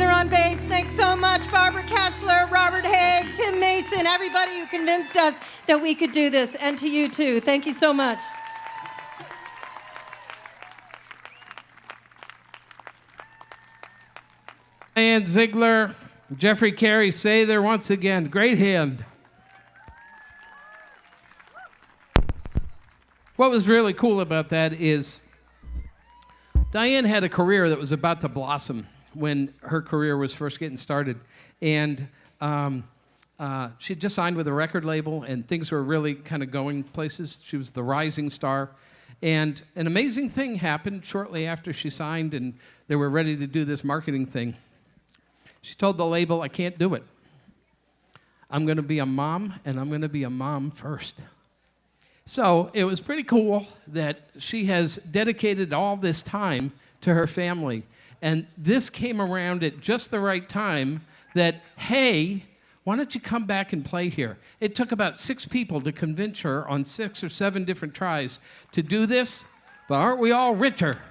Speaker 2: On bass. Thanks so much, Barbara Kessler, Robert Haigh, Tim Mason, everybody who convinced us that we could do this, and to you too. Thank you so much.
Speaker 16: Diane Zeigler, Jeffrey Carey, say there once again. Great hand. What was really cool about that is Diane had a career that was about to blossom when her career was first getting started. And she had just signed with a record label, and things were really kind of going places. She was the rising star. And an amazing thing happened shortly after she signed, and they were ready to do this marketing thing. She told the label, I can't do it. I'm going to be a mom, and I'm going to be a mom first. So it was pretty cool that she has dedicated all this time to her family. And this came around at just the right time that, hey, why don't you come back and play here? It took about 6 people to convince her on 6 or 7 different tries to do this, but aren't we all richer?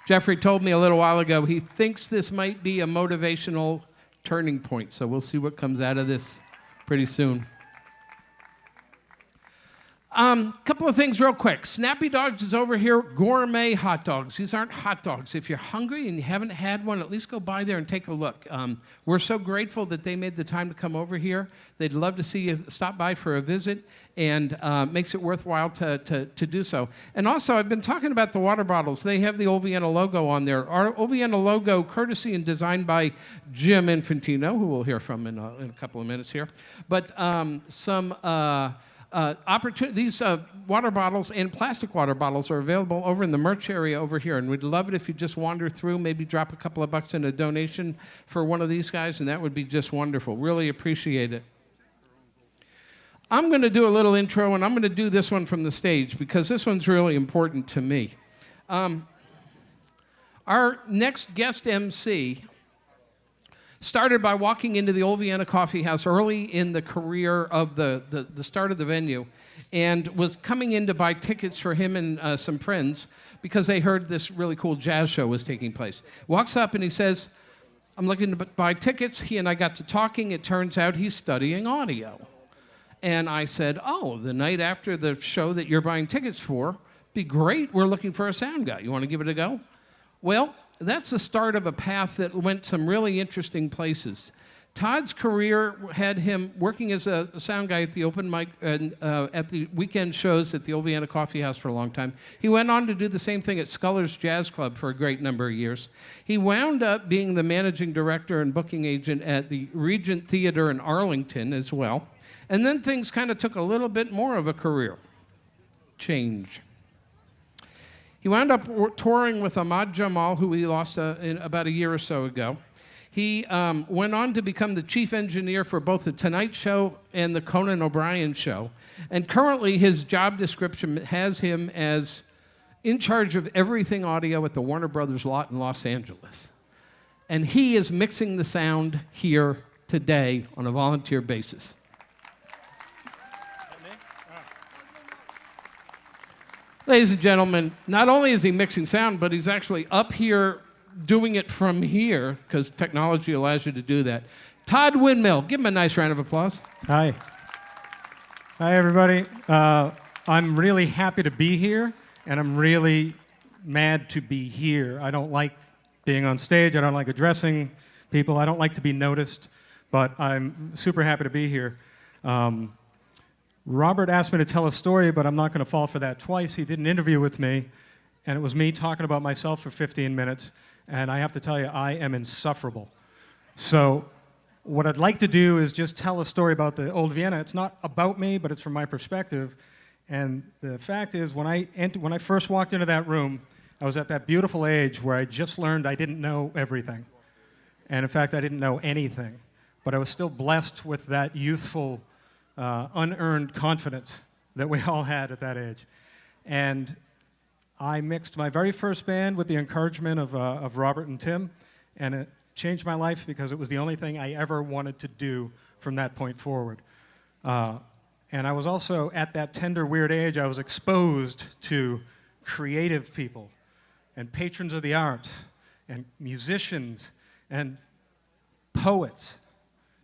Speaker 16: Jeffrey told me a little while ago he thinks this might be a motivational turning point, so we'll see what comes out of this pretty soon. Couple of things real quick. Snappy Dogs is over here. Gourmet hot dogs. These aren't hot dogs. If you're hungry and you haven't had one, at least go by there and take a look. We're so grateful that they made the time to come over here. They'd love to see you stop by for a visit, and makes it worthwhile to do so. And also, I've been talking about the water bottles. They have the Old Vienna logo on there. Our Old Vienna logo, courtesy and designed by Jim Infantino, who we'll hear from in a couple of minutes here. But these water bottles and plastic water bottles are available over in the merch area over here, and we'd love it if you just wander through, maybe drop a couple of bucks in a donation for one of these guys, and that would be just wonderful. Really appreciate it. I'm going to do a little intro, and I'm going to do this one from the stage because this one's really important to me. Our next guest MC started by walking into the Old Vienna Kaffeehaus early in the career of the start of the venue, and was coming in to buy tickets for him and some friends because they heard this really cool jazz show was taking place. Walks up and he says, I'm looking to buy tickets. He and I got to talking. It turns out he's studying audio. And I said, oh, the night after the show that you're buying tickets for, be great. We're looking for a sound guy. You want to give it a go? Well, that's the start of a path that went some really interesting places. Todd's career had him working as a sound guy at the open mic and at the weekend shows at the Old Vienna Kaffeehaus for a long time. He went on to do the same thing at Sculler's Jazz Club for a great number of years. He wound up being the managing director and booking agent at the Regent Theater in Arlington as well. And then things kind of took a little bit more of a career change. He wound up touring with Ahmad Jamal, who he lost about a year or so ago. He went on to become the chief engineer for both The Tonight Show and The Conan O'Brien Show. And currently, his job description has him as in charge of everything audio at the Warner Brothers lot in Los Angeles. And he is mixing the sound here today on a volunteer basis. Ladies and gentlemen, not only is he mixing sound, but he's actually up here doing it from here, because technology allows you to do that. Todd Winmill, give him a nice round of applause.
Speaker 15: Hi. Hi, everybody. I'm really happy to be here, and I'm really mad to be here. I don't like being on stage. I don't like addressing people. I don't like to be noticed, but I'm super happy to be here. Robert asked me to tell a story, but I'm not going to fall for that twice. He did an interview with me, and it was me talking about myself for 15 minutes, and I have to tell you, I am insufferable. So what I'd like to do is just tell a story about the Old Vienna. It's not about me, but it's from my perspective. And the fact is, when I first walked into that room, I was at that beautiful age where I just learned I didn't know everything. And in fact, I didn't know anything. But I was still blessed with that youthful unearned confidence that we all had at that age. And I mixed my very first band with the encouragement of Robert and Tim, and it changed my life because it was the only thing I ever wanted to do from that point forward. And I was also, at that tender, weird age, I was exposed to creative people and patrons of the arts and musicians and poets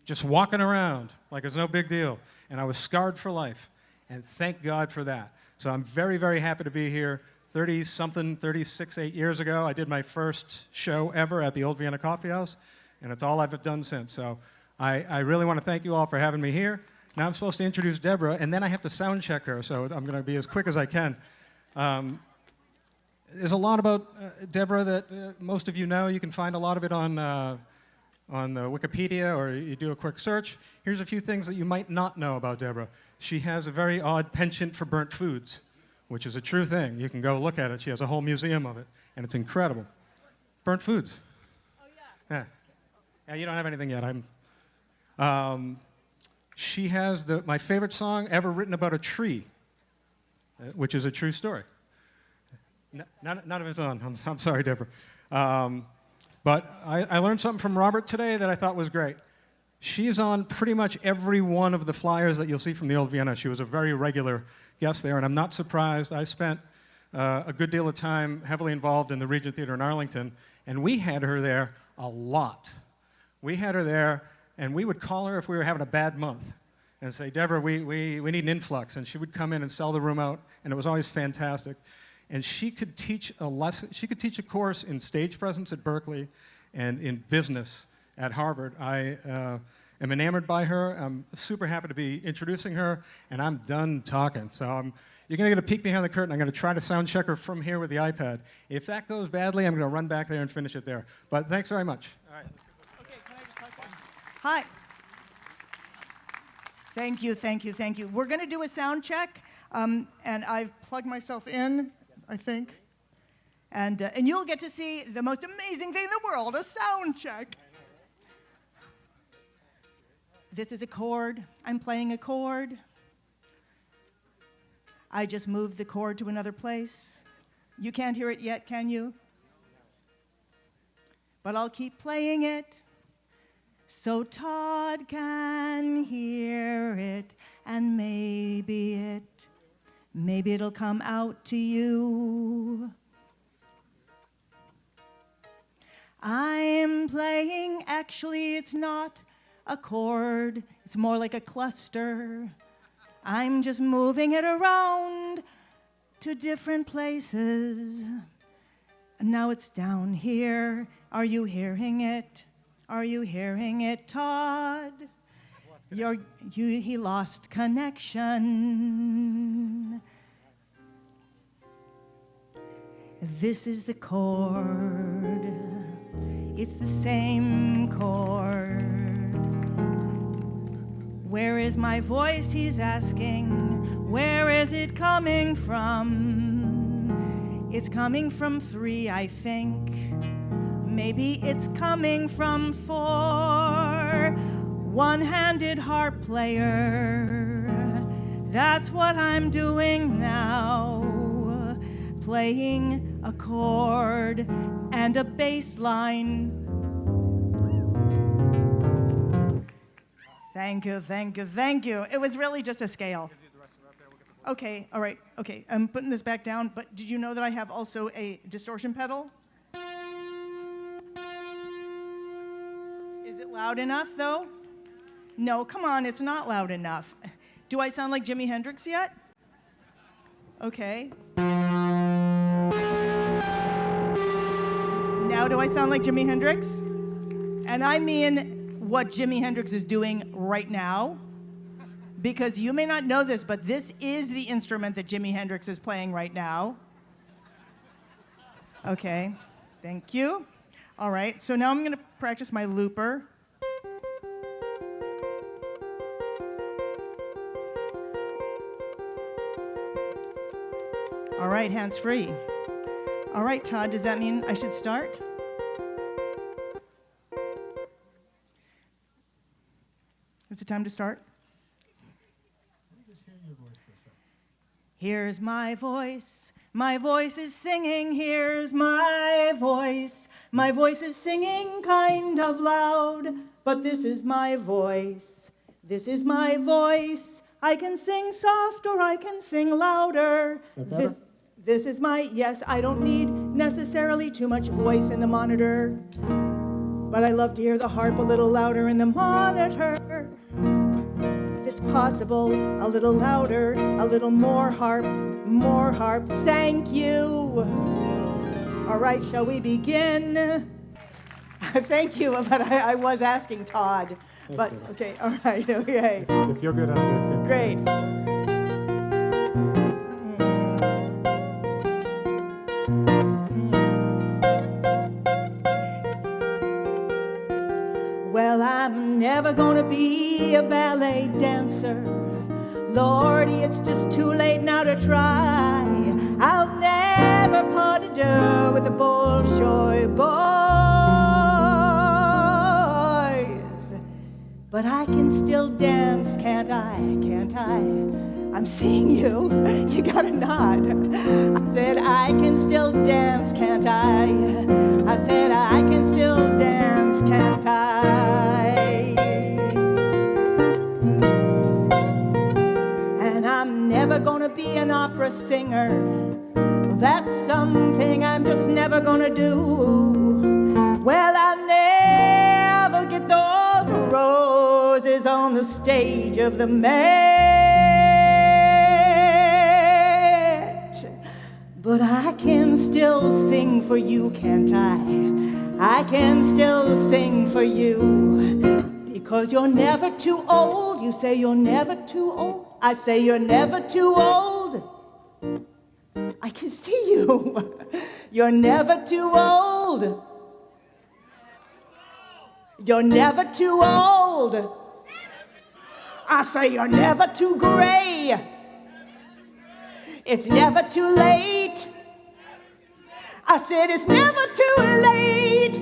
Speaker 15: just walking around like it's no big deal. And I was scarred for life, and thank God for that. So I'm very, very happy to be here. 36 years ago, I did my first show ever at the Old Vienna Kaffeehaus, and it's all I've done since. So I really want to thank you all for having me here. Now I'm supposed to introduce Deborah, and then I have to sound check her, so I'm going to be as quick as I can. There's a lot about Deborah that most of you know. You can find a lot of it on the Wikipedia, or you do a quick search. Here's a few things that you might not know about Deborah. She has a very odd penchant for burnt foods, which is a true thing. You can go look at it. She has a whole museum of it, and it's incredible. Burnt foods. Oh, yeah. Yeah, you don't have anything yet. She has my favorite song ever written about a tree, which is a true story. None of it's on. I'm sorry, Deborah. But I learned something from Robert today that I thought was great. She's on pretty much every one of the flyers that you'll see from the Old Vienna. She was a very regular guest there, and I'm not surprised. I spent a good deal of time heavily involved in the Regent Theater in Arlington, and we had her there a lot. We had her there, and we would call her if we were having a bad month. and say, Deborah, we need an influx. And she would come in and sell the room out, and it was always fantastic. And she could teach a lesson. She could teach a course in stage presence at Berkeley and in business at Harvard. I am enamored by her. I'm super happy to be introducing her, and I'm done talking. So you're going to get a peek behind the curtain. I'm going to try to sound check her from here with the iPad. If that goes badly, I'm going to run back there and finish it there. But thanks very much. All right.
Speaker 17: Hi. Thank you, thank you, thank you. We're going to do a sound check, and I've plugged myself in, I think. And you'll get to see the most amazing thing in the world, a sound check. This is a chord. I'm playing a chord. I just moved the chord to another place. You can't hear it yet, can you? But I'll keep playing it so Todd can hear it, and maybe it'll come out to you. I'm playing, actually it's not a chord, it's more like a cluster. I'm just moving it around to different places. And now it's down here. Are you hearing it? Are you hearing it, Todd? He lost connection. This is the chord. It's the same chord. Where is my voice, he's asking. Where is it coming from? It's coming from 3, I think. Maybe it's coming from 4. One-handed harp player. That's what I'm doing now. Playing a chord and a bass line. Thank you, thank you, thank you. It was really just a scale. Okay, all right, okay. I'm putting this back down, but did you know that I have also a distortion pedal? Is it loud enough, though? No, come on, it's not loud enough. Do I sound like Jimi Hendrix yet? Okay. Now do I sound like Jimi Hendrix? And I mean what Jimi Hendrix is doing right now, because you may not know this, but this is the instrument that Jimi Hendrix is playing right now. Okay, thank you. All right, so now I'm going to practice my looper. All right, hands free. All right, Todd, does that mean I should start? Is it time to start? Here's my voice is singing, here's my voice is singing kind of loud, but this is my voice, I can sing soft or I can sing louder. This is my, yes, I don't need necessarily too much voice in the monitor, but I love to hear the harp a little louder in the monitor. If it's possible, a little louder, a little more harp, thank you. All right, shall we begin? Thank you, but I was asking Todd. But, okay, all right, okay.
Speaker 15: If you're good, I'm good.
Speaker 17: Great. Well, I'm never gonna be a ballet dancer. Lordy, it's just too late now to try. I'll never pas de deux with the Bolshoi boys. But I can still dance, can't I? I'm seeing you, you gotta nod. I said I can still dance, can't I? I said I can still dance, can't I? And I'm never gonna be an opera singer. That's something I'm just never gonna do. Well, I'll never get those roses on the stage of the Met. But I can still sing for you, can't I? I can still sing for you. Because you're never too old. You say you're never too old. I say you're never too old. I can see you. You're never too old. You're never too old. I say you're never too gray. It's never too late. I said it's never too late.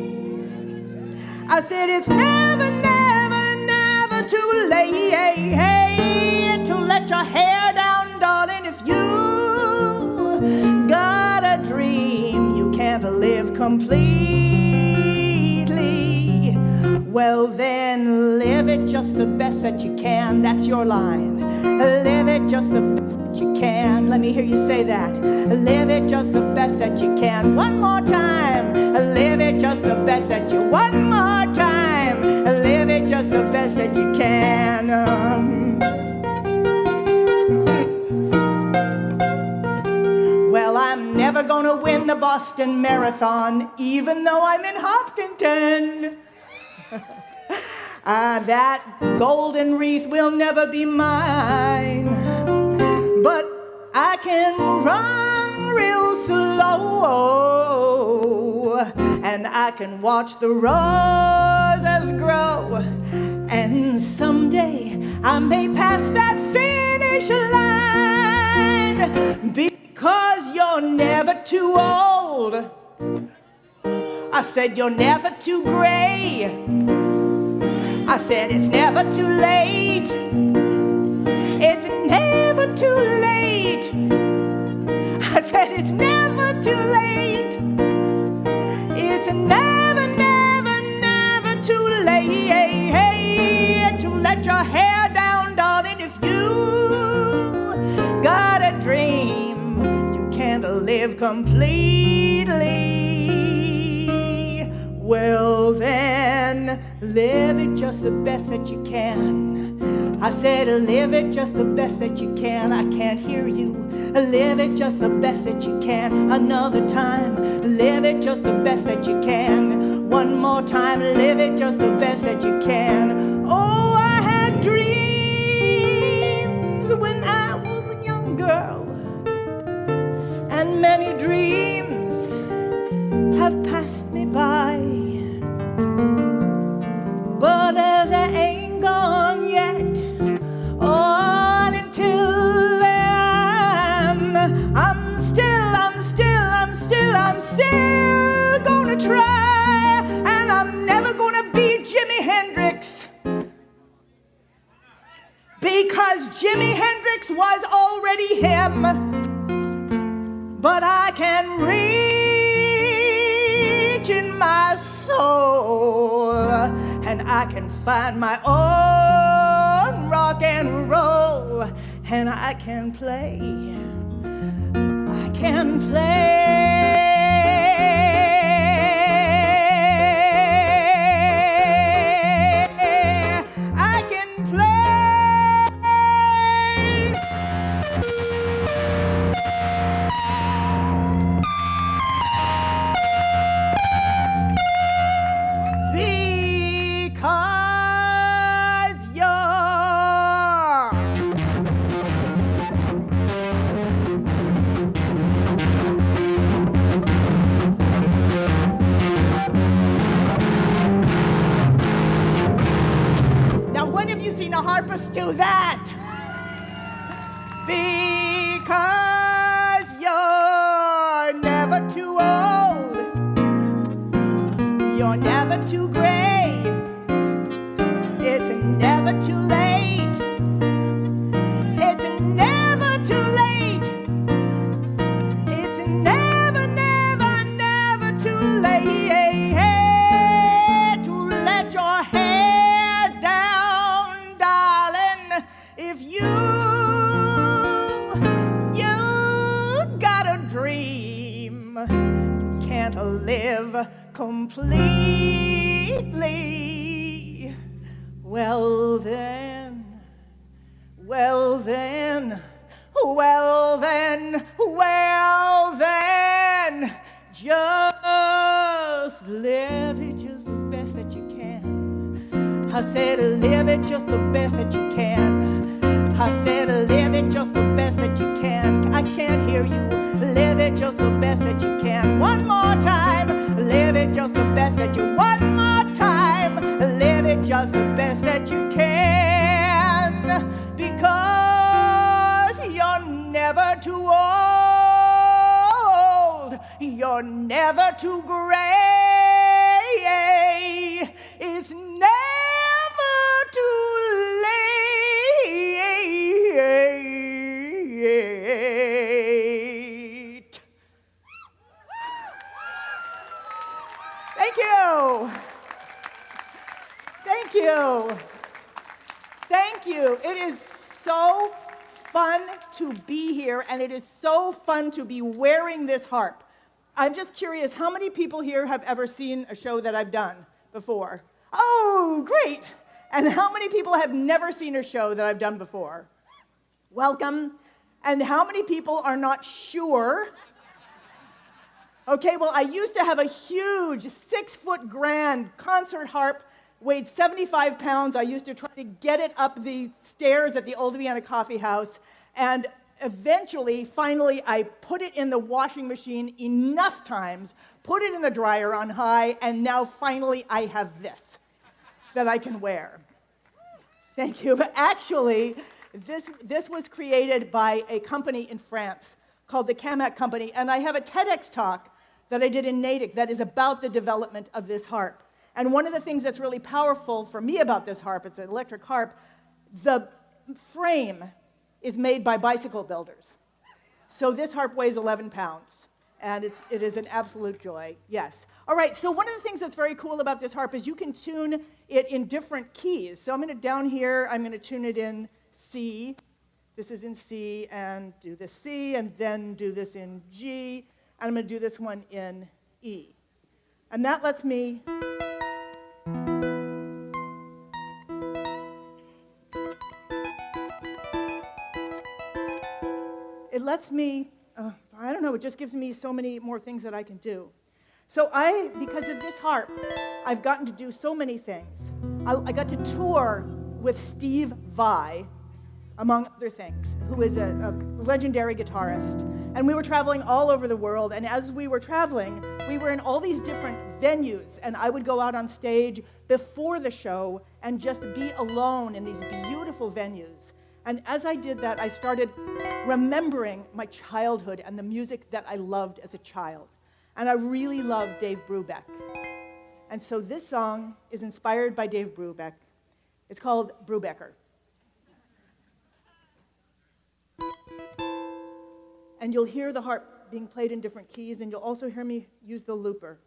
Speaker 17: I said it's never, never, never too late to let your hair down, darling. If you got a dream, you can't live completely. Well, then live it just the best that you can. That's your line. Live it just the best that you can. Let me hear you say that. Live it just the best that you can. One more time. Live it just the best that you. One more time. Live it just the best that you can. Well, I'm never gonna win the Boston Marathon, even though I'm in Hopkinton. That golden wreath will never be mine. But I can run real slow, and I can watch the roses grow. And someday I may pass that finish line, because you're never too old. I said you're never too gray. I said it's never too late. It's never too late. I said it's never too late. It's never, never, never too late to let your hair down, darling. If you got a dream, you can't live completely. Well, then live it just the best that you can. I said live it just the best that you can. I can't hear you. Live it just the best that you can. Another time. Live it just the best that you can. One more time. Live it just the best that you can. Oh, I had dreams when I was a young girl, and many dreams have passed me by. But they ain't gone yet. All until I'm still gonna try. And I'm never gonna be Jimi Hendrix, because Jimi Hendrix was already him. But I can reach in my soul, and I can find my own rock and roll, and I can play. I can play. I can a harpist do that, because you're never too old, you're never too gray, it's never too late, it's never too late, it's never, never, never too late to let your hair down, darling. If you got a dream, you can't live completely. Well then, Well then, well then, well then, just live it just the best that you can. I said live it just the best that you can. I said live it just the best that you can. I can't hear you. Live it just the best that you can. One more time. Live it just the best that you. One more time. Live it just the best that you can. Because you're never too old. You're never too gray. It's never too late. Thank you. Thank you. Thank you. It is so fun to be here, and it is so fun to be wearing this harp. I'm just curious, how many people here have ever seen a show that I've done before? Oh, great. And how many people have never seen a show that I've done before? Welcome. And how many people are not sure? Okay, well, I used to have a huge 6-foot grand concert harp, weighed 75 pounds. I used to try to get it up the stairs at the old Vienna Kaffeehaus, and eventually, finally, I put it in the washing machine enough times, put it in the dryer on high, and now finally I have this that I can wear. Thank you. But actually, this was created by a company in France called the Camac Company, and I have a TEDx talk that I did in Natick that is about the development of this harp. And one of the things that's really powerful for me about this harp, it's an electric harp, the frame is made by bicycle builders. So this harp weighs 11 pounds, and it is an absolute joy, yes. All right, so one of the things that's very cool about this harp is you can tune it in different keys. So I'm going to, down here, I'm going to tune it in C. This is in C, and do this C, and then do this in G, and I'm going to do this one in E. And that lets me... It lets me, I don't know, it just gives me so many more things that I can do. So because of this harp, I've gotten to do so many things. I got to tour with Steve Vai, among other things, who is a legendary guitarist. And we were traveling all over the world, and as we were traveling, we were in all these different venues, and I would go out on stage before the show and just be alone in these beautiful venues. And as I did that, I started remembering my childhood and the music that I loved as a child. And I really loved Dave Brubeck. And so this song is inspired by Dave Brubeck. It's called Brubecker. And you'll hear the harp being played in different keys, and you'll also hear me use the looper.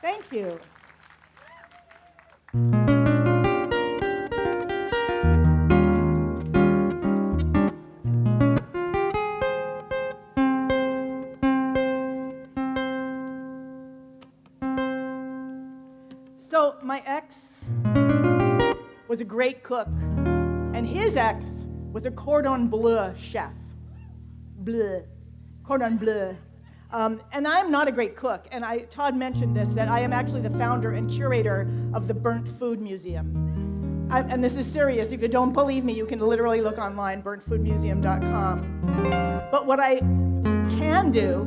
Speaker 17: Thank you. So my ex was a great cook, and his ex was a cordon bleu chef. Bleu. Cordon bleu. And I'm not a great cook, and Todd mentioned this, that I am actually the founder and curator of the Burnt Food Museum. And this is serious. If you don't believe me, you can literally look online, burntfoodmuseum.com. But what I can do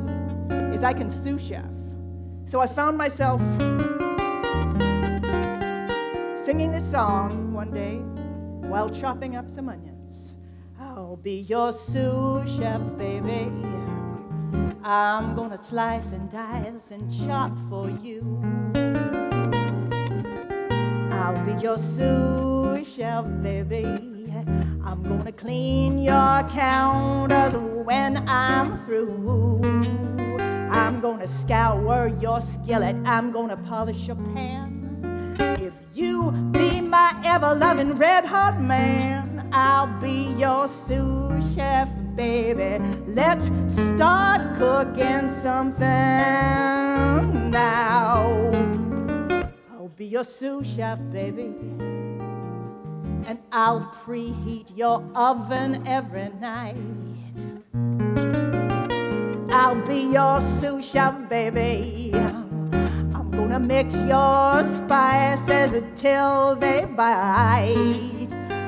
Speaker 17: is I can sous chef. So I found myself singing this song one day while chopping up some onions. I'll be your sous chef, baby. I'm gonna slice and dice and chop for you. I'll be your sous chef, baby. I'm gonna clean your counters when I'm through. I'm gonna scour your skillet. I'm gonna polish your pan. If you be my ever-loving red-hot man, I'll be your sous chef, baby. Let's start cooking something now. I'll be your sous chef, baby. And I'll preheat your oven every night. I'll be your sous chef, baby. I'm gonna mix your spices until they bite.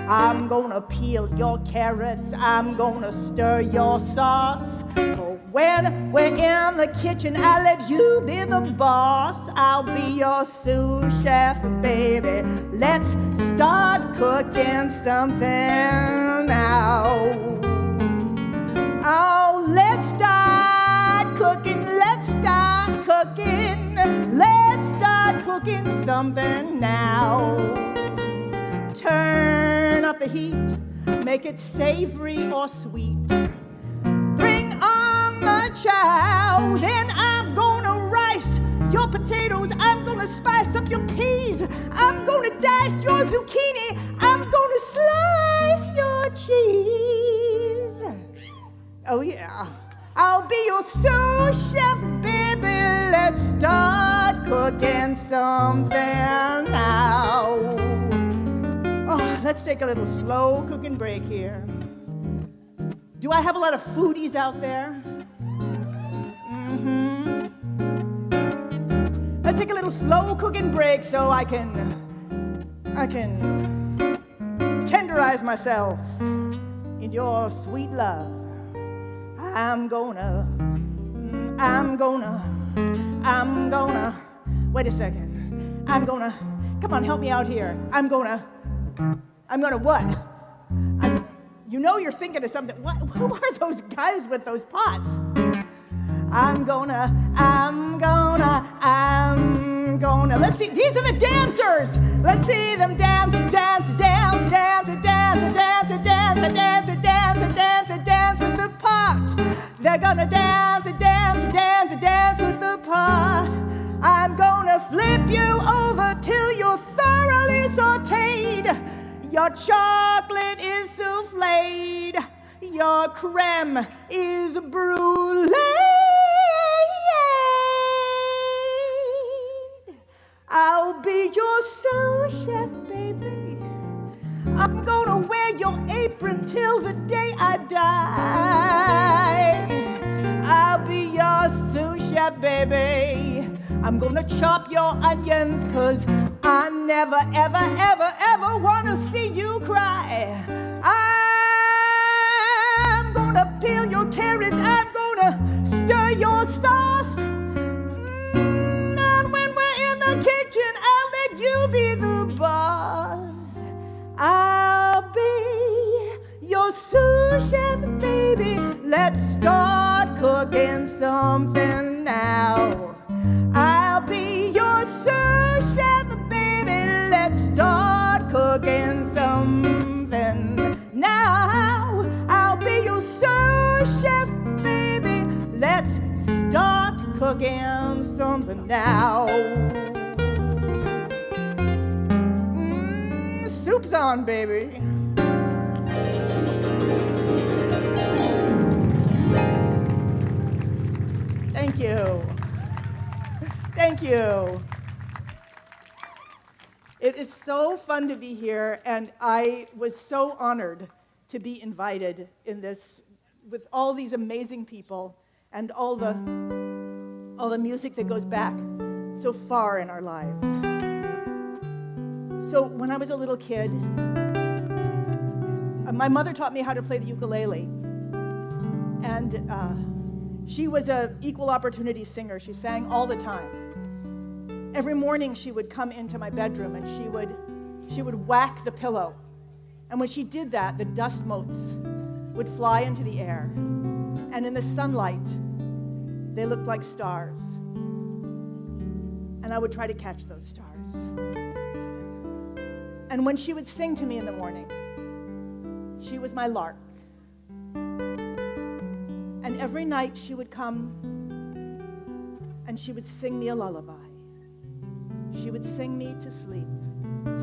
Speaker 17: I'm gonna peel your carrots. I'm gonna stir your sauce. But when we're in the kitchen, I'll let you be the boss. I'll be your sous chef, baby. Let's start cooking something now. Oh, let's start cooking. Let's start cooking. Let's start cooking something now. Turn up the heat, make it savory or sweet. Bring on the chow, then I'm gonna rice your potatoes. I'm gonna spice up your peas. I'm gonna dice your zucchini. I'm gonna slice your cheese. Oh yeah, I'll be your sous chef, baby. Let's start cooking something now. Oh, let's take a little slow cooking break here. Do I have a lot of foodies out there? Let's take a little slow cooking break so I can tenderize myself in your sweet love. I'm gonna, wait a second. Come on, help me out here. I'm gonna what? You know you're thinking of something. What, who are those guys with those pots? I'm gonna. Let's see, these are the dancers. Let's see them dance with the pot. They're gonna dance with the pot. I'm gonna flip you over till you're thoroughly sauteed. Your chocolate is souffled. Your creme is brulee. I'll be your sous chef, baby. I'm gonna wear your apron till the day I die. I'll be your sous chef, baby. I'm gonna chop your onions, 'cause I never, ever, ever, ever wanna see you cry. I'm gonna peel your carrots. I'm gonna stir your sauce. And when we're in the kitchen, I'll let you be the boss. I'll be your sous chef, baby. Let's start cooking something now. I'll be your sous chef, baby. Let's start cooking something now. I'll be your sous chef, baby. Let's start cooking something now. on, baby. Thank you. Thank you. It is so fun to be here, and I was so honored to be invited in this with all these amazing people and all the music that goes back so far in our lives. So when I was a little kid, my mother taught me how to play the ukulele, and she was an equal opportunity singer. She sang all the time. Every morning she would come into my bedroom and she would whack the pillow. And when she did that, the dust motes would fly into the air. And in the sunlight, they looked like stars. And I would try to catch those stars. And when she would sing to me in the morning, she was my lark. And every night she would come and she would sing me a lullaby. She would sing me to sleep.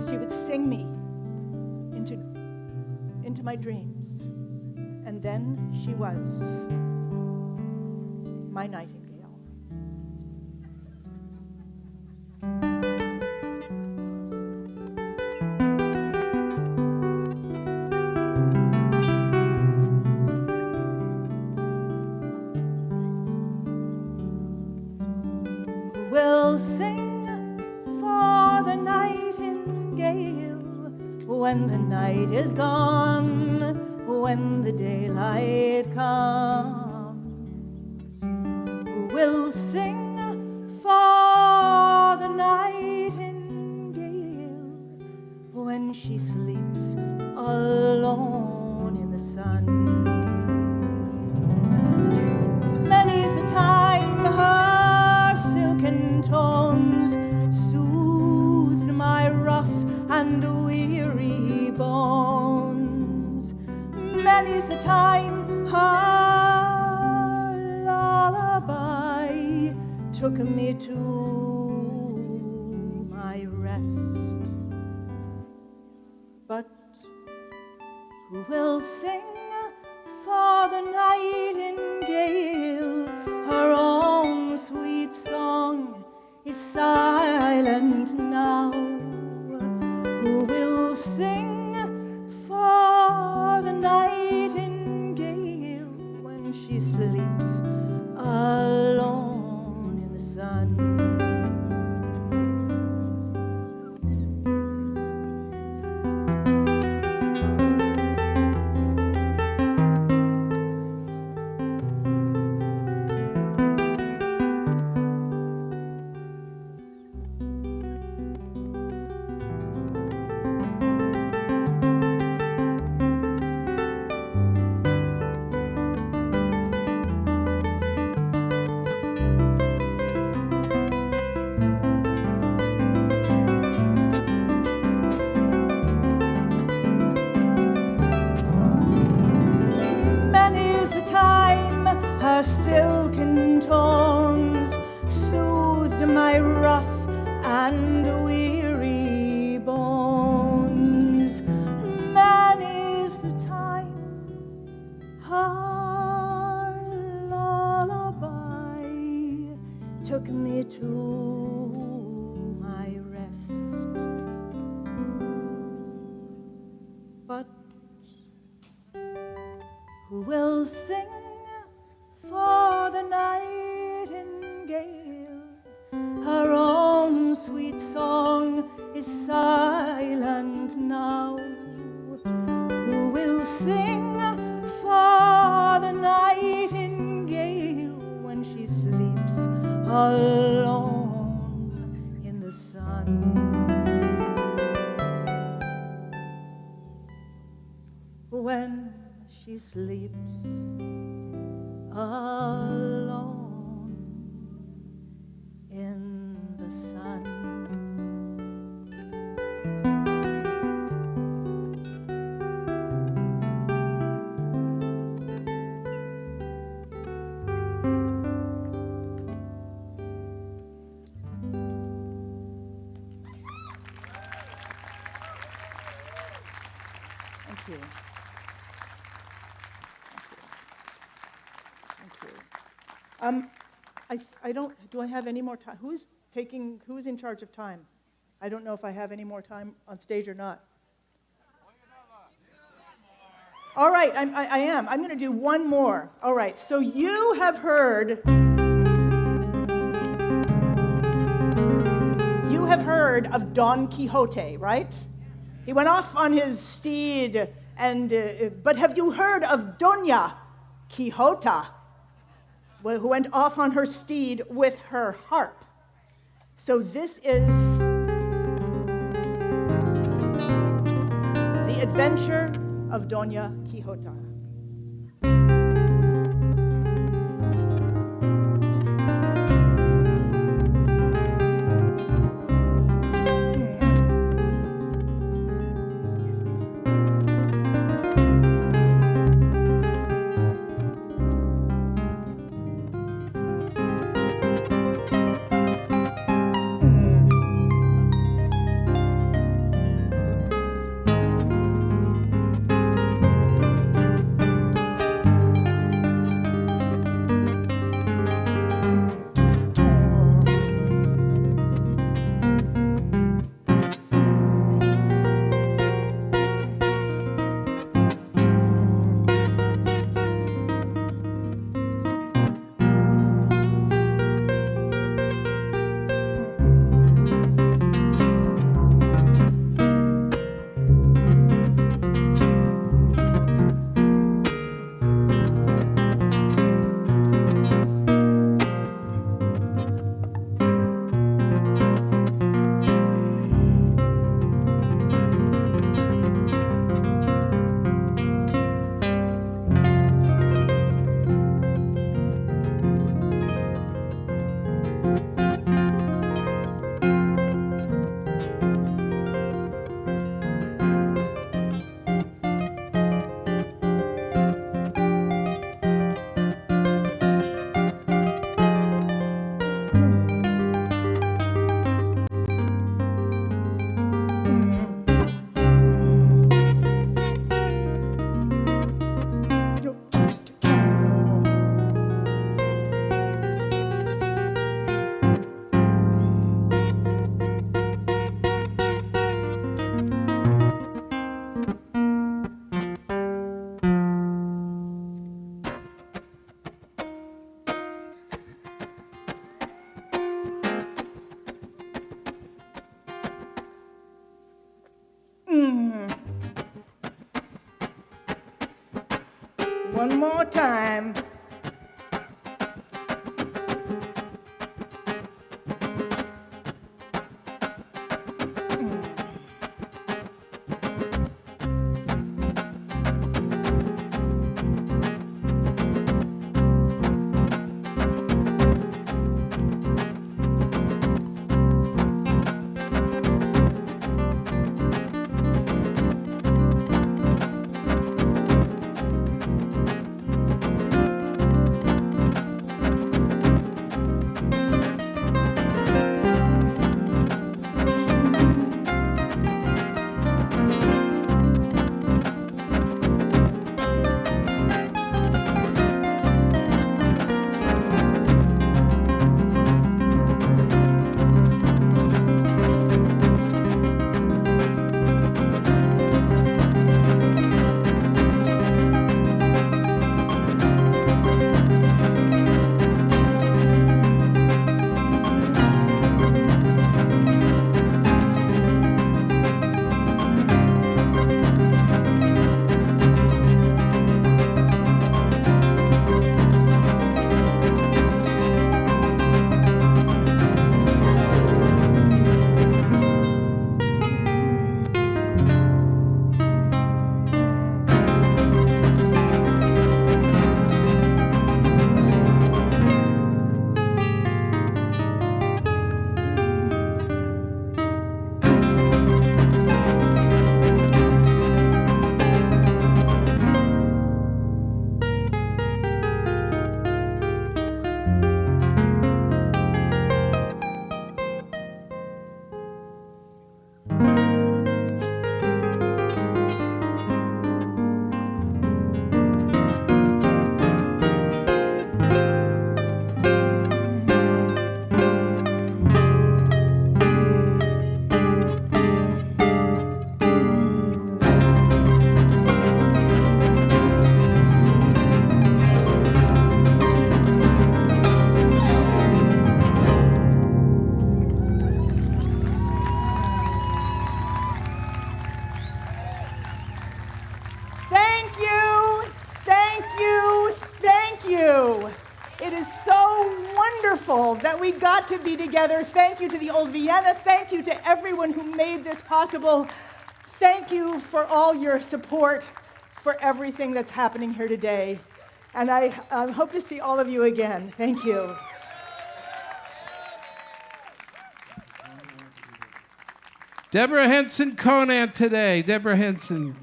Speaker 17: She would sing me into my dreams. And then she was my nightingale. We'll sing for the nightingale when the night is gone, when the daylight comes. We'll sing for the nightingale when she sleeps alone in the sun. Many's the time her silken tones soothed my rough and weary bones. Many's the time her lullaby took me to my rest. But who will sing for the nightingale? Her own sweet song is silent now. Who will sing for the nightingale when she sleeps alone in the sun? Many's the time her silken tones soothed my rough and weary bones. Many's the time her lullaby took me to my rest. But who will sing for the nightingale? Her own sweet song is silent now. Who will sing for the nightingale when she sleeps alone in the sun? When she sleeps alone in the sun. I don't, do I have any more time? Who's in charge of time? I don't know if I have any more time on stage or not. All right, I am. I'm going to do one more. All right, so you have heard of Don Quixote, right? He went off on his steed, but have you heard of Doña Quixota, who went off on her steed with her harp? So this is the adventure of Doña Quixota. One more time. wonderful that we got to be together. Thank you to the Old Vienna. Thank you to everyone who made this possible. Thank you for all your support for everything that's happening here today. And I hope to see all of you again. Thank you.
Speaker 16: Deborah Henson-Conant today. Deborah Henson.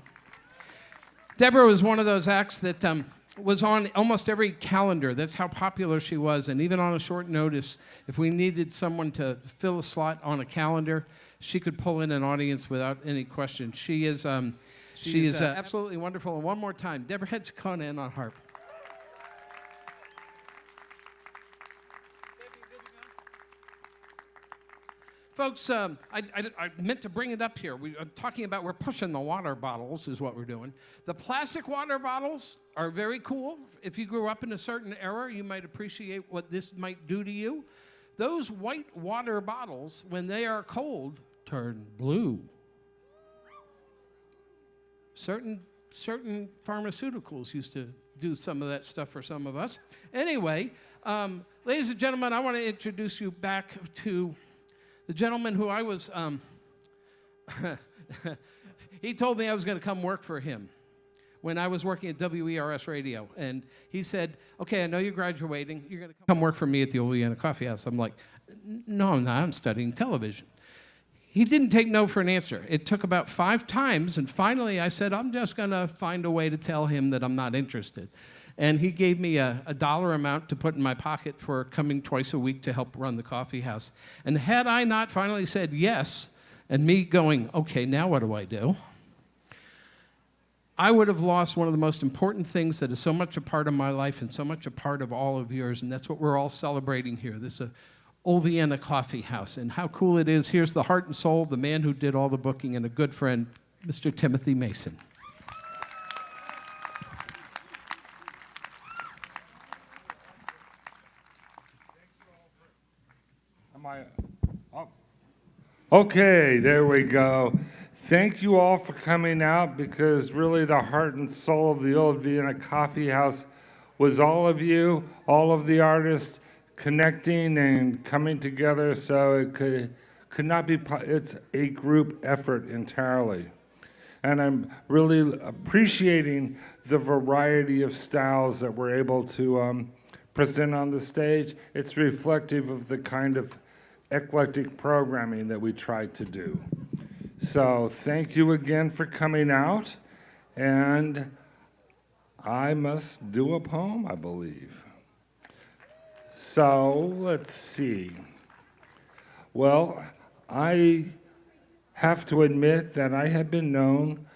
Speaker 16: Deborah was one of those acts that was on almost every calendar. That's how popular she was. And even on a short notice, if we needed someone to fill a slot on a calendar, she could pull in an audience without any question. She is absolutely wonderful. And one more time, Deborah Henson-Conant on harp. Folks, I meant to bring it up here. I'm talking about we're pushing the water bottles is what we're doing. The plastic water bottles are very cool. If you grew up in a certain era, you might appreciate what this might do to you. Those white water bottles, when they are cold, turn blue. Certain pharmaceuticals used to do some of that stuff for some of us. Anyway, ladies and gentlemen, I want to introduce you back to the gentleman who I was, he told me I was going to come work for him when I was working at WERS Radio. And he said, okay, I know you're graduating. You're going to come work for me at the Old Vienna Kaffeehaus. I'm like, no, I'm not. I'm studying television. He didn't take no for an answer. It took about 5 times. And finally, I said, I'm just going to find a way to tell him that I'm not interested. And he gave me a dollar amount to put in my pocket for coming twice a week to help run the coffee house. And had I not finally said yes, and me going, okay, now what do I do? I would have lost one of the most important things that is so much a part of my life and so much a part of all of yours, and that's what we're all celebrating here, this Old Vienna Kaffeehaus. And how cool it is. Here's the heart and soul, the man who did all the booking, and a good friend, Mr. Timothy Mason.
Speaker 14: Okay, there we go. Thank you all for coming out, because really the heart and soul of the Old Vienna Kaffeehaus was all of you, all of the artists connecting and coming together, so it could not be, it's a group effort entirely. And I'm really appreciating the variety of styles that we're able to present on the stage. It's reflective of the kind of eclectic programming that we try to do. So thank you again for coming out, and I must do a poem, I believe. So let's see. Well, I have to admit that I have been known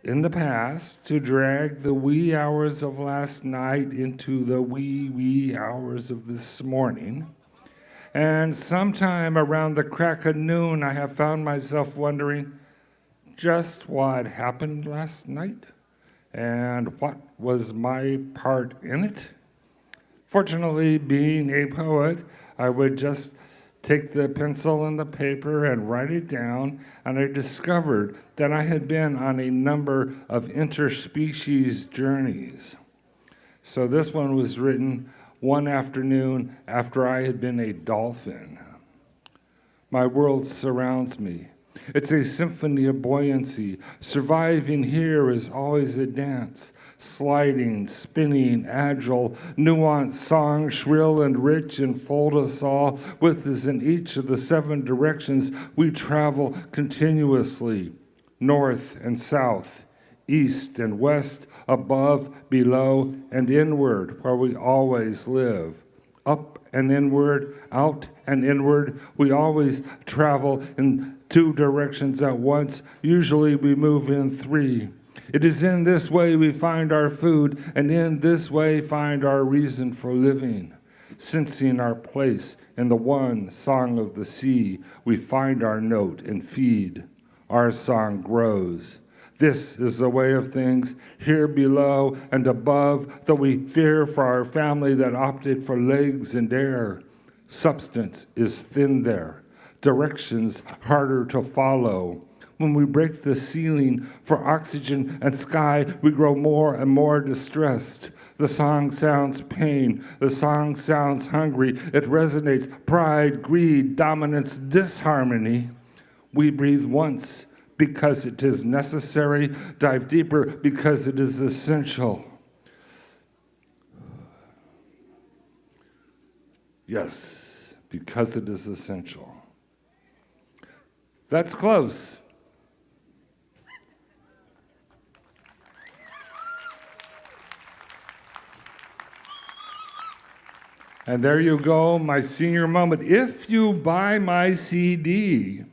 Speaker 14: in the past to drag the wee hours of last night into the wee hours of this morning. And sometime around the crack of noon, I have found myself wondering just what happened last night and what was my part in it. Fortunately, being a poet, I would just take the pencil and the paper and write it down, and I discovered that I had been on a number of interspecies journeys. So this one was written one afternoon after I had been a dolphin. My world surrounds me. It's a symphony of buoyancy. Surviving here is always a dance, sliding, spinning, agile, nuanced song, shrill and rich, enfold us all with us in each of the 7 directions we travel continuously, north and south, east and west, above, below, and inward, where we always live. Up and inward, out and inward, we always travel in 2 directions at once. Usually we move in 3. It is in this way we find our food, and in this way find our reason for living. Sensing our place in the one song of the sea, we find our note and feed. Our song grows. This is the way of things here below and above, though we fear for our family that opted for legs and air. Substance is thin there, directions harder to follow. When we break the ceiling for oxygen and sky, we grow more and more distressed. The song sounds pain. The song sounds hungry. It resonates pride, greed, dominance, disharmony. We breathe once because it is necessary. Dive deeper because it is essential. Yes, because it is essential. That's close. And there you go, my senior moment. If you buy my CD,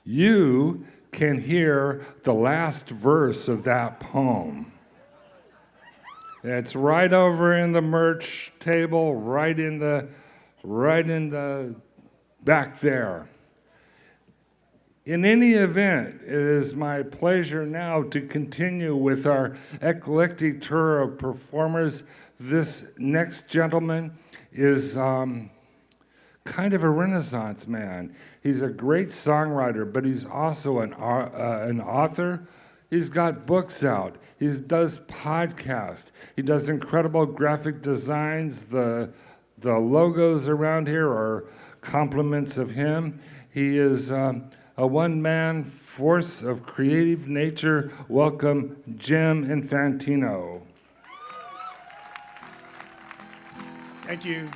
Speaker 14: you can hear the last verse of that poem. It's right over in the merch table, right in the back there. In any event, it is my pleasure now to continue with our eclectic tour of performers. This next gentleman is kind of a Renaissance man. He's a great songwriter, but he's also an author. He's got books out. He does podcasts. He does incredible graphic designs. The logos around here are compliments of him. He is a one-man force of creative nature. Welcome, Jim Infantino.
Speaker 6: Thank you.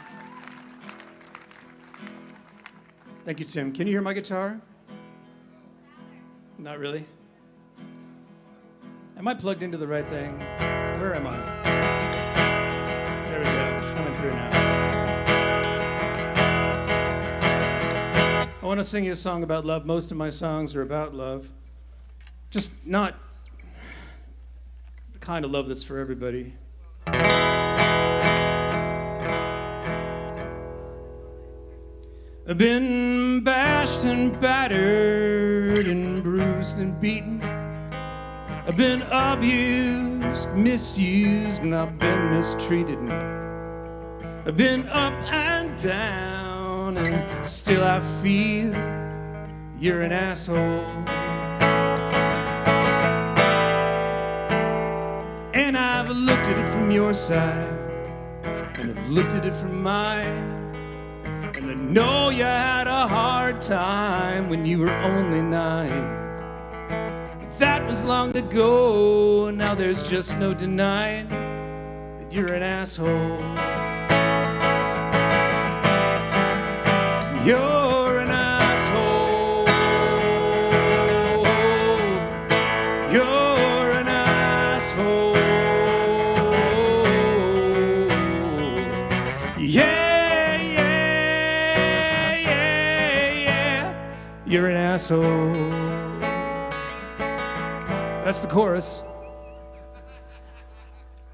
Speaker 6: Thank you, Tim. Can you hear my guitar? Not really. Am I plugged into the right thing? Where am I? There we go. It's coming through now. I want to sing you a song about love. Most of my songs are about love. Just not the kind of love that's for everybody. I've been bashed and battered and bruised and beaten. I've been abused, misused, and I've been mistreated. I've been up and down, and still I feel you're an asshole. And I've looked at it from your side, and I've looked at it from mine. And I know you had a hard time when you were only 9. But that was long ago, and now there's just no denying that you're an asshole. You're an asshole. You're an asshole. Yeah. You're an asshole. That's the chorus.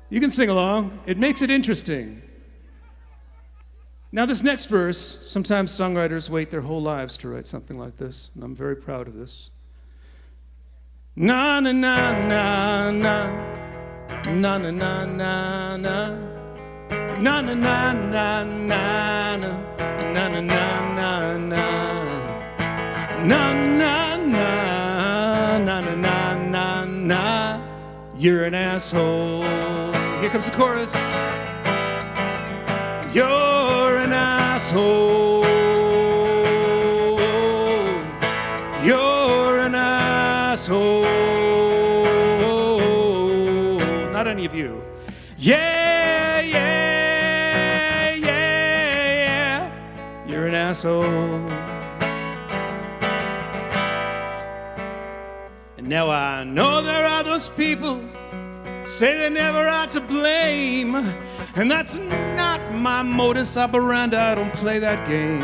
Speaker 6: You can sing along. It makes it interesting. Now this next verse, sometimes songwriters wait their whole lives to write something like this, and I'm very proud of this. Na na na na na na na na na na na na na na na na na na na na. Na na na na na na na na. You're an asshole. Here comes the chorus. You're an asshole. You're an asshole. Not any of you. Yeah, yeah, yeah, yeah. You're an asshole. Now I know there are those people say they never are to blame, and that's not my modus operandi. I don't play that game.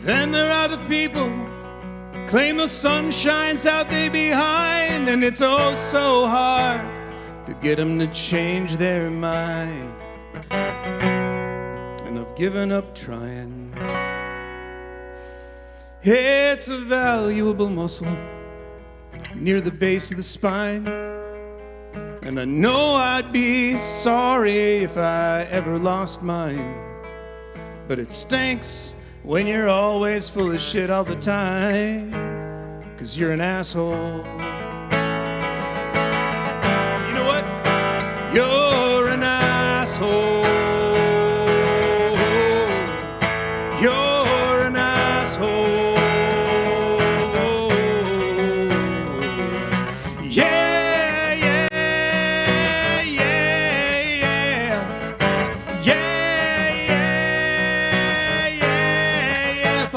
Speaker 6: Then there are the people claim the sun shines out they behind, and it's oh so hard to get them to change their mind. And I've given up trying. It's a valuable muscle near the base of the spine, and I know I'd be sorry if I ever lost mine. But it stinks when you're always full of shit all the time, 'cause you're an asshole. You know what? You're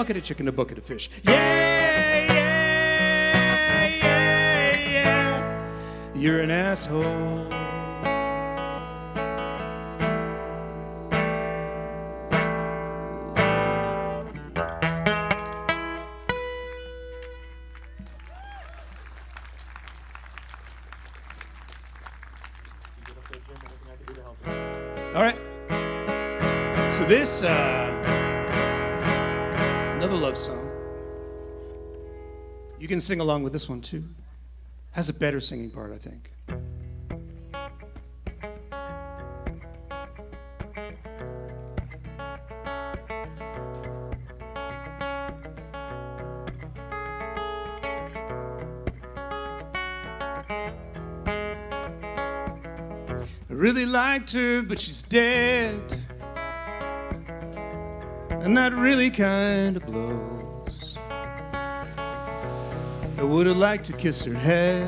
Speaker 6: bucket of chicken, a bucket of fish. Yeah, yeah, yeah, yeah. You're an asshole. All right. So this, another love song. You can sing along with this one too. Has a better singing part, I think. I really liked her, but she's dead. And that really kind of blows. I would have liked to kiss her head,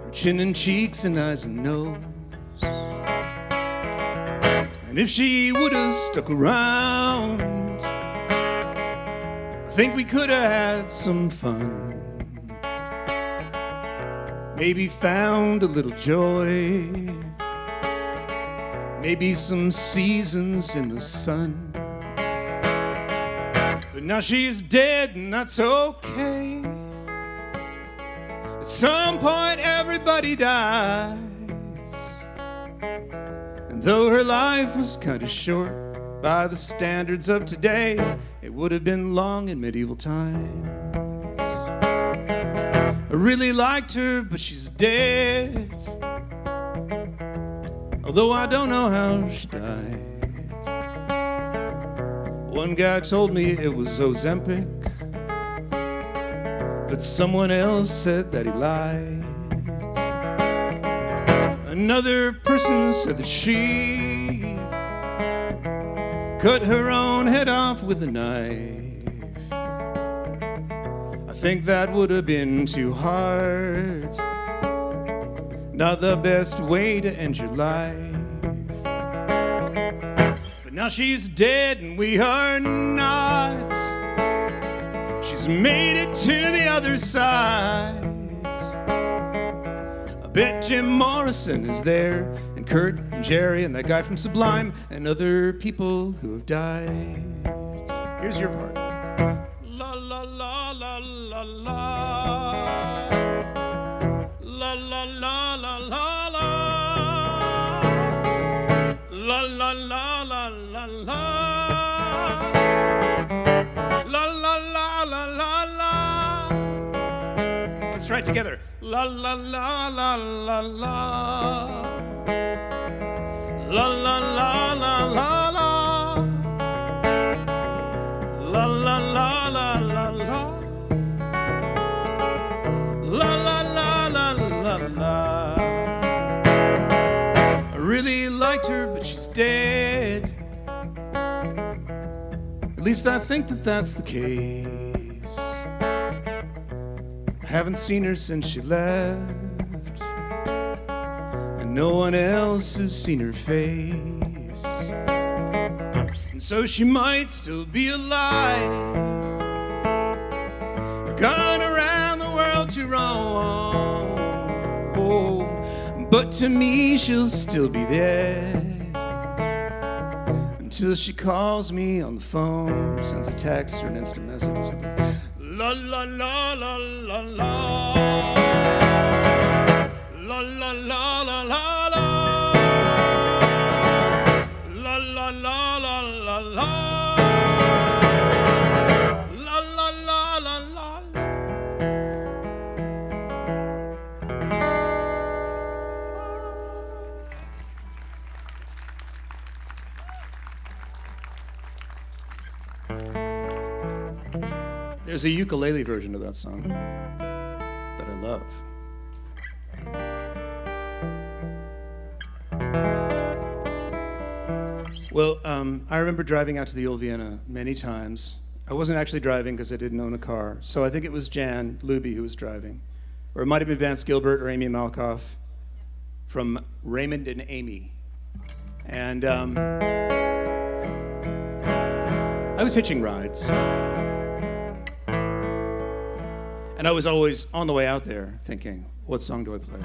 Speaker 6: her chin and cheeks and eyes and nose. And if she would have stuck around, I think we could have had some fun. Maybe found a little joy, maybe some seasons in the sun. But now she is dead and that's okay. At some point everybody dies. And though her life was kind of short by the standards of today, it would have been long in medieval times. I really liked her, but she's dead. Although I don't know how she died. One guy told me it was Ozempic, but someone else said that he lied. Another person said that she cut her own head off with a knife. I think that would have been too hard, not the best way to end your life. But now she's dead and we are not. She's made it to the other side. I bet Jim Morrison is there, and Kurt and Jerry and that guy from Sublime and other people who have died. Here's your part. La la la la la la. La la la la la la. La la la la la la. La la la la la la. Let's try it together. La la la la la la. La la la la la la. La la la la la la. La la la la la la. I really liked her, but she's dead. At least I think that that's the case. I haven't seen her since she left, and no one else has seen her face. And so she might still be alive, or gone around the world to roam. Oh, but to me she'll still be there until she calls me on the phone, sends a text or an instant message or something. La la la la la la. La la la la la la. La la la la la la. La la la la la. There's a ukulele version of that song that I love. Well, I remember driving out to the old Vienna many times. I wasn't actually driving because I didn't own a car. So I think it was Jan Luby who was driving. Or it might have been Vance Gilbert or Amy Malkoff from Raymond and Amy. And I I was hitching rides. And I was always on the way out there thinking, what song do I play?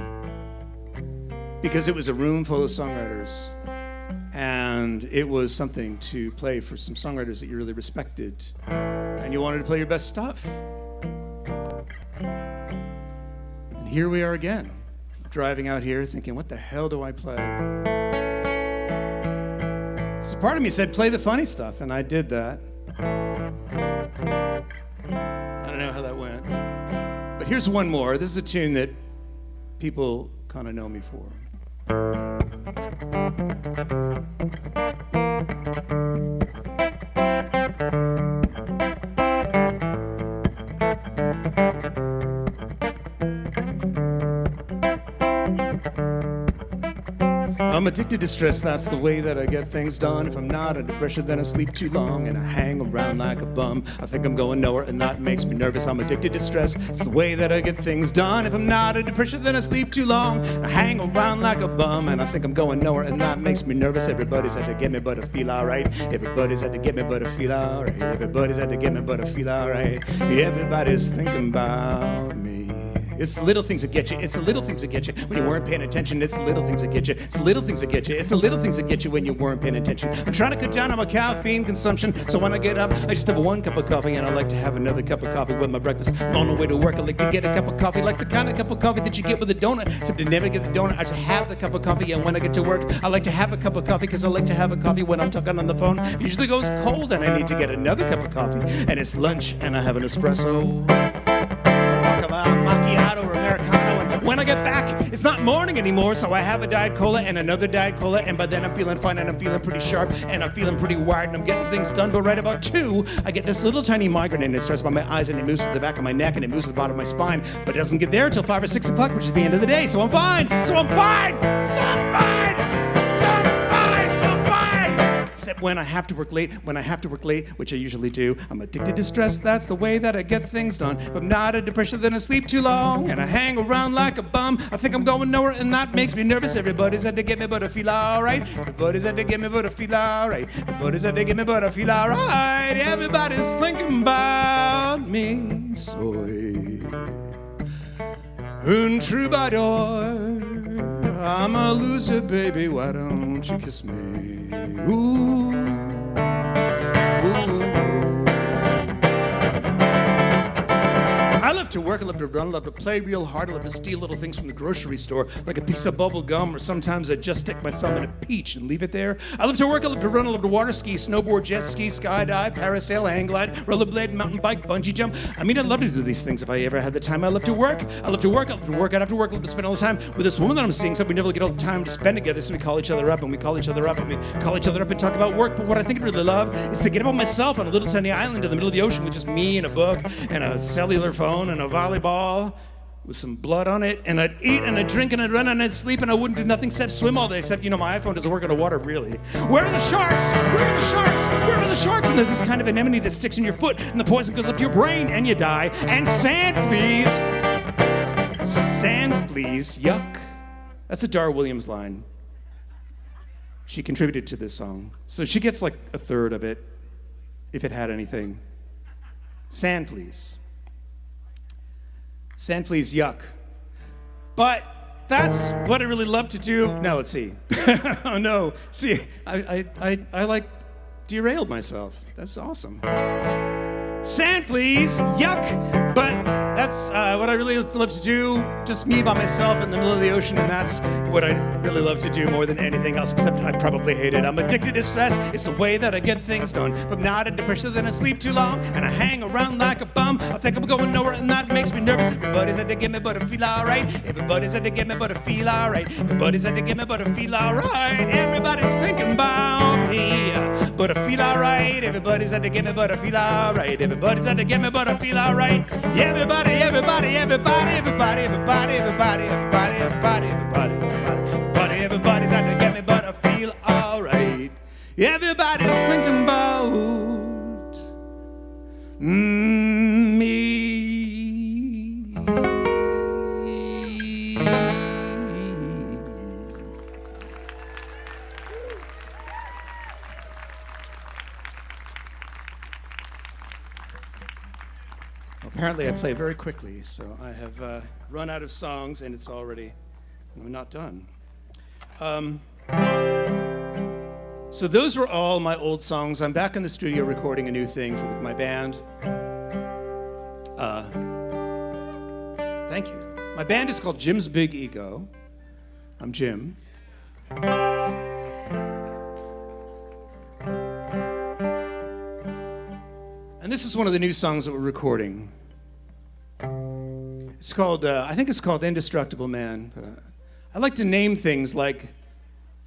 Speaker 6: Because it was a room full of songwriters. And it was something to play for some songwriters that you really respected. And you wanted to play your best stuff. And here we are again, driving out here thinking, what the hell do I play? So part of me said, play the funny stuff, and I did that. I don't know how that went. But here's one more. This is a tune that people kind of know me for. I'm addicted to stress, that's the way that I get things done. If I'm not under pressure, then I sleep too long and I hang around like a bum. I think I'm going nowhere and that makes me nervous. I'm addicted to stress, it's the way that I get things done. If I'm not under pressure, then I sleep too long. I hang around like a bum and I think I'm going nowhere and that makes me nervous. Everybody's had to get me, but I feel alright. Everybody's had to get me, but I feel alright. Everybody's had to get me, but I feel alright. Everybody's thinking about me. It's the little things that get you. It's the little things that get you when you weren't paying attention. It's the little things that get you. It's the little things that get you. It's the little things that get you when you weren't paying attention. I'm trying to cut down on my caffeine consumption, so when I get up, I just have one cup of coffee, and I like to have another cup of coffee with my breakfast. I'm on the way to work, I like to get a cup of coffee, like the kind of cup of coffee that you get with a donut. Except I never get the donut. I just have the cup of coffee, and when I get to work, I like to have a cup of coffee because I like to have a coffee when I'm talking on the phone. It usually goes cold, and I need to get another cup of coffee, and it's lunch, and I have an espresso. Macchiato or Americano, and when I get back, it's not morning anymore, so I have a Diet Cola and another Diet Cola, and by then I'm feeling fine and I'm feeling pretty sharp and I'm feeling pretty wired and I'm getting things done. But right about 2, I get this little tiny migraine and it starts by my eyes and it moves to the back of my neck and it moves to the bottom of my spine, but it doesn't get there until 5 or 6 o'clock, which is the end of the day. So I'm fine. So I'm fine. So I'm fine. So I'm fine. So I'm fine. Except when I have to work late, which I usually do, I'm addicted to stress, that's the way that I get things done. If I'm not under pressure, then I sleep too long, and I hang around like a bum. I think I'm going nowhere, and that makes me nervous. Everybody's had to get me, but I feel alright. Everybody's had to get me, but I feel alright. Everybody's had to get me, but I feel alright. Everybody's thinking about me. Soy un troubadour. I'm a loser, baby, why don't you kiss me? Ooh, ooh. I love to work, I love to run, I love to play real hard, I love to steal little things from the grocery store, like a piece of bubble gum, or sometimes I just stick my thumb in a peach and leave it there. I love to work, I love to run, I love to water ski, snowboard, jet ski, skydive, parasail, hang glide, rollerblade, mountain bike, bungee jump. I mean, I'd love to do these things if I ever had the time. I love to work, I love to work, I love to work out after work, I love to spend all the time with this woman that I'm seeing, except we never get all the time to spend together, so we call each other up, and we call each other up, and we call each other up and talk about work. But what I think I'd really love is to get up on myself on a little tiny island in the middle of the ocean with just me and a book and a cellular phone and a volleyball with some blood on it, and I'd eat and I'd drink and I'd run and I'd sleep and I wouldn't do nothing except swim all day, except, you know, my iPhone doesn't work underwater, really. Where are the sharks? Where are the sharks? Where are the sharks? And there's this kind of anemone that sticks in your foot and the poison goes up to your brain and you die. And sand fleas, yuck. That's a Dar Williams line. She contributed to this song. So she gets like a third of it, if it had anything. Sand fleas. Sand fleas, yuck. But that's what I really love to do. Now let's see. Oh no. See, I like derailed myself. That's awesome. Sand fleas, yuck. But that's what I really love to do. Just me by myself in the middle of the ocean, and that's what I really love to do more than anything else, except I probably hate it. I'm addicted to stress. It's the way that I get things done. If I'm not under pressure, then I sleep too long, and I hang around like a bum. I think I'm going nowhere, and that makes me nervous. Everybody's had to get me, but I feel alright. Everybody's had to get me, but I feel alright. Everybody's had to get me, but I feel alright. Everybody's thinking about me, but I feel alright. Everybody's had to get me, but I feel alright. Everybody's had to get me, but I feel alright. Everybody, everybody, everybody, everybody, everybody, everybody, everybody, everybody, everybody, everybody, everybody's had to get me, but I feel alright. Everybody's thinking about me. apparently I play very quickly, so I have run out of songs, and it's already not done. So those were all my old songs. I'm back in the studio recording a new thing with my band. Thank you. My band is called Jim's Big Ego. I'm Jim. And this is one of the new songs that we're recording. It's called, I think it's called Indestructible Man. But I like to name things like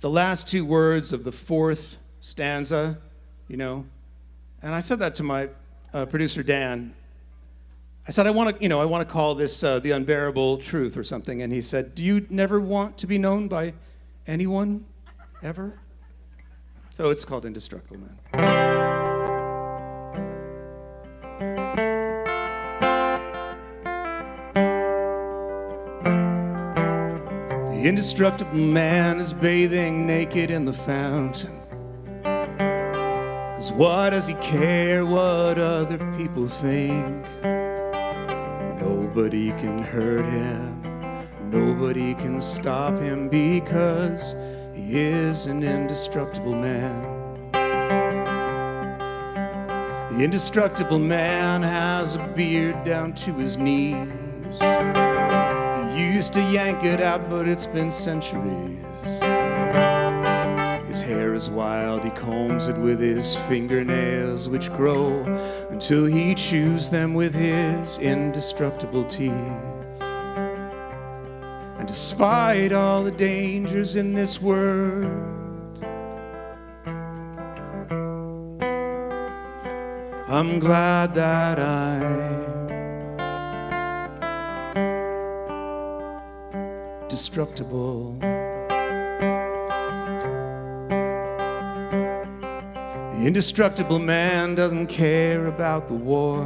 Speaker 6: the last two words of the fourth stanza, you know. And I said that to my producer, Dan. I said, I want to call this The Unbearable Truth or something. And he said, do you never want to be known by anyone, ever? So it's called Indestructible Man. The indestructible man is bathing naked in the fountain. 'Cause what does he care what other people think? Nobody can hurt him, nobody can stop him, because he is an indestructible man. The indestructible man has a beard down to his knees. He used to yank it out, but it's been centuries. His hair is wild, he combs it with his fingernails, which grow until he chews them with his indestructible teeth. And despite all the dangers in this world, I'm glad that I'm destructible. The indestructible man doesn't care about the war.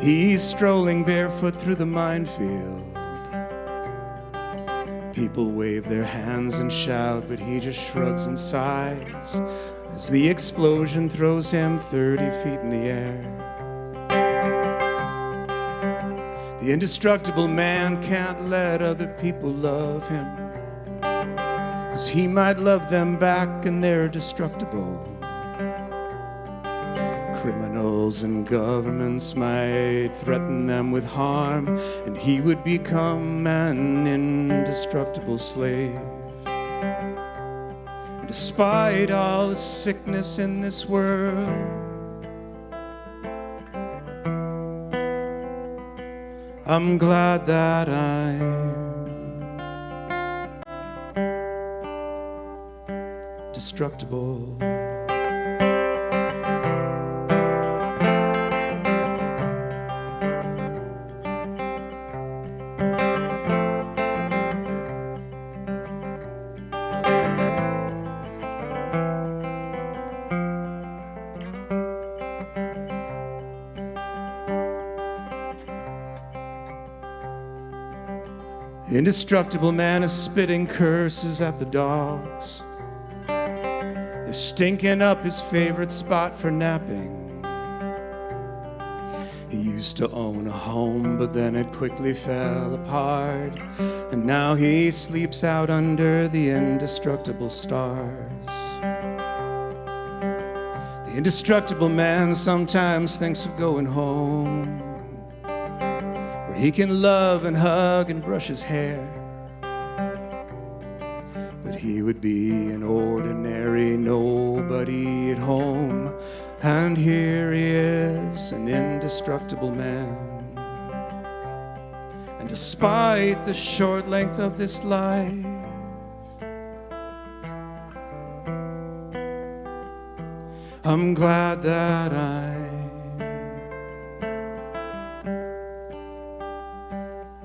Speaker 6: He's strolling barefoot through the minefield. People wave their hands and shout, but he just shrugs and sighs as the explosion throws him 30 feet in the air. The indestructible man can't let other people love him, 'cause he might love them back and they're destructible. Criminals and governments might threaten them with harm, and he would become an indestructible slave. And despite all the sickness in this world, I'm glad that I'm destructible. The indestructible man is spitting curses at the dogs. They're stinking up his favorite spot for napping. He used to own a home, but then it quickly fell apart, and now he sleeps out under the indestructible stars. The indestructible man sometimes thinks of going home, where he can love and hug and brush his hair. But he would be an ordinary nobody at home, and here he is, an indestructible man. And despite the short length of this life, I'm glad that I'm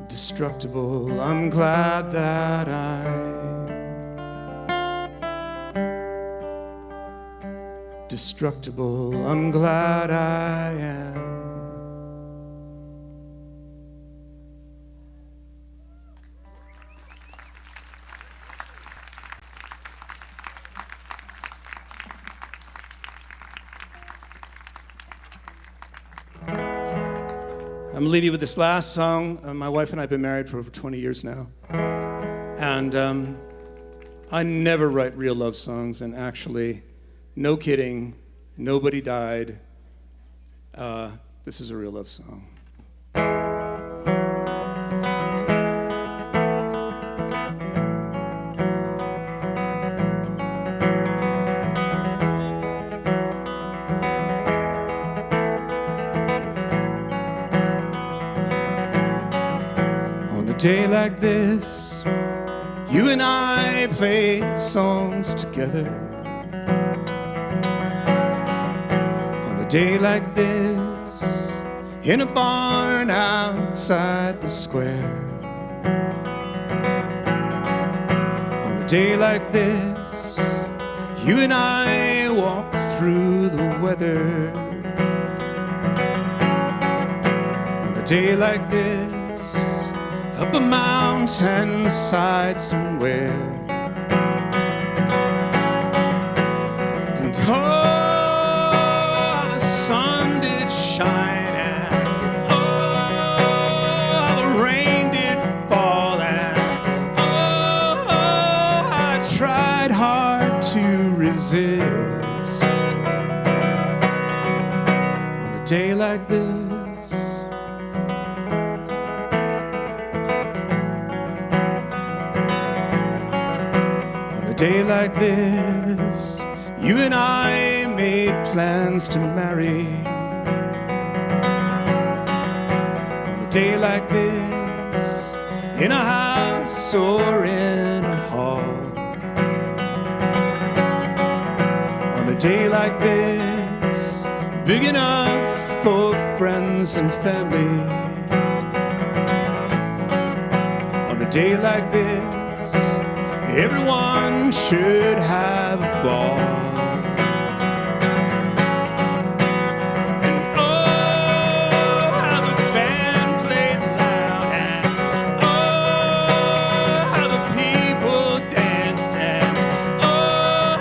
Speaker 6: destructible. I'm glad that I'm destructible. I'm glad I am. I'm gonna leave you with this last song. My wife and I have been married for over 20 years now. And I never write real love songs, and actually, no kidding, nobody died. This is a real love song. On a day like this, you and I played songs together. On a day like this, in a barn outside the square. On a day like this, you and I walked through the weather. On a day like this, up a mountainside somewhere. And oh, the sun did shine, and oh, the rain did fall, and oh, I tried hard to resist. On a day like this, day like this, you and I made plans to marry. On a day like this, in a house or in a hall. On a day like this, big enough for friends and family. On a day like this, everyone should have a ball. And oh, how the band played loud, and oh, how the people danced, and oh,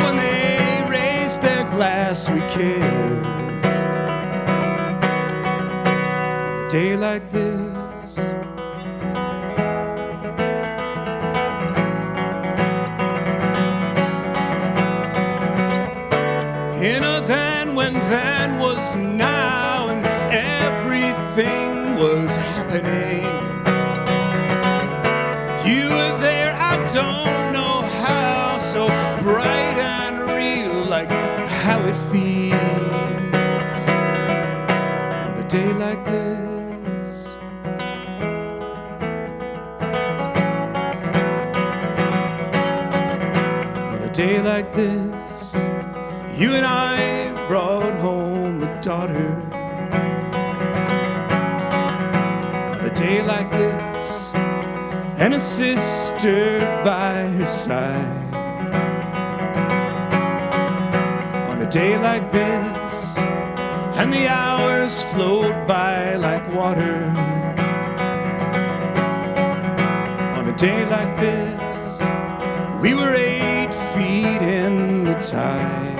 Speaker 6: when they raised their glass we kissed. On a day like this, then was now, and everything was happening. You were there, I don't know how, so bright and real, like how it feels on a day like this. On a day like this, you and I brought home a daughter. On a day like this, and a sister by her side. On a day like this, and the hours flowed by like water. On a day like this, we were 8 feet in the tide.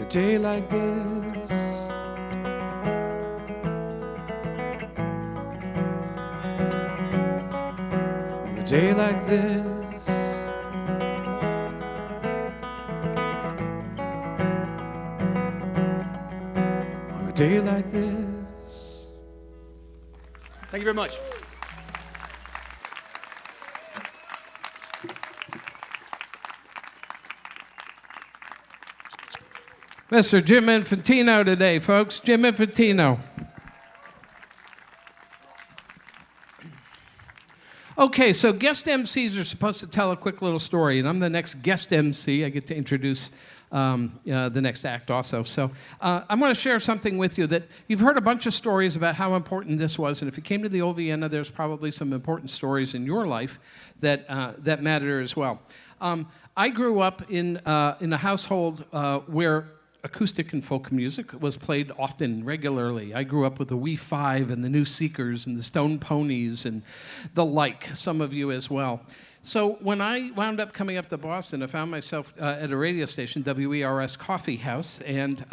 Speaker 6: Day like this, on a day like this, on a day like this. Thank you very much.
Speaker 16: Mr. Jim Infantino today, folks. Jim Infantino. Okay, so guest MCs are supposed to tell a quick little story, and I'm the next guest MC. I get to introduce the next act also. So I'm going to share something with you that you've heard a bunch of stories about how important this was, and if you came to the old Vienna, there's probably some important stories in your life that matter as well. I grew up in a household where acoustic and folk music was played often, regularly. I grew up with the Wee Five and the New Seekers and the Stone Ponies and the like, some of you as well. So when I wound up coming up to Boston, I found myself at a radio station, WERS Coffeehouse, and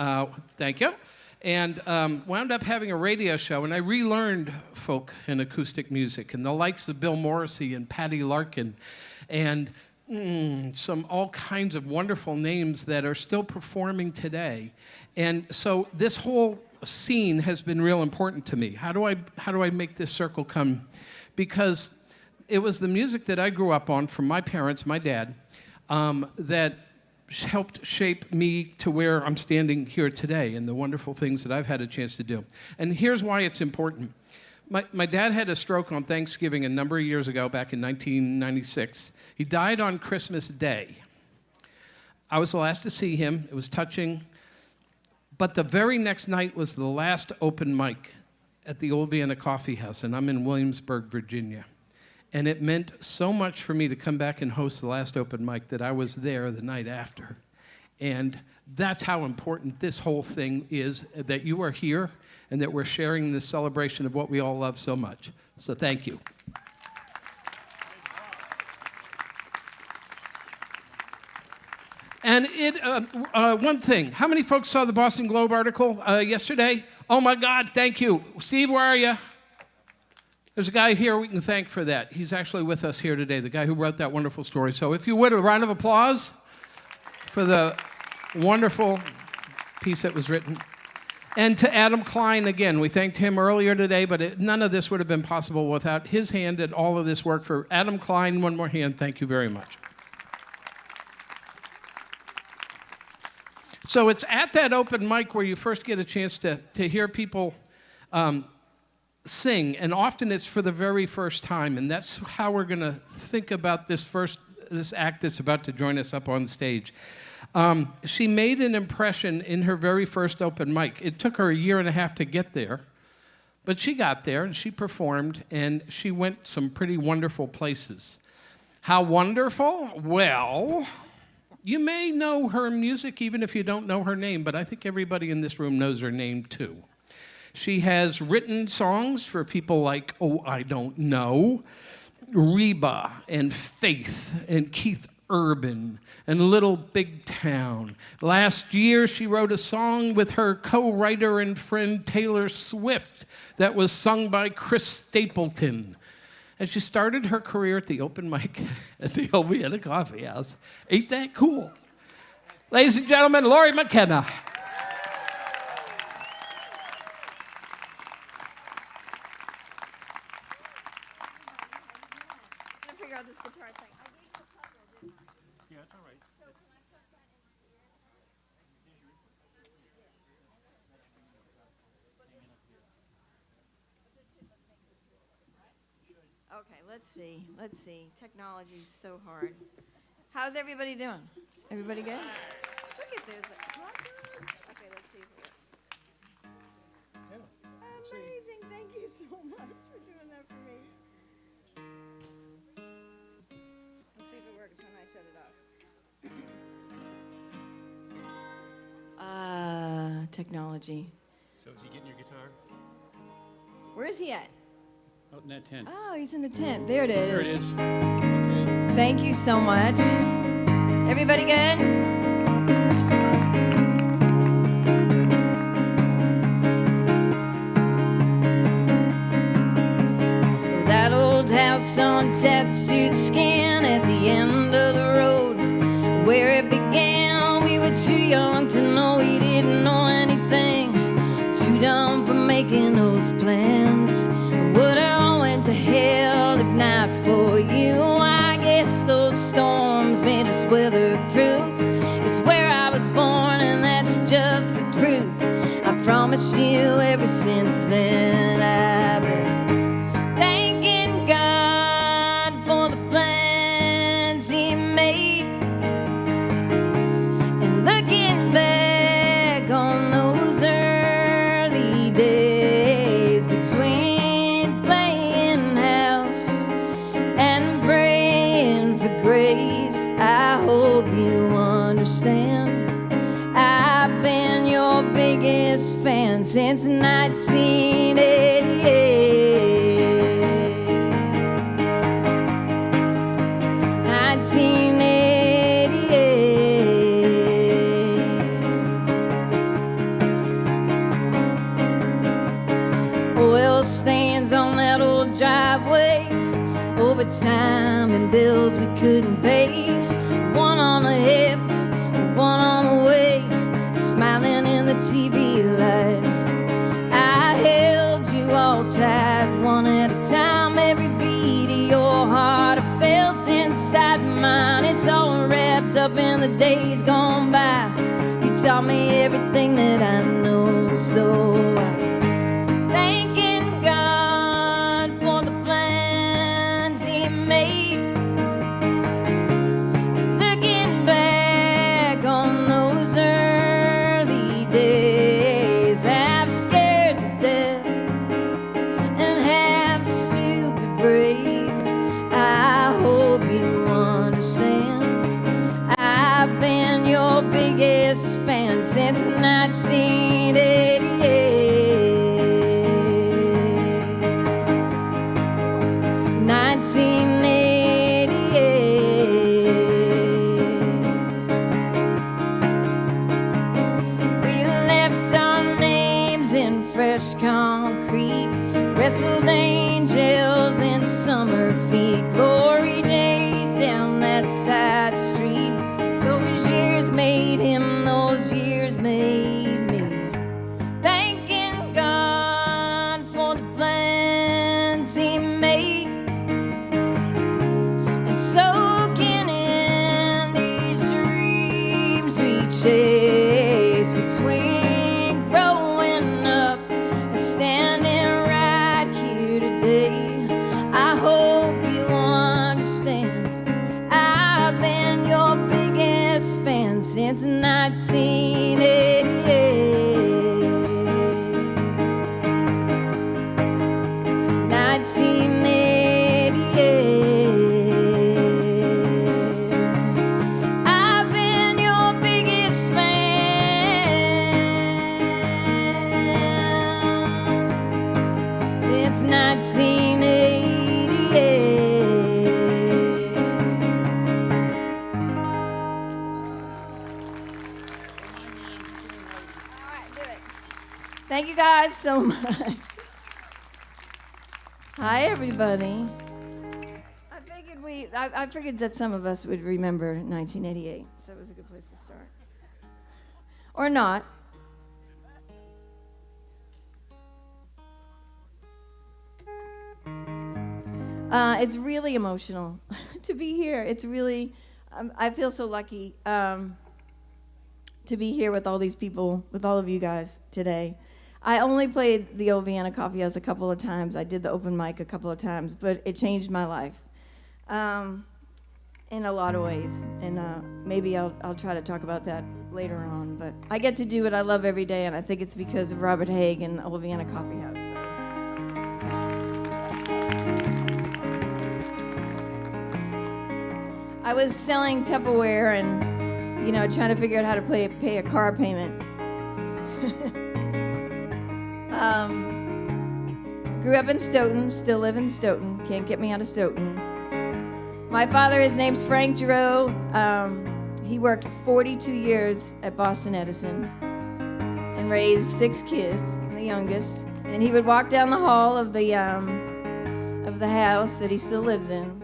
Speaker 16: thank you, and wound up having a radio show, and I relearned folk and acoustic music, and the likes of Bill Morrissey and Patty Larkin, and some all kinds of wonderful names that are still performing today. And so this whole scene has been real important to me. How do I make this circle come? Because it was the music that I grew up on from my parents, my dad, that helped shape me to where I'm standing here today and the wonderful things that I've had a chance to do. And here's why it's important. My dad had a stroke on Thanksgiving a number of years ago, back in 1996. He died on Christmas Day. I was the last to see him. It was touching. But the very next night was the last open mic at the old Vienna Kaffeehaus, and I'm in Williamsburg, Virginia. And it meant so much for me to come back and host the last open mic that I was there the night after. And that's how important this whole thing is, that you are here and that we're sharing this celebration of what we all love so much. So thank you. And one thing, how many folks saw the Boston Globe article yesterday? Oh my God, thank you. Steve, where are you? There's a guy here we can thank for that. He's actually with us here today, the guy who wrote that wonderful story. So if you would, a round of applause for the wonderful piece that was written. And to Adam Klein, again, we thanked him earlier today, but none of this would have been possible without his hand and all of this work. For Adam Klein, one more hand, thank you very much. So it's at that open mic where you first get a chance to hear people sing, and often it's for the very first time, and that's how we're going to think about this act that's about to join us up on stage. She made an impression in her very first open mic. It took her 1.5 years to get there, but she got there and she performed, and she went some pretty wonderful places. How wonderful? Well, you may know her music even if you don't know her name, but I think everybody in this room knows her name too. She has written songs for people like, oh, I Don't Know, Reba and Faith and Keith Urban and Little Big Town. Last year, she wrote a song with her co-writer and friend Taylor Swift that was sung by Chris Stapleton. And she started her career at the open mic at the old Vienna Kaffeehaus. Ain't that cool? Ladies and gentlemen, Lori McKenna.
Speaker 21: Let's see. Technology's so hard. How's everybody doing? Everybody good? Look at this. Okay, let's see.
Speaker 10: Amazing. Thank you so much for doing that for me. Let's see if it works when I shut it off. Technology.
Speaker 12: So is he getting your guitar?
Speaker 21: Where is he at?
Speaker 12: Out in that tent.
Speaker 21: Oh, he's in the tent. There it is.
Speaker 12: There it is. Okay.
Speaker 21: Thank you so much. Everybody good? That old house on tattooed skin at the end of the road, where it began, we were too young to know, we didn't know anything, too dumb for making those plans. Would I went to hell if not for you? I guess those storms made us weatherproof. It's where I was born and that's just the truth. I promise you ever since then I've been thanking God for the plans He made, and looking back on those early days between playing house and praying for grace, I fan since 1988. 1988. Oil stains on that old driveway, overtime and bills we couldn't pay. One on the hip, one on the way, smiling in the TV light. I held you all tight, one at a time. Every beat of your heart I felt inside mine. It's all wrapped up in the days gone by. You taught me everything that I know, so I'm thanking God for the plans He made. Looking back on those early days, half scared to death and half stupid brave. I hope you understand, I've been your biggest fan since 1988. 1988. We left our names in fresh concrete, wrestled angels in summer feet, glory days down that side street. Those years made him, those years made me. Thanking God for the plans He made, and soaking in these dreams we chase between growing up and standing right here today. I hope you understand, I've been your biggest fan since 1988. 1988. I've been your biggest fan since 1988. Thank you guys so much. Hi, everybody. I figured that some of us would remember 1988, so it was a good place to start. Or not. It's really emotional to be here. It's really, I feel so lucky to be here with all these people, with all of you guys today. I only played the old Vienna Kaffeehaus a couple of times. I did the open mic a couple of times, but it changed my life in a lot of ways. And maybe I'll try to talk about that later on. But I get to do what I love every day, and I think it's because of Robert Haigh and the old Vienna Kaffeehaus. I was selling Tupperware and, trying to figure out how to pay a car payment. Grew up in Stoughton, still live in Stoughton. Can't get me out of Stoughton. My father, his name's Frank Giroux. He worked 42 years at Boston Edison and raised 6 kids, the youngest. And he would walk down the hall of the house that he still lives in,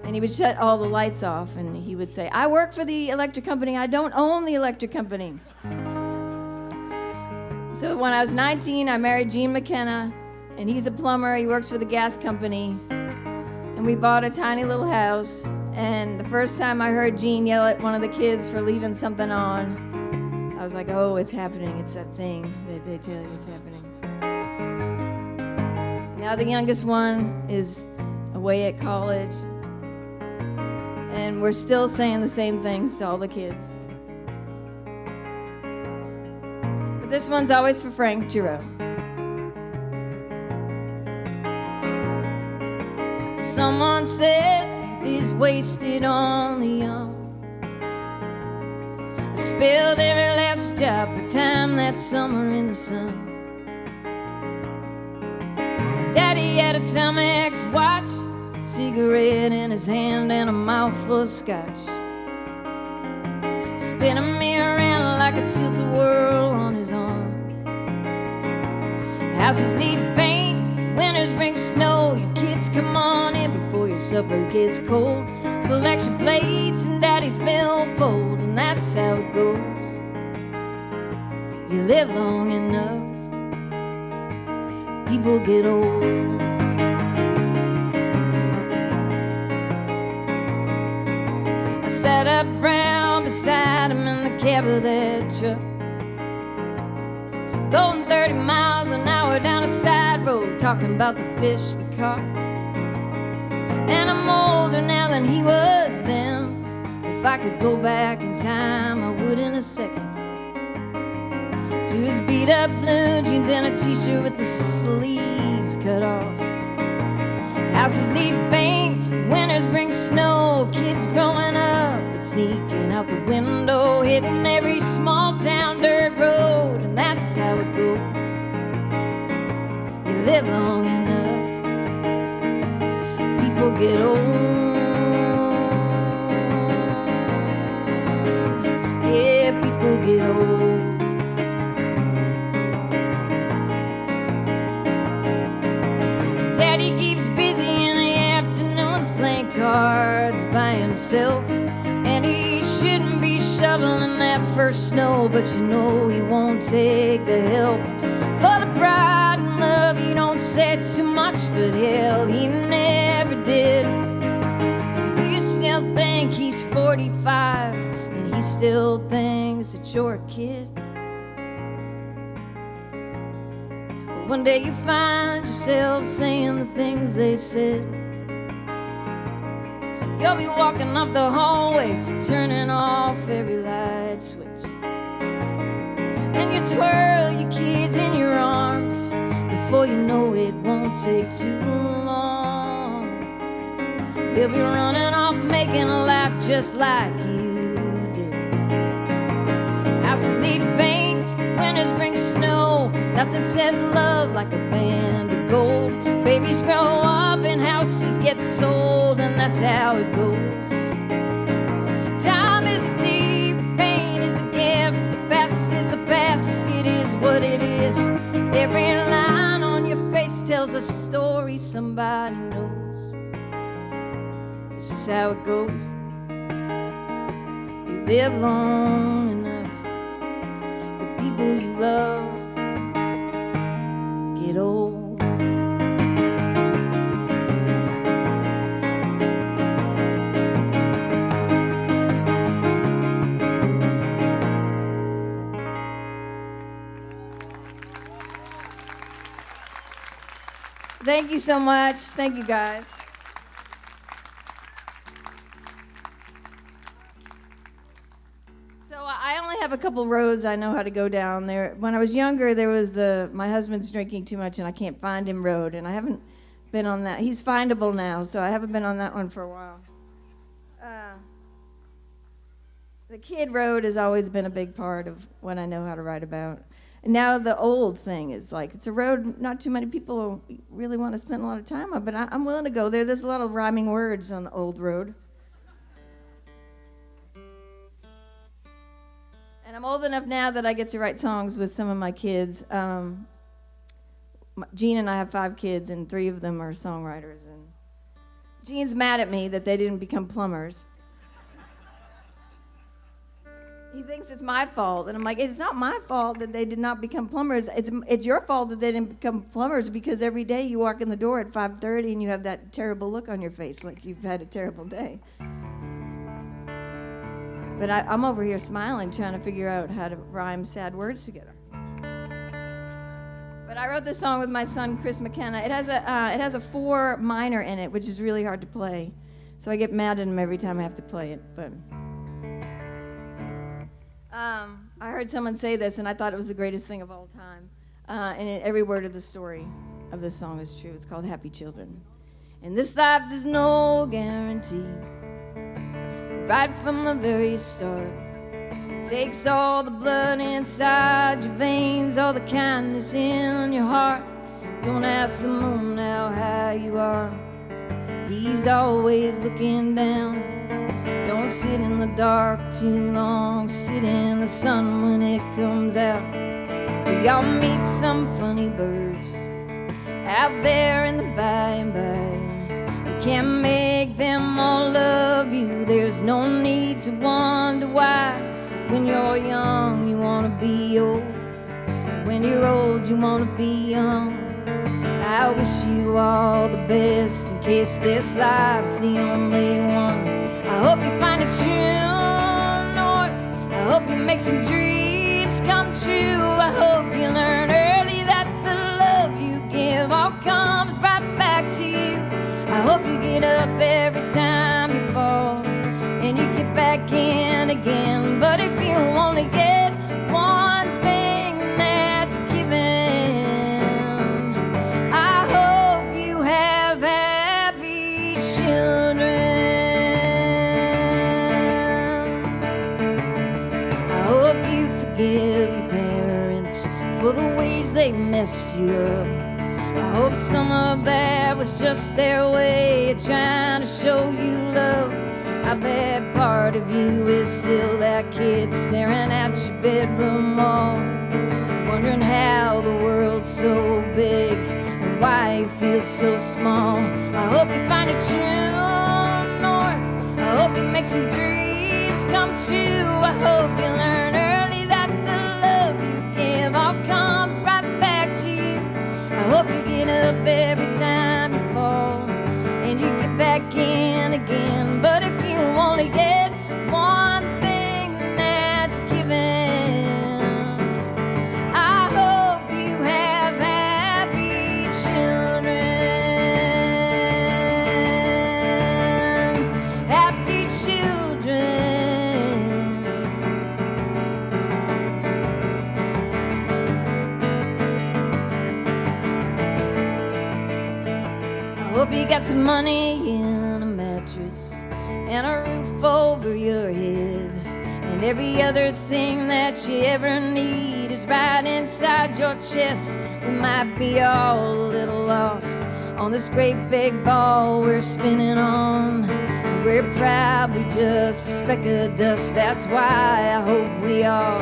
Speaker 21: and he would shut all the lights off, and he would say, "I work for the electric company. I don't own the electric company." So when I was 19, I married Gene McKenna, and he's a plumber. He works for the gas company. And we bought a tiny little house. And the first time I heard Gene yell at one of the kids for leaving something on, I was like, oh, it's happening. It's that thing that they tell you is happening. Now the youngest one is away at college. And we're still saying the same things to all the kids. But this one's always for Frank Giroux. Someone said youth is wasted on the young. spilled every last drop of time that summer in the sun. Daddy had a Timex watch, cigarette in his hand and a mouthful of scotch, spinning me around like a tilt-a-whirl on his arm. Houses need paint, winters bring snow. Your kids come on in before your supper gets cold. Collection plates and daddy's billfold, and that's how it goes. You live long enough, people get old. I sat up round beside him in the cab of that truck, going 30 miles an hour down a side road, talking about the fish we caught. And I'm older now than he was then. If I could go back in time, I would in a second. To his beat up blue jeans and a t-shirt with the sleeves cut off. Houses need paint, winters bring snow. Kids growing up but sneaking out the window, hitting every small town dirt road, and that's how it goes. You live long enough, people get old. Yeah, people get old. Daddy keeps busy in the afternoons playing cards by himself, and he shouldn't be shoveling that first snow, but you know he won't take the help. For the pride and love, he don't say too much, but hell, he never did. Do you still think he's 45 and he still thinks that you're a kid? One day you find yourself saying the things they said. You'll be walking up the hallway, turning off every light switch, and you twirl your kids in your arms. Before you know it, won't take too long. They'll be running off, making a life just like you did. Houses need paint, winters bring snow. Nothing says love like a band of gold. Babies grow up and houses get sold, and that's how it goes. Time is a thief, pain is a gift. The past is the past, it is what it is. Every line on your face tells a story somebody knows. It's just how it goes. You live long enough, the people you love get old. Thank you so much. Thank you, guys. So I only have a couple roads I know how to go down there. When I was younger, there was my husband's drinking too much and I can't find him road, and I haven't been on that. He's findable now, so I haven't been on that one for a while. The kid road has always been a big part of what I know how to write about. And now the old thing is like, it's a road not too many people really want to spend a lot of time on, but I'm willing to go there. There's a lot of rhyming words on the old road. And I'm old enough now that I get to write songs with some of my kids. Jean and I have 5 kids, and 3 of them are songwriters. And Jean's mad at me that they didn't become plumbers. He thinks it's my fault, and I'm like, it's not my fault that they did not become plumbers. It's your fault that they didn't become plumbers, because every day you walk in the door at 5:30 and you have that terrible look on your face, like you've had a terrible day. But I'm over here smiling, trying to figure out how to rhyme sad words together. But I wrote this song with my son, Chris McKenna. It has a 4 minor in it, which is really hard to play. So I get mad at him every time I have to play it. But I heard someone say this, and I thought it was the greatest thing of all time. And every word of the story of this song is true. It's called Happy Children. In this life, there's no guarantee. Right from the very start, Takes all the blood inside your veins, all the kindness in your heart. Don't ask the moon now how you are. He's always looking down. Don't sit in the dark too long. Sit in the sun when it comes out. Y'all meet some funny birds out there in the by and by. You can't make them all love you. There's no need to wonder why. When you're young, you wanna be old. When you're old, you wanna be young. I wish you all the best in case this life's the only one. I hope you find a true north. I hope you make some dreams come true. I hope you learn early that the love you give all comes right back to you. I hope you get up every time you fall and you get back in again. But if you only get one thing that's given, I hope you have happy children. I hope you forgive your parents for the ways they messed you up. I hope some of that was just their way of trying to show you love. I bet part of you is still that kid staring at your bedroom wall, wondering how the world's so big and why you feel so small. I hope you find a true north. I hope you make some dreams come true. I hope you learn early that the love you give all comes right back to you. I hope you get up every time you fall and you get back in again. But if you only get one thing that's given, I hope you have happy children. Happy children. I hope you got some money in a mattress and a roof over your head, and every other thing that you ever need is right inside your chest. We might be all a little lost on this great big ball we're spinning on. We're probably just a speck of dust. That's why I hope we all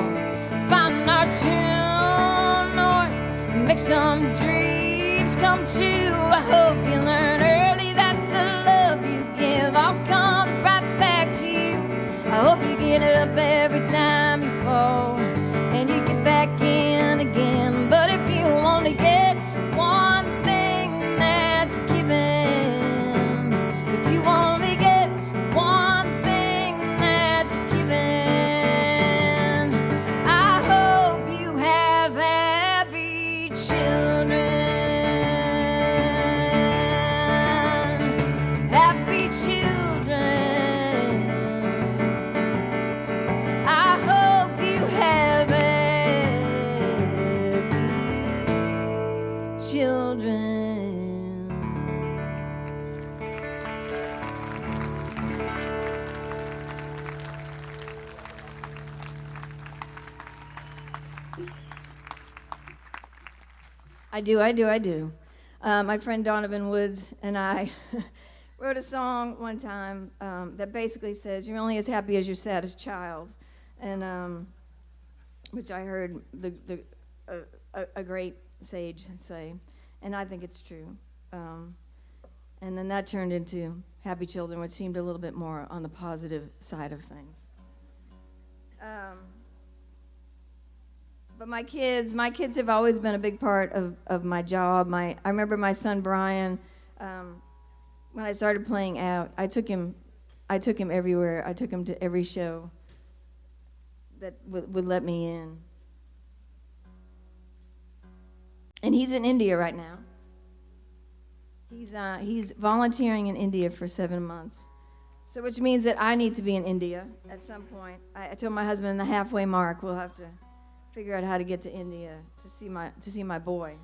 Speaker 21: find our true north and make some dreams come true. I hope you learn early that the love you give all comes right back to you. I hope you get up every time you fall and you get back in again. But if you only get one thing that's given, if you only get one thing that's given, I hope you have happy children. Happy children. I hope you have happy children. I do. My friend Donovan Woods and I wrote a song one time that basically says, "You're only as happy as your saddest child," and which I heard a great sage say, and I think it's true. And then that turned into Happy Children, which seemed a little bit more on the positive side of things. But my kids have always been a big part of my job. I remember my son Brian, when I started playing out, I took him everywhere. I took him to every show that would let me in. And he's in India right now. He's volunteering in India for 7 months. So which means that I need to be in India at some point. I told my husband in the halfway mark we'll have to figure out how to get to India to see my boy.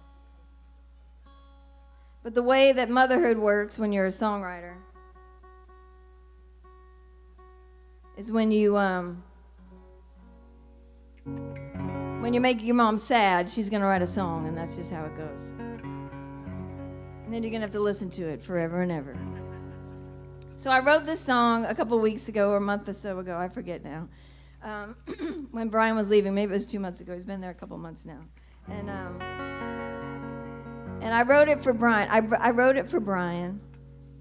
Speaker 21: But the way that motherhood works when you're a songwriter is when you when you make your mom sad, she's going to write a song, and that's just how it goes. And then you're going to have to listen to it forever and ever. So I wrote this song a couple weeks ago, or a month or so ago, I forget now, when Brian was leaving. Maybe it was 2 months ago. He's been there a couple months now. And I wrote it for Brian. I wrote it for Brian,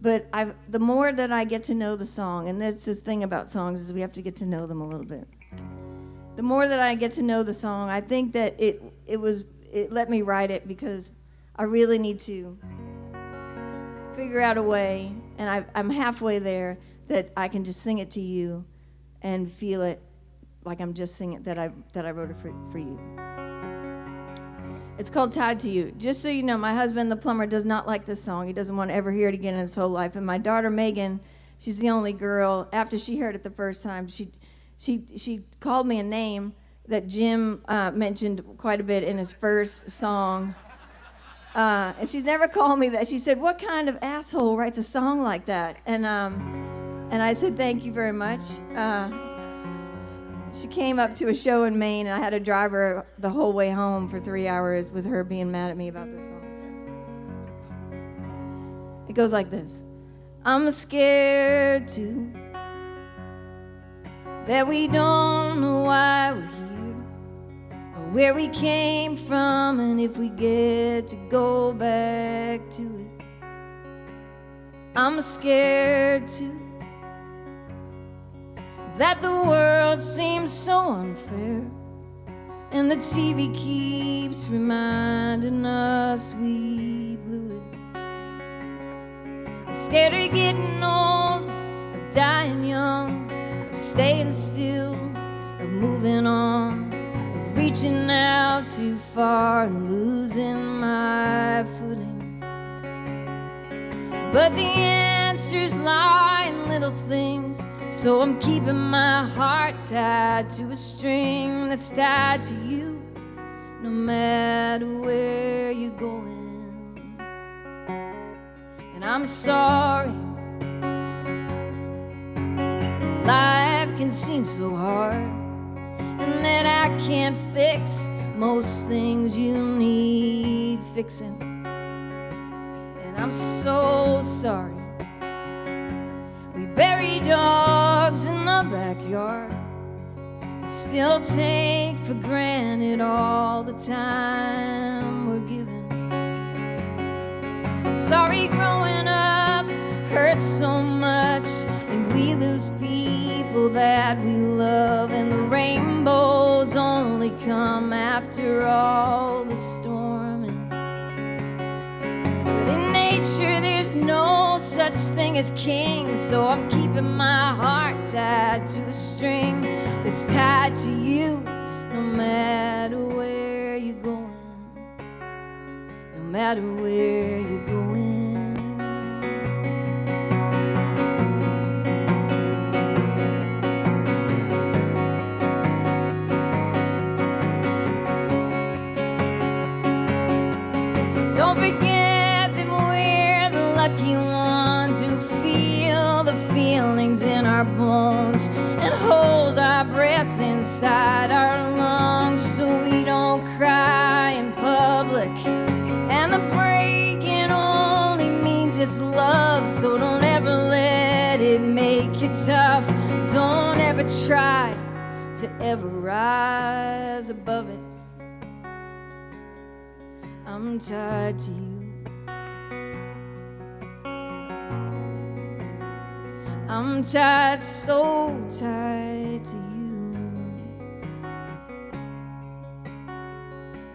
Speaker 21: but the more that I get to know the song, and that's the thing about songs is we have to get to know them a little bit. The more that I get to know the song, I think that it let me write it because I really need to figure out a way, and I'm halfway there, that I can just sing it to you and feel it like I'm just singing that I wrote it for you. It's called Tied to You. Just so you know, my husband, the plumber, does not like this song. He doesn't want to ever hear it again in his whole life. And my daughter, Megan, she's the only girl, after she heard it the first time, she called me a name that Jim mentioned quite a bit in his first song. And she's never called me that. She said, "What kind of asshole writes a song like that?" And I said, "Thank you very much." She came up to a show in Maine, and I had to drive her the whole way home for 3 hours with her being mad at me about this song. So. It goes like this. I'm scared too that we don't know why we're here, or where we came from, and if we get to go back to it. I'm scared too that the world seems so unfair, and the TV keeps reminding us we blew it. I'm scared of getting old, of dying young, of staying still, of moving on, of reaching out too far and losing my footing. But the answers lie in little things, so I'm keeping my heart tied to a string that's tied to you, no matter where you're going. And I'm sorry, life can seem so hard, and that I can't fix most things you need fixing. And I'm so sorry we bury dogs in the backyard and still take for granted all the time we're given. I'm sorry growing up hurts so much, and we lose people that we love, and the rainbows only come after all the storming. But in nature there's no such thing as kings, so I'm keeping my heart tied to a string that's tied to you, no matter where you're going, no matter where you're going. So don't forget that we're the lucky ones who feel the feelings in our bones and hold our breath inside our lungs so we don't cry in public. And the breaking only means it's love, so don't ever let it make you tough. Don't ever try to ever rise above it. I'm tied to you. I'm tied, so tied to you.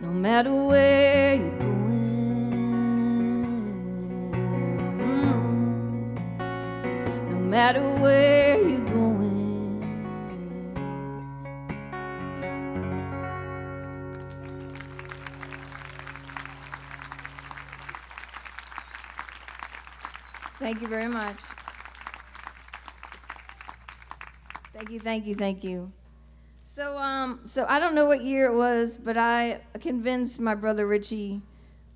Speaker 21: No matter where you're going, no matter where you're going. Thank you very much. Thank you, thank you, thank you. So I don't know what year it was, but I convinced my brother Richie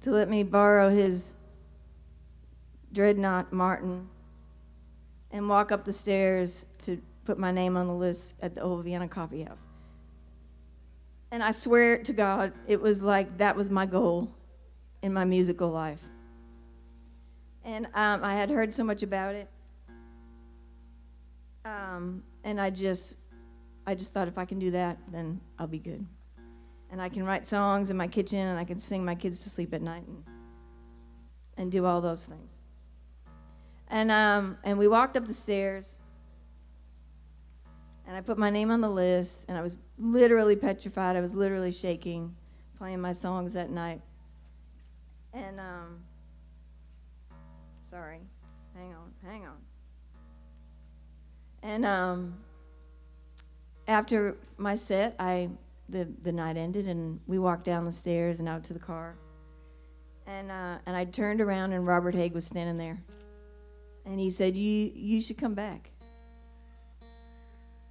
Speaker 21: to let me borrow his Dreadnought Martin and walk up the stairs to put my name on the list at the old Vienna Kaffeehaus.
Speaker 10: And I swear to God, it was like that was my goal in my musical life. And I had heard so much about it. And I just thought if I can do that, then I'll be good. And I can write songs in my kitchen, and I can sing my kids to sleep at night and do all those things. And we walked up the stairs, and I put my name on the list, and I was literally petrified. I was literally shaking, playing my songs that night. And, sorry, hang on. And after my set, the night ended, and we walked down the stairs and out to the car. And I turned around, and Robert Haigh was standing there. And he said, you should come back.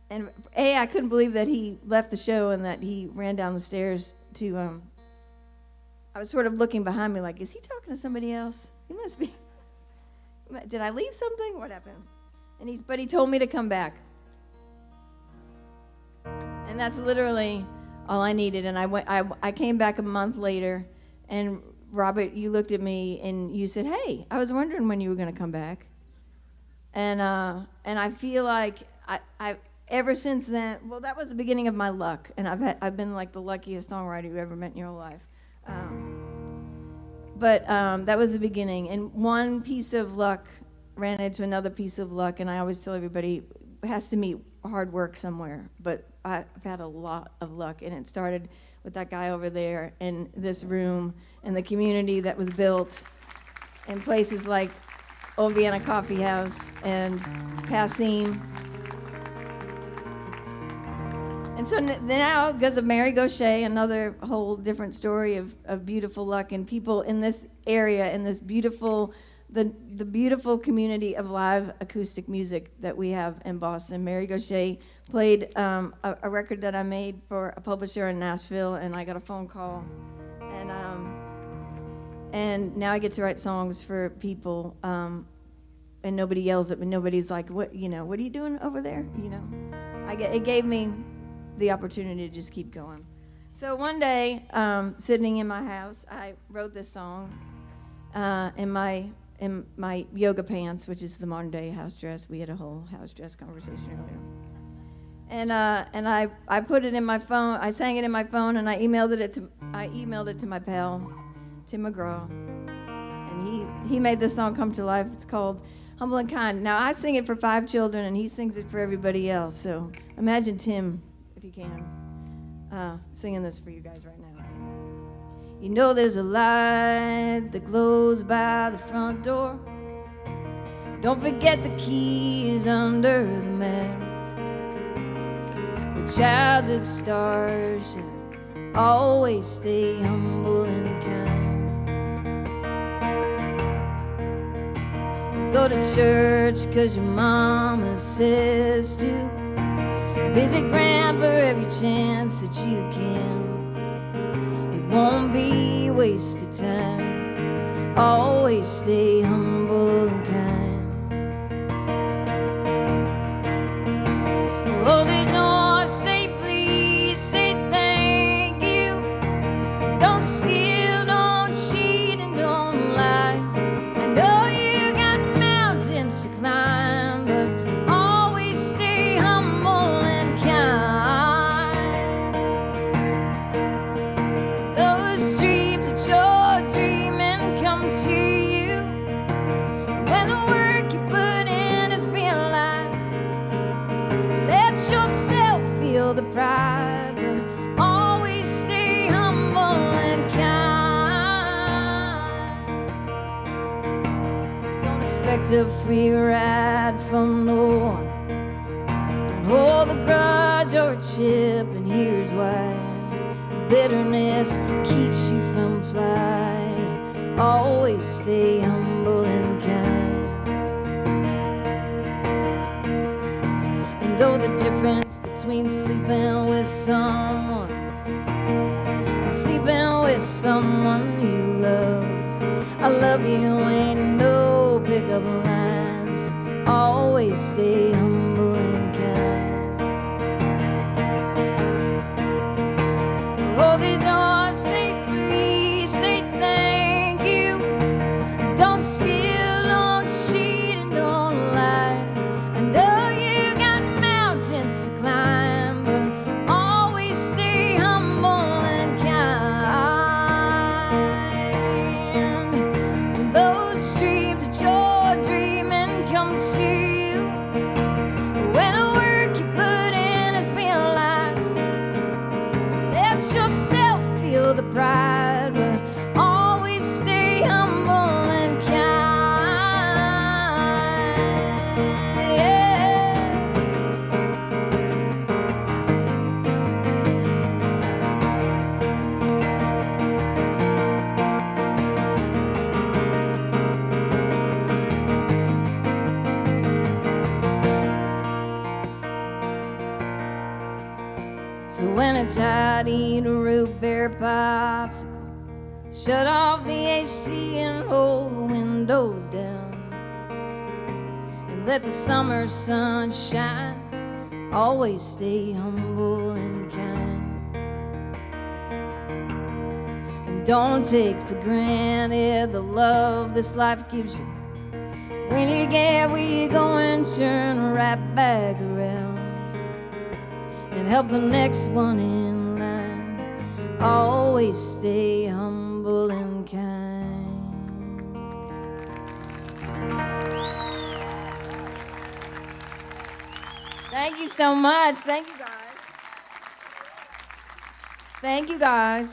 Speaker 10: And I couldn't believe that he left the show and that he ran down the stairs to, I was sort of looking behind me like, is he talking to somebody else? He must be. Did I leave something? What happened? But he told me to come back. And that's literally all I needed. And I came back a month later, and Robert, you looked at me and you said, hey, I was wondering when you were going to come back. And I feel like I ever since then, well, that was the beginning of my luck. And I've been like the luckiest songwriter you ever met in your whole life. But that was the beginning. And one piece of luck ran into another piece of luck. And I always tell everybody, it has to meet hard work somewhere. But I've had a lot of luck. And it started with that guy over there in this room and the community that was built in places like Old Vienna Kaffeehaus and Passim. And so now, because of Mary Gaucher, another whole different story of beautiful luck and people in this area, in this beautiful, the beautiful community of live acoustic music that we have in Boston. Mary Gaucher played a record that I made for a publisher in Nashville, and I got a phone call. And now I get to write songs for people, and nobody yells at me. Nobody's like, what are you doing over there? It gave me the opportunity to just keep going. So one day, sitting in my house, I wrote this song in my yoga pants, which is the modern day house dress. We had a whole house dress conversation earlier. And I put it in my phone. I sang it in my phone, and I emailed it to my pal, Tim McGraw, and he made this song come to life. It's called Humble and Kind. Now I sing it for 5 children, and he sings it for everybody else. So imagine Tim, if you can, singing this for you guys right now. You know there's a light that glows by the front door. Don't forget the keys under the mat. The childhood stars should always stay humble and kind. Go to church 'cause your mama says to. Visit grandpa every chance that you can. It won't be wasted time. Always stay humble and kind. Hold the door, say please, say thank you. Don't steal, don't cheat, and don't lie. I know you got mountains to climb, but always stay humble and kind. Those dreams that you're dreaming come to you when the work you put in is realized. Let yourself feel the pride, but always stay humble and kind. Don't expect a free ride from no one. Don't hold a grudge or a chip, and here's why. Bitterness keeps you from flying. Always stay humble and kind. And though the difference between sleeping with someone and sleeping with someone you love, I love you ain't no pickup lines. Always stay humble and kind.
Speaker 21: it's hot, eat a root beer popsicle. Shut off the AC and hold the windows down. And let the summer sun shine. Always stay humble and kind. And don't take for granted the love this life gives you. When you get where you're going, turn right back around and help the next one in line. Always stay humble and kind. Thank you so much. Thank you guys. Thank you guys.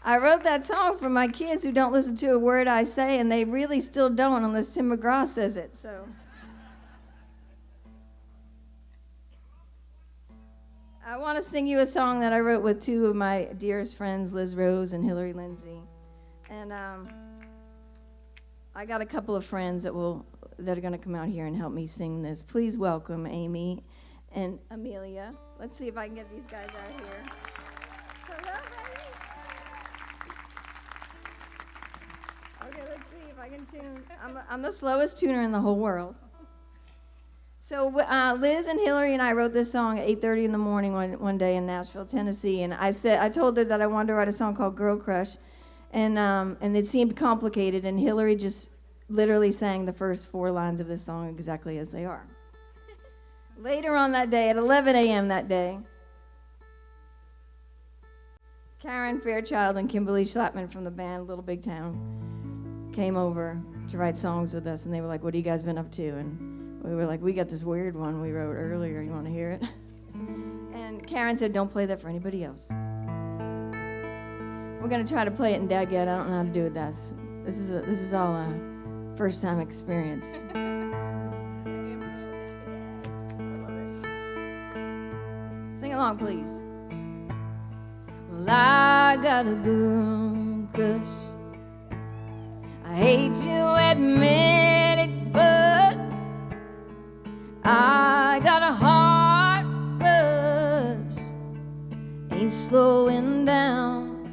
Speaker 21: I wrote that song for my kids who don't listen to a word I say, and they really still don't unless Tim McGraw says it, so. I want to sing you a song that I wrote with two of my dearest friends, Liz Rose and Hillary Lindsay. And I got a couple of friends that are going to come out here and help me sing this. Please welcome Amy and Emilia. Let's see if I can get these guys out here. Hello, baby. Okay, let's see if I can tune. I'm the slowest tuner in the whole world. So Liz and Hillary and I wrote this song at 8:30 in the morning one day in Nashville, Tennessee, and I told her that I wanted to write a song called Girl Crush, and it seemed complicated, and Hillary just literally sang the first 4 lines of this song exactly as they are. Later on that day, at 11 a.m. that day, Karen Fairchild and Kimberly Schlappman from the band Little Big Town came over to write songs with us, and they were like, "What have you guys been up to?" And we were like, "We got this weird one we wrote earlier. You want to hear it?" And Karen said, "Don't play that for anybody else. We're going to try to play it in Daggett. I don't know how to do it. This is all a first-time experience." Sing along, please. Well, I got a girl crush. I hate to admit it, but I got a heart rush, ain't slowing down.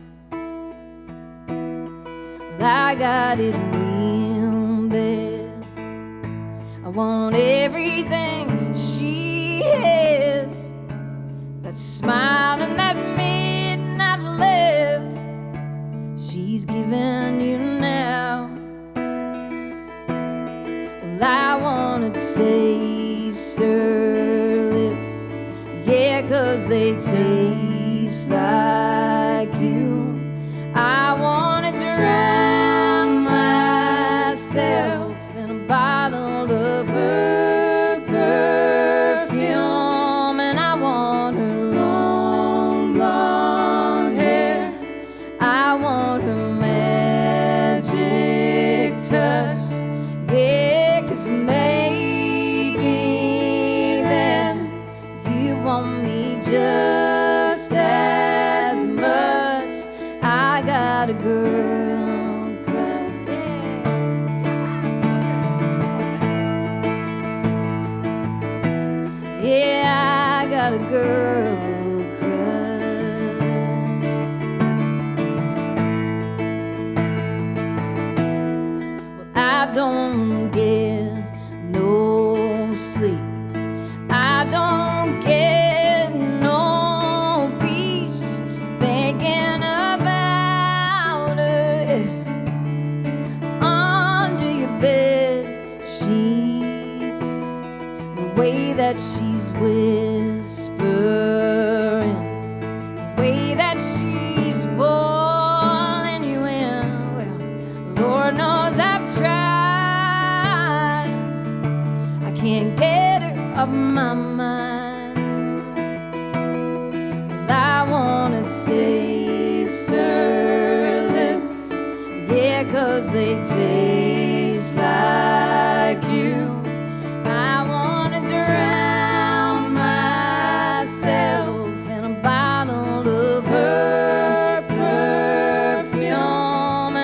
Speaker 21: Well, I got it real bad. I want everything she has. That smile and that midnight laugh she's giving you now. Well, I wanna taste her lips, yeah, 'cause they taste like you. I wanna drown myself in a bottle of her perfume, and I want her long blonde hair. I want her magic touch, yeah, 'cause maybe then you want me just as much. I got a girl crush, yeah, I got a girl crush. Well, I don't get no sleep. I don't get no peace thinking about her under your bed sheets. The way that she's whispering, the way that she's pulling you in. Well, Lord knows I've tried. I can't get her off my mind. Well, I wanna taste her lips, yeah, 'cause they taste like you. I wanna drown myself in a bottle of her perfume,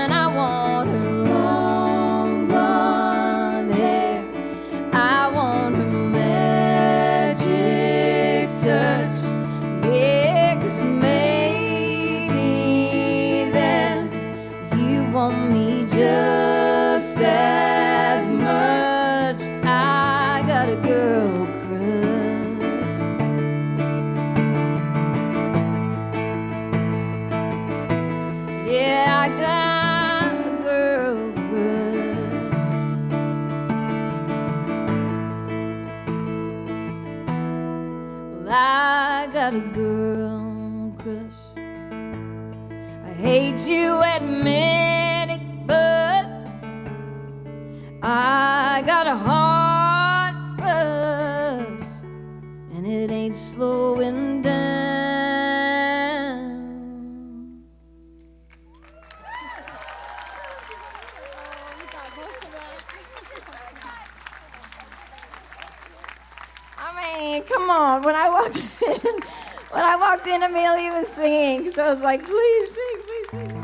Speaker 21: and I want her long blonde hair. I want her magic Yeah, I got a girl crush. Well, I got a girl crush. I hate to admit it, but I got a heart rush, and it ain't slowing down. I mean, come on. When I walked in, Amelia was singing, so I was like, please sing, please sing.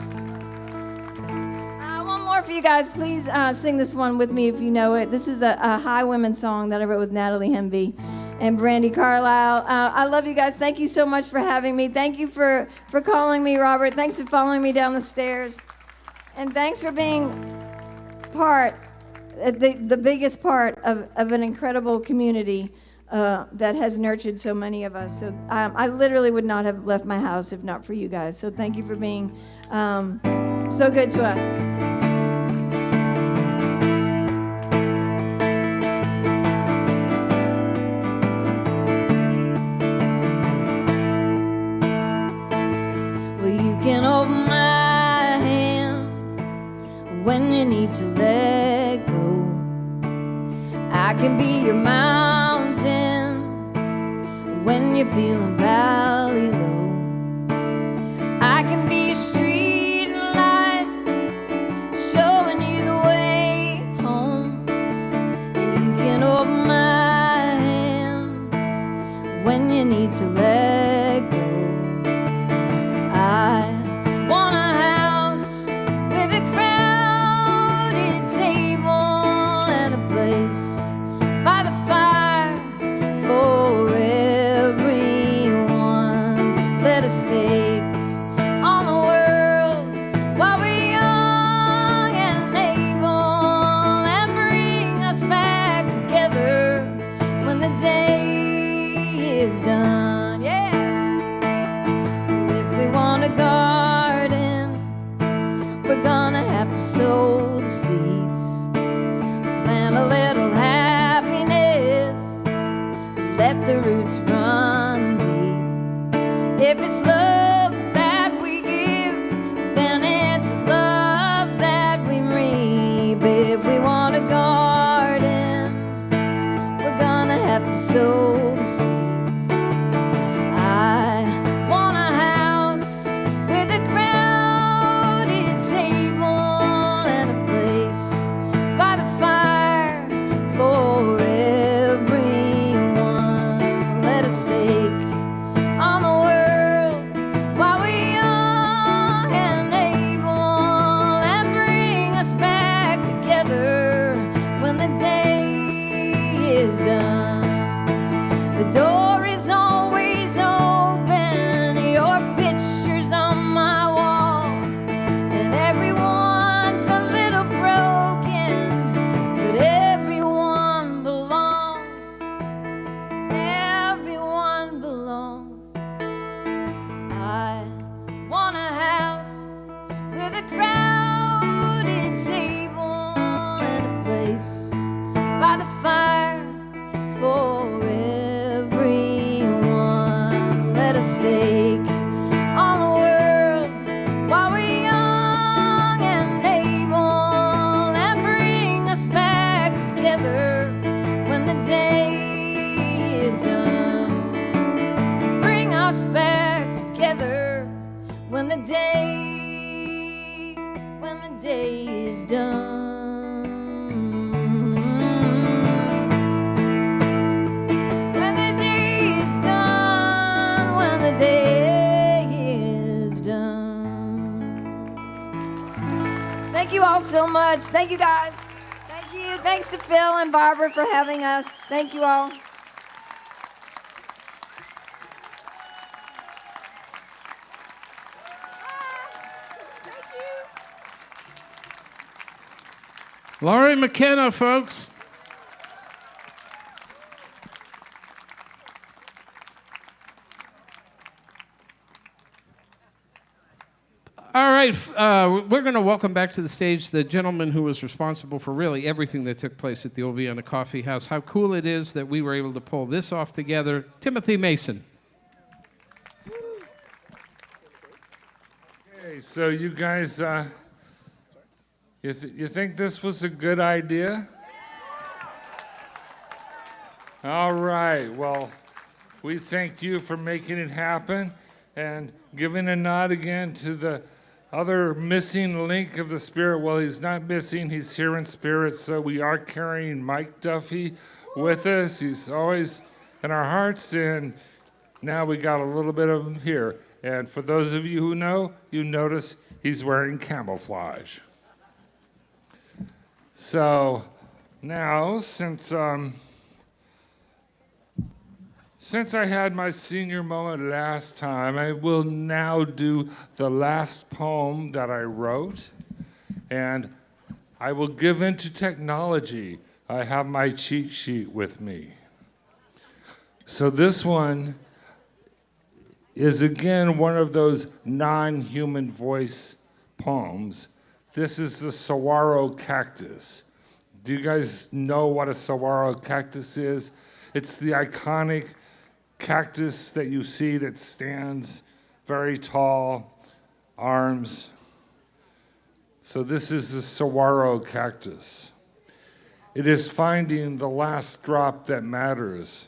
Speaker 21: One more for you guys. Please sing this one with me if you know it. This is a Haigh women song that I wrote with Natalie Hemby and Brandy Carlisle. I love you guys. Thank you so much for having me. Thank you for calling me, Robert. Thanks for following me down the stairs. And thanks for being the biggest part of an incredible community that has nurtured so many of us. So I literally would not have left my house if not for you guys. So thank you for being so good to us. Can hold my hand when you need to let go. I can be your mountain when you're feeling valley low. I can be your street light, showing you the way home. And you can hold my hand when you need to let go. I want a house with a crowded table and a place by the fire for everyone. Let us take on the world while we're young and able, and bring us back together when the day is done. Yeah. Want a garden, we're gonna have to sow the seeds, plant a little happiness, let the roots run deep. If it's love that we give, then it's love that we reap. If we want a garden, we're gonna have to sow the seeds. So much. Thank you guys. Thank you. Thanks to Phil and Barbara for having us. Thank you all.
Speaker 16: Laurie McKenna, folks. All right, we're going to welcome back to the stage the gentleman who was responsible for really everything that took place at the old Vienna Kaffeehaus. How cool it is that we were able to pull this off together. Timothy Mason.
Speaker 14: Okay, so you guys, you think this was a good idea? All right, well, we thank you for making it happen and giving a nod again to the other missing link of the spirit. Well, he's not missing, he's here in spirit, so we are carrying Mike Duffy with us. He's always in our hearts, and now we got a little bit of him here. And for those of you who know, you notice he's wearing camouflage. So now, since I had my senior moment last time, I will now do the last poem that I wrote, and I will give into technology. I have my cheat sheet with me. So this one is again one of those non-human voice poems. This is the saguaro cactus. Do you guys know what a saguaro cactus is? It's the iconic cactus that you see that stands very tall, arms. So this is the saguaro cactus. It is finding the last drop that matters,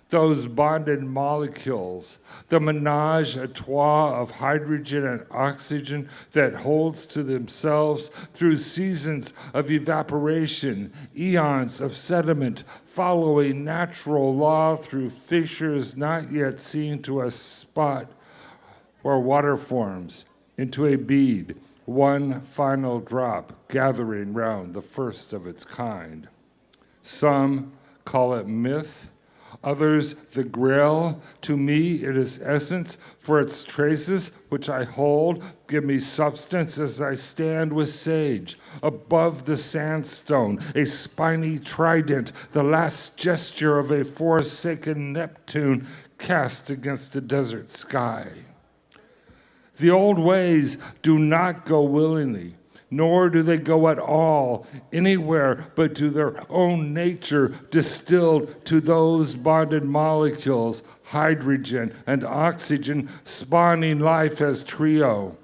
Speaker 14: those bonded molecules, the menage a trois of hydrogen and oxygen that holds to themselves through seasons of evaporation, eons of sediment, following natural law through fissures not yet seen to a spot where water forms into a bead, one final drop gathering round the first of its kind. Some call it myth, others the grail. To me it is essence, for its traces which I hold give me substance as I stand with sage above the sandstone, a spiny trident, the last gesture of a forsaken Neptune cast against a desert sky. The old ways do not go willingly, nor do they go at all anywhere but to their own nature, distilled to those bonded molecules, hydrogen and oxygen, spawning life as trio.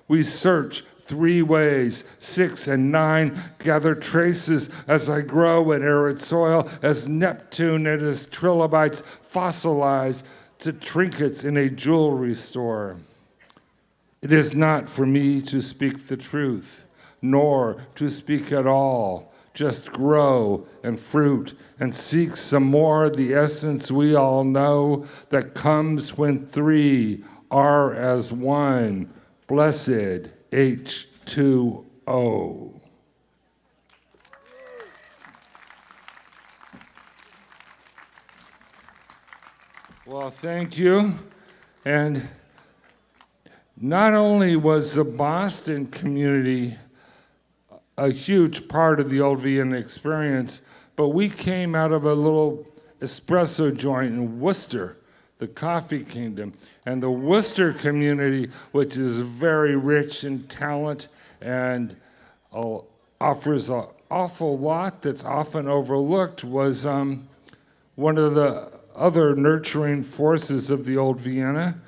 Speaker 14: We search 3 ways, 6 and 9, gather traces as I grow in arid soil, as Neptune and his trilobites fossilize to trinkets in a jewelry store. It is not for me to speak the truth, nor to speak at all, just grow and fruit and seek some more the essence we all know that comes when 3 are as one, blessed H2O. Well, thank you. And not only was the Boston community a huge part of the old Vienna experience, but we came out of a little espresso joint in Worcester, the coffee kingdom. And the Worcester community, which is very rich in talent and offers an awful lot that's often overlooked, was one of the other nurturing forces of the old Vienna.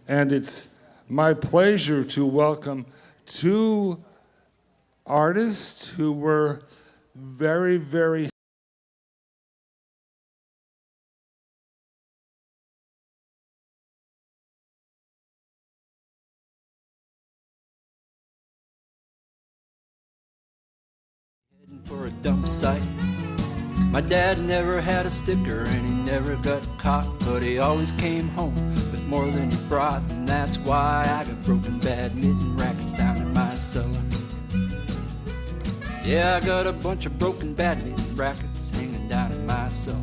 Speaker 14: And it's my pleasure to welcome 2 artists who were very, very
Speaker 8: for a dump site. My dad never had a sticker and he never got caught, but he always came home with more than he brought, and that's why I got broken badminton rackets down in my cellar. Yeah, I got a bunch of broken badminton rackets hanging down in my cellar.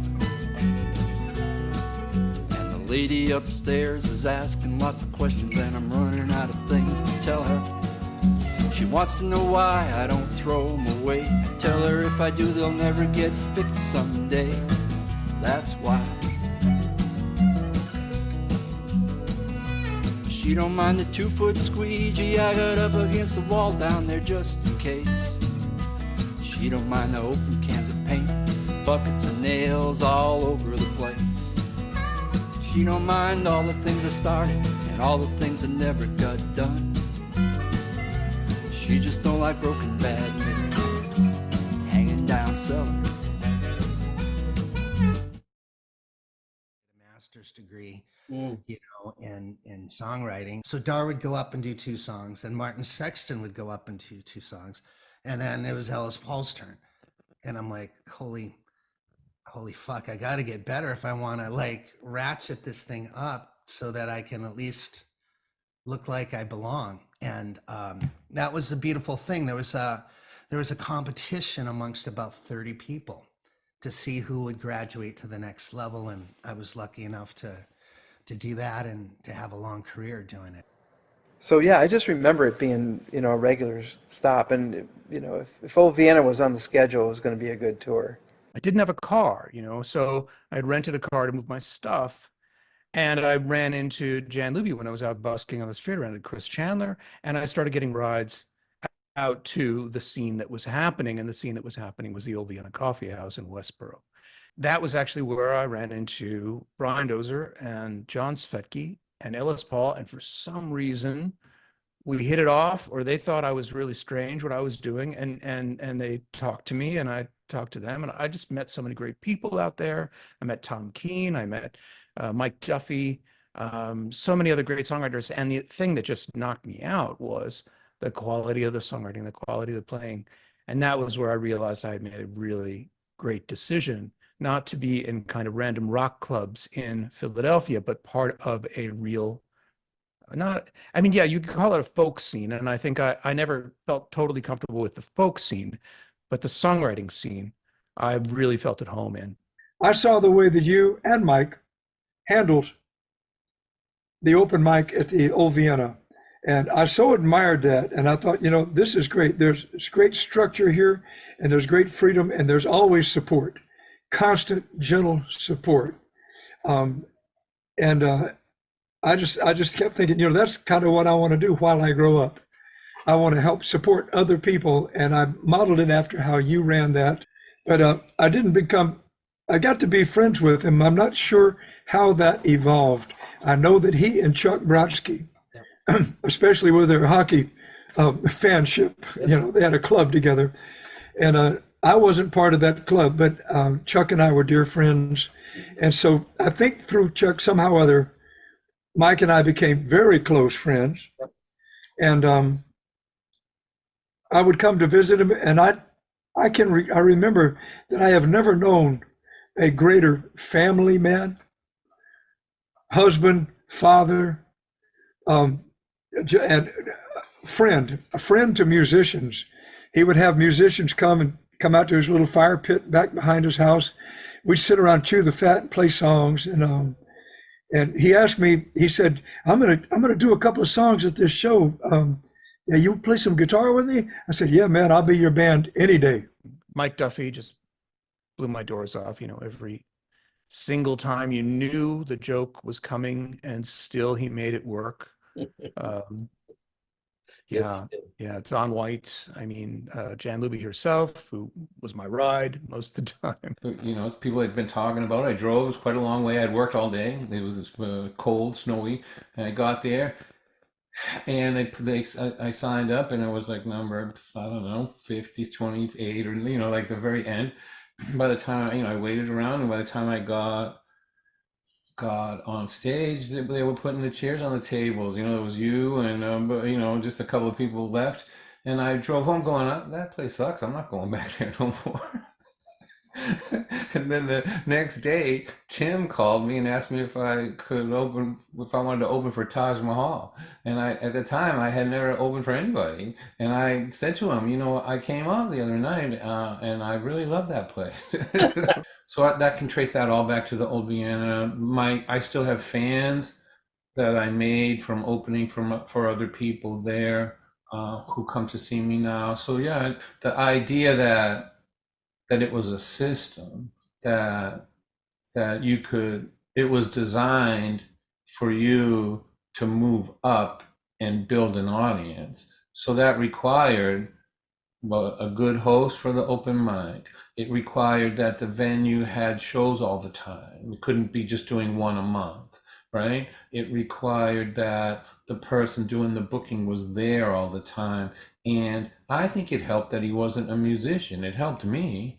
Speaker 8: And the lady upstairs is asking lots of questions, and I'm running out of things to tell her. She wants to know why I don't throw them away. I tell her if I do, they'll never get fixed someday. That's why. She don't mind the 2-foot squeegee I got up against the wall down there just in case. She don't mind the open cans of paint, buckets of nails all over the place. She don't mind all the things I started and all the things I never got done. She just don't like broken badminton hanging down cellar.
Speaker 7: Master's degree, you know, in songwriting. So Dar would go up and do 2 songs, and Martin Sexton would go up and do 2 songs, and then it was Ellis Paul's turn. And I'm like, holy fuck, I got to get better if I want to like ratchet this thing up so that I can at least look like I belong. And that was the beautiful thing. There was a competition amongst about 30 people to see who would graduate to the next level, and I was lucky enough to do that and to have a long career doing it.
Speaker 22: So yeah, I just remember it being, you know, a regular stop, and you know, if Old Vienna was on the schedule, it was going to be a good tour.
Speaker 23: I didn't have a car, you know, so I had rented a car to move my stuff, and I ran into Jan Luby when I was out busking on the street. I ran into Chris Chandler, and I started getting rides out to the scene that was happening, and the scene that was happening was the Old Vienna Kaffeehaus in Westboro. That was actually where I ran into Brian Dozer and John Svetke and Ellis Paul, and for some reason we hit it off, or they thought I was really strange what I was doing, and they talked to me and I talked to them, and I just met so many great people out there. I met Tom Keene, I met Mike Duffy, so many other great songwriters, and the thing that just knocked me out was the quality of the songwriting, the quality of the playing. And that was where I realized I had made a really great decision not to be in kind of random rock clubs in Philadelphia, but part of a real, yeah, you could call it a folk scene. And I think I never felt totally comfortable with the folk scene, but the songwriting scene, I really felt at home in.
Speaker 24: I saw the way that you and Mike handled the open mic at the Old Vienna. And I so admired that. And I thought, you know, this is great. There's great structure here, and there's great freedom, and there's always support, constant, gentle support. I just kept thinking, you know, that's kind of what I want to do while I grow up. I want to help support other people. And I modeled it after how you ran that. But I got to be friends with him. I'm not sure how that evolved. I know that he and Chuck Brodsky, especially with their hockey fanship, you know, they had a club together, and I wasn't part of that club, but Chuck and I were dear friends. And so I think through Chuck, somehow or other, Mike and I became very close friends. And I would come to visit him, and I remember that I have never known a greater family man, husband, father, and a friend to musicians. He would have musicians come out to his little fire pit back behind his house. We'd sit around, chew the fat, and play songs. And he asked me, he said, I'm gonna do a couple of songs at this show. Yeah, you play some guitar with me? I said, yeah, man, I'll be your band any day.
Speaker 23: Mike Duffy just blew my doors off, you know, every single time. You knew the joke was coming, and still he made it work. Yeah, Don White. I mean, Jan Luby herself, who was my ride most of the time.
Speaker 9: You know, people had been talking about it. I drove, it was quite a long way. I'd worked all day. It was cold, snowy, and I got there, and I signed up, and it was like number, I don't know, 50, 28, or, you know, like the very end. By the time, you know, I waited around, and by the time I got on stage, they were putting the chairs on the tables. You know, it was you and you know, just a couple of people left, and I drove home going, that place sucks, I'm not going back there no more. And then the next day, Tim called me and asked me if I wanted to open for Taj Mahal. And at the time, I had never opened for anybody. And I said to him, you know, I came out the other night, and I really love that place. So that can trace that all back to the Old Vienna. I still have fans that I made from opening for other people there, who come to see me now. So yeah, the idea that it was a system, that it was designed for you
Speaker 1: to move up and build an audience. So that required, well, a good host for the open mic. It required that the venue had shows all the time. We couldn't be just doing one a month, right? It required that the person doing the booking was there all the time. And I think it helped that he wasn't a musician. It helped me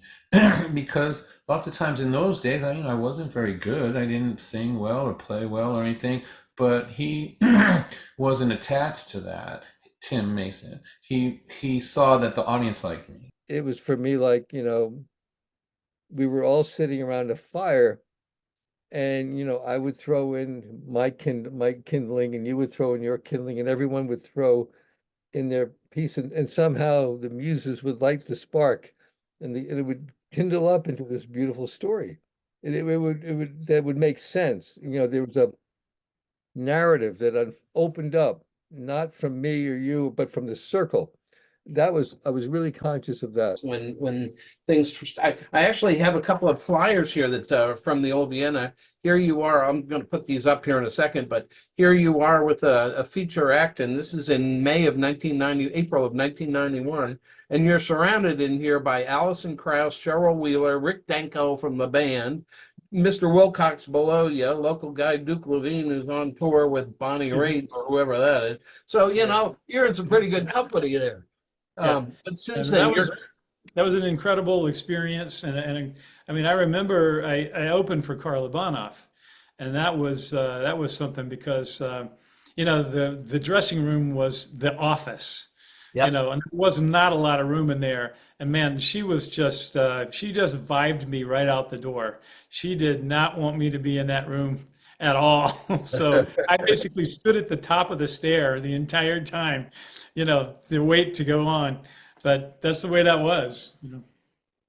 Speaker 1: because lots of times in those days, I wasn't very good. I didn't sing well or play well or anything, but he wasn't attached to that. Tim Mason. He saw that the audience liked me.
Speaker 3: It was for me like, we were all sitting around a fire, and I would throw in my kindling, and you would throw in your kindling, and everyone would throw in their piece, and somehow the muses would light the spark, and it would kindle up into this beautiful story. That would make sense. There was a narrative that opened up, not from me or you, but from the circle. I was really conscious of that.
Speaker 16: When things, I actually have a couple of flyers here that from the old Vienna. Here you are. I'm going to put these up here in a second, but here you are with a feature act, and this is in April of 1991, and you're surrounded in here by Alison Krauss, Cheryl Wheeler, Rick Danko from the band, Mr. Wilcox below you, local guy Duke Levine, who's on tour with Bonnie Raitt or whoever that is. So you're in some pretty good company there. But since then,
Speaker 5: that was an incredible experience, and I mean, I remember I opened for Karl Ivanov, and that was something because the dressing room was the office, and there was not a lot of room in there. And man, she just vibed me right out the door. She did not want me to be in that room at all. So I basically stood at the top of the stair the entire time, to wait to go on. But that's the way that was.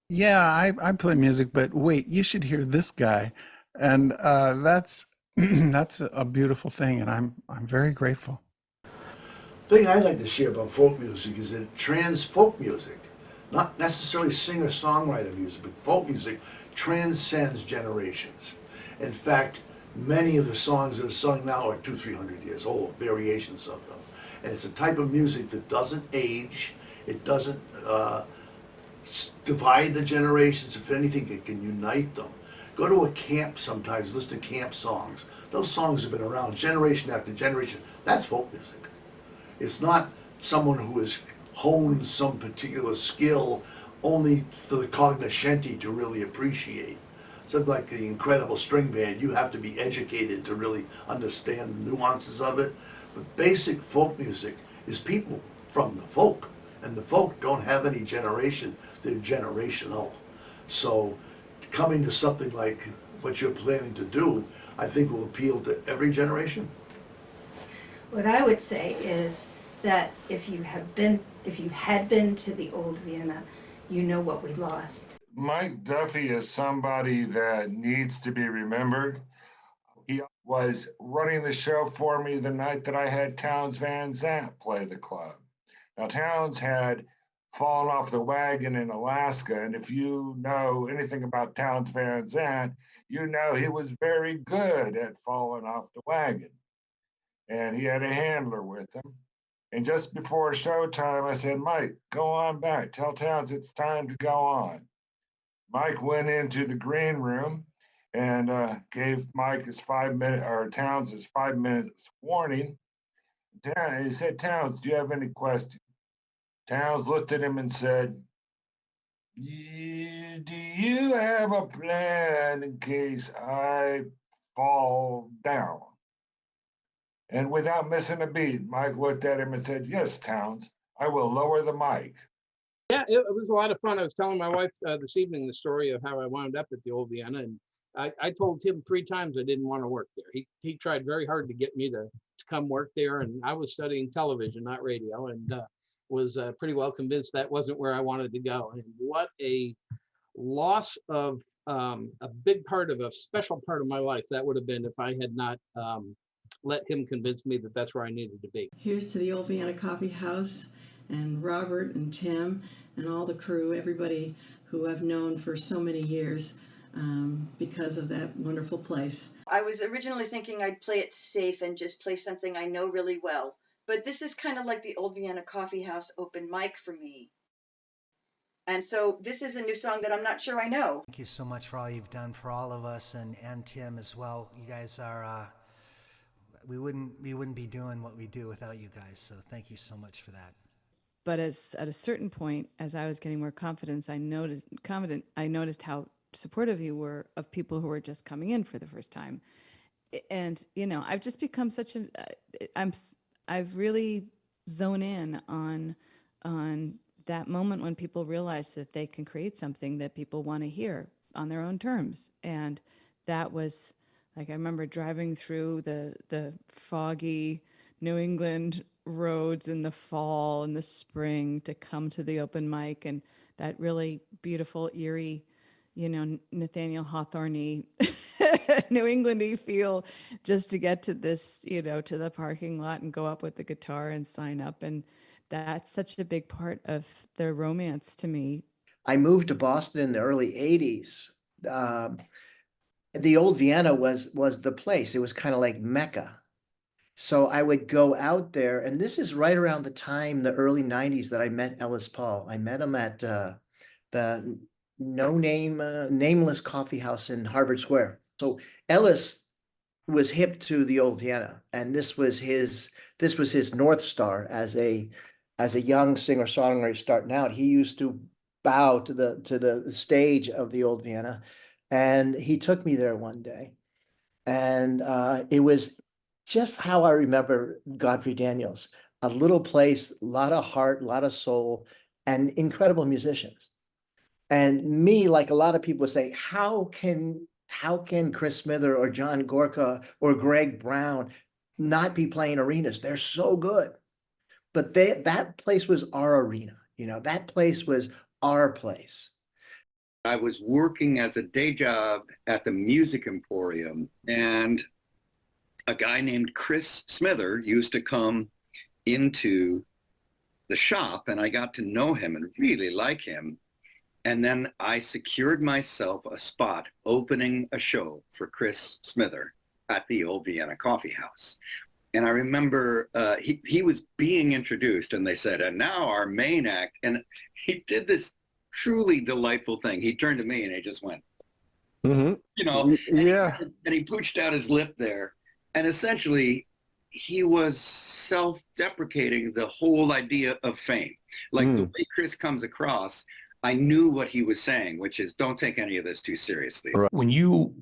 Speaker 11: Yeah, I play music, but wait, you should hear this guy. And that's that's a beautiful thing, and I'm very grateful.
Speaker 25: The thing I'd like to share about folk music is that trans folk music, not necessarily singer-songwriter music, but folk music transcends generations. In fact, many of the songs that are sung now are 200-300 years old, variations of them. And it's a type of music that doesn't age, it doesn't divide the generations. If anything, it can unite them. Go to a camp sometimes, listen to camp songs. Those songs have been around generation after generation. That's folk music. It's not someone who has honed some particular skill only for the cognoscenti to really appreciate. Something like the incredible string band, you have to be educated to really understand the nuances of it. But basic folk music is people from the folk, and the folk don't have any generation, they're generational. So coming to something like what you're planning to do, I think will appeal to every generation.
Speaker 26: What I would say is that if you had been to the old Vienna, you know what we lost.
Speaker 14: Mike Duffy is somebody that needs to be remembered. He was running the show for me the night that I had Townes Van Zandt play the club. Now, Townes had fallen off the wagon in Alaska, and if you know anything about Townes Van Zandt, you know he was very good at falling off the wagon. And he had a handler with him. And just before showtime, I said, Mike, go on back. Tell Townes it's time to go on. Mike went into the green room and gave Mike his 5 minute, or Townes his 5 minutes warning. He said, Townes, do you have any questions? Townes looked at him and said, do you have a plan in case I fall down? And without missing a beat, Mike looked at him and said, yes, Townes, I will lower the mic.
Speaker 16: Yeah, it was a lot of fun. I was telling my wife this evening the story of how I wound up at the old Vienna, and I told him 3 times I didn't want to work there. He tried very hard to get me to come work there, and I was studying television, not radio, and was pretty well convinced that wasn't where I wanted to go. And what a loss of a big part of a special part of my life that would have been if I had not let him convince me that that's where I needed to be.
Speaker 27: Here's to the old Vienna Kaffeehaus and Robert and Tim and all the crew, everybody who I've known for so many years because of that wonderful place.
Speaker 2: I was originally thinking I'd play it safe and just play something I know really well, but this is kind of like the Old Vienna Coffeehouse open mic for me. And so this is a new song that I'm not sure I know.
Speaker 7: Thank you so much for all you've done for all of us, and Tim as well. You guys are, we wouldn't be doing what we do without you guys, so thank you so much for that.
Speaker 27: But at a certain point, as I was getting more confidence, I noticed how supportive you were of people who were just coming in for the first time. And, you know, I've just become such I've really zoned in on that moment when people realize that they can create something that people want to hear on their own terms. And that was, like, I remember driving through the foggy New England roads in the fall and the spring to come to the open mic, and that really beautiful, eerie, you know, Nathaniel Hawthorne-y, New Englandy feel, just to get to this, you know, to the parking lot and go up with the guitar and sign up. And that's such a big part of the romance to me.
Speaker 4: I moved to Boston in the early 80s. The old Vienna was the place. It was kind of like Mecca. So I would go out there, and this is right around the time, the early 90s, that I met Ellis Paul. I met him at the nameless coffee house in Harvard Square. So Ellis was hip to the old Vienna, and this was his North Star as a young singer-songwriter starting out. He used to bow to the stage of the old Vienna, and he took me there one day, and it was just how I remember Godfrey Daniels. A little place, a lot of heart, a lot of soul, and incredible musicians. And me, like a lot of people say, how can Chris Smither or John Gorka or Greg Brown not be playing arenas? They're so good. But that place was our arena. You know, that place was our place.
Speaker 13: I was working as a day job at the Music Emporium, and a guy named Chris Smither used to come into the shop, and I got to know him and really like him. And then I secured myself a spot opening a show for Chris Smither at the old Vienna Coffeehouse. And I remember he was being introduced, and they said, and now our main act. And he did this truly delightful thing. He turned to me and he just went, you know,
Speaker 11: yeah.
Speaker 13: And he pooched out his lip there. And essentially, he was self-deprecating the whole idea of fame. Like the way Chris comes across, I knew what he was saying, which is, don't take any of this too seriously.
Speaker 15: When you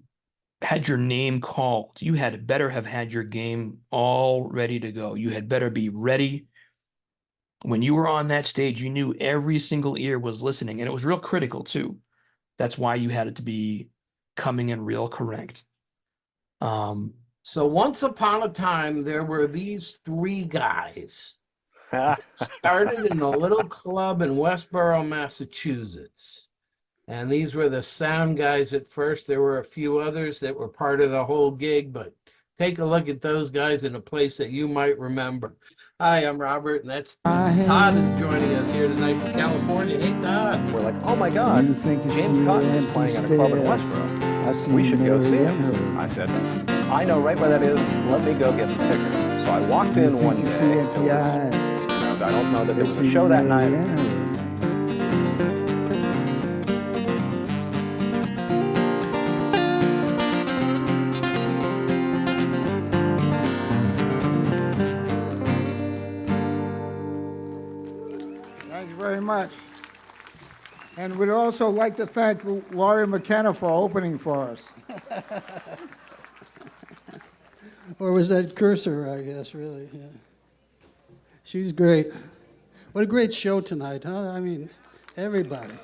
Speaker 15: had your name called, you had better have had your game all ready to go. You had better be ready. When you were on that stage, you knew every single ear was listening, and it was real critical too. That's why you had it to be coming in real correct.
Speaker 16: So once upon a time, there were these three guys. Started in a little club in Westborough, Massachusetts. And these were the sound guys at first. There were a few others that were part of the whole gig, but take a look at those guys in a place that you might remember. Hi, I'm Robert, and that's Todd is joining us here tonight from California. Hey, Todd.
Speaker 18: We're like, oh my God, James Cotton is playing at a club in Westboro. We should go see him. I said, I know right where that is. Let me go get the tickets. So I walked in one day. I don't know that there was a show that night.
Speaker 19: Thank you very much. And we'd also like to thank Laurie McKenna for opening for us.
Speaker 20: Or was that Cursor, I guess, really? Yeah. She's great. What a great show tonight, huh? I mean, everybody.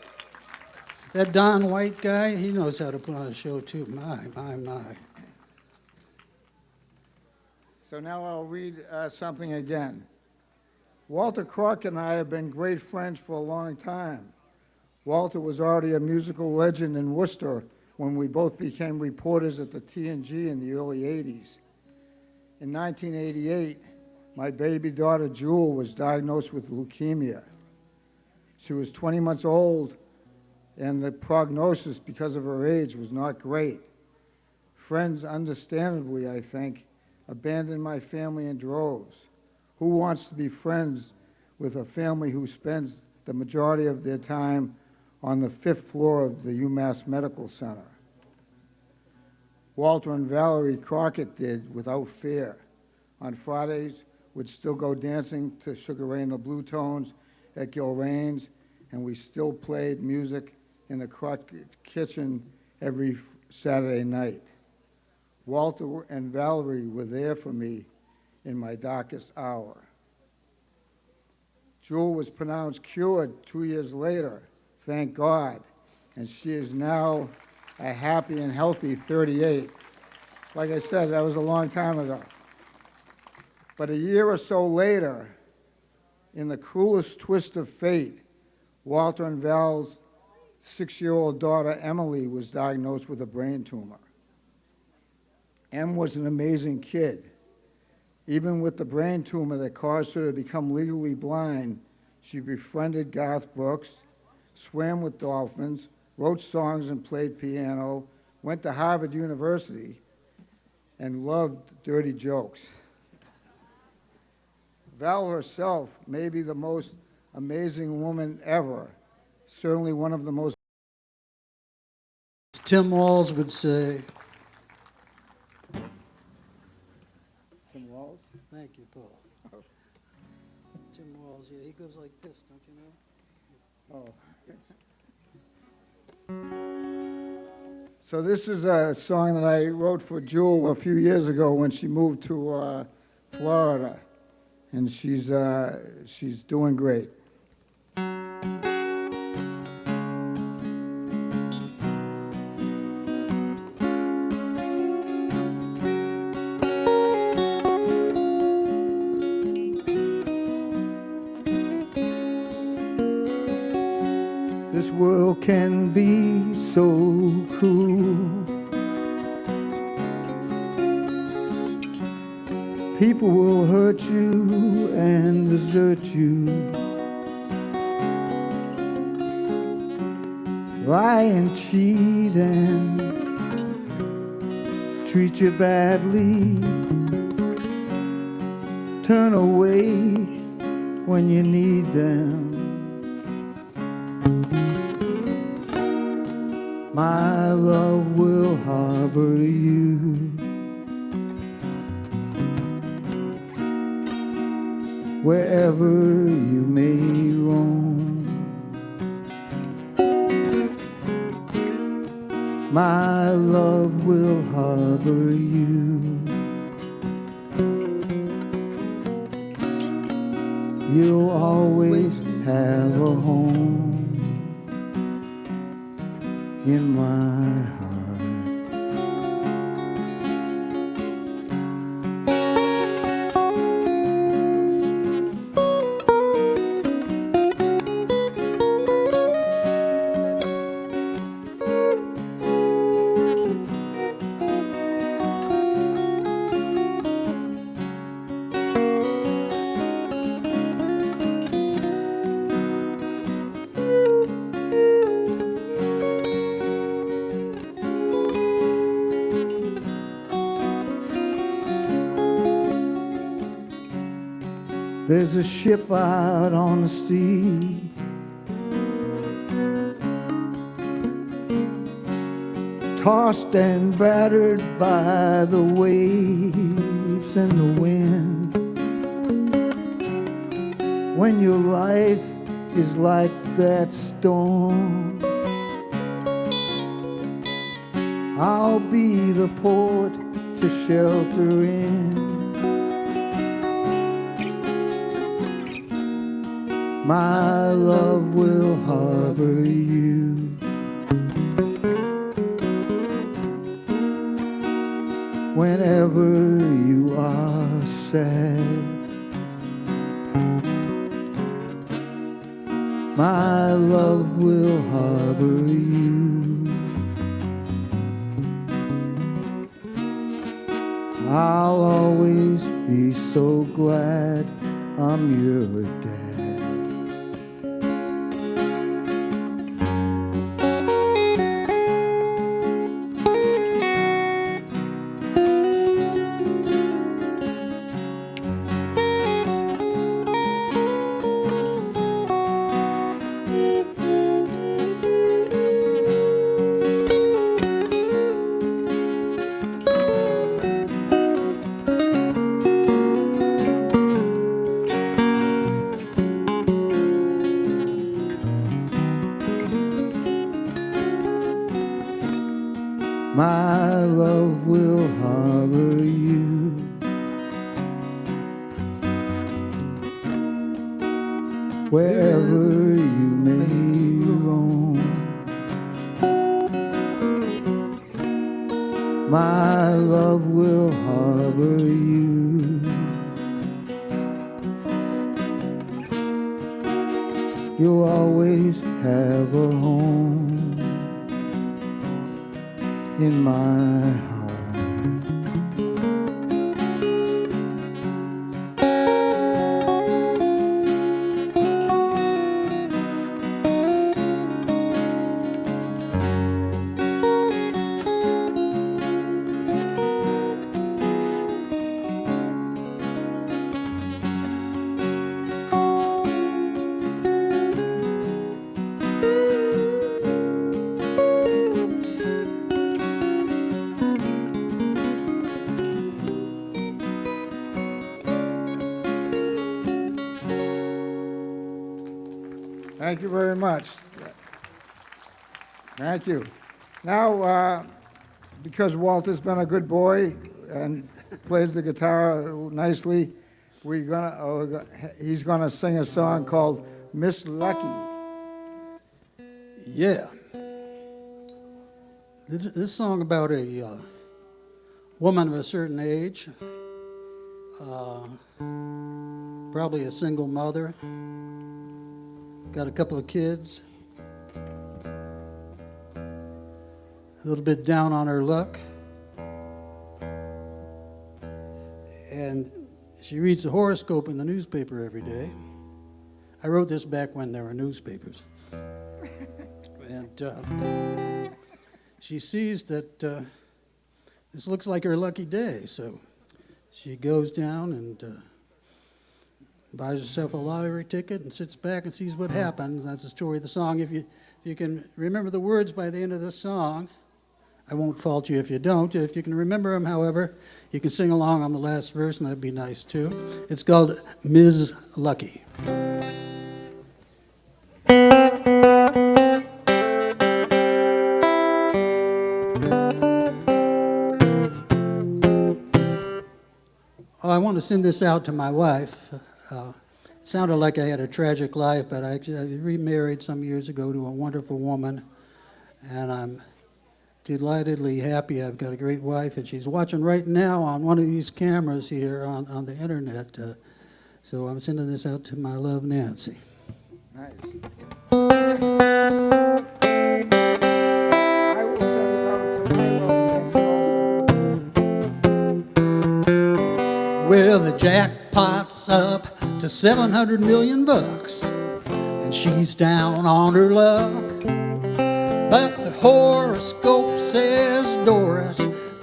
Speaker 20: That Don White guy, he knows how to put on a show, too. My.
Speaker 19: So now I'll read something again. Walter Crockett and I have been great friends for a long time. Walter was already a musical legend in Worcester when we both became reporters at the TNG in the early 80s. In 1988, my baby daughter, Jewel, was diagnosed with leukemia. She was 20 months old, and the prognosis, because of her age, was not great. Friends, understandably, I think, abandoned my family in droves. Who wants to be friends with a family who spends the majority of their time on the 5th floor of the UMass Medical Center? Walter and Valerie Crockett did without fear. On Fridays, would still go dancing to Sugar Ray and the Blue Tones at Gilrain's, and we still played music in the Crockett kitchen every Saturday night. Walter and Valerie were there for me in my darkest hour. Jewel was pronounced cured 2 years later, thank God, and she is now a happy and healthy 38. Like I said, that was a long time ago. But a year or so later, in the cruelest twist of fate, Walter and Val's 6-year-old daughter, Emily, was diagnosed with a brain tumor. Em was an amazing kid. Even with the brain tumor that caused her to become legally blind, she befriended Garth Brooks, swam with dolphins, wrote songs and played piano, went to Harvard University, and loved dirty jokes. Val herself may be the most amazing woman ever, certainly one of the most.
Speaker 20: Tim Walls would say.
Speaker 19: Tim Walls?
Speaker 20: Thank you, Paul. Tim Walls, yeah, he goes like this, don't you know?
Speaker 19: Oh. So this is a song that I wrote for Jewel a few years ago when she moved to Florida, and she's doing great. This world can be so cruel. People will hurt you and desert you, lie and cheat and treat you badly, turn away when you need them. My love will harbor you. Wherever you may roam, my love will harbor you. You'll always have a home in my heart. There's a ship out on the sea, tossed and battered by the waves and the wind. When your life is like that storm, I'll be the port to shelter in. My love will harbor you. Whenever you are sad, my love will harbor you. I'll always be so glad I'm your dad. My love will harbor you. Wherever you may roam, my love will harbor you. You'll always have a home in my heart. Thank you very much. Thank you. Now, because Walter's been a good boy and plays the guitar nicely, he's gonna sing a song called Miss Lucky.
Speaker 20: Yeah. This song about a woman of a certain age, probably a single mother, got a couple of kids, a little bit down on her luck, and she reads the horoscope in the newspaper every day. I wrote this back when there were newspapers. And she sees that this looks like her lucky day, so she goes down and buys herself a lottery ticket and sits back and sees what happens. That's the story of the song. If you can remember the words by the end of the song, I won't fault you if you don't. If you can remember them, however, you can sing along on the last verse, and that'd be nice too. It's called Ms. Lucky. I want to send this out to my wife. Sounded like I had a tragic life, but I remarried some years ago to a wonderful woman, and I'm delightedly happy. I've got a great wife, and she's watching right now on one of these cameras here on the internet. So I'm sending this out to my love, Nancy.
Speaker 19: Nice. I will send it out to my love, Nancy, also.
Speaker 20: Well, the jackpot's up to $700 million, and she's down on her luck. But the horoscope says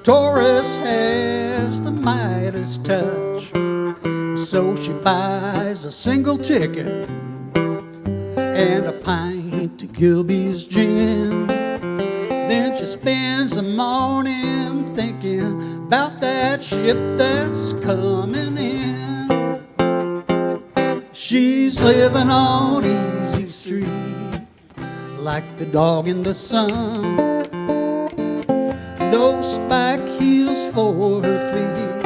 Speaker 20: Taurus has the Midas touch. So she buys a single ticket and a pint of Gilby's gin. Then she spends the morning thinking about that ship that's coming in. She's living on Easy Street like the dog in the sun. No spike heels for her feet,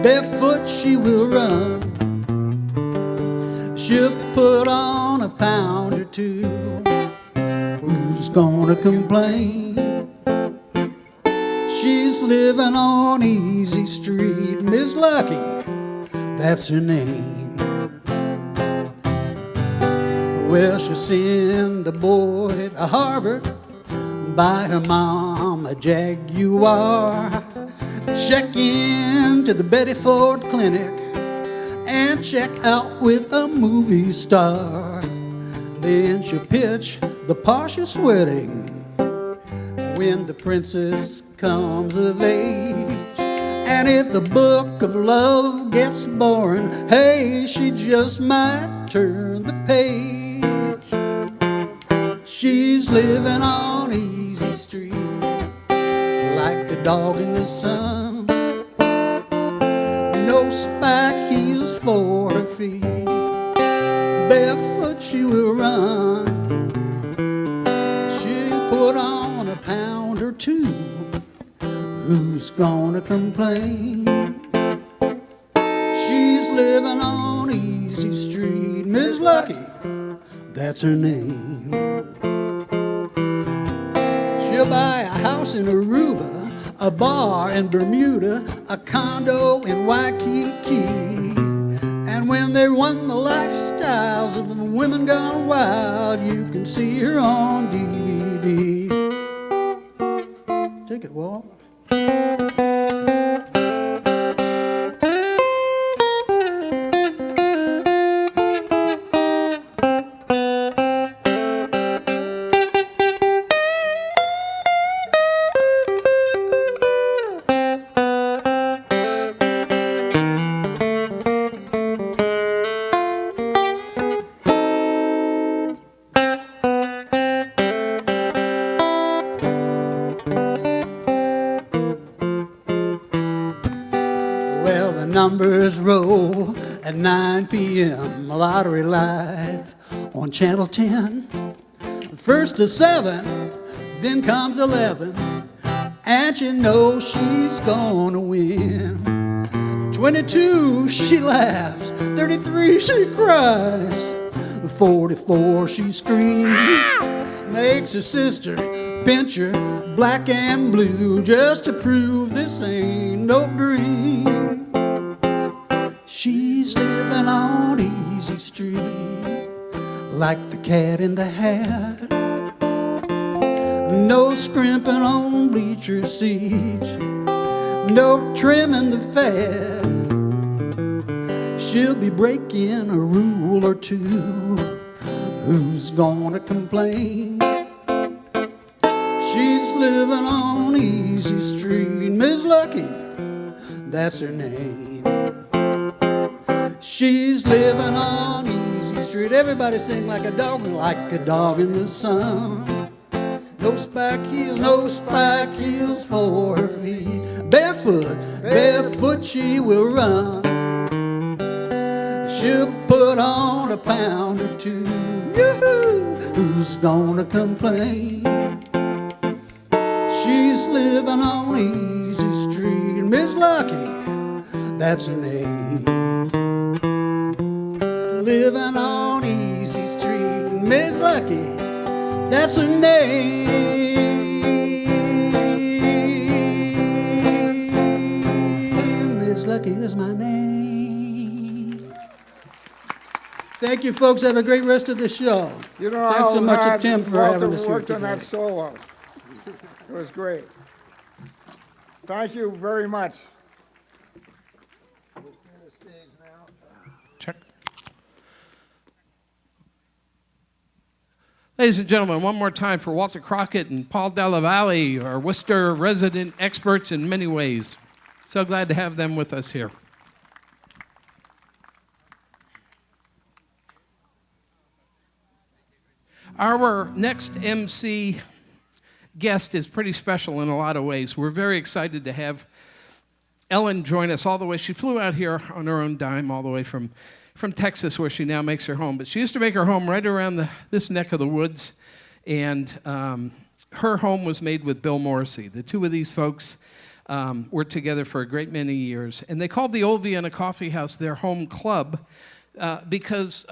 Speaker 20: barefoot she will run. She'll put on a pound or two. Who's gonna complain? She's living on Easy Street. Miss Lucky, that's her name. Well, she'll send the boy to Harvard, buy her mom a Jaguar, check into the Betty Ford Clinic, and check out with a movie star. Then she'll pitch the poshest wedding when the princess comes of age. And if the book of love gets boring, hey, she just might turn the page. She's living on Easy Street like a dog in the sun. No spike heels for her feet, barefoot she will run. She'll put on a pound or two. Who's gonna complain? She's living on Easy Street, Miss Lucky, that's her name. She'll buy a house in Aruba, a bar in Bermuda, a condo in Waikiki. And when they won the lifestyles of women gone wild, you can see her on DVD. Take it, Walt. Numbers roll at 9 p.m. Lottery Live on Channel 10. First to 7, then comes 11, and you know she's gonna win. 22, she laughs. 33, she cries. 44, she screams. Makes her sister pinch her black and blue just to prove this ain't no dream. She's living on Easy Street, like the cat in the hat. No scrimping on bleacher seats, no trimming the fat. She'll be breaking a rule or two. Who's gonna complain? She's living on Easy Street, Miss Lucky, that's her name. She's living on Easy Street. Everybody sing like a dog in the sun. No spike heels for her feet. Barefoot she will run. She'll put on a pound or two. Yoo-hoo! Who's gonna complain? She's living on Easy Street. Miss Lucky, that's her name. Living on Easy Street, Miss Lucky, that's her name. Miss Lucky is my name. Thank you, folks. Have a great rest of the show.
Speaker 19: You know,
Speaker 20: thanks so much to
Speaker 19: hard
Speaker 20: Tim for
Speaker 19: Walter
Speaker 20: having us here
Speaker 19: worked on
Speaker 20: today.
Speaker 19: that solo. It was great. Thank you very much.
Speaker 5: Check.
Speaker 16: Ladies and gentlemen, one more time for Walter Crockett and Paul Dellavale, our Worcester resident experts in many ways. So glad to have them with us here. Our next MC guest is pretty special in a lot of ways. We're very excited to have Ellen join us all the way. She flew out here on her own dime all the way from Texas, where she now makes her home. But she used to make her home right around this neck of the woods, and her home was made with Bill Morrissey. The two of these folks were together for a great many years, and they called the Old Vienna Kaffeehaus their home club because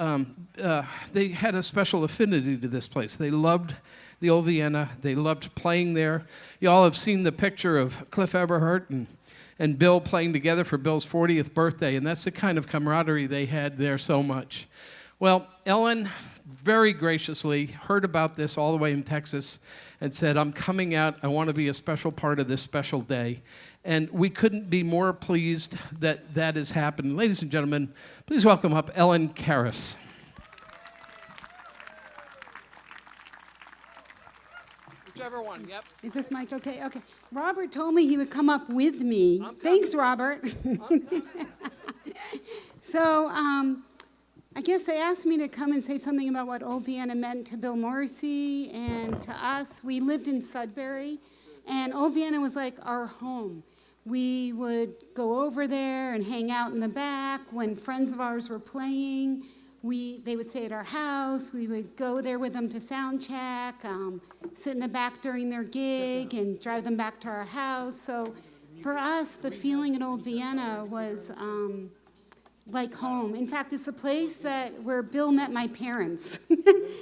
Speaker 16: they had a special affinity to this place. They loved the Old Vienna. They loved playing there. You all have seen the picture of Cliff Eberhart and Bill playing together for Bill's 40th birthday, and that's the kind of camaraderie they had there so much. Well, Ellen very graciously heard about this all the way in Texas and said, I'm coming out. I want to be a special part of this special day. And we couldn't be more pleased that that has happened. Ladies and gentlemen, please welcome up Ellen Karras.
Speaker 6: Whichever one, yep. Is this mic okay? Okay. Robert told me he would come up with me. Thanks, Robert. So, I guess they asked me to come and say something about what Old Vienna meant to Bill Morrissey and to us. We lived in Sudbury, and Old Vienna was like our home. We would go over there and hang out in the back when friends of ours were playing. they would stay at our house. We would go there with them to sound check, sit in the back during their gig, and drive them back to our house. So for us, the feeling in Old Vienna was like home. In fact, it's a place where Bill met my parents.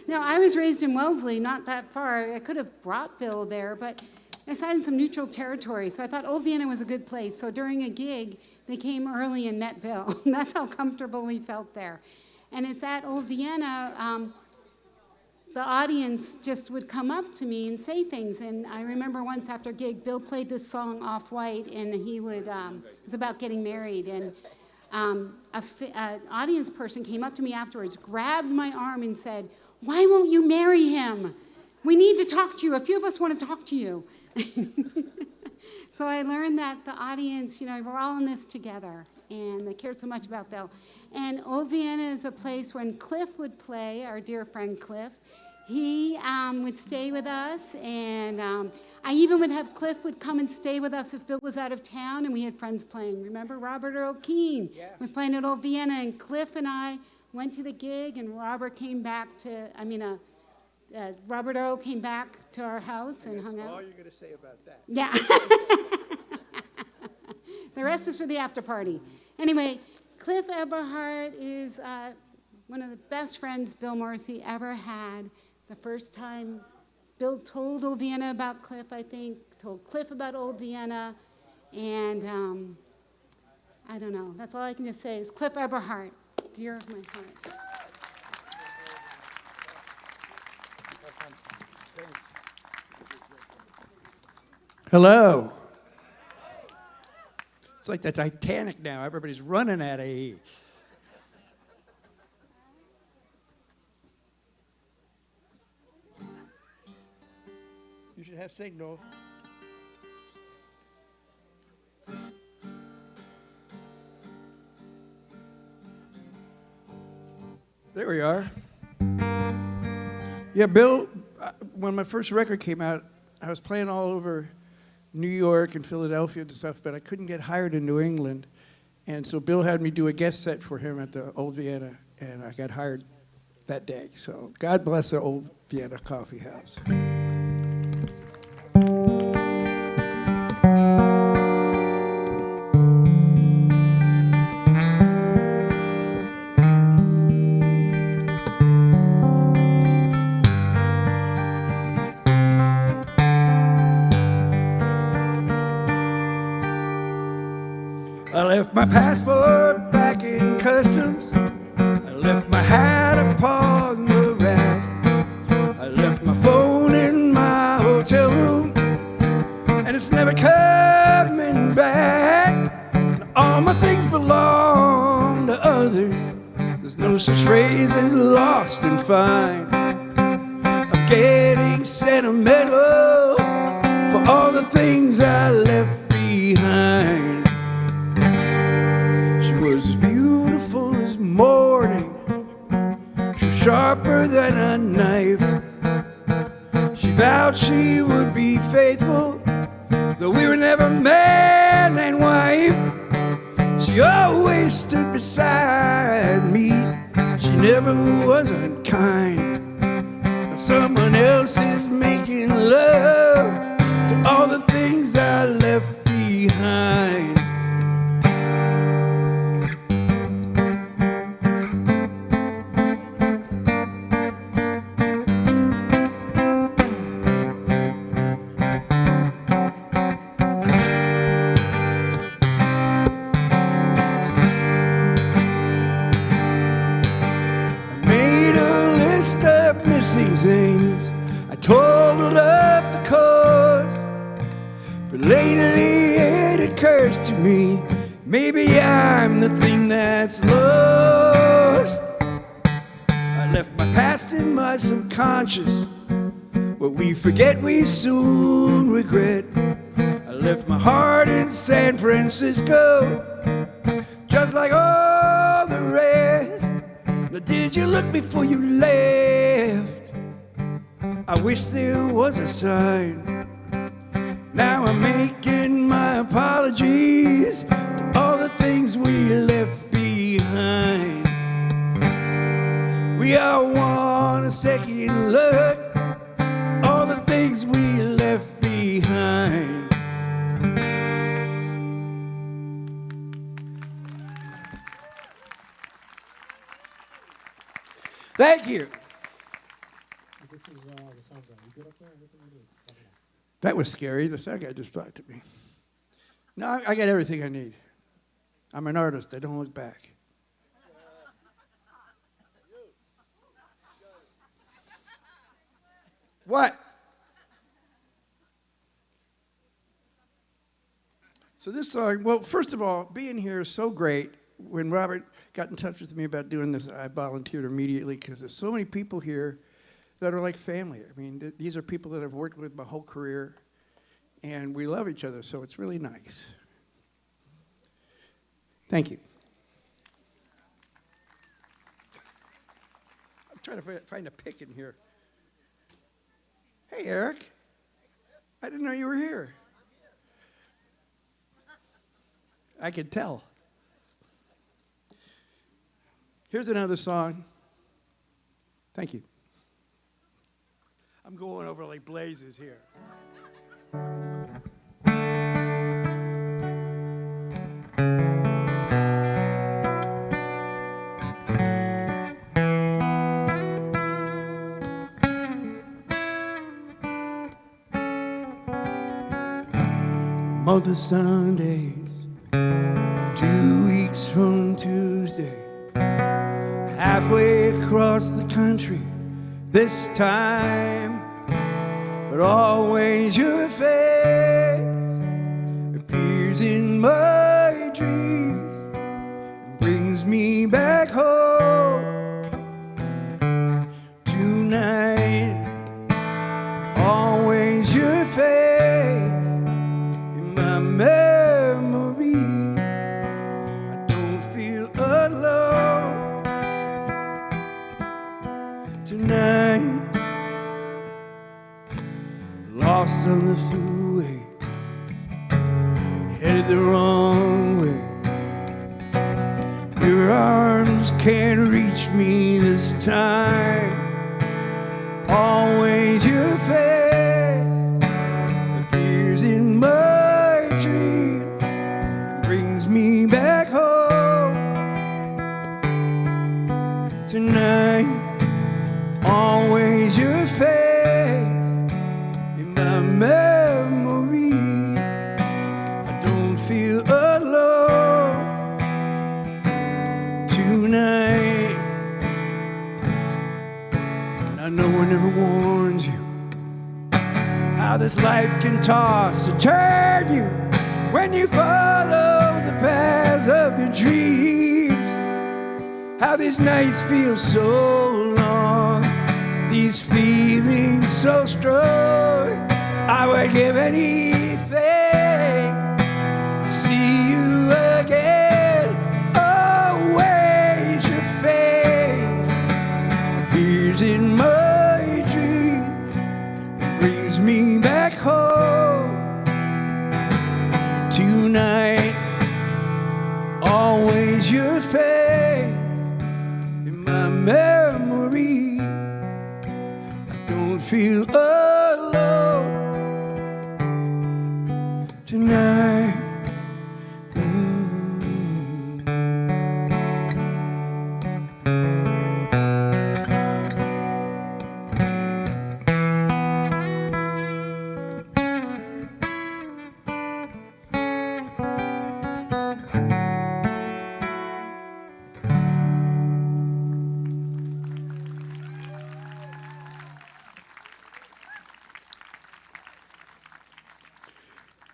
Speaker 6: Now, I was raised in Wellesley, not that far. I could have brought Bill there, but I sat in some neutral territory, so I thought Old Vienna was a good place. So during a gig, they came early and met Bill. That's how comfortable we felt there. And it's at Old Vienna, the audience just would come up to me and say things. And I remember once after a gig, Bill played this song Off-White, and he would, it was about getting married. And an audience person came up to me afterwards, grabbed my arm and said, "Why won't you marry him? We need to talk to you. A few of us want to talk to you." So I learned that the audience, we're all in this together, and they cared so much about Bill. And Old Vienna is a place when Cliff would play, our dear friend Cliff. He would stay with us, and I even would have Cliff would come and stay with us if Bill was out of town, and we had friends playing. Remember Robert Earl Keen was playing at Old Vienna, and Cliff and I went to the gig, and Robert came back to, Robert Earl came back to our house and hung out.
Speaker 18: All you're going to say about that.
Speaker 6: Yeah. The rest is for the after party. Anyway, Cliff Eberhart is one of the best friends Bill Morrissey ever had. The first time Bill told Old Vienna about Cliff, I think, told Cliff about Old Vienna, and I don't know. That's all I can just say is Cliff Eberhart, dear of my heart.
Speaker 20: Hello. It's like the Titanic now. Everybody's running out of here. You should have signal. There we are. Yeah, Bill, when my first record came out, I was playing all over New York and Philadelphia and stuff, but I couldn't get hired in New England. And so Bill had me do a guest set for him at the Old Vienna, and I got hired that day. So God bless the Old Vienna Kaffeehaus. I left my passport back in customs. I left my hat upon the rack. I left my phone in my hotel room, and it's never coming back. All my things belong to others. There's no such phrase as lost and find. I'm getting sentimental for all the things I left behind. Was as beautiful as morning, she was sharper than a knife. She vowed she would be faithful, though we were never man and wife. She always stood beside me, she never was unkind. Now someone else is making love to all the things I left behind. Things I totaled up the cost, but lately it occurs to me maybe I'm the thing that's lost. I left my past in my subconscious, what we forget we soon regret. I left my heart in San Francisco, just like all the rest. Now did you look before you left? I wish there was a sign. Now I'm making my apologies to all the things we left behind.
Speaker 6: Thank you.
Speaker 20: I left my passport back in customs. I left my phone in my hotel room, and it's never coming back. All my things belong to others. There's no such phrase as lost and find. I'm getting sentimental for all the things I left behind.
Speaker 8: We all want a second look, all the things we left behind. Thank you. That was scary. The sound guy just talked to me. No, I got everything I need. I'm an artist. I don't look back. What? So this song, well, first of all, being here is so great. When Robert got in touch with me about doing this, I volunteered immediately because there's so many people here that are like family. I mean, these are people that I've worked with my whole career, and we love each other, so it's really nice. Thank you. I'm trying to find a pick in here. Hey, Eric. I didn't know you were here. I could tell. Here's another song. Thank you. I'm going over like blazes here. Month of Sundays, 2 weeks from Tuesday, halfway across the country this time, but always your face appears in my dreams and brings me back home tonight. Always your face in my memory. I don't feel alone tonight. Lost on the thruway, headed the wrong way. Your arms can't reach me this time. Always your face appears in my dreams and brings me back home tonight. Always your face in my memory. I don't feel alone tonight. Now no one ever warns you how this life can toss or turn you when you follow the paths of your dreams. How these nights feel so long, these feelings so strong. I would give anything to see you again. Always your face appears in my dreams, brings me back home tonight. Always your face in my memory. I don't feel alone tonight.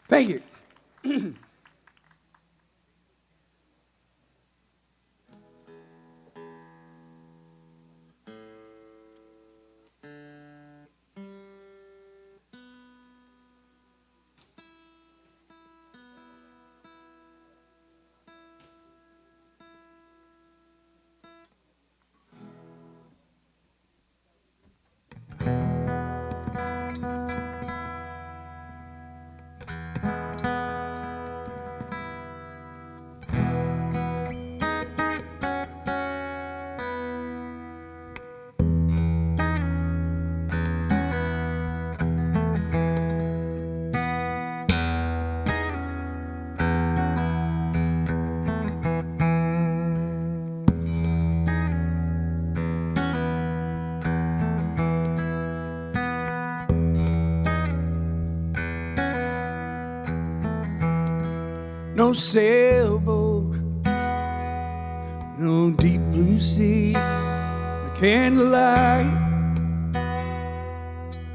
Speaker 8: Thank you. no sailboat, no deep blue sea, no candlelight,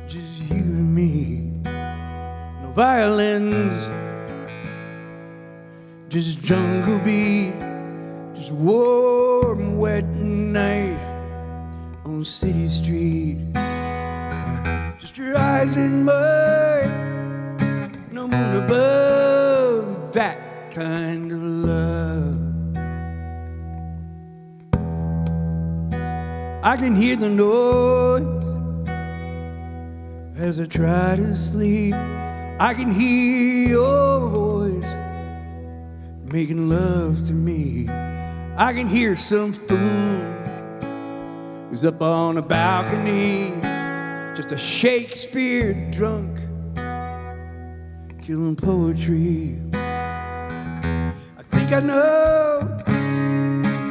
Speaker 8: just you and me. No violins, just jungle beat, just warm, wet night on city street. Just your eyes in mud, no moon above, that kind of love. I can hear the noise as I try to sleep. I can hear your voice making love to me. I can hear some fool who's up on a balcony, just a Shakespeare drunk, killing poetry. I think I know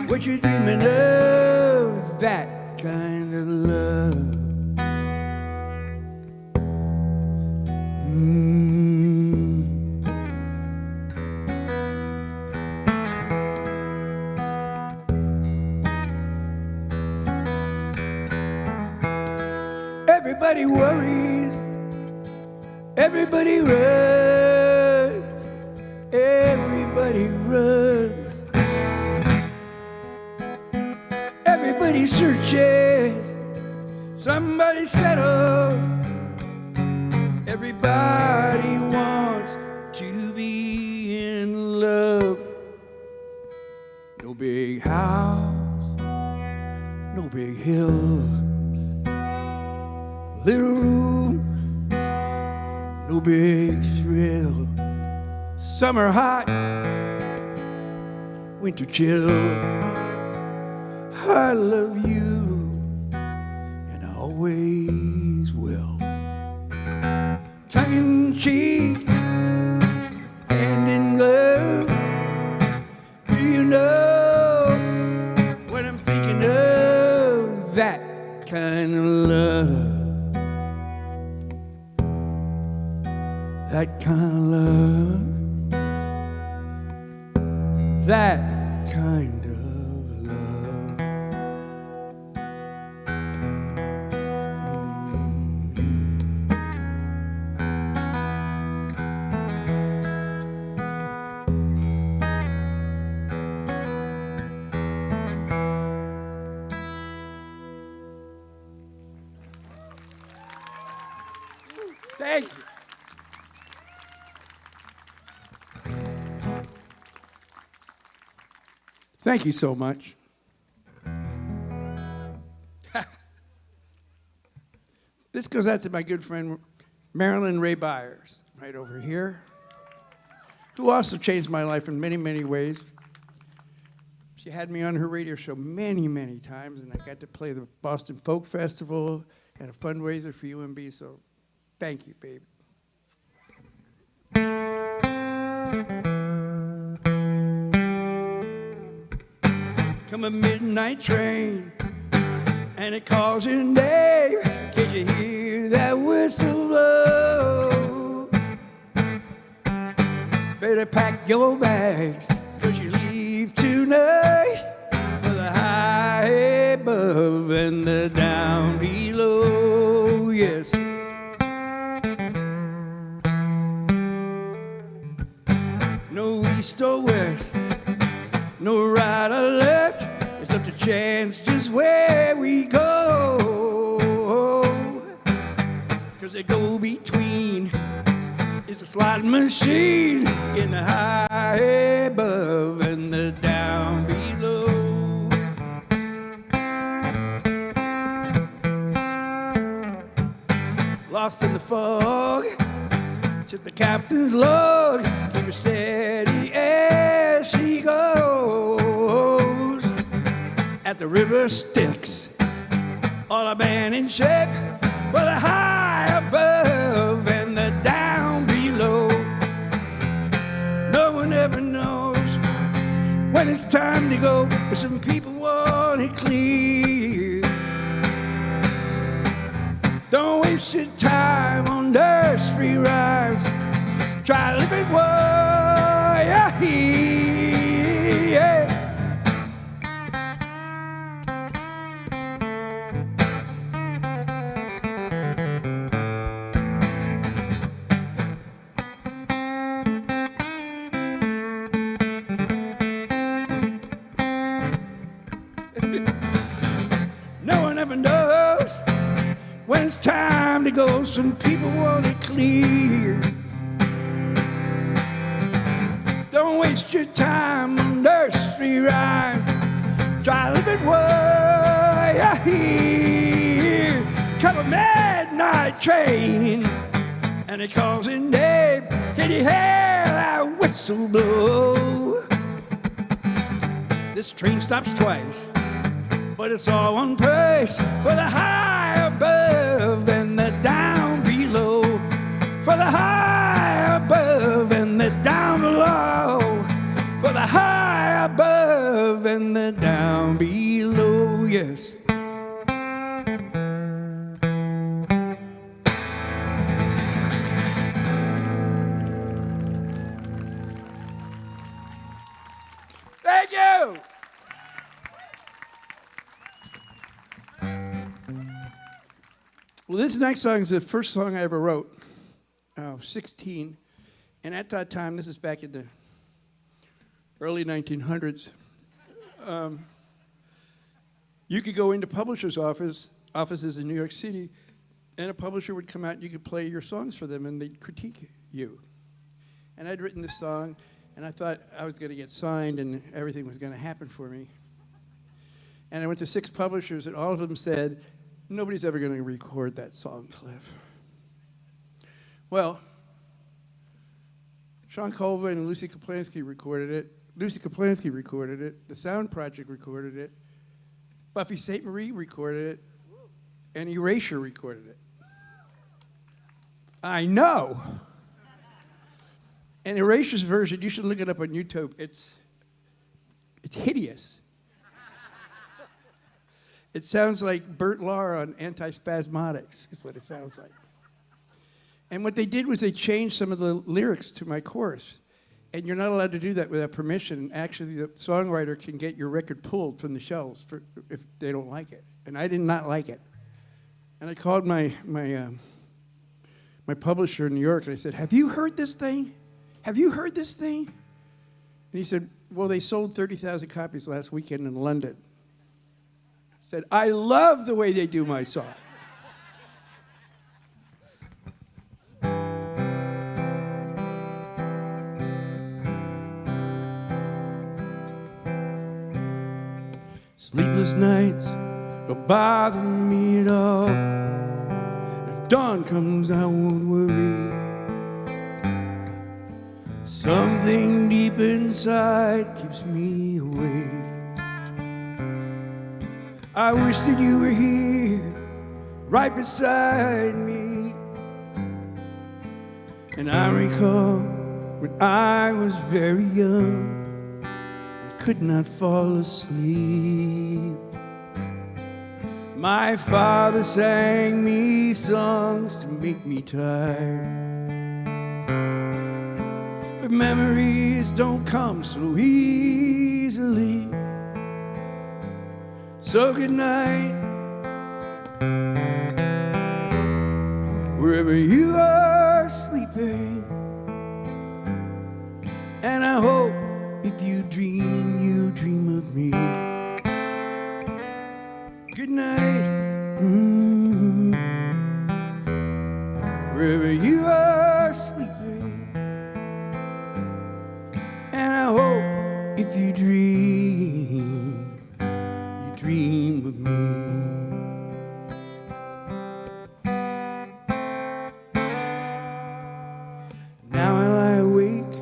Speaker 8: what you're dreaming of, that kind of love. Everybody worries, everybody runs, everybody runs. Everybody searches, somebody settles. Everybody wants to be in love. No big house, no big hill, little room, no big thrill. Summer hot, winter chill. I love you, and I always will. Tongue in cheek, hand in glove. Do you know what I'm thinking of? That kind of love. That kind of love, that kind of love. Thank you. Thank you so much. This goes out to my good friend Marilyn Rae Beyer, right over here, who also changed my life in many, many ways. She had me on her radio show many, many times, and I got to play the Boston Folk Festival and a fundraiser for UMB, so thank you, baby. Come a midnight train, and it calls your name. Can you hear that whistle blow? Better pack your bags, 'cause you leave tonight for the high above and the down below. Yes. No east or west, no right or left, it's up to chance just where we go. 'Cause the go-between is a slot machine in the high above and the down below. Lost in the fog, just the captain's log, keep her steady as she goes. At the river Styx, all abandonship for the high above and the down below. No one ever knows when it's time to go, but some people want it clear. Don't waste your time on nursery rhymes. Try living while you're when it's time to go, some people want it clear. Don't waste your time on nursery rhymes. Try a little bit what you hear. Come a midnight train, and it calls in name. Can you hear that whistle blow? This train stops twice, but it's all one place, for the high above and the down below. For the high above and the down below. For the high above and the down below, yes. Thank you. Well, this next song is the first song I ever wrote. 16. And at that time, this is back in the early 1900s, you could go into publishers' offices in New York City, and a publisher would come out and you could play your songs for them, and they'd critique you. And I'd written this song, and I thought I was going to get signed and everything was going to happen for me. And I went to 6 publishers, and all of them said, nobody's ever going to record that song, Cliff. Well, Sean Colvin and Lucy Kaplansky recorded it. Lucy Kaplansky recorded it. The Sound Project recorded it. Buffy St. Marie recorded it. And Erasure recorded it. I know. And Erasure's version, you should look it up on YouTube. It's hideous. It sounds like Bert Lahr on Antispasmodics, is what it sounds like. And what they did was they changed some of the lyrics to my chorus. And you're not allowed to do that without permission. Actually, the songwriter can get your record pulled from the shelves if they don't like it. And I did not like it. And I called my publisher in New York, and I said, have you heard this thing? Have you heard this thing? And he said, well, they sold 30,000 copies last weekend in London. I said, I love the way they do my song. Sleepless nights don't bother me at all. If dawn comes, I won't worry. Something deep inside keeps me awake. I wish that you were here, right beside me. And I recall when I was very young, could not fall asleep. My father sang me songs to make me tired. But memories don't come so easily. So good night, wherever you are sleeping. And I hope if you dream of me. Good night, wherever you are sleeping. And I hope if you dream of me. Now I lie awake,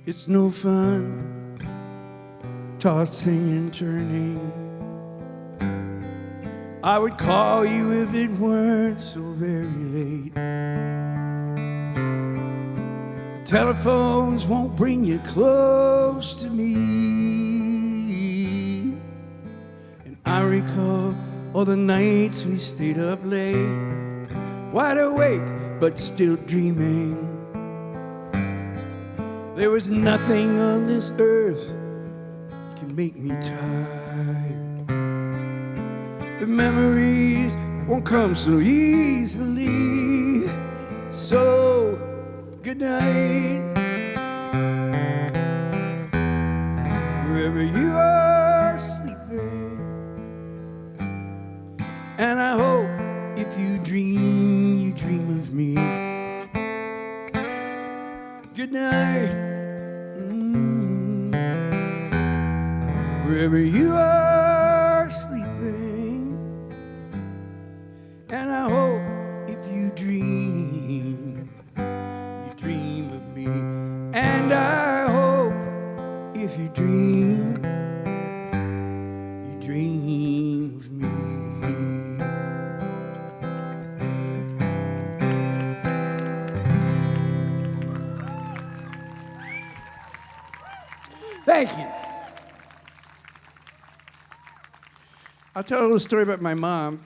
Speaker 8: it's no fun, tossing and turning. I would call you if it weren't so very late. Telephones won't bring you close to me. And I recall all the nights we stayed up late, wide awake but still dreaming. There was nothing on this earth that can make me tired. The memories won't come so easily. So, good night, wherever you are sleeping. And I hope if you you dream of me. Good night. Wherever you are sleeping, and I hope if you dream of me, and I hope if you dream of me. Thank you. I'll tell a little story about my mom,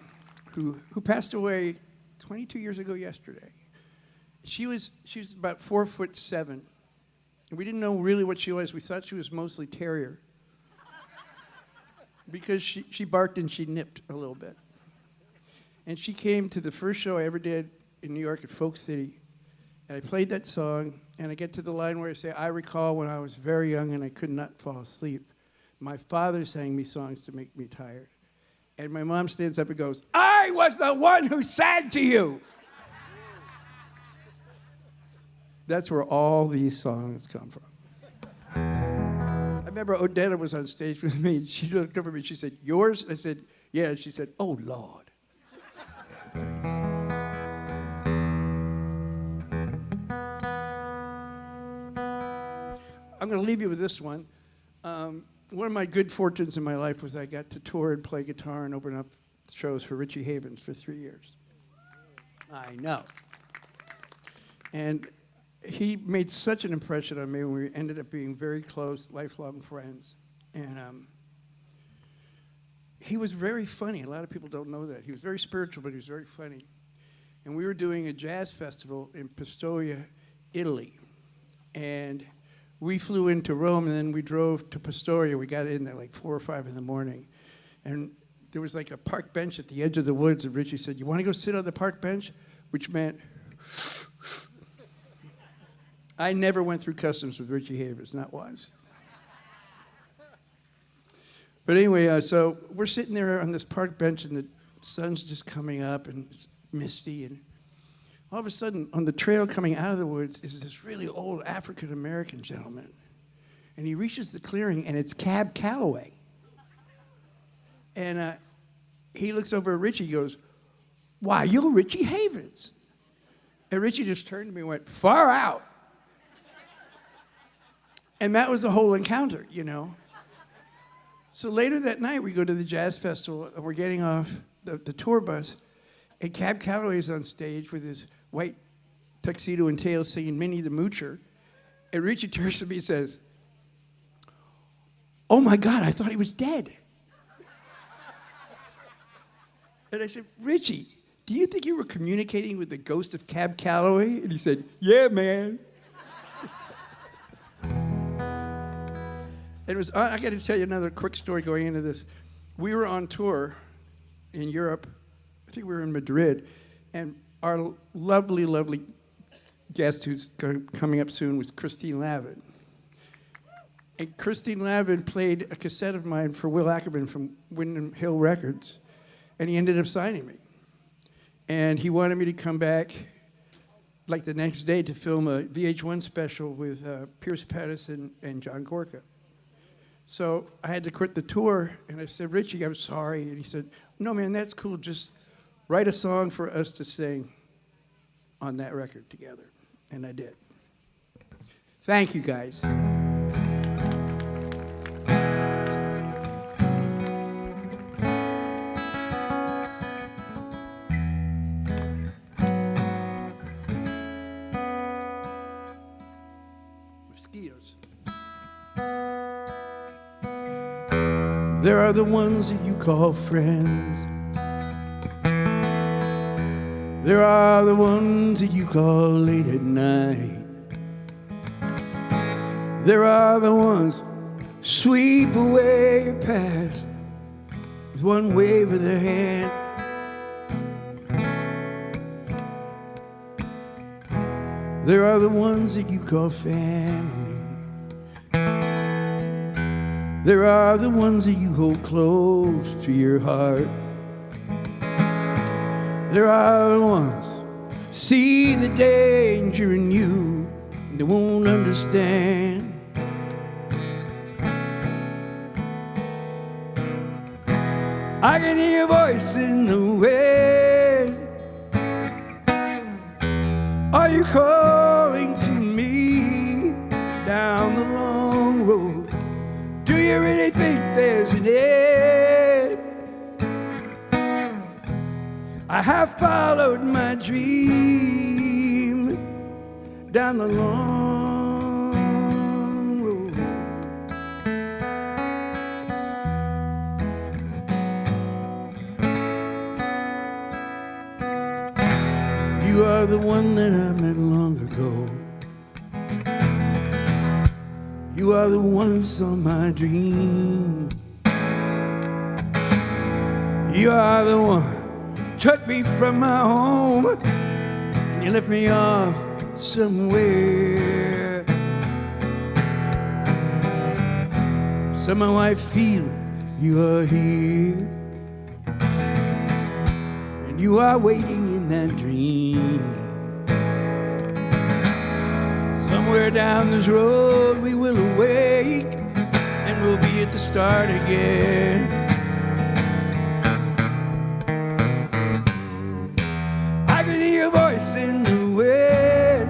Speaker 8: who passed away 22 years ago yesterday. She was about 4'7", and we didn't know really what she was. We thought she was mostly terrier, because she barked and she nipped a little bit. And she came to the first show I ever did in New York at Folk City, and I played that song, and I get to the line where I say, I recall when I was very young and I could not fall asleep. My father sang me songs to make me tired. And my mom stands up and goes, I was the one who sang to you. That's where all these songs come from. I remember Odetta was on stage with me, and she looked over at me, she said, yours? I said, yeah. And she said, oh, Lord. I'm going to leave you with this one. One of my good fortunes in my life was I got to tour and play guitar and open up shows for Richie Havens for 3 years. I know. And he made such an impression on me when we ended up being very close, lifelong friends. And he was very funny. A lot of people don't know that. He was very spiritual, but he was very funny. And we were doing a jazz festival in Pistoia, Italy. And we flew into Rome, and then we drove to Pistoia. We got in at like 4 or 5 in the morning. And there was like a park bench at the edge of the woods, and Richie said, you want to go sit on the park bench? Which meant, I never went through customs with Richie Havens, not once. But anyway, so we're sitting there on this park bench, and the sun's just coming up, and it's misty, and all of a sudden, on the trail coming out of the woods is this really old African-American gentleman. And he reaches the clearing, and it's Cab Calloway. And he looks over at Richie, goes, why, you're Richie Havens. And Richie just turned to me and went, far out. And that was the whole encounter, you know. So later that night, we go to the jazz festival, and we're getting off the tour bus, and Cab Calloway is on stage with his white tuxedo and tails singing Minnie the Moocher. And Richie turns to me and says, oh my God, I thought he was dead. And I said, Richie, do you think you were communicating with the ghost of Cab Calloway? And he said, yeah, man. It was, I got to tell you another quick story going into this. We were on tour in Europe. I think we were in Madrid, and our lovely, lovely guest who's coming up soon was Christine Lavin. And Christine Lavin played a cassette of mine for Will Ackerman from Windham Hill Records, and he ended up signing me. And he wanted me to come back like the next day to film a VH1 special with Pierce Patterson and John Gorka. So I had to quit the tour, and I said, Richie, I'm sorry. And he said, no, man, that's cool. Just write a song for us to sing on that record together. And I did. Thank you, guys. Mosquitoes. There are the ones that you call friends. There are the ones that you call late at night. There are the ones sweep away your past with one wave of their hand. There are the ones that you call family. There are the ones that you hold close to your heart. There are the ones see the danger in you, and they won't understand. I can hear a voice in the wind. Are you calling to me down the long road? Do you really think there's an end? I have followed my dream down the long road. You are the one that I met long ago. You are the one who saw my dream. You are the one took me from my home, and you left me off somewhere. Somehow I feel you are here, and you are waiting in that dream. Somewhere down this road we will awake, and we'll be at the start again. I can hear a voice in the wind.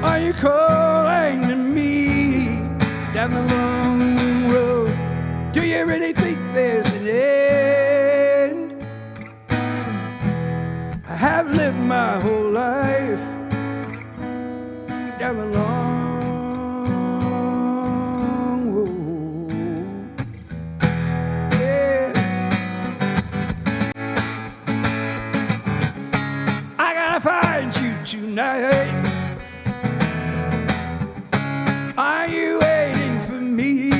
Speaker 8: Are you calling to me down the long road? Do you really think there's an end? I have lived my whole life down the long road. Yeah. I gotta find you tonight. Are you waiting for me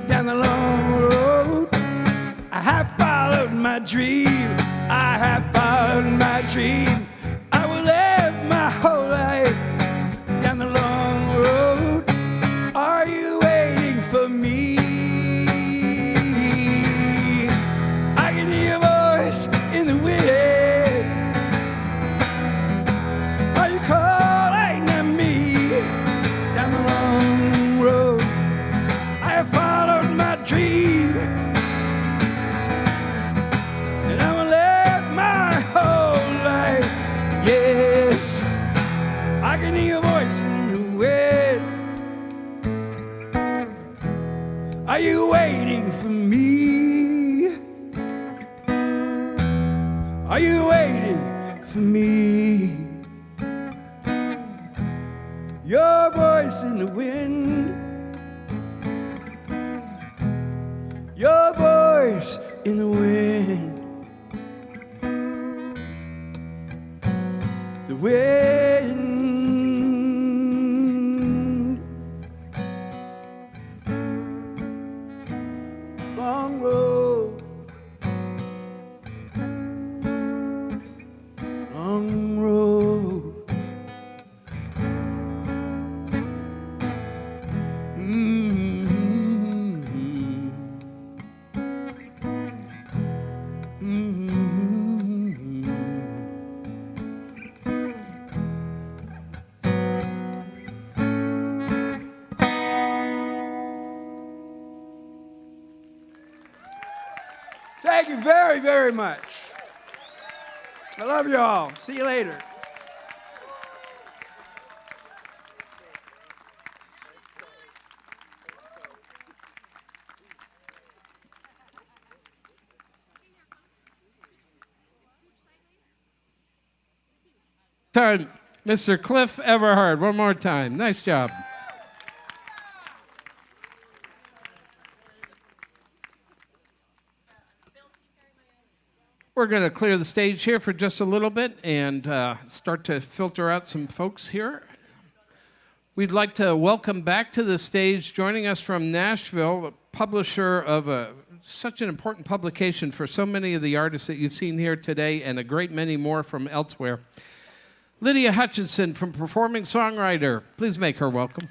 Speaker 8: down the long road? I have followed my dream. I have followed my dream. I will live my whole life down the long road. Are you waiting for me? I can hear a voice in the wind. Are you calling to me down the long road? I have followed my dream, and I will live my whole life. Yes, I can hear a voice in the wind. Are you waiting for me? Are you waiting for me? Your voice in the wind. Your voice in the wind. The wind. Long road. Long road. Thank you very, very much. I love you all. See you later.
Speaker 16: Time, Mr. Cliff Eberhart, one more time. Nice job. We're going to clear the stage here for just a little bit and start to filter out some folks here. We'd like to welcome back to the stage, joining us from Nashville, a publisher of such an important publication for so many of the artists that you've seen here today and a great many more from elsewhere. Lydia Hutchenson from Performing Songwriter. Please make her welcome.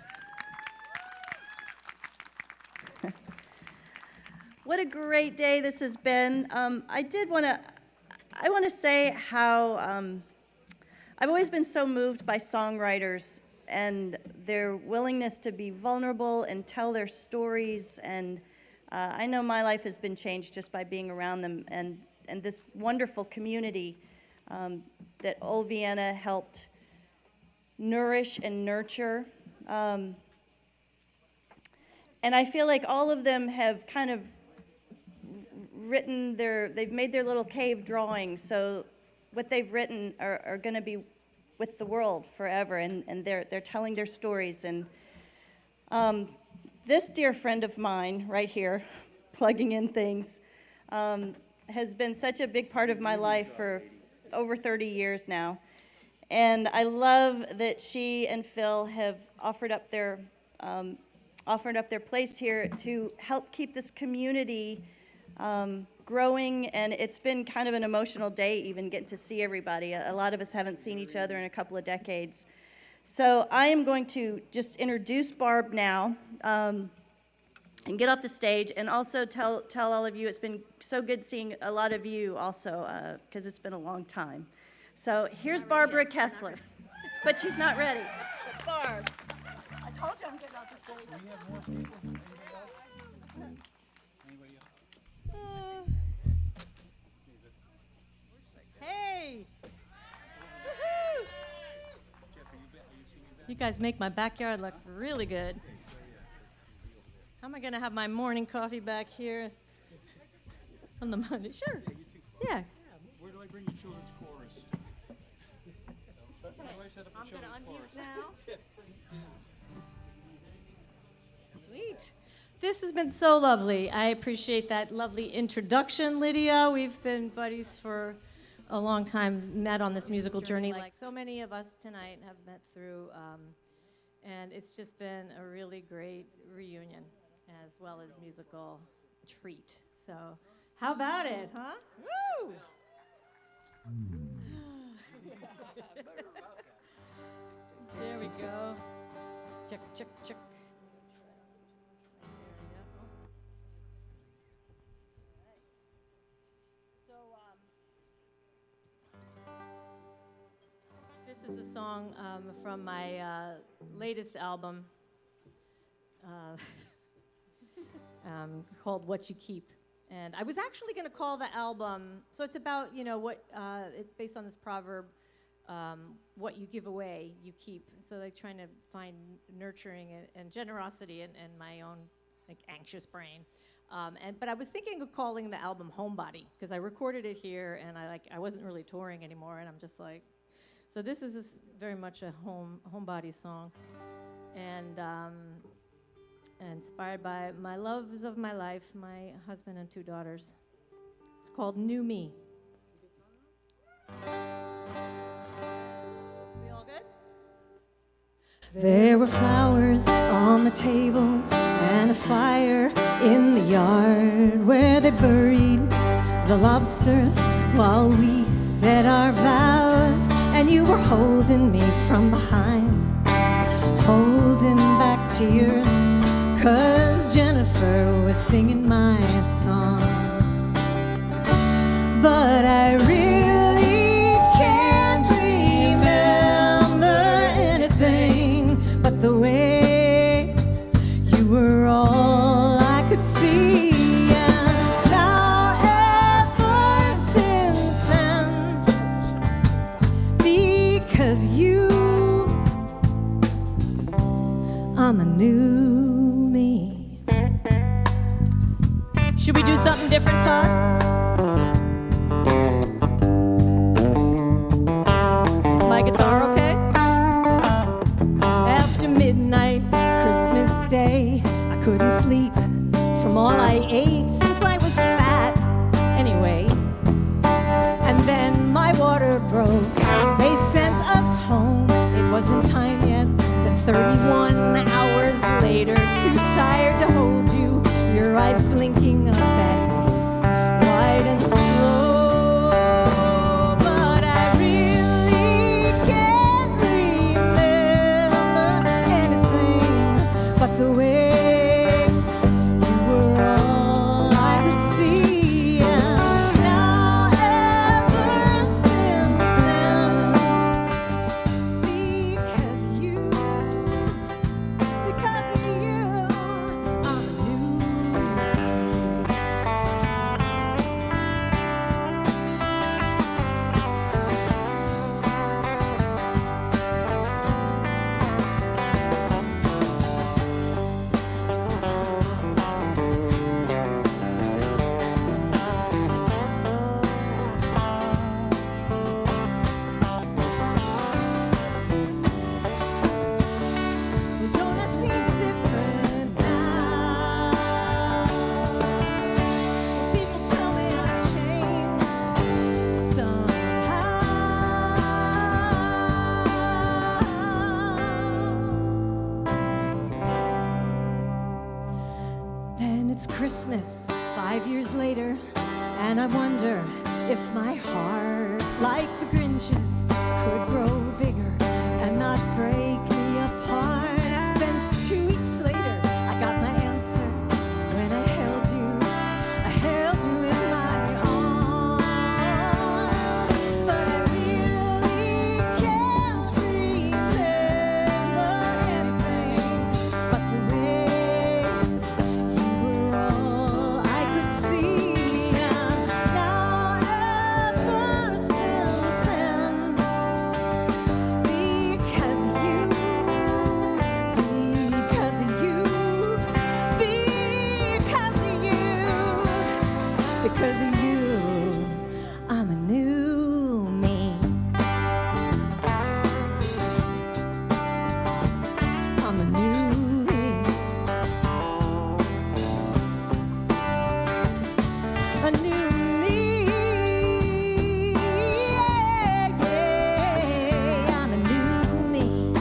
Speaker 10: What a great day this has been. I want to say how I've always been so moved by songwriters and their willingness to be vulnerable and tell their stories. And I know my life has been changed just by being around them and this wonderful community that Old Vienna helped nourish and nurture. And I feel like all of them have kind of they've made their little cave drawings, so what they've written are going to be with the world forever, and they're telling their stories. And this dear friend of mine right here, plugging in things, has been such a big part of my life for over 30 years now. And I love that she and Phil have offered up their place here to help keep this community growing. And it's been kind of an emotional day even getting to see everybody. A lot of us haven't seen each other in a couple of decades. So I am going to just introduce Barb now and get off the stage, and also tell all of you it's been so good seeing a lot of you also, because it's been a long time. So here's Barbara Kessler, but she's not ready. Barb. I told you I'm getting off the stage.
Speaker 12: Hey! Woohoo! You guys make my backyard look really good. How am I going to have my morning coffee back here on the Monday? Sure. Yeah.
Speaker 5: Where do I bring the children's chorus? Where do I set up the children's chorus?
Speaker 12: Now. Sweet. This has been so lovely. I appreciate that lovely introduction, Lydia. We've been buddies for a long time, met on this musical journey like so many of us tonight have met through, and it's just been a really great reunion as well as musical treat. So how about it, huh? Woo! There we go. Check, check, check. This is a song from my latest album called What You Keep. And I was actually going to call the album, so it's about, it's based on this proverb, what you give away, you keep. So like trying to find nurturing and generosity in my own anxious brain. But I was thinking of calling the album Homebody, because I recorded it here and I wasn't really touring anymore, and I'm just like, so this is very much a homebody song, and inspired by my loves of my life, my husband and 2 daughters. It's called New Me. We all good? There were flowers on the tables and a fire in the yard where they buried the lobsters while we said our vows. And you were holding me from behind, holding back tears, 'cause Jennifer was singing my song. But I really can't remember anything but the way you were all I could see. And now ever since then, because you, I'm a new me. Should we do something different, Todd? Is my guitar okay? After midnight, Christmas Day, I couldn't sleep from all I ate since I was fat. Anyway, and then my water broke. They sent us home. It wasn't time yet. Then 31 hours later, too tired to hold you, your eyes blinking up at me, wide and slow. But I really can't remember anything but the way you were all I could If my heart, like the Grinch's, could grow bigger and not break me apart, then 2 weeks later I got my answer when I held you in my arms. But I really can't remember anything but the way you were all I could see. And now ever since then, because of you, because of you, because of you, I'm a new me. I'm a new me. A new me. Yeah, yeah, I'm a new me.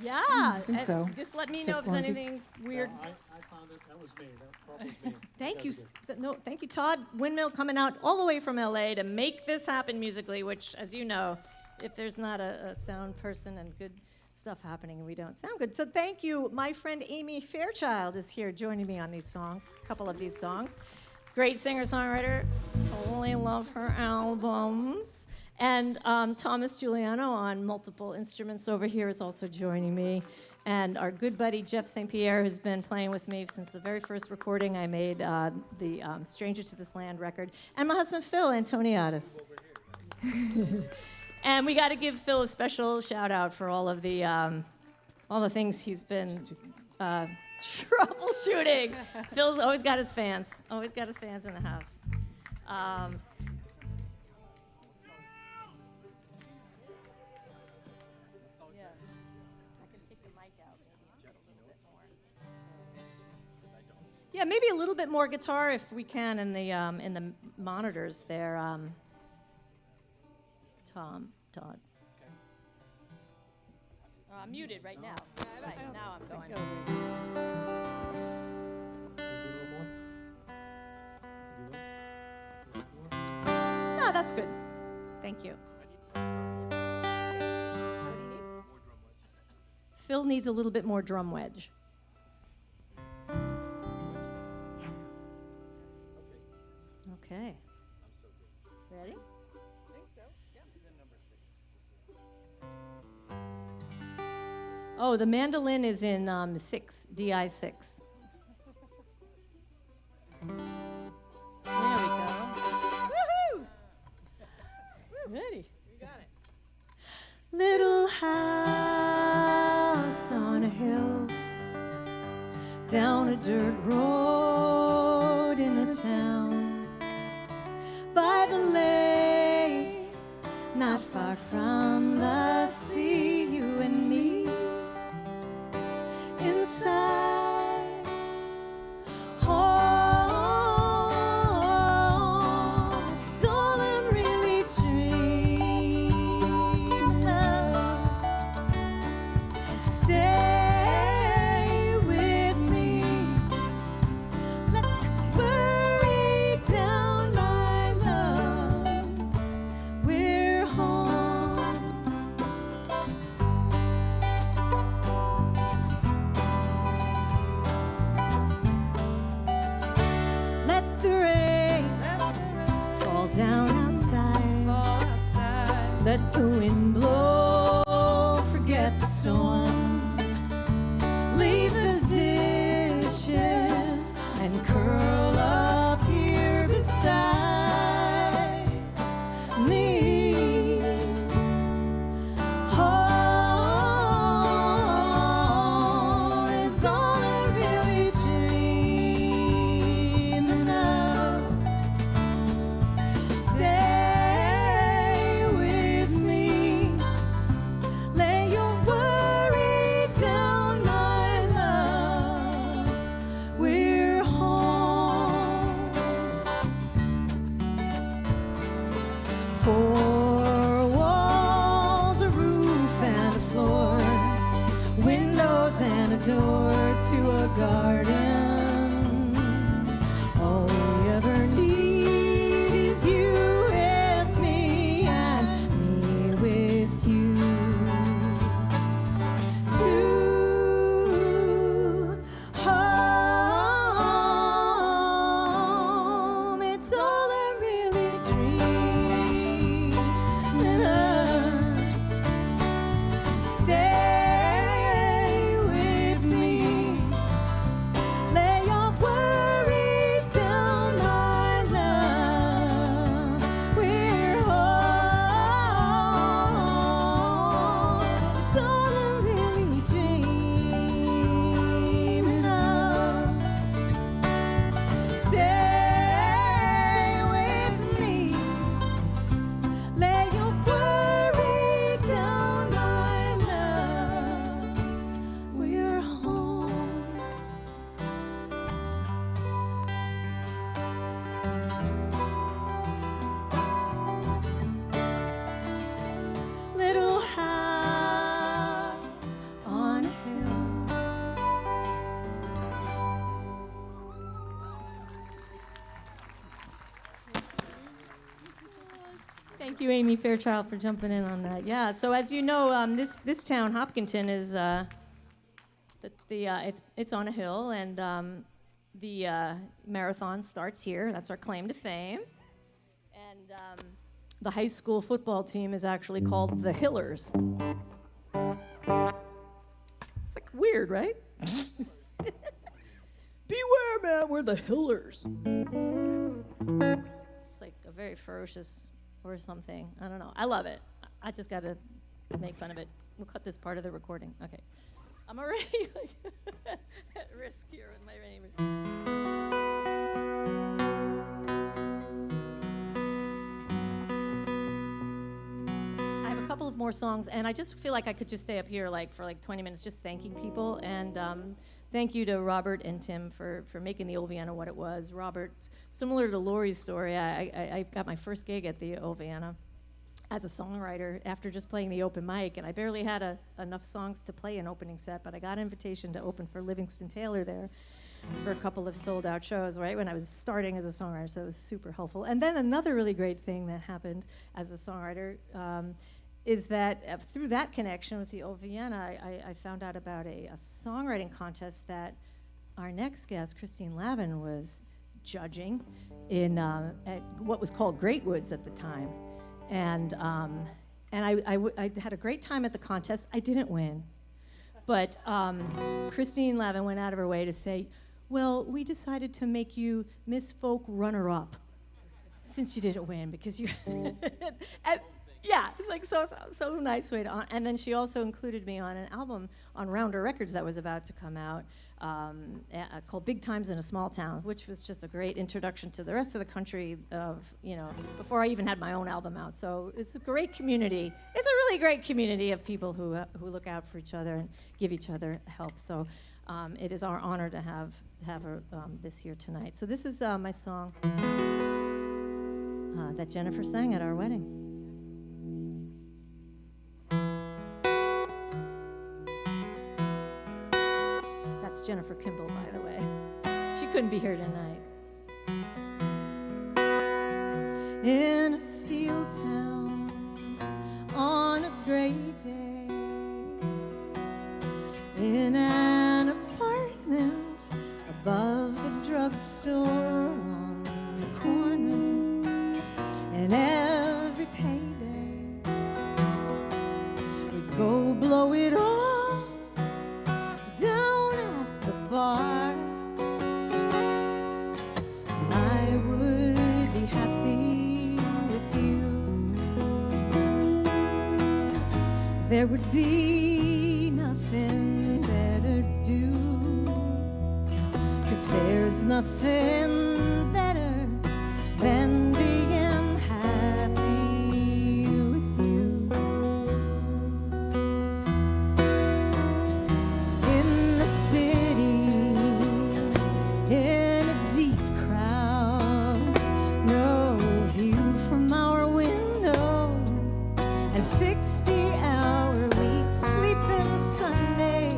Speaker 12: Yeah.
Speaker 27: I think
Speaker 12: and
Speaker 27: so.
Speaker 12: Just let me
Speaker 27: Check
Speaker 12: know if there's
Speaker 27: 1, 2.
Speaker 12: anything weird.
Speaker 1: I found it. That was me. That was me.
Speaker 12: Thank you. Thank you, Todd Winmill, coming out all the way from LA to make this happen musically, which, as you know, if there's not a sound person and good stuff happening, we don't sound good. So thank you. My friend Amy Fairchild is here joining me on these songs, a couple of these songs. Great singer-songwriter. Totally love her albums. And Thomas Giuliano on multiple instruments over here is also joining me. And our good buddy Jeff St. Pierre, who's been playing with me since the very first recording I made, the Stranger to This Land record. And my husband Phil Antoniadis. And we got to give Phil a special shout out for all the things he's been troubleshooting. Phil's always got his fans in the house. Yeah, maybe a little bit more guitar if we can in the monitors there. Todd. Oh, I'm muted right now. Right now I'm going. No, that's good. Thank you. What do you need? Phil needs a little bit more drum wedge. Okay. Ready? I think so. Yeah. Oh, the mandolin is in 6, DI 6. There we go. Woohoo! Ready? You got it. Little house on a hill, down a dirt road in a town. By the lake, not far from the sea, you and me inside home. It's all I'm really dreaming of. Stay with me. Let worry down my love. We're home. Let the rain fall down outside. Let the wind blow, forget the storm. Leave the dishes and curl up here beside me. Home is all I'm really dreaming of. Stay with me. Lay your worries door to a garden. All we ever need is you with me and me with you. To home, it's all I really dream of. Stay with me. Lay your worry down, my love. We're home. It's all I really dream of. Stay with me. Lay your worry down, my love. We're home. Little house on a hill. Thank you, Amy Fairchild, for jumping in on that. Yeah. So as you know, this town, Hopkinton, is it's on a hill, and the marathon starts here. That's our claim to fame. And the high school football team is actually called the Hillers. It's like weird, right? Beware, man, we're the Hillers. It's like a very ferocious or something. I don't know. I love it. I just got to make fun of it. We'll cut this part of the recording. Okay. I'm already like at risk here with my neighbors. I have a couple of more songs, and I just feel like I could just stay up here for 20 minutes just thanking people. And thank you to Robert and Tim for making the Old Vienna what it was. Robert, similar to Lori's story, I got my first gig at the Old Vienna as a songwriter after just playing the open mic, and I barely had enough songs to play an opening set, but I got an invitation to open for Livingston Taylor there for a couple of sold-out shows, right, when I was starting as a songwriter, so it was super helpful. And then another really great thing that happened as a songwriter is that through that connection with the Old Vienna, I found out about a songwriting contest that our next guest, Christine Lavin, was judging in at what was called Great Woods at the time. And I had a great time at the contest. I didn't win. But Christine Lavin went out of her way to say, well, we decided to make you Miss Folk runner-up since you didn't win, because you... Yeah, it's like so nice way to... And then she also included me on an album on Rounder Records that was about to come out called Big Times in a Small Town, which was just a great introduction to the rest of the country before I even had my own album out. So it's a great community. It's a really great community of people who look out for each other and give each other help. So it is our honor to have her this here tonight. So this is my song that Jennifer sang at our wedding. That's Jennifer Kimball, by the way. She couldn't be here tonight. In a steel town on a gray day, in an apartment above the drugstore on the corner, and every payday we'd go blow it all down at the bar. I would be happy with you. There would be nothing better to do, 'cause there's nothing better than being happy with you. In the city, in a deep crowd, no view from our window, and 60-hour weeks, sleeping Sunday,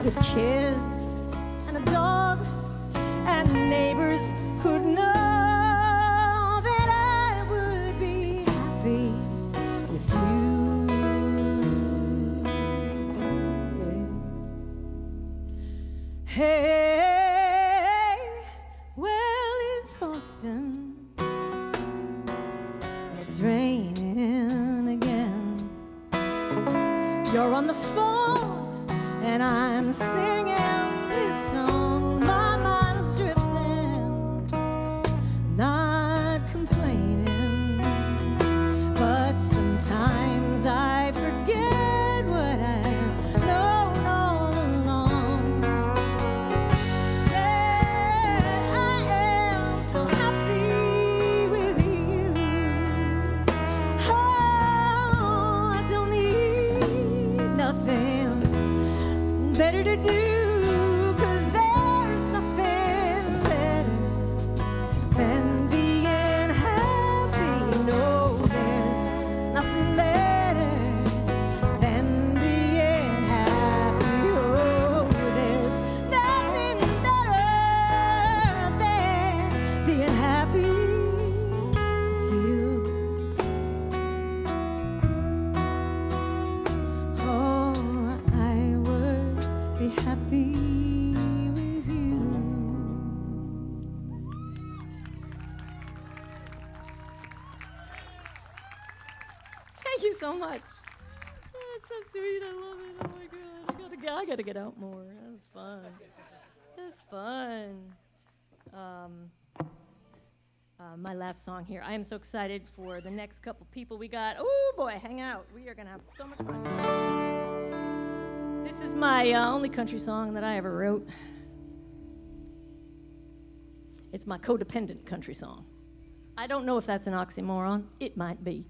Speaker 12: with kids and a dog and neighbors who'd know that I would be happy with you. Hey, well, it's Boston. It's raining again. You're on the phone and I'm singing this song. My mind's drifting, not complaining, but sometimes I forget what I've known all along. That I am so happy with you. Oh, I don't need nothing better to do, 'cause there's nothing better than being happy. No, there's nothing better than being happy. Oh, there's nothing better than being happy with you. Oh, I would be happy with you. Thank you so much. Oh, it's so sweet. I love it. Oh my God. I gotta get out more. That was fun. That was fun. My last song here. I am so excited for the next couple people we got. Oh boy, hang out. We are gonna have so much fun. This is my only country song that I ever wrote. It's my codependent country song. I don't know if that's an oxymoron. It might be.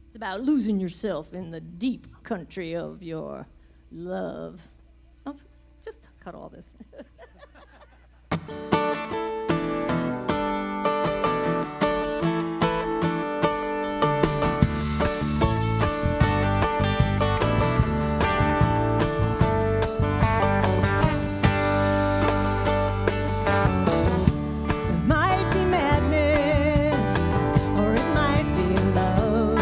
Speaker 12: It's about losing yourself in the deep country of your love. Oh, just cut all this. It might be madness, or it might be love.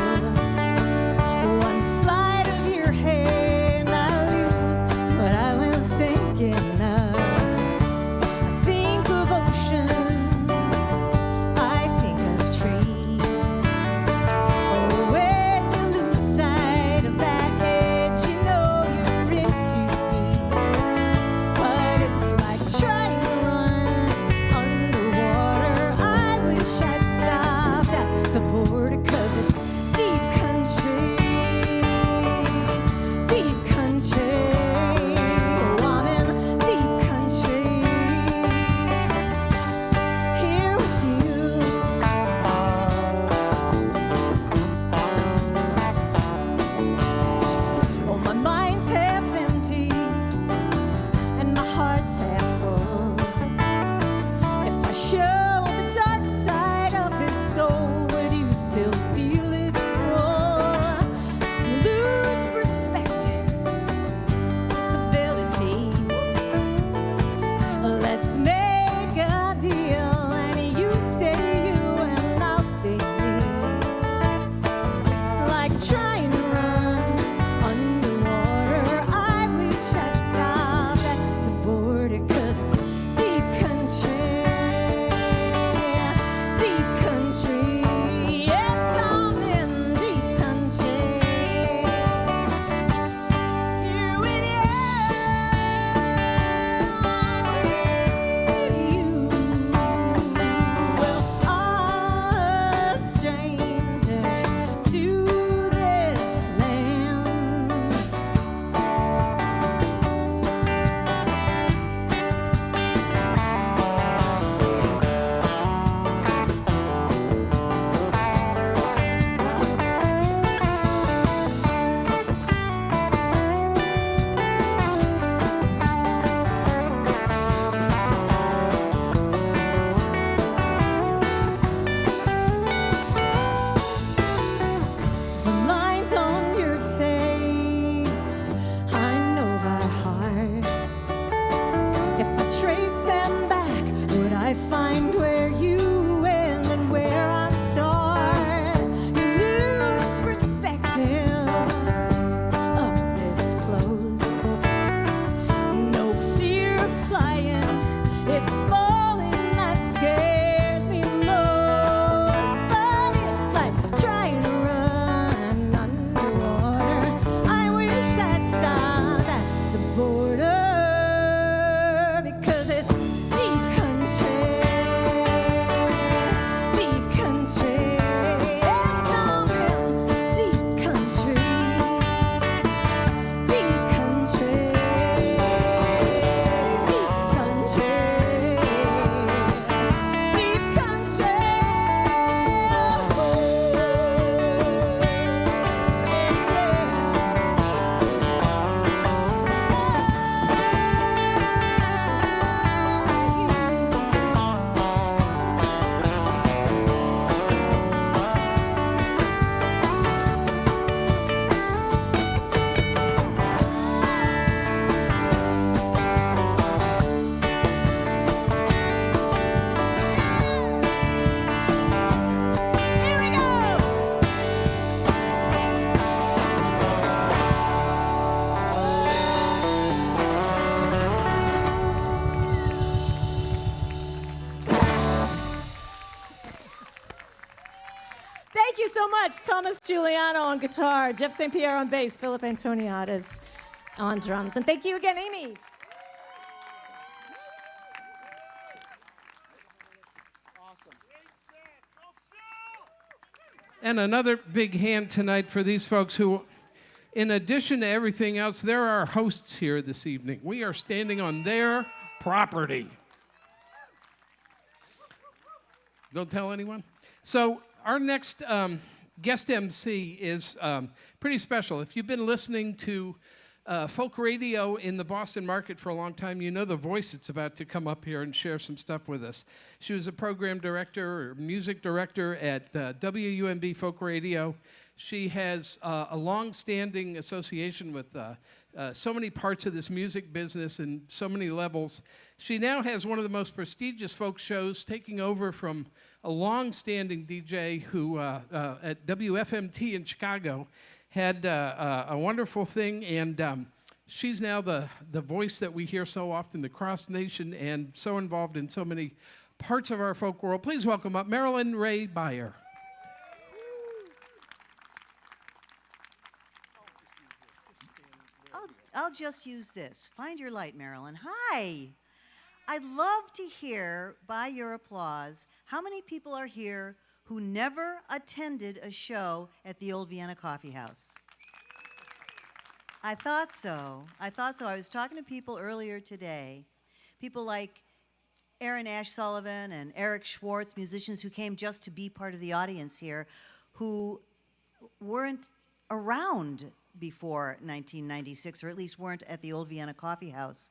Speaker 12: One sleight of your hand, I lose what I was thinking of. much. Thomas Giuliano on guitar, Jeff St. Pierre on bass, Philip Antoniades on drums. And thank you again, Amy.
Speaker 16: And another big hand tonight for these folks who, in addition to everything else, they're our hosts here this evening. We are standing on their property. Don't tell anyone. So our next guest MC is pretty special. If you've been listening to folk radio in the Boston market for a long time, you know the voice that's about to come up here and share some stuff with us. She was a program director or music director at WUMB Folk Radio. She has a long-standing association with so many parts of this music business and so many levels. She now has one of the most prestigious folk shows, taking over from a long-standing DJ who at WFMT in Chicago had a wonderful thing, and she's now the voice that we hear so often across nation and so involved in so many parts of our folk world. Please welcome up Marilyn Rae Beyer.
Speaker 3: I'll just use this. Find your light, Marilyn. Hi. I'd love to hear, by your applause, how many people are here who never attended a show at the old Vienna Kaffeehaus? I thought so. I was talking to people earlier today, people like Aaron Ash Sullivan and Eric Schwartz, musicians who came just to be part of the audience here, who weren't around before 1996, or at least weren't at the old Vienna Kaffeehaus.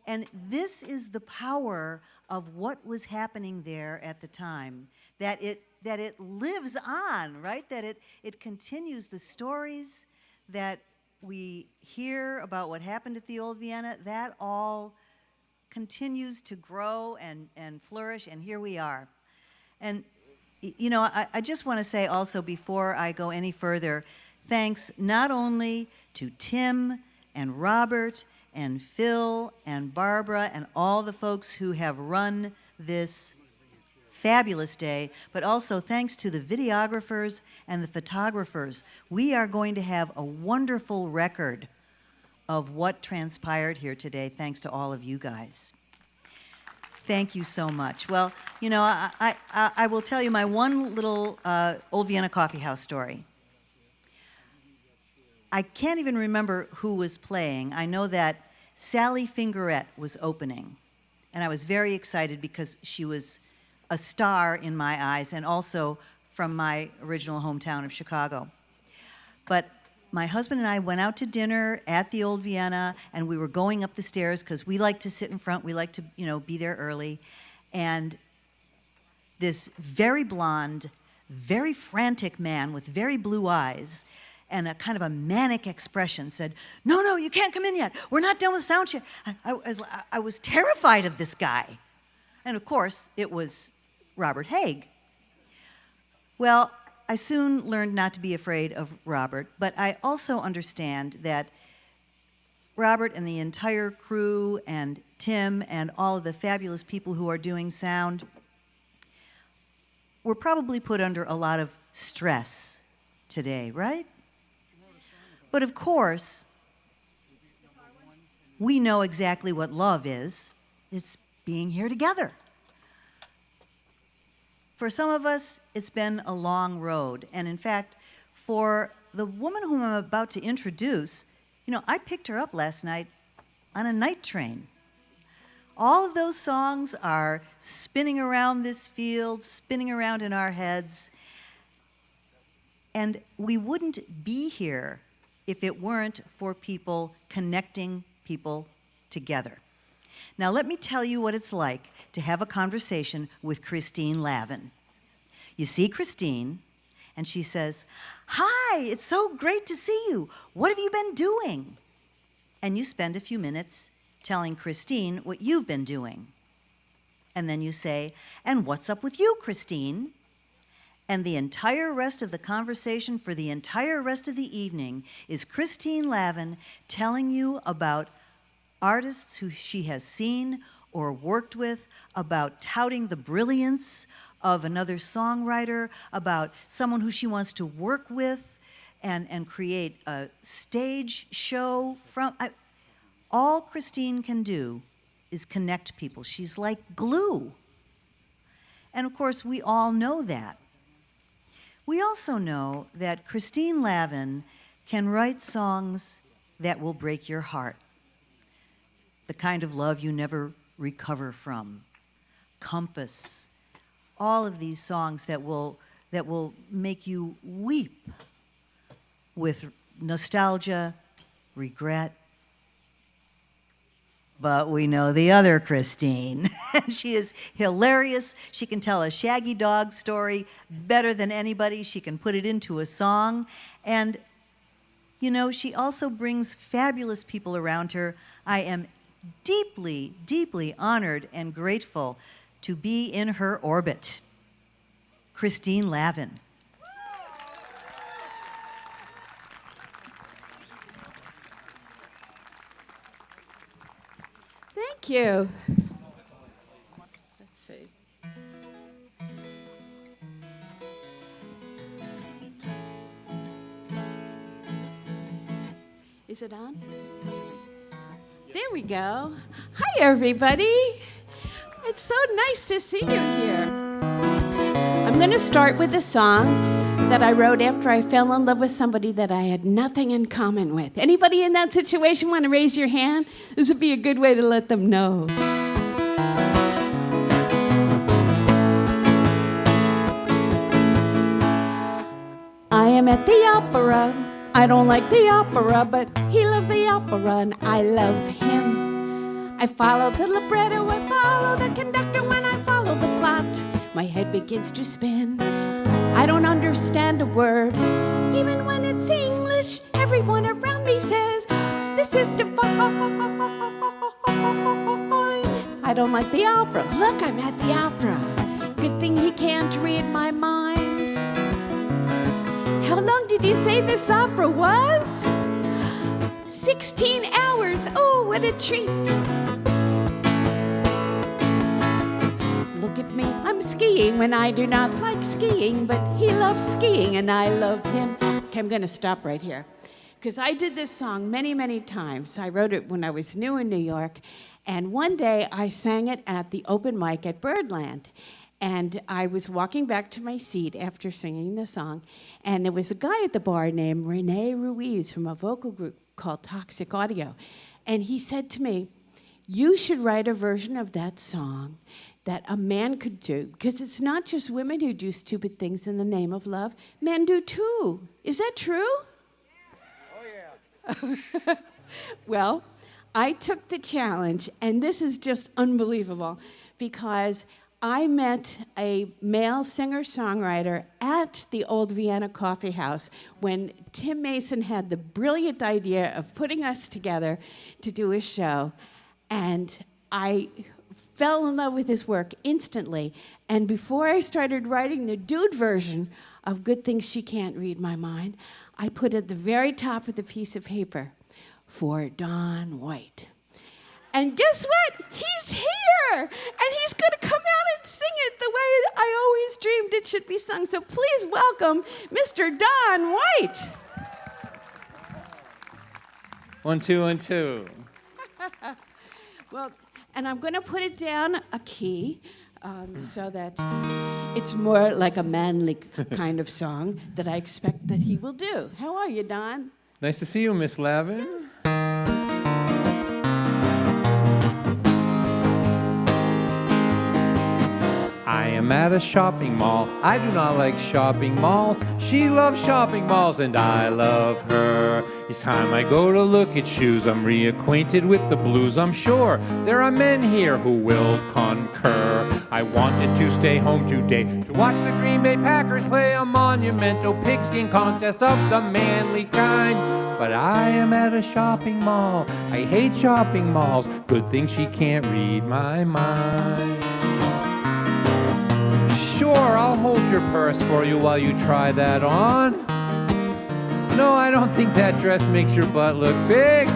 Speaker 3: And this is the power of what was happening there at the time, that it lives on, right? That it continues the stories that we hear about what happened at the old Vienna, that all continues to grow and flourish, and here we are. And, you know, I just want to say also, before I go any further, thanks not only to Tim and Robert and Phil and Barbara and all the folks who have run this fabulous day, but also thanks to the videographers and the photographers. We are going to have a wonderful record of what transpired here today, thanks to all of you guys. Thank you so much. Well, you know, I will tell you my one little old Vienna Kaffeehaus story. I can't even remember who was playing. I know that Sally Fingerette was opening, and I was very excited because she was a star in my eyes, and also from my original hometown of Chicago. But my husband and I went out to dinner at the old Vienna, and we were going up the stairs because we like to sit in front. We like to, you know, be there early. And this very blonde, very frantic man with very blue eyes and a kind of a manic expression said, "No, you can't come in yet. We're not done with sound check." I was terrified of this guy. And of course, it was Robert Haigh. Well, I soon learned not to be afraid of Robert, but I also understand that Robert and the entire crew and Tim and all of the fabulous people who are doing sound were probably put under a lot of stress today, right? But of course, we know exactly what love is. It's being here together. For some of us, it's been a long road. And in fact, for the woman whom I'm about to introduce, you know, I picked her up last night on a night train. All of those songs are spinning around this field, spinning around in our heads. And we wouldn't be here if it weren't for people connecting people together. Now, let me tell you what it's like to have a conversation with Christine Lavin. You see Christine, and she says, "Hi, it's so great to see you. What have you been doing?" And you spend a few minutes telling Christine what you've been doing. And then you say, "And what's up with you, Christine?" And the entire rest of the conversation for the entire rest of the evening is Christine Lavin telling you about artists who she has seen or worked with, about touting the brilliance of another songwriter, about someone who she wants to work with and create a stage show from. All Christine can do is connect people. She's like glue. And of course, we all know that. We also know that Christine Lavin can write songs that will break your heart. The kind of love you never recover from. Compass. All of these songs that will make you weep with nostalgia, regret. But we know the other Christine. She is hilarious. She can tell a Shaggy Dog story better than anybody. She can put it into a song. And, you know, she also brings fabulous people around her. I am deeply, deeply honored and grateful to be in her orbit. Christine Lavin.
Speaker 9: Thank you. Let's see. Is it on? There we go. Hi, everybody. It's so nice to see you here. I'm going to start with a song that I wrote after I fell in love with somebody that I had nothing in common with. Anybody in that situation want to raise your hand? This would be a good way to let them know. I am at the opera. I don't like the opera, but he loves the opera and I love him. I follow the libretto, I follow the conductor. When I follow the plot, my head begins to spin. I don't understand a word, even when it's English. Everyone around me says, this is divine. I don't like the opera. Look, I'm at the opera. Good thing he can't read my mind. How long did you say this opera was? 16 hours. Oh, what a treat. Look at me, I'm skiing when I do not like skiing, but he loves skiing and I love him. Okay, I'm gonna stop right here, because I did this song many, many times. I wrote it when I was new in New York, and one day I sang it at the open mic at Birdland. And I was walking back to my seat after singing the song, and there was a guy at the bar named Rene Ruiz from a vocal group called Toxic Audio. And he said to me, you should write a version of that song that a man could do, because it's not just women who do stupid things in the name of love. Men do too. Is that true? Oh, yeah. Well, I took the challenge, and this is just unbelievable, because I met a male singer-songwriter at the old Vienna Kaffeehaus when Tim Mason had the brilliant idea of putting us together to do a show. And I fell in love with his work instantly. And before I started writing the dude version of Good Thing She Can't Read My Mind, I put at the very top of the piece of paper, for Don White. And guess what? He's here! And he's going to come out and sing it the way I always dreamed it should be sung. So please welcome Mr. Don White.
Speaker 17: 1, 2, 1, 2.
Speaker 9: Well, and I'm going to put it down a key so that it's more like a manly kind of song that I expect that he will do. How are you, Don?
Speaker 17: Nice to see you, Miss Lavin. I am at a shopping mall. I do not like shopping malls. She loves shopping malls and I love her. Each time I go to look at shoes, I'm reacquainted with the blues. I'm sure there are men here who will concur. I wanted to stay home today to watch the Green Bay Packers play a monumental pigskin contest of the manly kind. But I am at a shopping mall. I hate shopping malls. Good thing she can't read my mind. Sure, I'll hold your purse for you while you try that on. No, I don't think that dress makes your butt look big.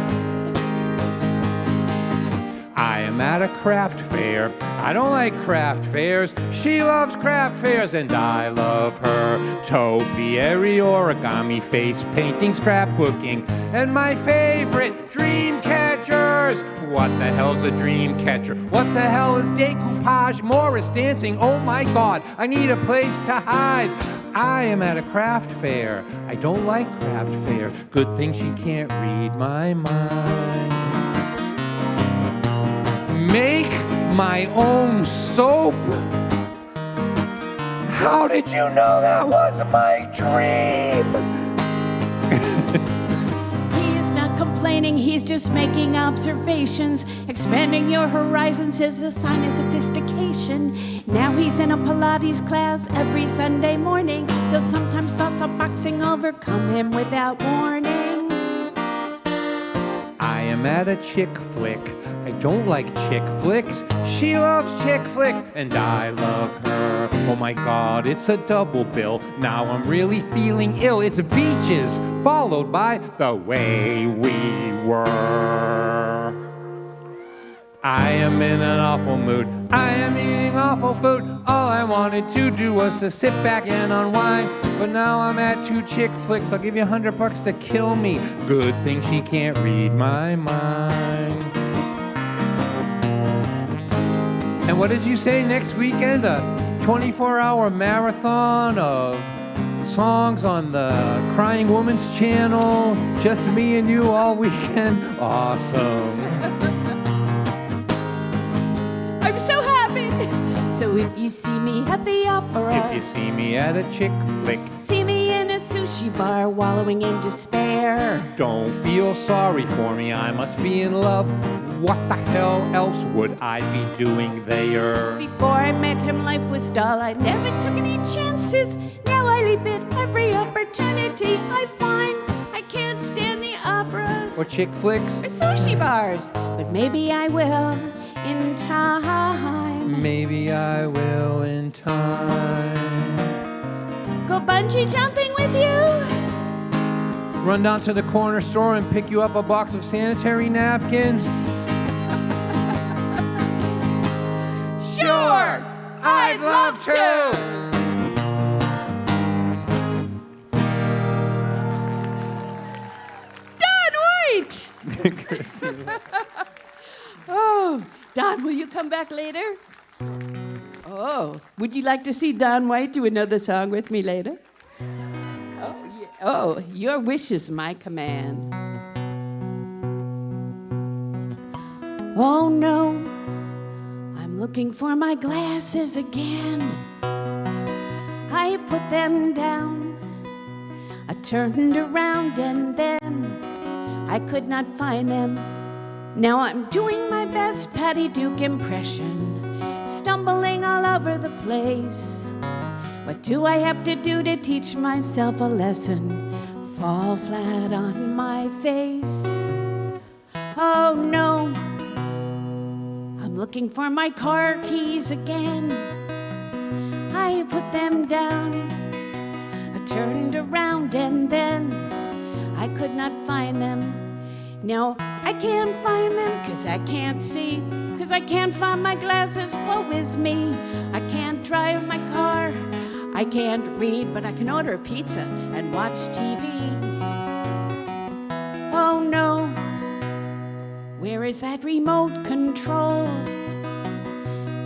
Speaker 17: I I am at a craft fair. I don't like craft fairs. She loves craft fairs and I love her. Topiary, origami, face painting, scrapbooking, and my favorite, dream catchers. What the hell's a dream catcher? What the hell is decoupage? Morris dancing? Oh my God, I need a place to hide. I am at a craft fair. I don't like craft fairs. Good thing she can't read my mind. Make my own soap? How did you know that was my dream?
Speaker 9: Complaining, he's just making observations. Expanding your horizons is a sign of sophistication. Now he's in a Pilates class every Sunday morning, though sometimes thoughts of boxing overcome him without warning.
Speaker 17: I am at a chick flick. I don't like chick flicks. She loves chick flicks and I love her. Oh my God, it's a double bill. Now I'm really feeling ill. It's beaches followed by The Way We Were. I am in an awful mood. I am eating awful food. All I wanted to do was to sit back and unwind. But now I'm at 2 chick flicks. I'll give you $100 to kill me. Good thing she can't read my mind. And what did you say next weekend? A 24-hour marathon of songs on the Crying Woman's channel? Just me and you all weekend? Awesome.
Speaker 9: I'm so happy. So if you see me at the opera,
Speaker 17: If you see me at a chick flick,
Speaker 9: see me in a sushi bar wallowing in despair,
Speaker 17: don't feel sorry for me, I must be in love. What the hell else would I be doing there?
Speaker 9: before I met him, life was dull. I never took any chances. Now I leap at every opportunity I find. I can't stand the opera
Speaker 17: Or chick flicks?
Speaker 9: or sushi bars, but maybe I will in time.
Speaker 17: Maybe I will in time.
Speaker 9: Go bungee jumping with you.
Speaker 17: Run down to the corner store and pick you up a box of sanitary napkins.
Speaker 9: Sure, I'd love to. Don, wait. Oh, Don, will you come back later? Oh, would you like to see Don White do another song with me later? Oh, yeah. Oh, your wish is my command. Oh no, I'm looking for my glasses again. I put them down. I turned around and then I could not find them. Now I'm doing my best Patty Duke impression, stumbling all over the place. What do I have to do to teach myself a lesson? Fall flat on my face. Oh no, I'm looking for my car keys again. I put them down. I turned around and then I could not find them. Now I can't find them 'cause I can't see, 'cause I can't find my glasses. Woe is me. I can't drive my car. I can't read, but I can order pizza and watch TV. Oh no, where is that remote control?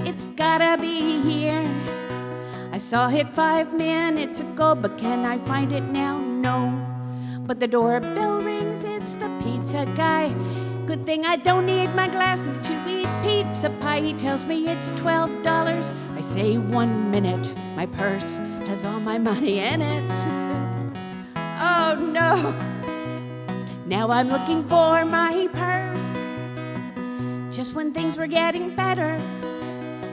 Speaker 9: It's gotta be here. I saw it 5 minutes ago, but can I find it now? No. But the doorbell rings, it's the pizza guy. Good thing I don't need my glasses to eat pizza pie. He tells me it's $12. I say 1 minute, my purse has all my money in it. Oh no, now I'm looking for my purse. Just when things were getting better,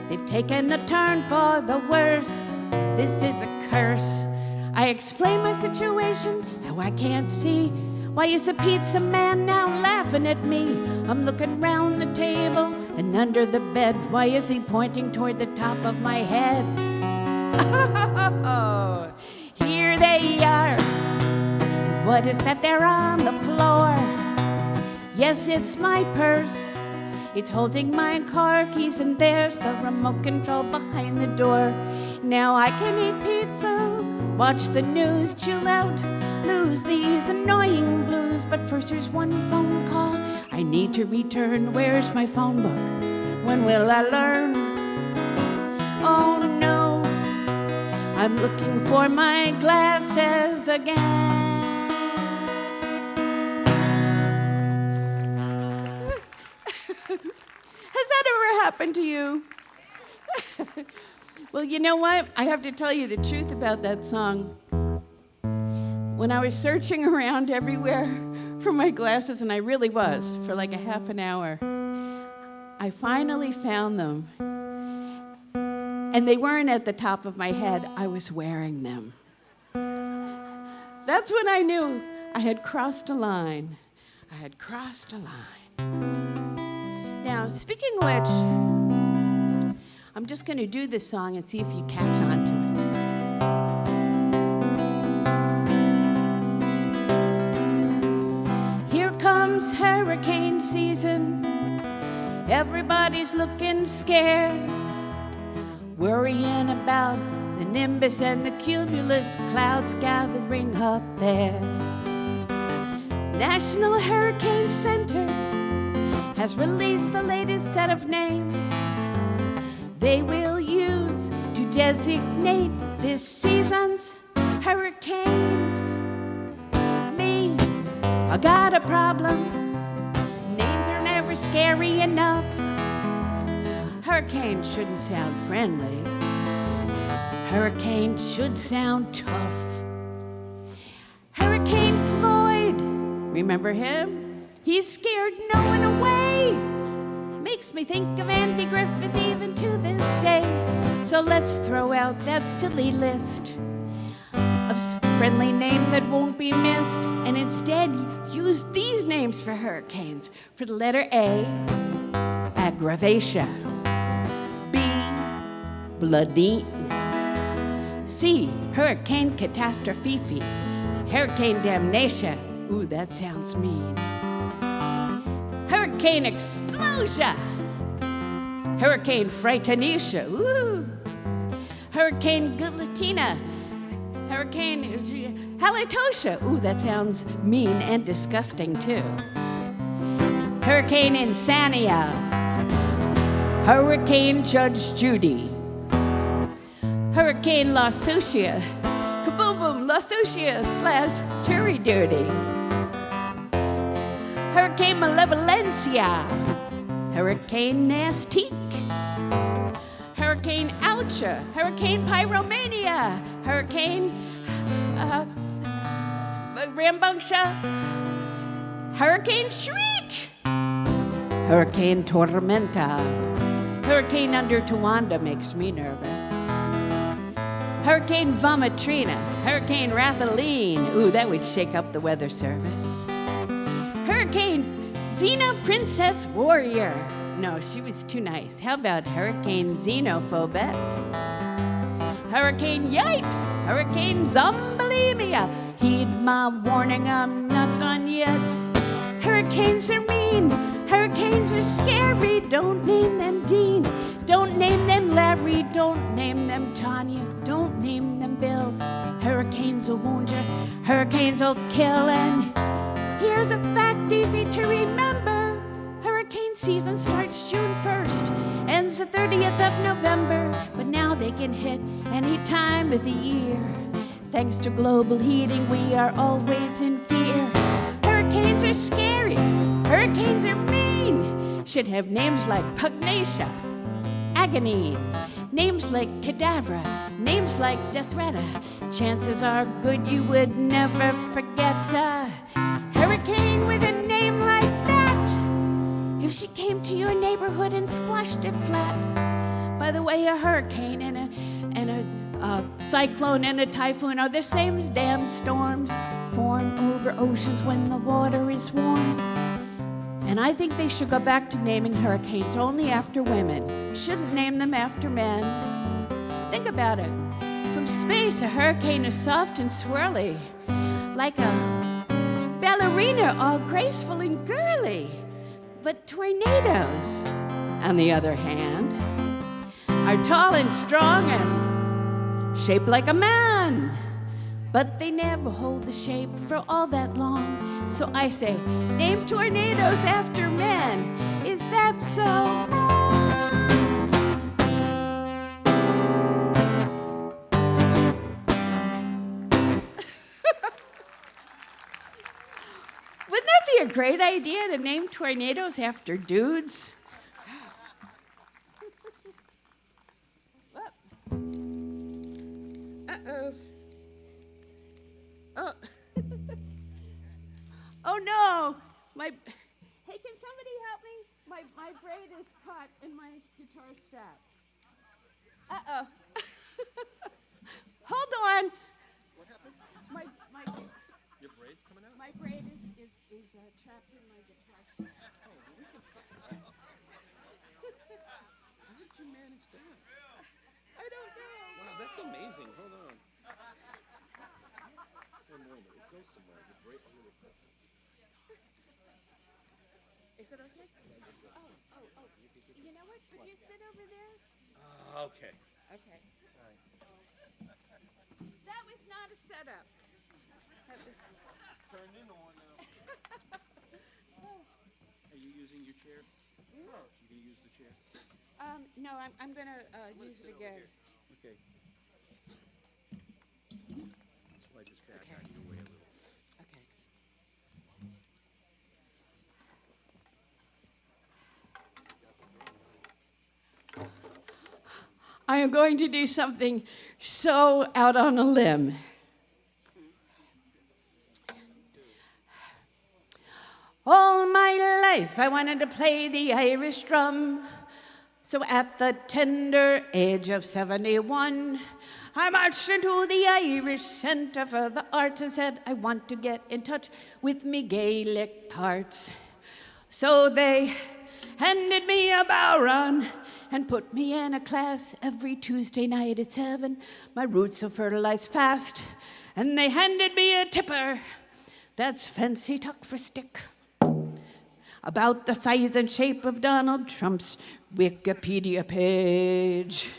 Speaker 9: they've taken a turn for the worse. This is a curse. I explain my situation, how I can't see. Why is the pizza man now laughing at me? I'm looking round the table and under the bed. Why is he pointing toward the top of my head? Oh, here they are. What is that there on the floor? Yes, it's my purse. It's holding my car keys, and there's the remote control behind the door. Now I can eat pizza, watch the news, chill out, lose these annoying blues. But first there's one phone call I need to return. Where's my phone book? When will I learn? Oh no, I'm looking for my glasses again. Has that ever happened to you? Well, you know what? I have to tell you the truth about that song. When I was searching around everywhere for my glasses, and I really was, for like a half an hour, I finally found them. And they weren't at the top of my head. I was wearing them. That's when I knew I had crossed a line. I had crossed a line. Now, speaking of which, I'm just going to do this song and see if you catch on to it. Here comes hurricane season. Everybody's looking scared, worrying about the nimbus and the cumulus clouds gathering up there. National Hurricane Center has released the latest set of names they will use to designate this season's hurricanes. Me, I got a problem. Names are never scary enough. Hurricane shouldn't sound friendly. Hurricane should sound tough. Hurricane Floyd, remember him? He's scared no one away. Makes me think of Andy Griffith even to this day. So let's throw out that silly list of friendly names that won't be missed, and instead use these names for hurricanes. For the letter A, aggravation. B, bloody. C, hurricane catastrophe. Hurricane damnation. Ooh, that sounds mean. Hurricane explosion. Hurricane frightenisha. Ooh. Hurricane guillotina. Hurricane halitosia. Ooh, that sounds mean and disgusting too. Hurricane insania. Hurricane Judge Judy. Hurricane La Sucia. Kaboom boom, La Sucia / jury duty. Hurricane Malevolencia. Hurricane Nastique. Hurricane Oucha. Hurricane Pyromania. Hurricane Rambunctia. Hurricane Shriek. Hurricane Tormenta. Hurricane under Towanda makes me nervous. Hurricane Vomitrina. Hurricane Rathaline. Ooh, that would shake up the weather service. Hurricane Xena Princess Warrior. No, she was too nice. How about Hurricane Xenophobette? Hurricane Yipes. Hurricane Zombalemia. Heed my warning, I'm not done yet. Hurricanes are mean. Hurricanes are scary. Don't name them Dean. Don't name them Larry. Don't name them Tanya. Don't name them Bill. Hurricanes will wound you. Hurricanes will kill. And here's a fact easy to remember. Hurricane season starts June 1st, ends the 30th of November. But now they can hit any time of the year. Thanks to global heating, we are always in fear. Hurricanes are scary. Hurricanes are mean. Should have names like Pugnacia, Agony, names like Cadavra, names like Deathretta. Chances are good you would never forget a hurricane with a name like that. If she came to your neighborhood and squashed it flat. By the way, a hurricane and a cyclone and a typhoon are the same damn storms form over oceans when the water is warm. And I think they should go back to naming hurricanes only after women. Shouldn't name them after men. Think about it. From space, a hurricane is soft and swirly, like a ballerina, all graceful and girly. But tornadoes, on the other hand, are tall and strong and shaped like a man. But they never hold the shape for all that long. So I say, name tornadoes after men. Is that so? Wouldn't that be a great idea to name tornadoes after dudes? Uh-oh. Oh. Oh no! Hey, can somebody help me? My braid is caught in my guitar strap. Uh-oh. Hold on.
Speaker 14: What happened?
Speaker 9: Your braid's coming out? My braid is trapped in my guitar strap.
Speaker 14: Oh, we can fix that. How did you manage that?
Speaker 9: I don't know.
Speaker 14: Wow, that's amazing. Hold on. One moment. It goes somewhere. The braid.
Speaker 9: Is it okay? Oh. You know what? Would you sit over there?
Speaker 14: Okay.
Speaker 9: Okay. That was not a setup. That was
Speaker 14: Turned into one now. Are you using your chair? You gonna use the chair?
Speaker 9: No, I'm gonna use it again.
Speaker 14: Okay. Slide this back out of your way a little.
Speaker 9: Okay. I am going to do something so out on a limb. All my life I wanted to play the Irish drum. So at the tender age of 71, I marched into the Irish Centre for the Arts and said, I want to get in touch with me Gaelic parts. So they handed me a bowron and put me in a class every Tuesday night at 7. My roots are fertilized fast, and they handed me a tipper. That's fancy talk for stick. About the size and shape of Donald Trump's Wikipedia page.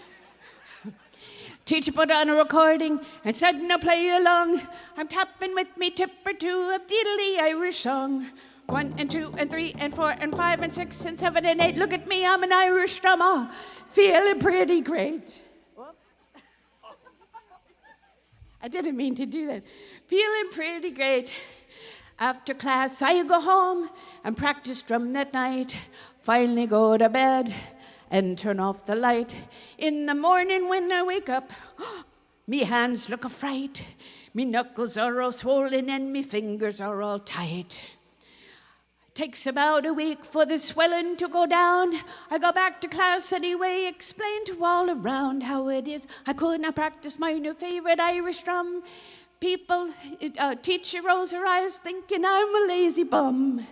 Speaker 9: Teacher put on a recording and said, now play along. I'm tapping with me tipper to a diddly Irish song. 1 and 2 and 3 and 4 and 5 and 6 and 7 and 8. Look at me, I'm an Irish drummer, feeling pretty great. I didn't mean to do that. Feeling pretty great. After class, I go home and practice drum that night. Finally go to bed and turn off the light. In the morning when I wake up, me hands look a fright. Me knuckles are all swollen and me fingers are all tight. Takes about a week for the swelling to go down. I go back to class anyway, explain to all around how it is. I could not practice my new favorite Irish drum. Teacher rolls her eyes thinking I'm a lazy bum.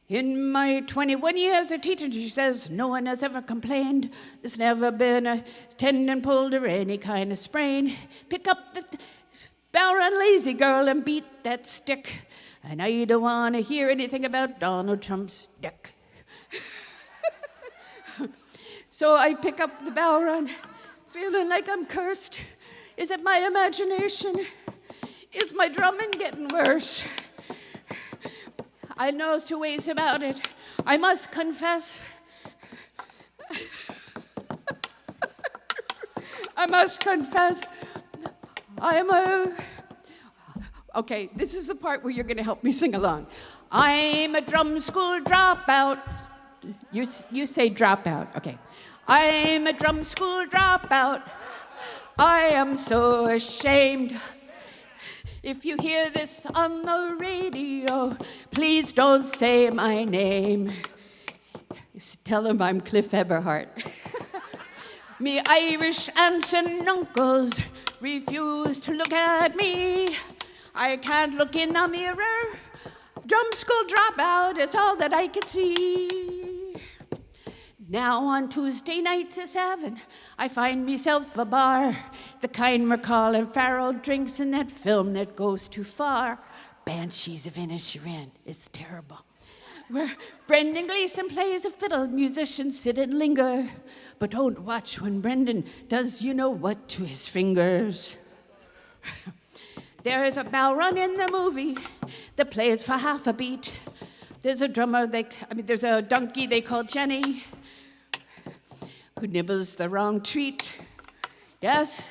Speaker 9: In my 21 years of teaching, she says, no one has ever complained. There's never been a tendon pulled or any kind of sprain. Pick up the bowron, lazy girl, and beat that stick. And I don't want to hear anything about Donald Trump's dick. So I pick up the bowron, feeling like I'm cursed. Is it my imagination? Is my drumming getting worse? I know 2 ways about it. I must confess. I am a... Okay, this is the part where you're going to help me sing along. I'm a drum school dropout. You say dropout. Okay. I'm a drum school dropout. I am so ashamed. If you hear this on the radio, please don't say my name. Tell them I'm Cliff Eberhart. Me Irish aunts and uncles refuse to look at me. I can't look in the mirror. Drum school dropout is all that I can see. Now on Tuesday nights at 7, I find myself a bar, the kind McCall and Farrell drinks in that film that goes too far. Banshees of Inisherin, it's terrible. where Brendan Gleeson plays a fiddle, musicians sit and linger, but don't watch when Brendan does you know what to his fingers. There is a bell run in the movie that plays for half a beat. There's a there's a donkey they call Jenny who nibbles the wrong treat. Yes,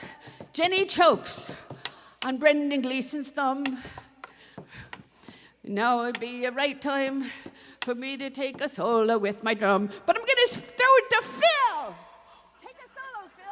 Speaker 9: Jenny chokes on Brendan Gleeson's thumb. Now would be a right time for me to take a solo with my drum, but I'm gonna throw it to Phil. Take a solo, Phil.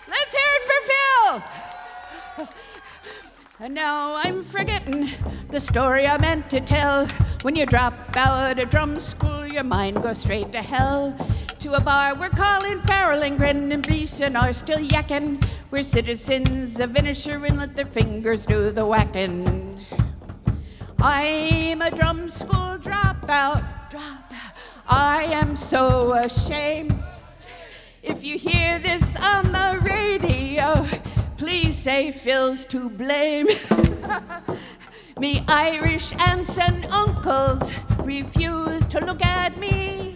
Speaker 9: Let's hear it for Phil. And now I'm forgetting the story I meant to tell. When you drop out of drum school, your mind goes straight to hell. To a bar we're calling Farrell and Gren and Beeson are still yakking. We're citizens of Inisher and let their fingers do the whacking. I'm a drum school dropout. I am so ashamed. If you hear this on the radio, please say Phil's to blame. Me Irish aunts and uncles refuse to look at me.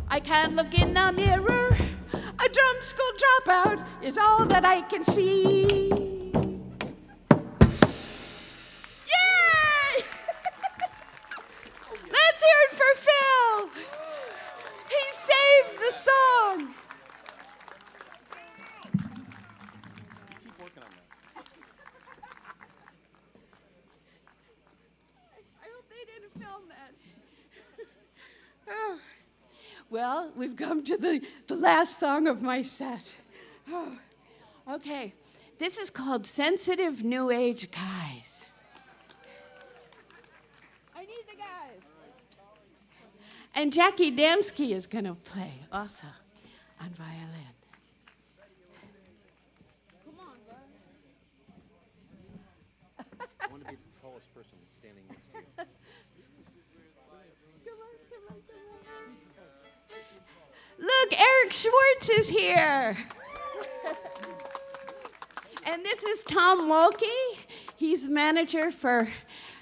Speaker 9: I can't look in the mirror. A drum school dropout is all that I can see. Yay! Let's hear it for Phil. He saved the song.
Speaker 14: Keep working on that.
Speaker 9: I hope they didn't film that. Oh. Well, we've come to the last song of my set. Oh. Okay, this is called Sensitive New Age Guys. I need the guys. And Jackie Damsky is going to play also on violin. Come on, guys.
Speaker 14: I want to be the tallest person standing next to you.
Speaker 9: Look, Eric Schwartz is here. And this is Tom Wolke. He's the manager for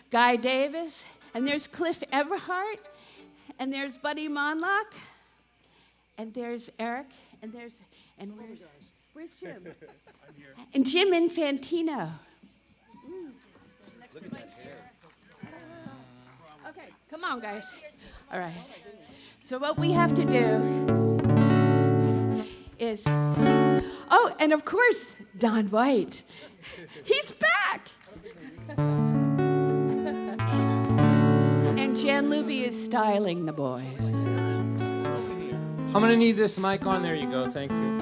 Speaker 9: Guy Davis. And there's Cliff Eberhart. And there's Buddy Mondlock. And there's Eric. And where's Jim?
Speaker 14: I'm here.
Speaker 9: And Jim Infantino.
Speaker 14: Look at that hair.
Speaker 9: Okay, come on, guys. All right. So what we have to do is, oh, and of course, Don White. He's back. And Jan Luby is styling the boys.
Speaker 17: I'm going to need this mic on. There you go. Thank you.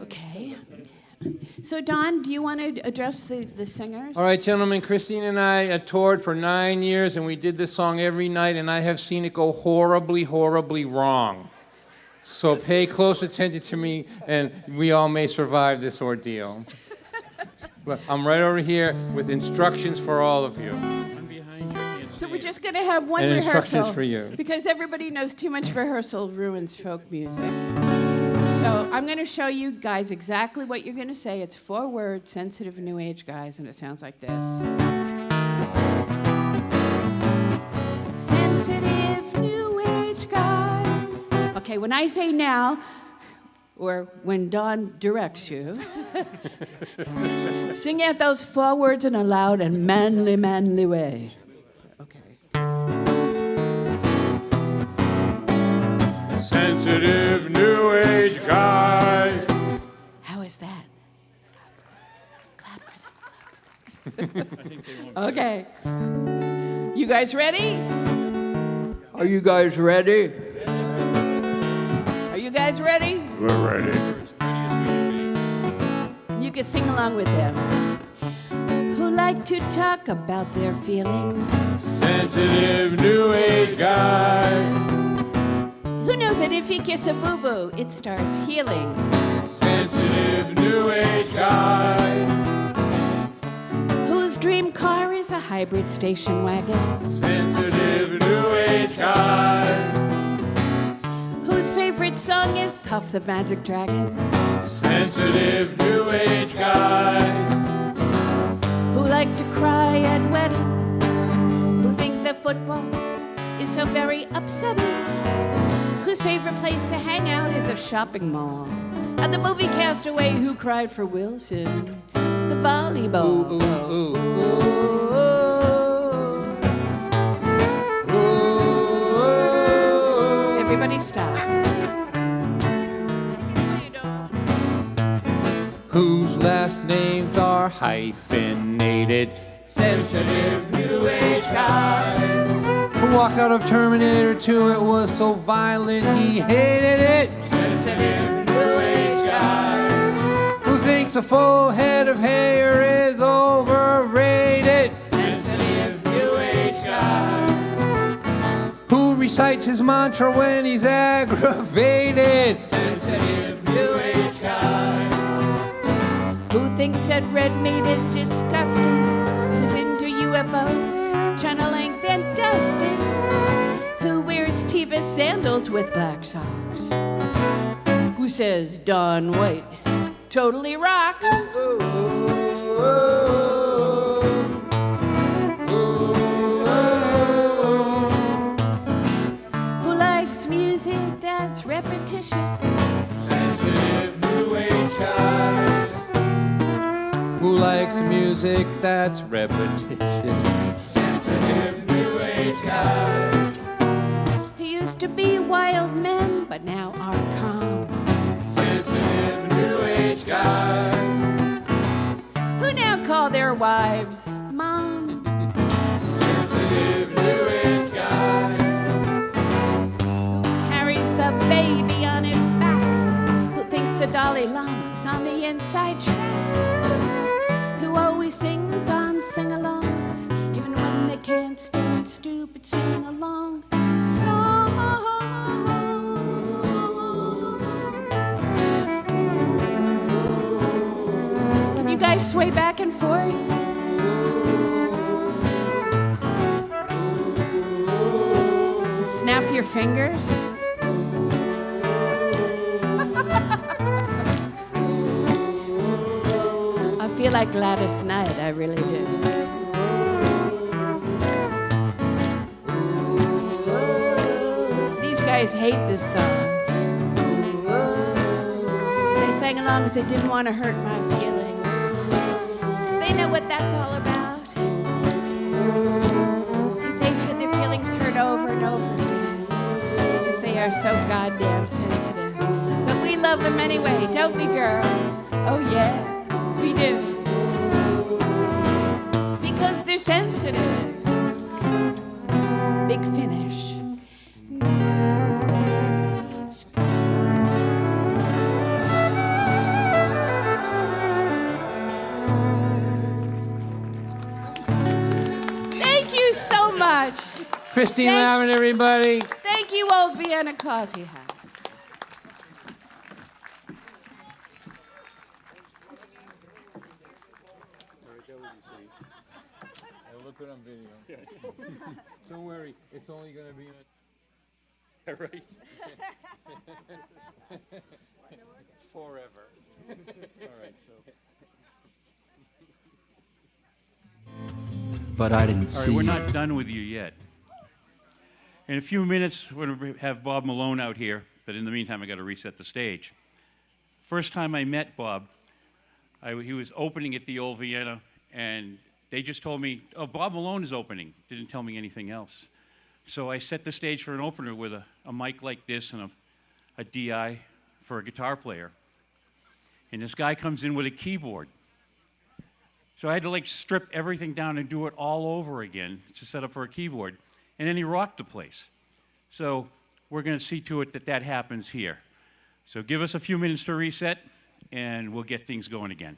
Speaker 9: Okay. So, Don, do you want to address the singers?
Speaker 17: All right, gentlemen, Christine and I toured for 9 years, and we did this song every night, and I have seen it go horribly, horribly wrong. So pay close attention to me, and we all may survive this ordeal. But I'm right over here with instructions for all of you.
Speaker 14: I'm behind you.
Speaker 9: So we're just going to have one
Speaker 17: And
Speaker 9: rehearsal.
Speaker 17: instructions for you.
Speaker 9: Because everybody knows too much rehearsal ruins folk music. So I'm going to show you guys exactly what you're going to say. It's 4 words, sensitive new age guys, and it sounds like this. Sensitive new age guys. Okay, when I say now, or when Don directs you, sing out those 4 words in a loud and manly, manly way.
Speaker 17: Sensitive new age guys.
Speaker 9: How is that? Clap for them. Okay. You guys ready? Are you guys ready? Are you guys ready?
Speaker 17: We're ready.
Speaker 9: You can sing along with them. Who like to talk about their feelings?
Speaker 17: Sensitive new age guys.
Speaker 9: Who knows that if you kiss a boo-boo, it starts healing?
Speaker 17: Sensitive new age guys.
Speaker 9: Whose dream car is a hybrid station wagon?
Speaker 17: Sensitive new age guys.
Speaker 9: Whose favorite song is Puff the Magic Dragon?
Speaker 17: Sensitive new age guys.
Speaker 9: Who like to cry at weddings? Who think that football is so very upsetting? Whose favorite place to hang out is a shopping mall? And the movie Castaway, who cried for Wilson, the volleyball.
Speaker 17: Ooh, ooh, ooh.
Speaker 9: Everybody stop.
Speaker 17: Whose last names are hyphenated. Sensitive new age guys. Who walked out of Terminator 2, it was so violent he hated it. Sensitive new age guys. Who thinks a full head of hair is overrated. Sensitive new age guys. Who recites his mantra when he's aggravated. Sensitive new age guys.
Speaker 9: Who thinks that red meat is disgusting? Who's into UFOs, channeling and dusting? Who wears Teva sandals with black socks? Who says Dawn White totally rocks? Who likes music that's repetitious?
Speaker 17: Sensitive new age guys. Who likes music that's repetitious? Sensitive new age guys.
Speaker 9: Who used to be wild men but now are calm?
Speaker 17: Sensitive new age guys.
Speaker 9: Who now call their wives mom?
Speaker 17: Sensitive new age guys.
Speaker 9: Who carries the baby on his back? Who thinks the Dalai Lama's on the inside track? Who always sings on sing-alongs, even when they can't stand stupid sing-along songs. Can you guys sway back and forth? And snap your fingers? I feel like Gladys Knight, I really do. These guys hate this song. They sang along because they didn't want to hurt my feelings. Because they know what that's all about. Because they've had their feelings hurt over and over again. Because they are so goddamn sensitive. But we love them anyway, don't we, girls? Oh, yeah. We do. Because they're sensitive. Big finish. Thank you so much.
Speaker 17: Christine Lavin, everybody.
Speaker 9: Thank you, Old Vienna Kaffeehaus.
Speaker 17: Look what I'm video. Don't worry, it's only gonna be a... right. Forever. All right, so.
Speaker 2: But I didn't
Speaker 14: All
Speaker 2: see.
Speaker 14: right, we're not done with you yet. In a few minutes, we're going to have Bob Malone out here, but in the meantime, I got to reset the stage. First time I met Bob, he was opening at the Old Vienna, and they just told me, oh, Bob Malone is opening. Didn't tell me anything else. So I set the stage for an opener with a mic like this and a DI for a guitar player. And this guy comes in with a keyboard. So I had to like strip everything down and do it all over again to set up for a keyboard. And then he rocked the place. So we're going to see to it that that happens here. So give us a few minutes to reset, and we'll get things going again.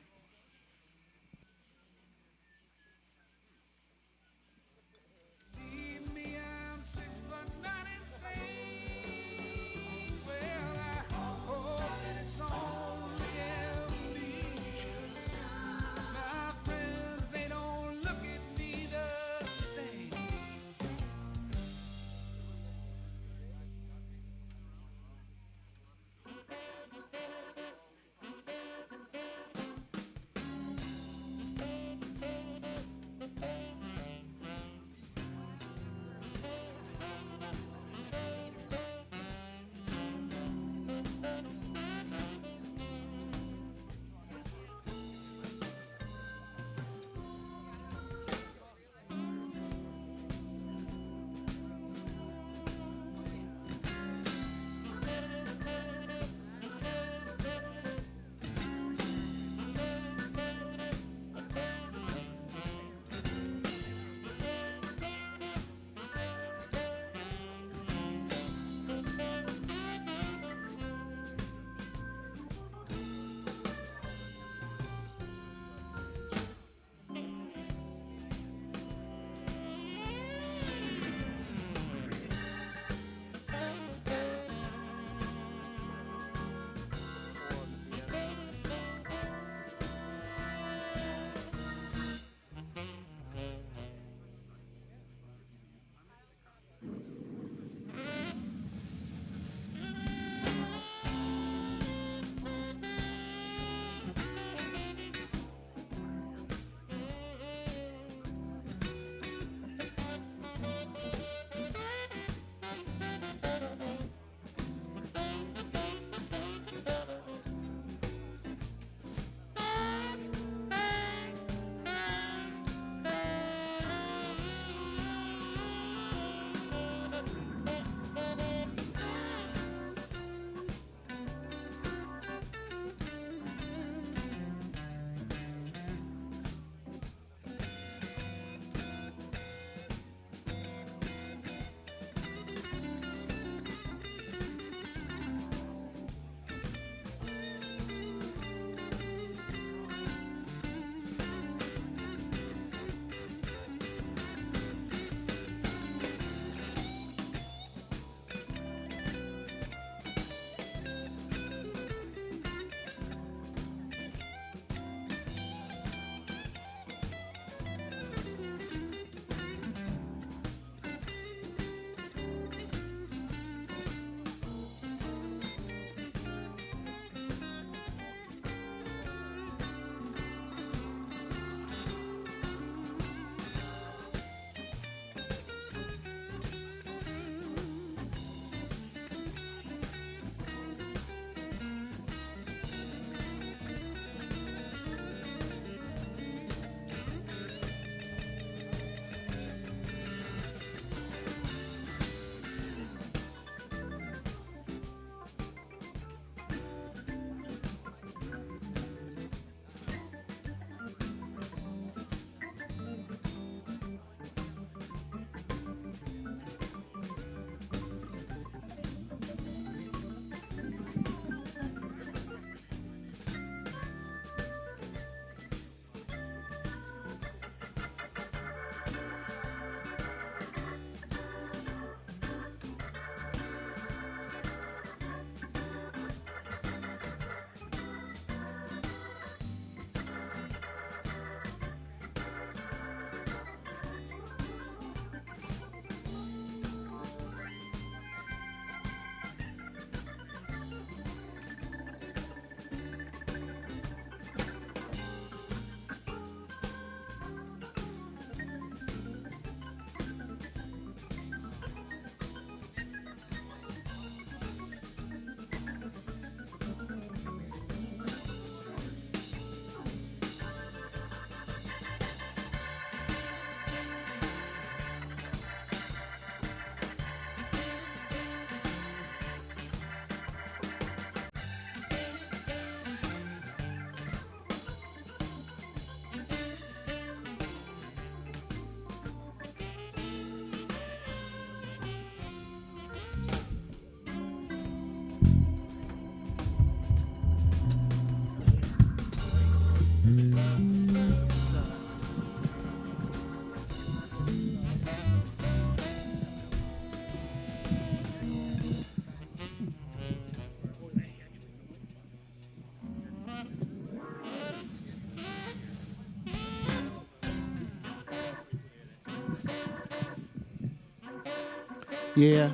Speaker 2: Yeah.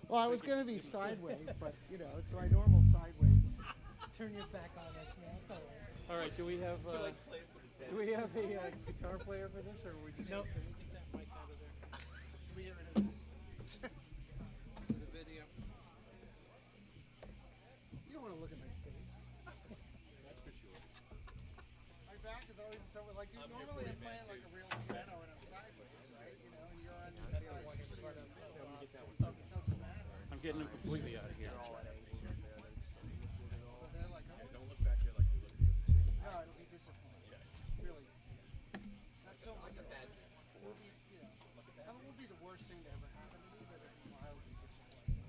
Speaker 2: Well, I was going to be sideways, but, you know, it's my normal sideways.
Speaker 1: Turn your back on us, man. It's all right.
Speaker 5: All right, do we have a guitar player for this, or we just
Speaker 1: Nope.
Speaker 5: Can we get that mic out of there?
Speaker 1: Can we get rid of this?
Speaker 5: The video.
Speaker 19: You don't want to look at my face.
Speaker 5: That's for sure.
Speaker 19: My back is always somewhere like you normally I'm playing like a real piano and I'm sideways, right? You know, you're on your side.
Speaker 5: I'm getting them completely out of here.
Speaker 19: Don't look back here like you're looking for the chicken. No, it'll be disappointing. Really. Not so like a bad movie, you know. That won't be the worst thing to ever happen to me, but it's mildly disappointing.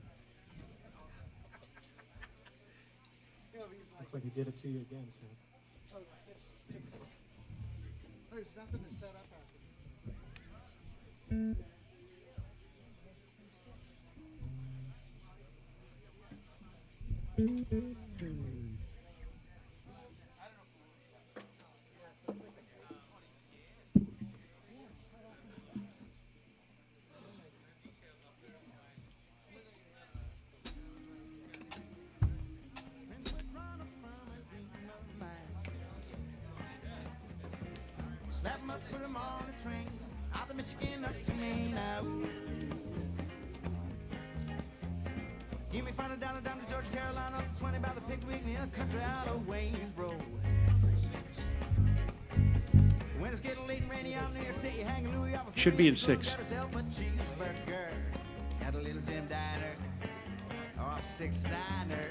Speaker 19: You know, he's
Speaker 1: Looks like he did it to you again, so.
Speaker 19: oh, yes. There's nothing to set up after this.
Speaker 21: Slap 'em up, put 'em on a train, out of Michigan up to Maine out. Give me $5 down to Georgia, Carolina, up to 20 by the Pickwick, near the country out of Waynesboro. When it's getting late and rainy out in New York City, hang a Louis off a
Speaker 14: Should be in 6.
Speaker 21: Got herself a cheeseburger at a little Jim diner, or a 6-diner.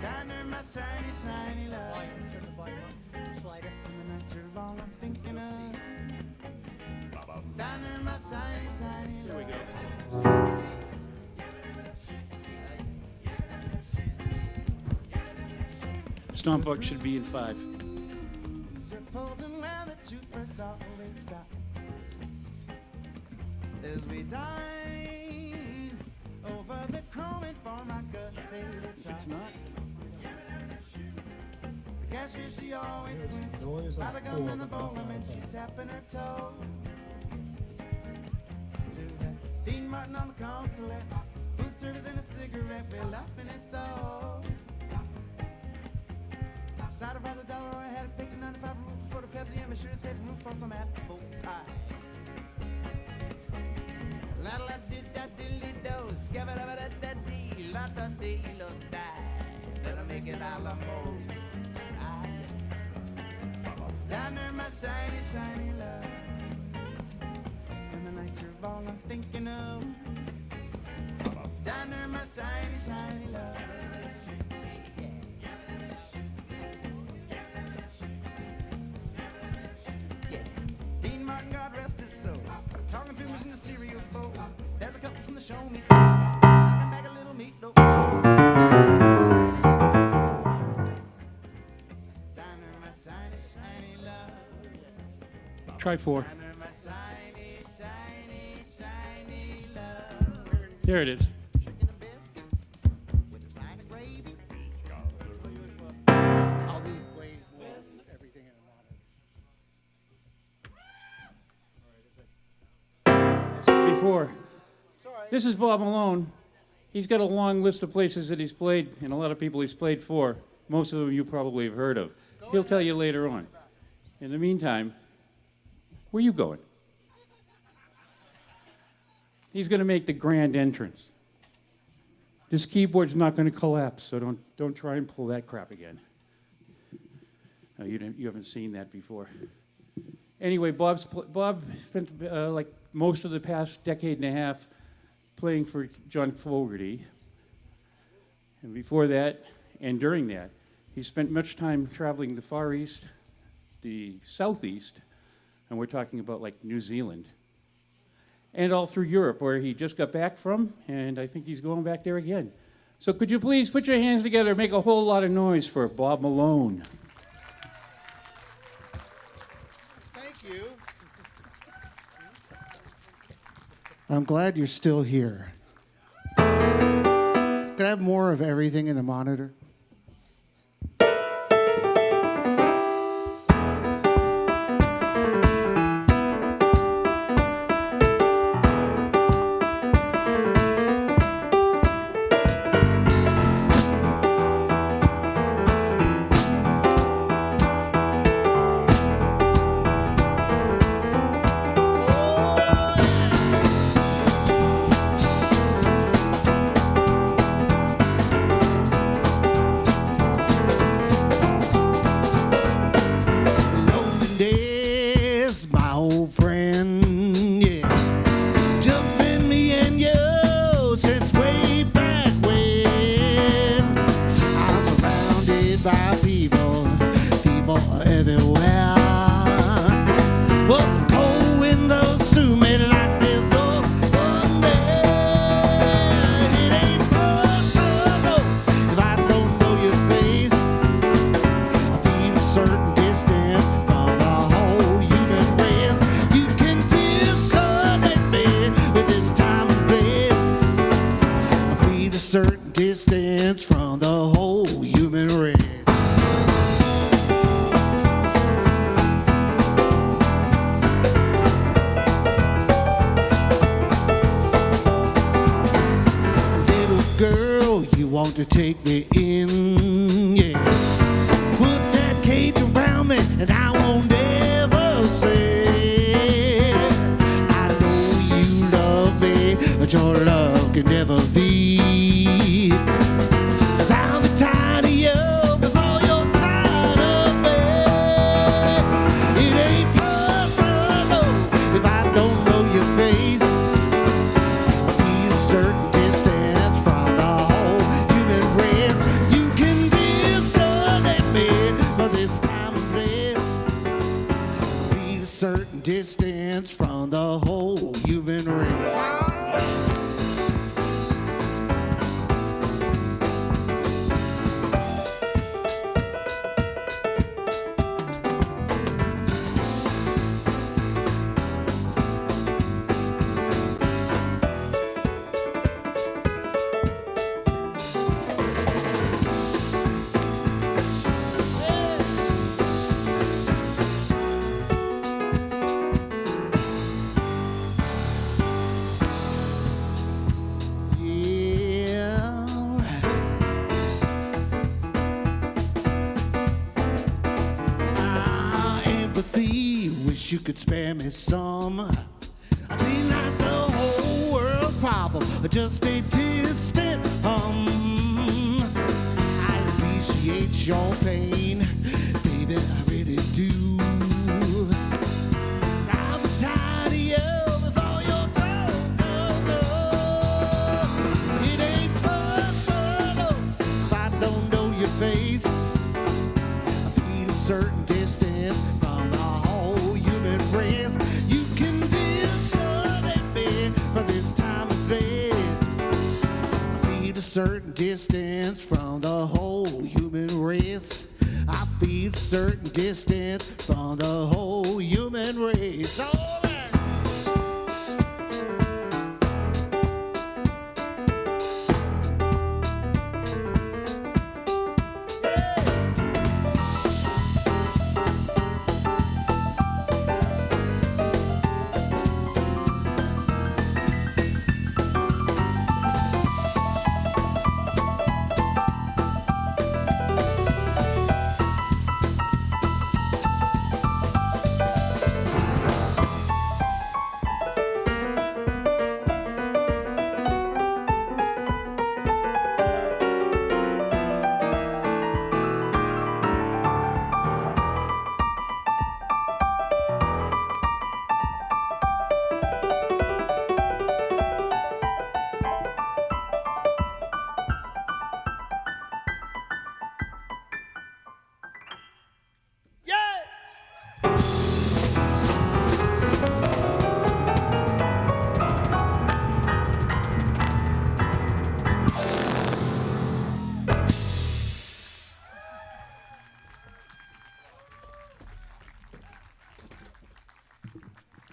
Speaker 21: Diner, my shiny, shiny love.
Speaker 1: Turn the volume up. Slider.
Speaker 21: And the night you're all I'm thinking of. Diner, my shiny, shiny love.
Speaker 14: Here we go. Stompbox should be in 5.
Speaker 21: Supposing where the two first always stop, as we dine over the chrome and formica table top.
Speaker 14: It's not.
Speaker 21: The cashier, she always wins by the gum in the bowl and she's tapping her toe. To that Dean Martin on the consulate, food service and a cigarette, we're laughing it so. Side of $1 or I had it picked to 95 rules for the Pepsi and be sure to save room for some apple pie. La la did da dilly do, scabba da da da dee, la da dee lo die. Better make it a la mode. Down there, my shiny, shiny love. And the night you're all I'm thinking of. Down there, my shiny, shiny love. Dean Martin, God rest his soul, talking to me from the cereal bowl. There's a couple from the show me some. Knocking back a little meatloaf.
Speaker 14: Try 4. There it is.
Speaker 19: I'll leave Wade everything in a monitor.
Speaker 14: Before. This is Bob Malone. He's got a long list of places that he's played and a lot of people he's played for. Most of them you probably have heard of. He'll tell you later on. In the meantime, where are you going? He's going to make the grand entrance. This keyboard's not going to collapse, so don't try and pull that crap again. No, you haven't seen that before. Anyway, Bob spent like most of the past decade and a half playing for John Fogerty. And before that, and during that, he spent much time traveling the Far East, the Southeast, and we're talking about like New Zealand, and all through Europe, where he just got back from, and I think he's going back there again. So could you please put your hands together and make a whole lot of noise for Bob Malone.
Speaker 19: Thank you. I'm glad you're still here. Could I have more of everything in a monitor?
Speaker 2: old friend, yeah. Just been me and you since way back when. I'm surrounded by people everywhere. But the cold windows suit me like there's no one there. It ain't personal if I don't know your face. I feel a certain distance from the whole human race. You can disconnect me with this time and place. I feel a certain distance from the whole human race. Want to take me in, yeah. Put that cage around me and I won't ever say I know you love me, but your love can never be. 'Cause I'll be tired of you before you're tired of me. It ain't personal if I don't know your face. I feel certain distance from the whole human race. You can disconnect me for this time and place. Feel a certain distance from the whole human race. You could spare me some. I see not the whole world's problem, but just a distant hum. I appreciate your pain, baby, I really do. I'm tired of you before you're told to go. It ain't personal if I don't know your face. I feel a certain distance from the whole human race. You can disconnect me from this time and place. I feel a certain distance from the whole human race. I feel a certain distance from the whole human race. All right.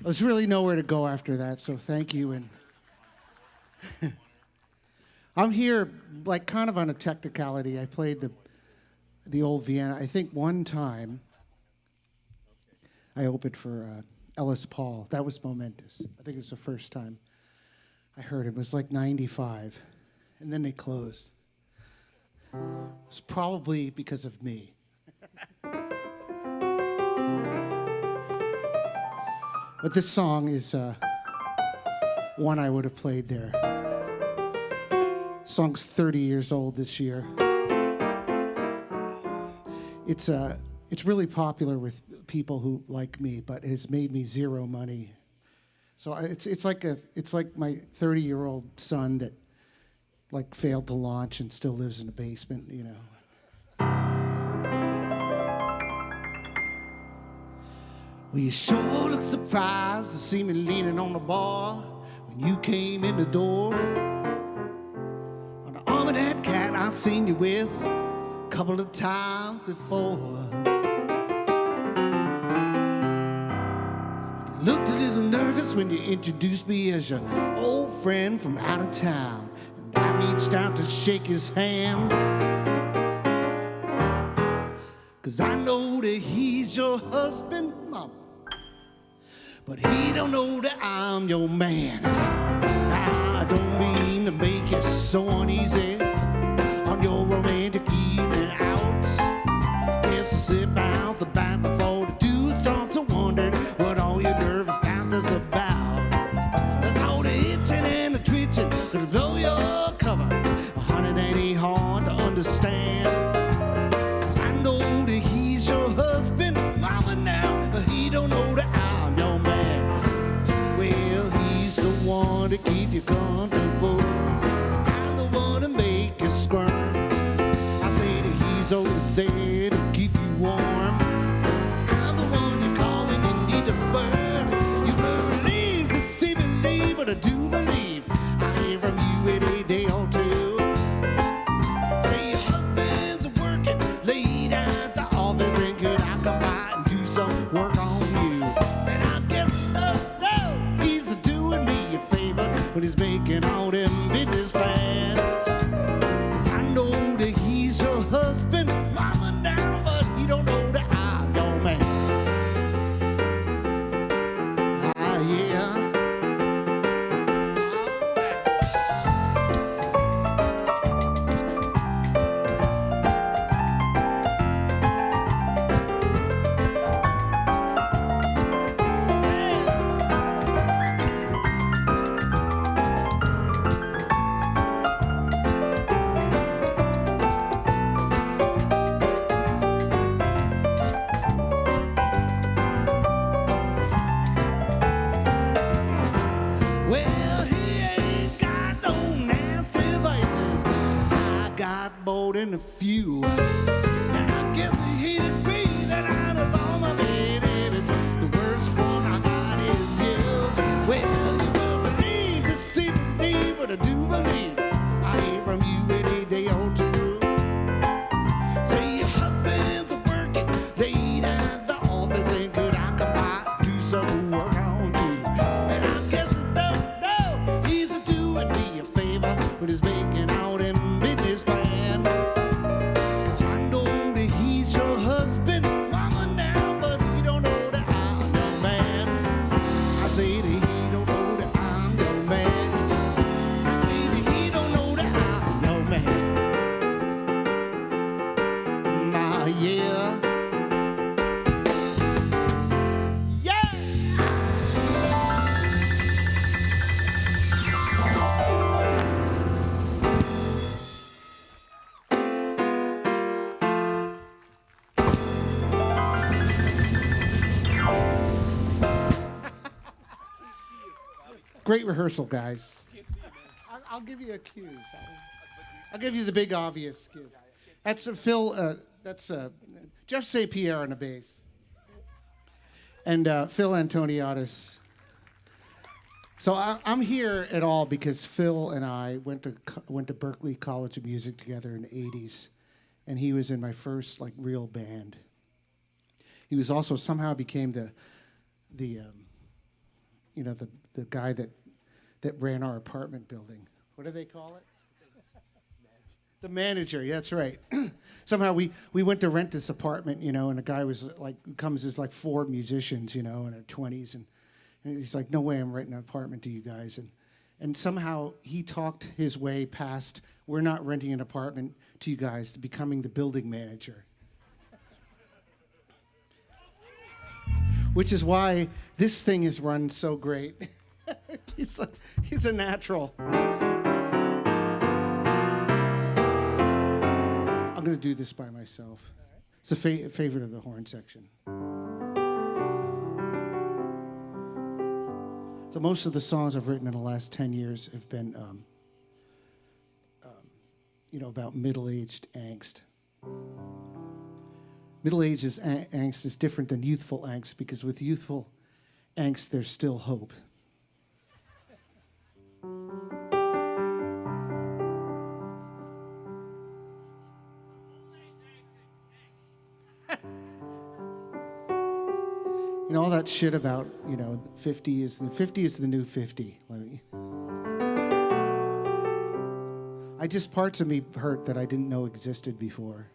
Speaker 2: There's really nowhere to go after that, so thank you. And I'm here, like, kind of on a technicality. I played the old Vienna. I think one time I opened for Ellis Paul. That was momentous. I think it's the first time I heard it. It was like 95, and then they closed. It was probably because of me. But this song is one I would have played there. The song's 30 years old this year. It's really popular with people who like me, but has made me zero money. So it's like my 30-year-old son that like failed to launch and still lives in a basement, you know. Well, you sure look surprised to see me leaning on the bar when you came in the door. On the arm of that cat I've seen you with a couple of times before. You looked a little nervous when you introduced me as your old friend from out of town. And I reached out to shake his hand, 'cause I know that he's your husband, mama, but he don't know that I'm your man. I don't mean to make it so uneasy on your romantic evening out. Guess I'll sit out the back before the dude starts to wonder what all your nervous laughter's about. There's all the itching and the twitching gonna blow your cover. Honey, that ain't hard to understand, 'cause I know that he's your husband, mama, now, but he don't know that I'm your man. Well, he's the one to keep you comfortable, I'm the one to make you squirm. I say that he's always there to keep you warm, I'm the one you call when you need to burn. You believe to see me, but I do believe I hear from you any day or two. Say your husband's working late at the office, and could I come by and do some work on you? And I guess, no, he's doing me a favor when he's making all them business plans. 'Cause I know that he's your husband, mama, now, but he don't know that I'm your man. Ah, yeah. Well, he ain't got no nasty vices, I got more than a few. And I guess he'd agree that out of all my bad habits, the worst one I got is you. Well, you will believe to see me, but I do believe I hear from you any day or two. Say your husband's working late at the office, and could I come by and do some work on you? And I guess no, he's doing me a favor when he's making all them business plans. 'Cause I know that he's your husband, mama, now, but he don't know that I'm your man. I say that he don't know that I'm your man. I say that he don't know that I'm your man. Nah, yeah. Yeah! Great rehearsal, guys. I'll give you a cue. I'll give you the big obvious cues. That's Phil. That's Jeff St. Pierre on the bass, and Phil Antoniadis. So I'm here at all because Phil and I went to Berklee College of Music together in the '80s, and he was in my first like real band. He was also somehow became the guy that ran our apartment building. What do they call it? The manager. Yeah, that's right. Somehow we went to rent this apartment, and the guy was like, comes as like 4 musicians, in their 20s, and he's like, no way I'm renting an apartment to you guys, and somehow he talked his way past, we're not renting an apartment to you guys, to becoming the building manager. Which is why this thing has run so great. He's a natural. I'm going to do this by myself. It's a favorite of the horn section. So most of the songs I've written in the last 10 years have been, about middle-aged angst. Middle-aged angst is different than youthful angst because with youthful angst, there's still hope. All that shit about, 50 is the new 50. Parts of me hurt that I didn't know existed before.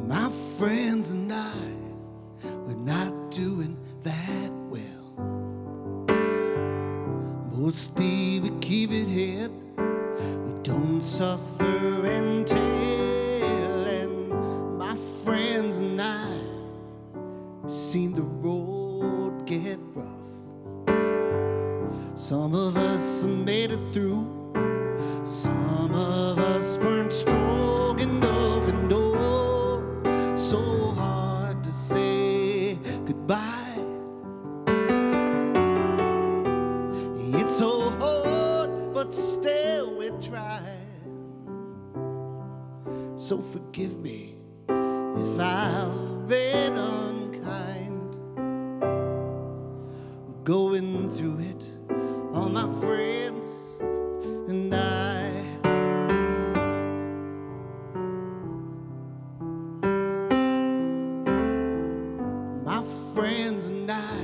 Speaker 2: My friends and I, we're not doing that well. Mostly we keep it hid, we don't suffer and tell. And my friends and I, seen the road get rough. Some of us made it through, some of us weren't strong enough, and oh, so hard to say goodbye. It's so hard, but still we try. So forgive me if I've been unkind. We're going through it, all my friends and I. My friends and I,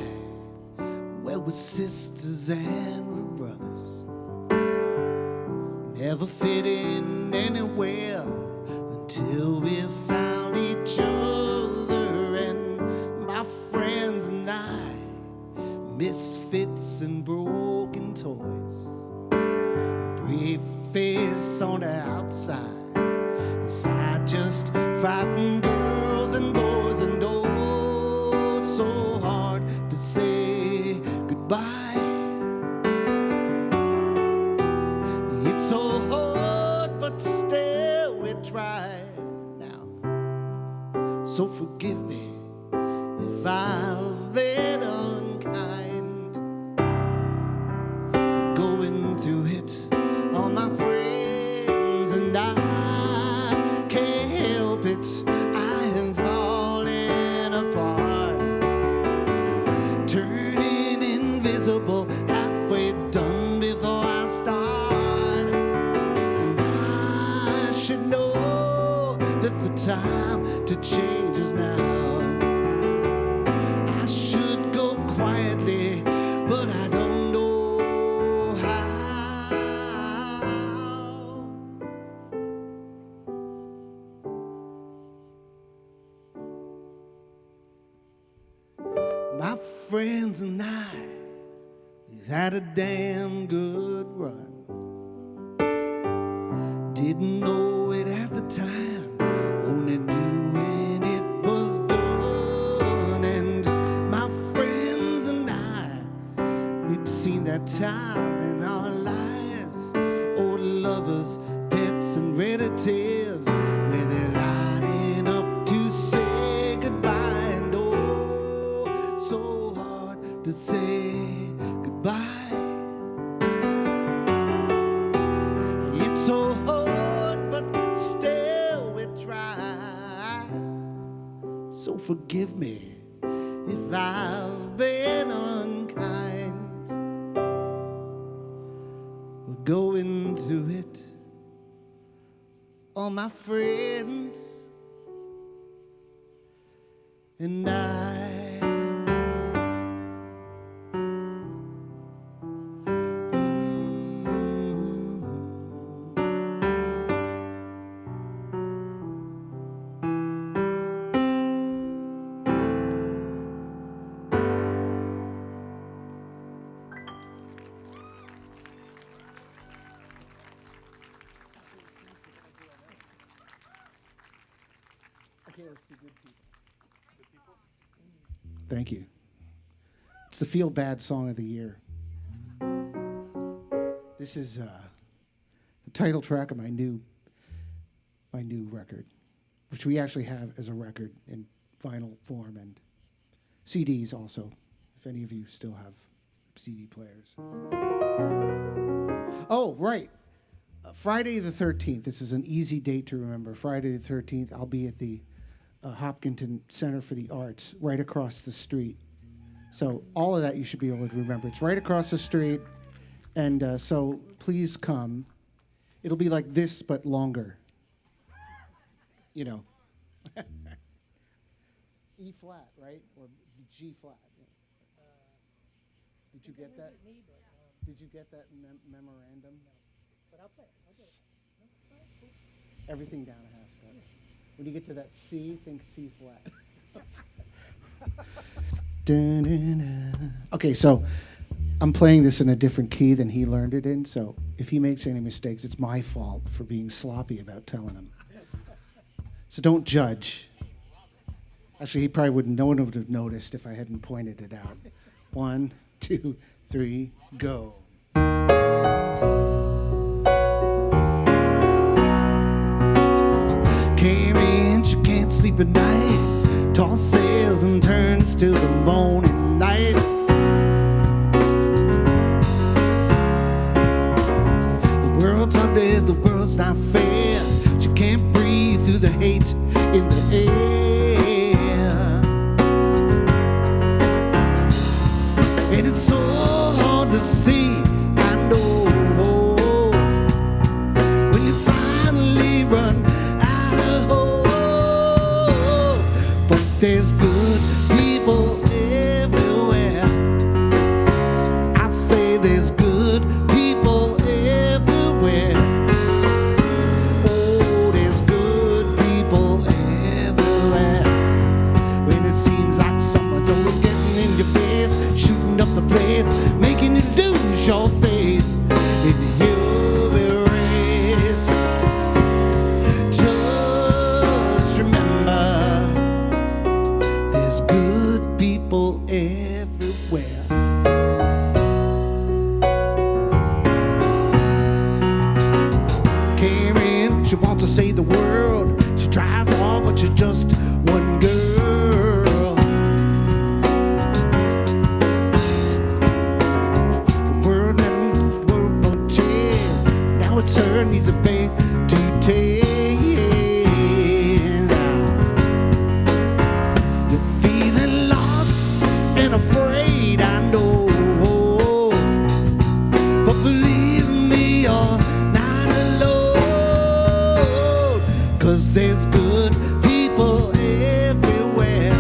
Speaker 2: well, we're sisters and we're brothers. Never fit in anywhere until we found each other. And my friends and I, misfits and broken toys, brave face on the outside, inside just frightened girls and boys, and oh, so hard to say goodbye. It's so hard, but still we try now. So forgive me if I've been unkind. Going through it, all my friends and I can't help it. I am falling apart, turning invisible, halfway done before I start. And I should know that the time to change is now. I should go quietly, but I don't know how. My friends and I, we've had a damn good run. Didn't know it at the time, only knew when it was done. And my friends and I, we've seen that time in our lives. Old lovers, pets and relatives, where they're lining up to say goodbye. And oh, so hard to say goodbye. It's so hard, but still we try. So forgive me if I've been unkind. We're going through it, all my friends and I. Thank you. It's the Feel Bad Song of the Year. This is the title track of my new record, which we actually have as a record in vinyl form and CDs also, if any of you still have CD players. Oh, right. Friday the 13th. This is an easy date to remember. Friday the 13th, I'll be at the Hopkinton Center for the Arts, right across the street. So all of that you should be able to remember. It's right across the street, and so please come. It'll be like this, but longer. You know. E flat, right? Or G flat. Did you get that? Did you get that memorandum? But I'll play it. Everything down a half step. When you get to that C, think C flat. Okay, so I'm playing this in a different key than he learned it in, so if he makes any mistakes, it's my fault for being sloppy about telling him. So don't judge. Actually, no one would have noticed if I hadn't pointed it out. 1, 2, 3, go. Carrie, she can't sleep at night. Toss sails and turns till the morning light. The world's ugly, the world's not fair. She can't breathe through the hate in the air. And it's so hard to see, I know, when you finally run out of hope. But there's good people everywhere. I say there's good people everywhere. Oh, there's good people everywhere. When it seems like someone's always getting in your face, shooting up the place, making you lose your faith in the human race. Just remember, there's good people everywhere. Karen, she wants to save the world. She tries hard, but she's just one girl. The world won't change. Now it's her needs a bank to take. You're feeling lost and afraid, I know. But believe me, you're not alone. 'Cause there's good people everywhere.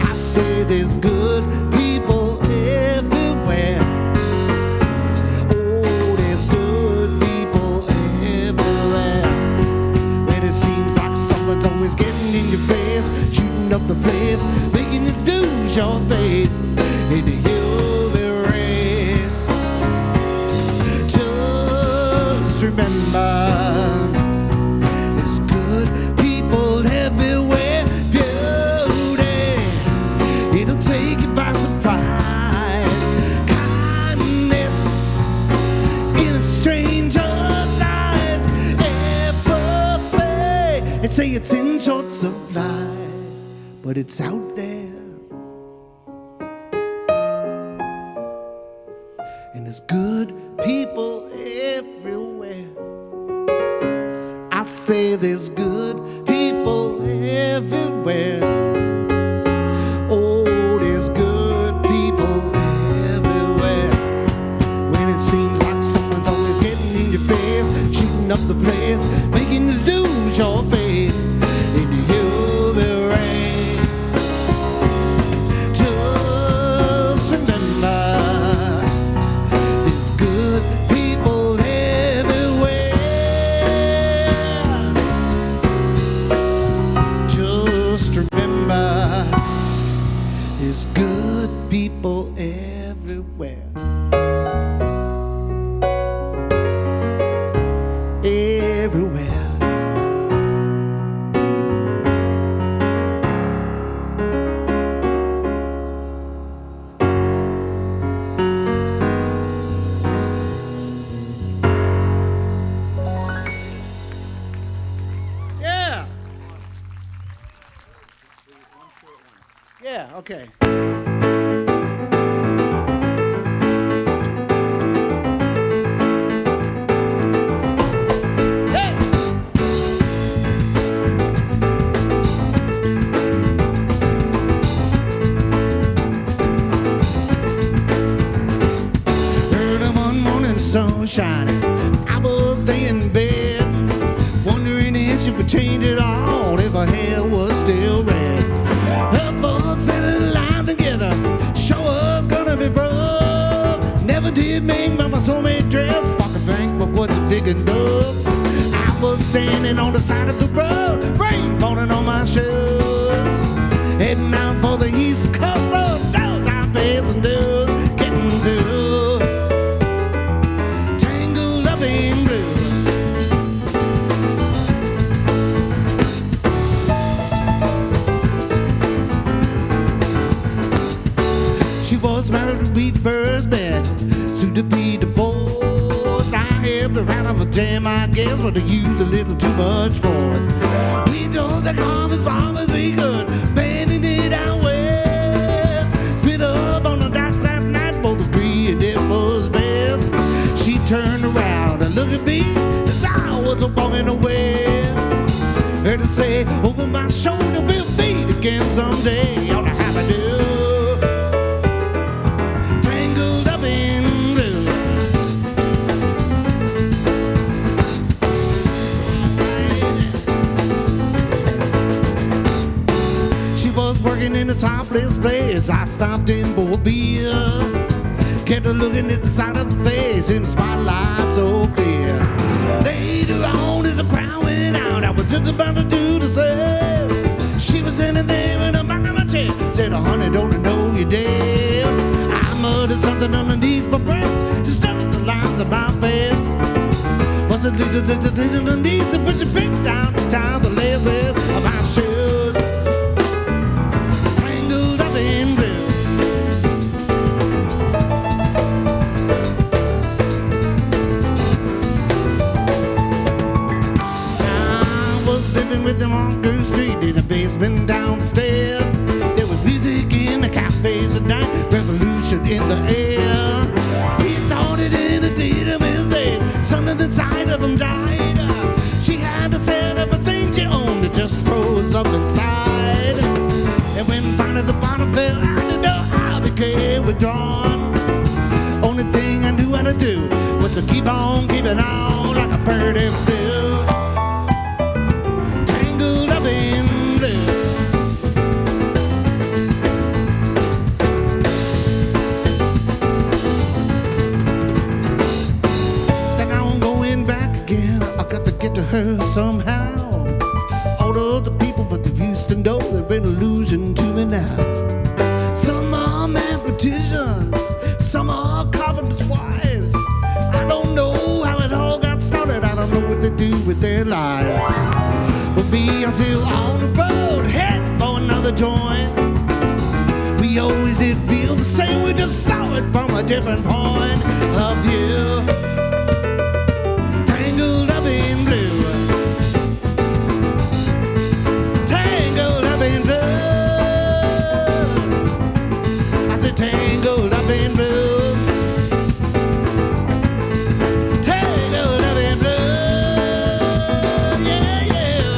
Speaker 2: I say there's good people everywhere. Oh, there's good people everywhere. When it seems like someone's always getting in your face, shooting up the place, making you lose your faith in the human race. Just remember, there's good people everywhere. Beauty, it'll take you by surprise. Kindness in a stranger's eyes. Empathy, they say it's in short supply, but it's out there. And there's good people everywhere. I say there's good people everywhere. Oh, there's good people everywhere. When it seems like someone's always getting in your face, shooting up the place, making you lose your faith in the human race. Just remember, there's good people everywhere. Just remember, there's good people everywhere. Everywhere.
Speaker 19: Yeah, okay.
Speaker 2: Sun shining, I was laying in bed, wondering if she would change it all if her hair was still red. Her folks said it alive together, sure was gonna be broke. Never did make my soulmate dress, pocket bank, but what's a digging dove? I was standing on the side of the road, rain falling on my shoes, heading out for the East Coast. Those I paid some dues, getting through. We first met, soon to be divorced. I helped her out of a jam, I guess, but I used a little too much force. We drove the car as far as we could, bending it out west. Split up on the docks that night, both agreed it was best. She turned around and looked at me as I was walking away. Heard her say over my shoulder, we'll meet again someday. All I have to do. In the topless place, I stopped in for a beer. Kept her looking at the side of the face in the spotlight so clear. Later on, as the crowd went out, I was just about to do the same. She was sitting there in the back of my chair, said, "Oh, honey, don't I know you're dead?" I muttered something underneath my breath, just studied the lines of my face. Was it underneath, but she picked out the laces of my shoes. With them on Goose Street in the basement downstairs. There was music in the cafes at night, revolution in the air. He started in a deed of his day, something inside of him died. She had to sell everything she owned, it just froze up inside. And when finally the bottom fell out the door, I became withdrawn. Only thing I knew how to do was to keep on keeping on like a bird in blue. Her somehow. All of the people but they used to know they've been an illusion to me now. Some are mathematicians, some are carpenters' wives. I don't know how it all got started, I don't know what they do with their lives. But me, I'm still on the road, head for another joint. We always did feel the same, we just saw it from a different point of view. Tangled up in blue. Tangled up in blue. Tangled up in blue. Yeah, yeah.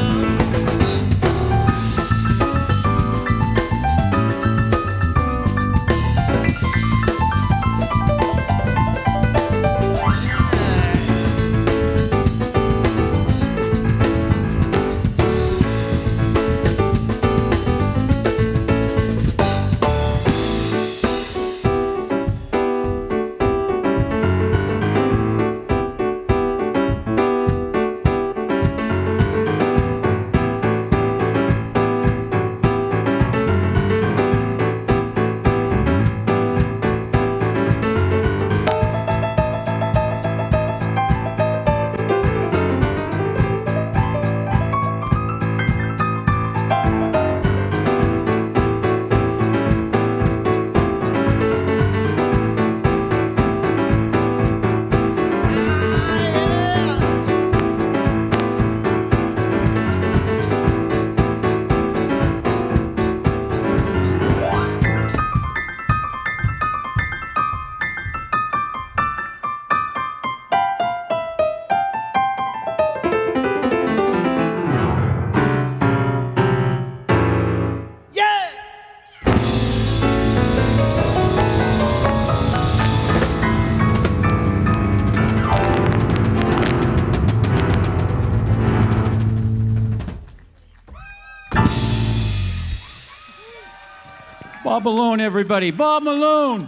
Speaker 14: Bob Malone, everybody. Bob Malone.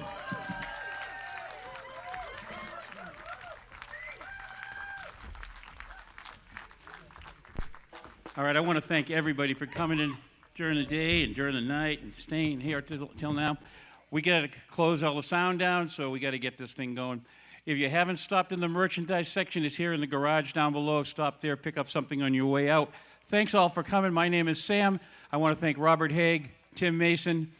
Speaker 14: All right, I want to thank everybody for coming in during the day and during the night and staying here till now. We got to close all the sound down, so we got to get this thing going. If you haven't stopped in the merchandise section, it's here in the garage down below. Stop there, pick up something on your way out. Thanks all for coming. My name is Sam. I want to thank Robert Haigh, Tim Mason,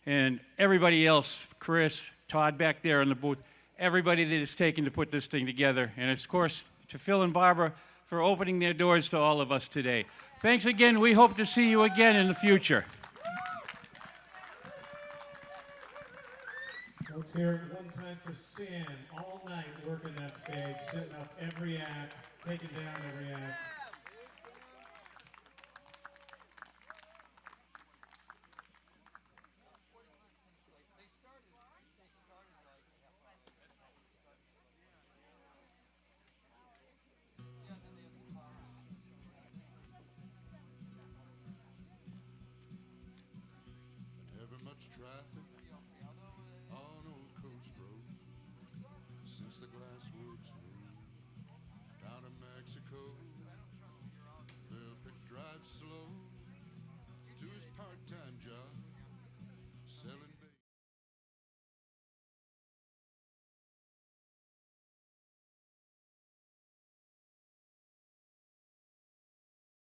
Speaker 14: and everybody else, Chris, Todd back there in the booth, everybody that it's taken to put this thing together. And of course, to Phil and Barbara for opening their doors to all of us today. Thanks again. We hope to see you again in the future.
Speaker 4: Let's hear it one time for Sam, all night working that stage, setting up every act, taking down every act.
Speaker 7: Never much traffic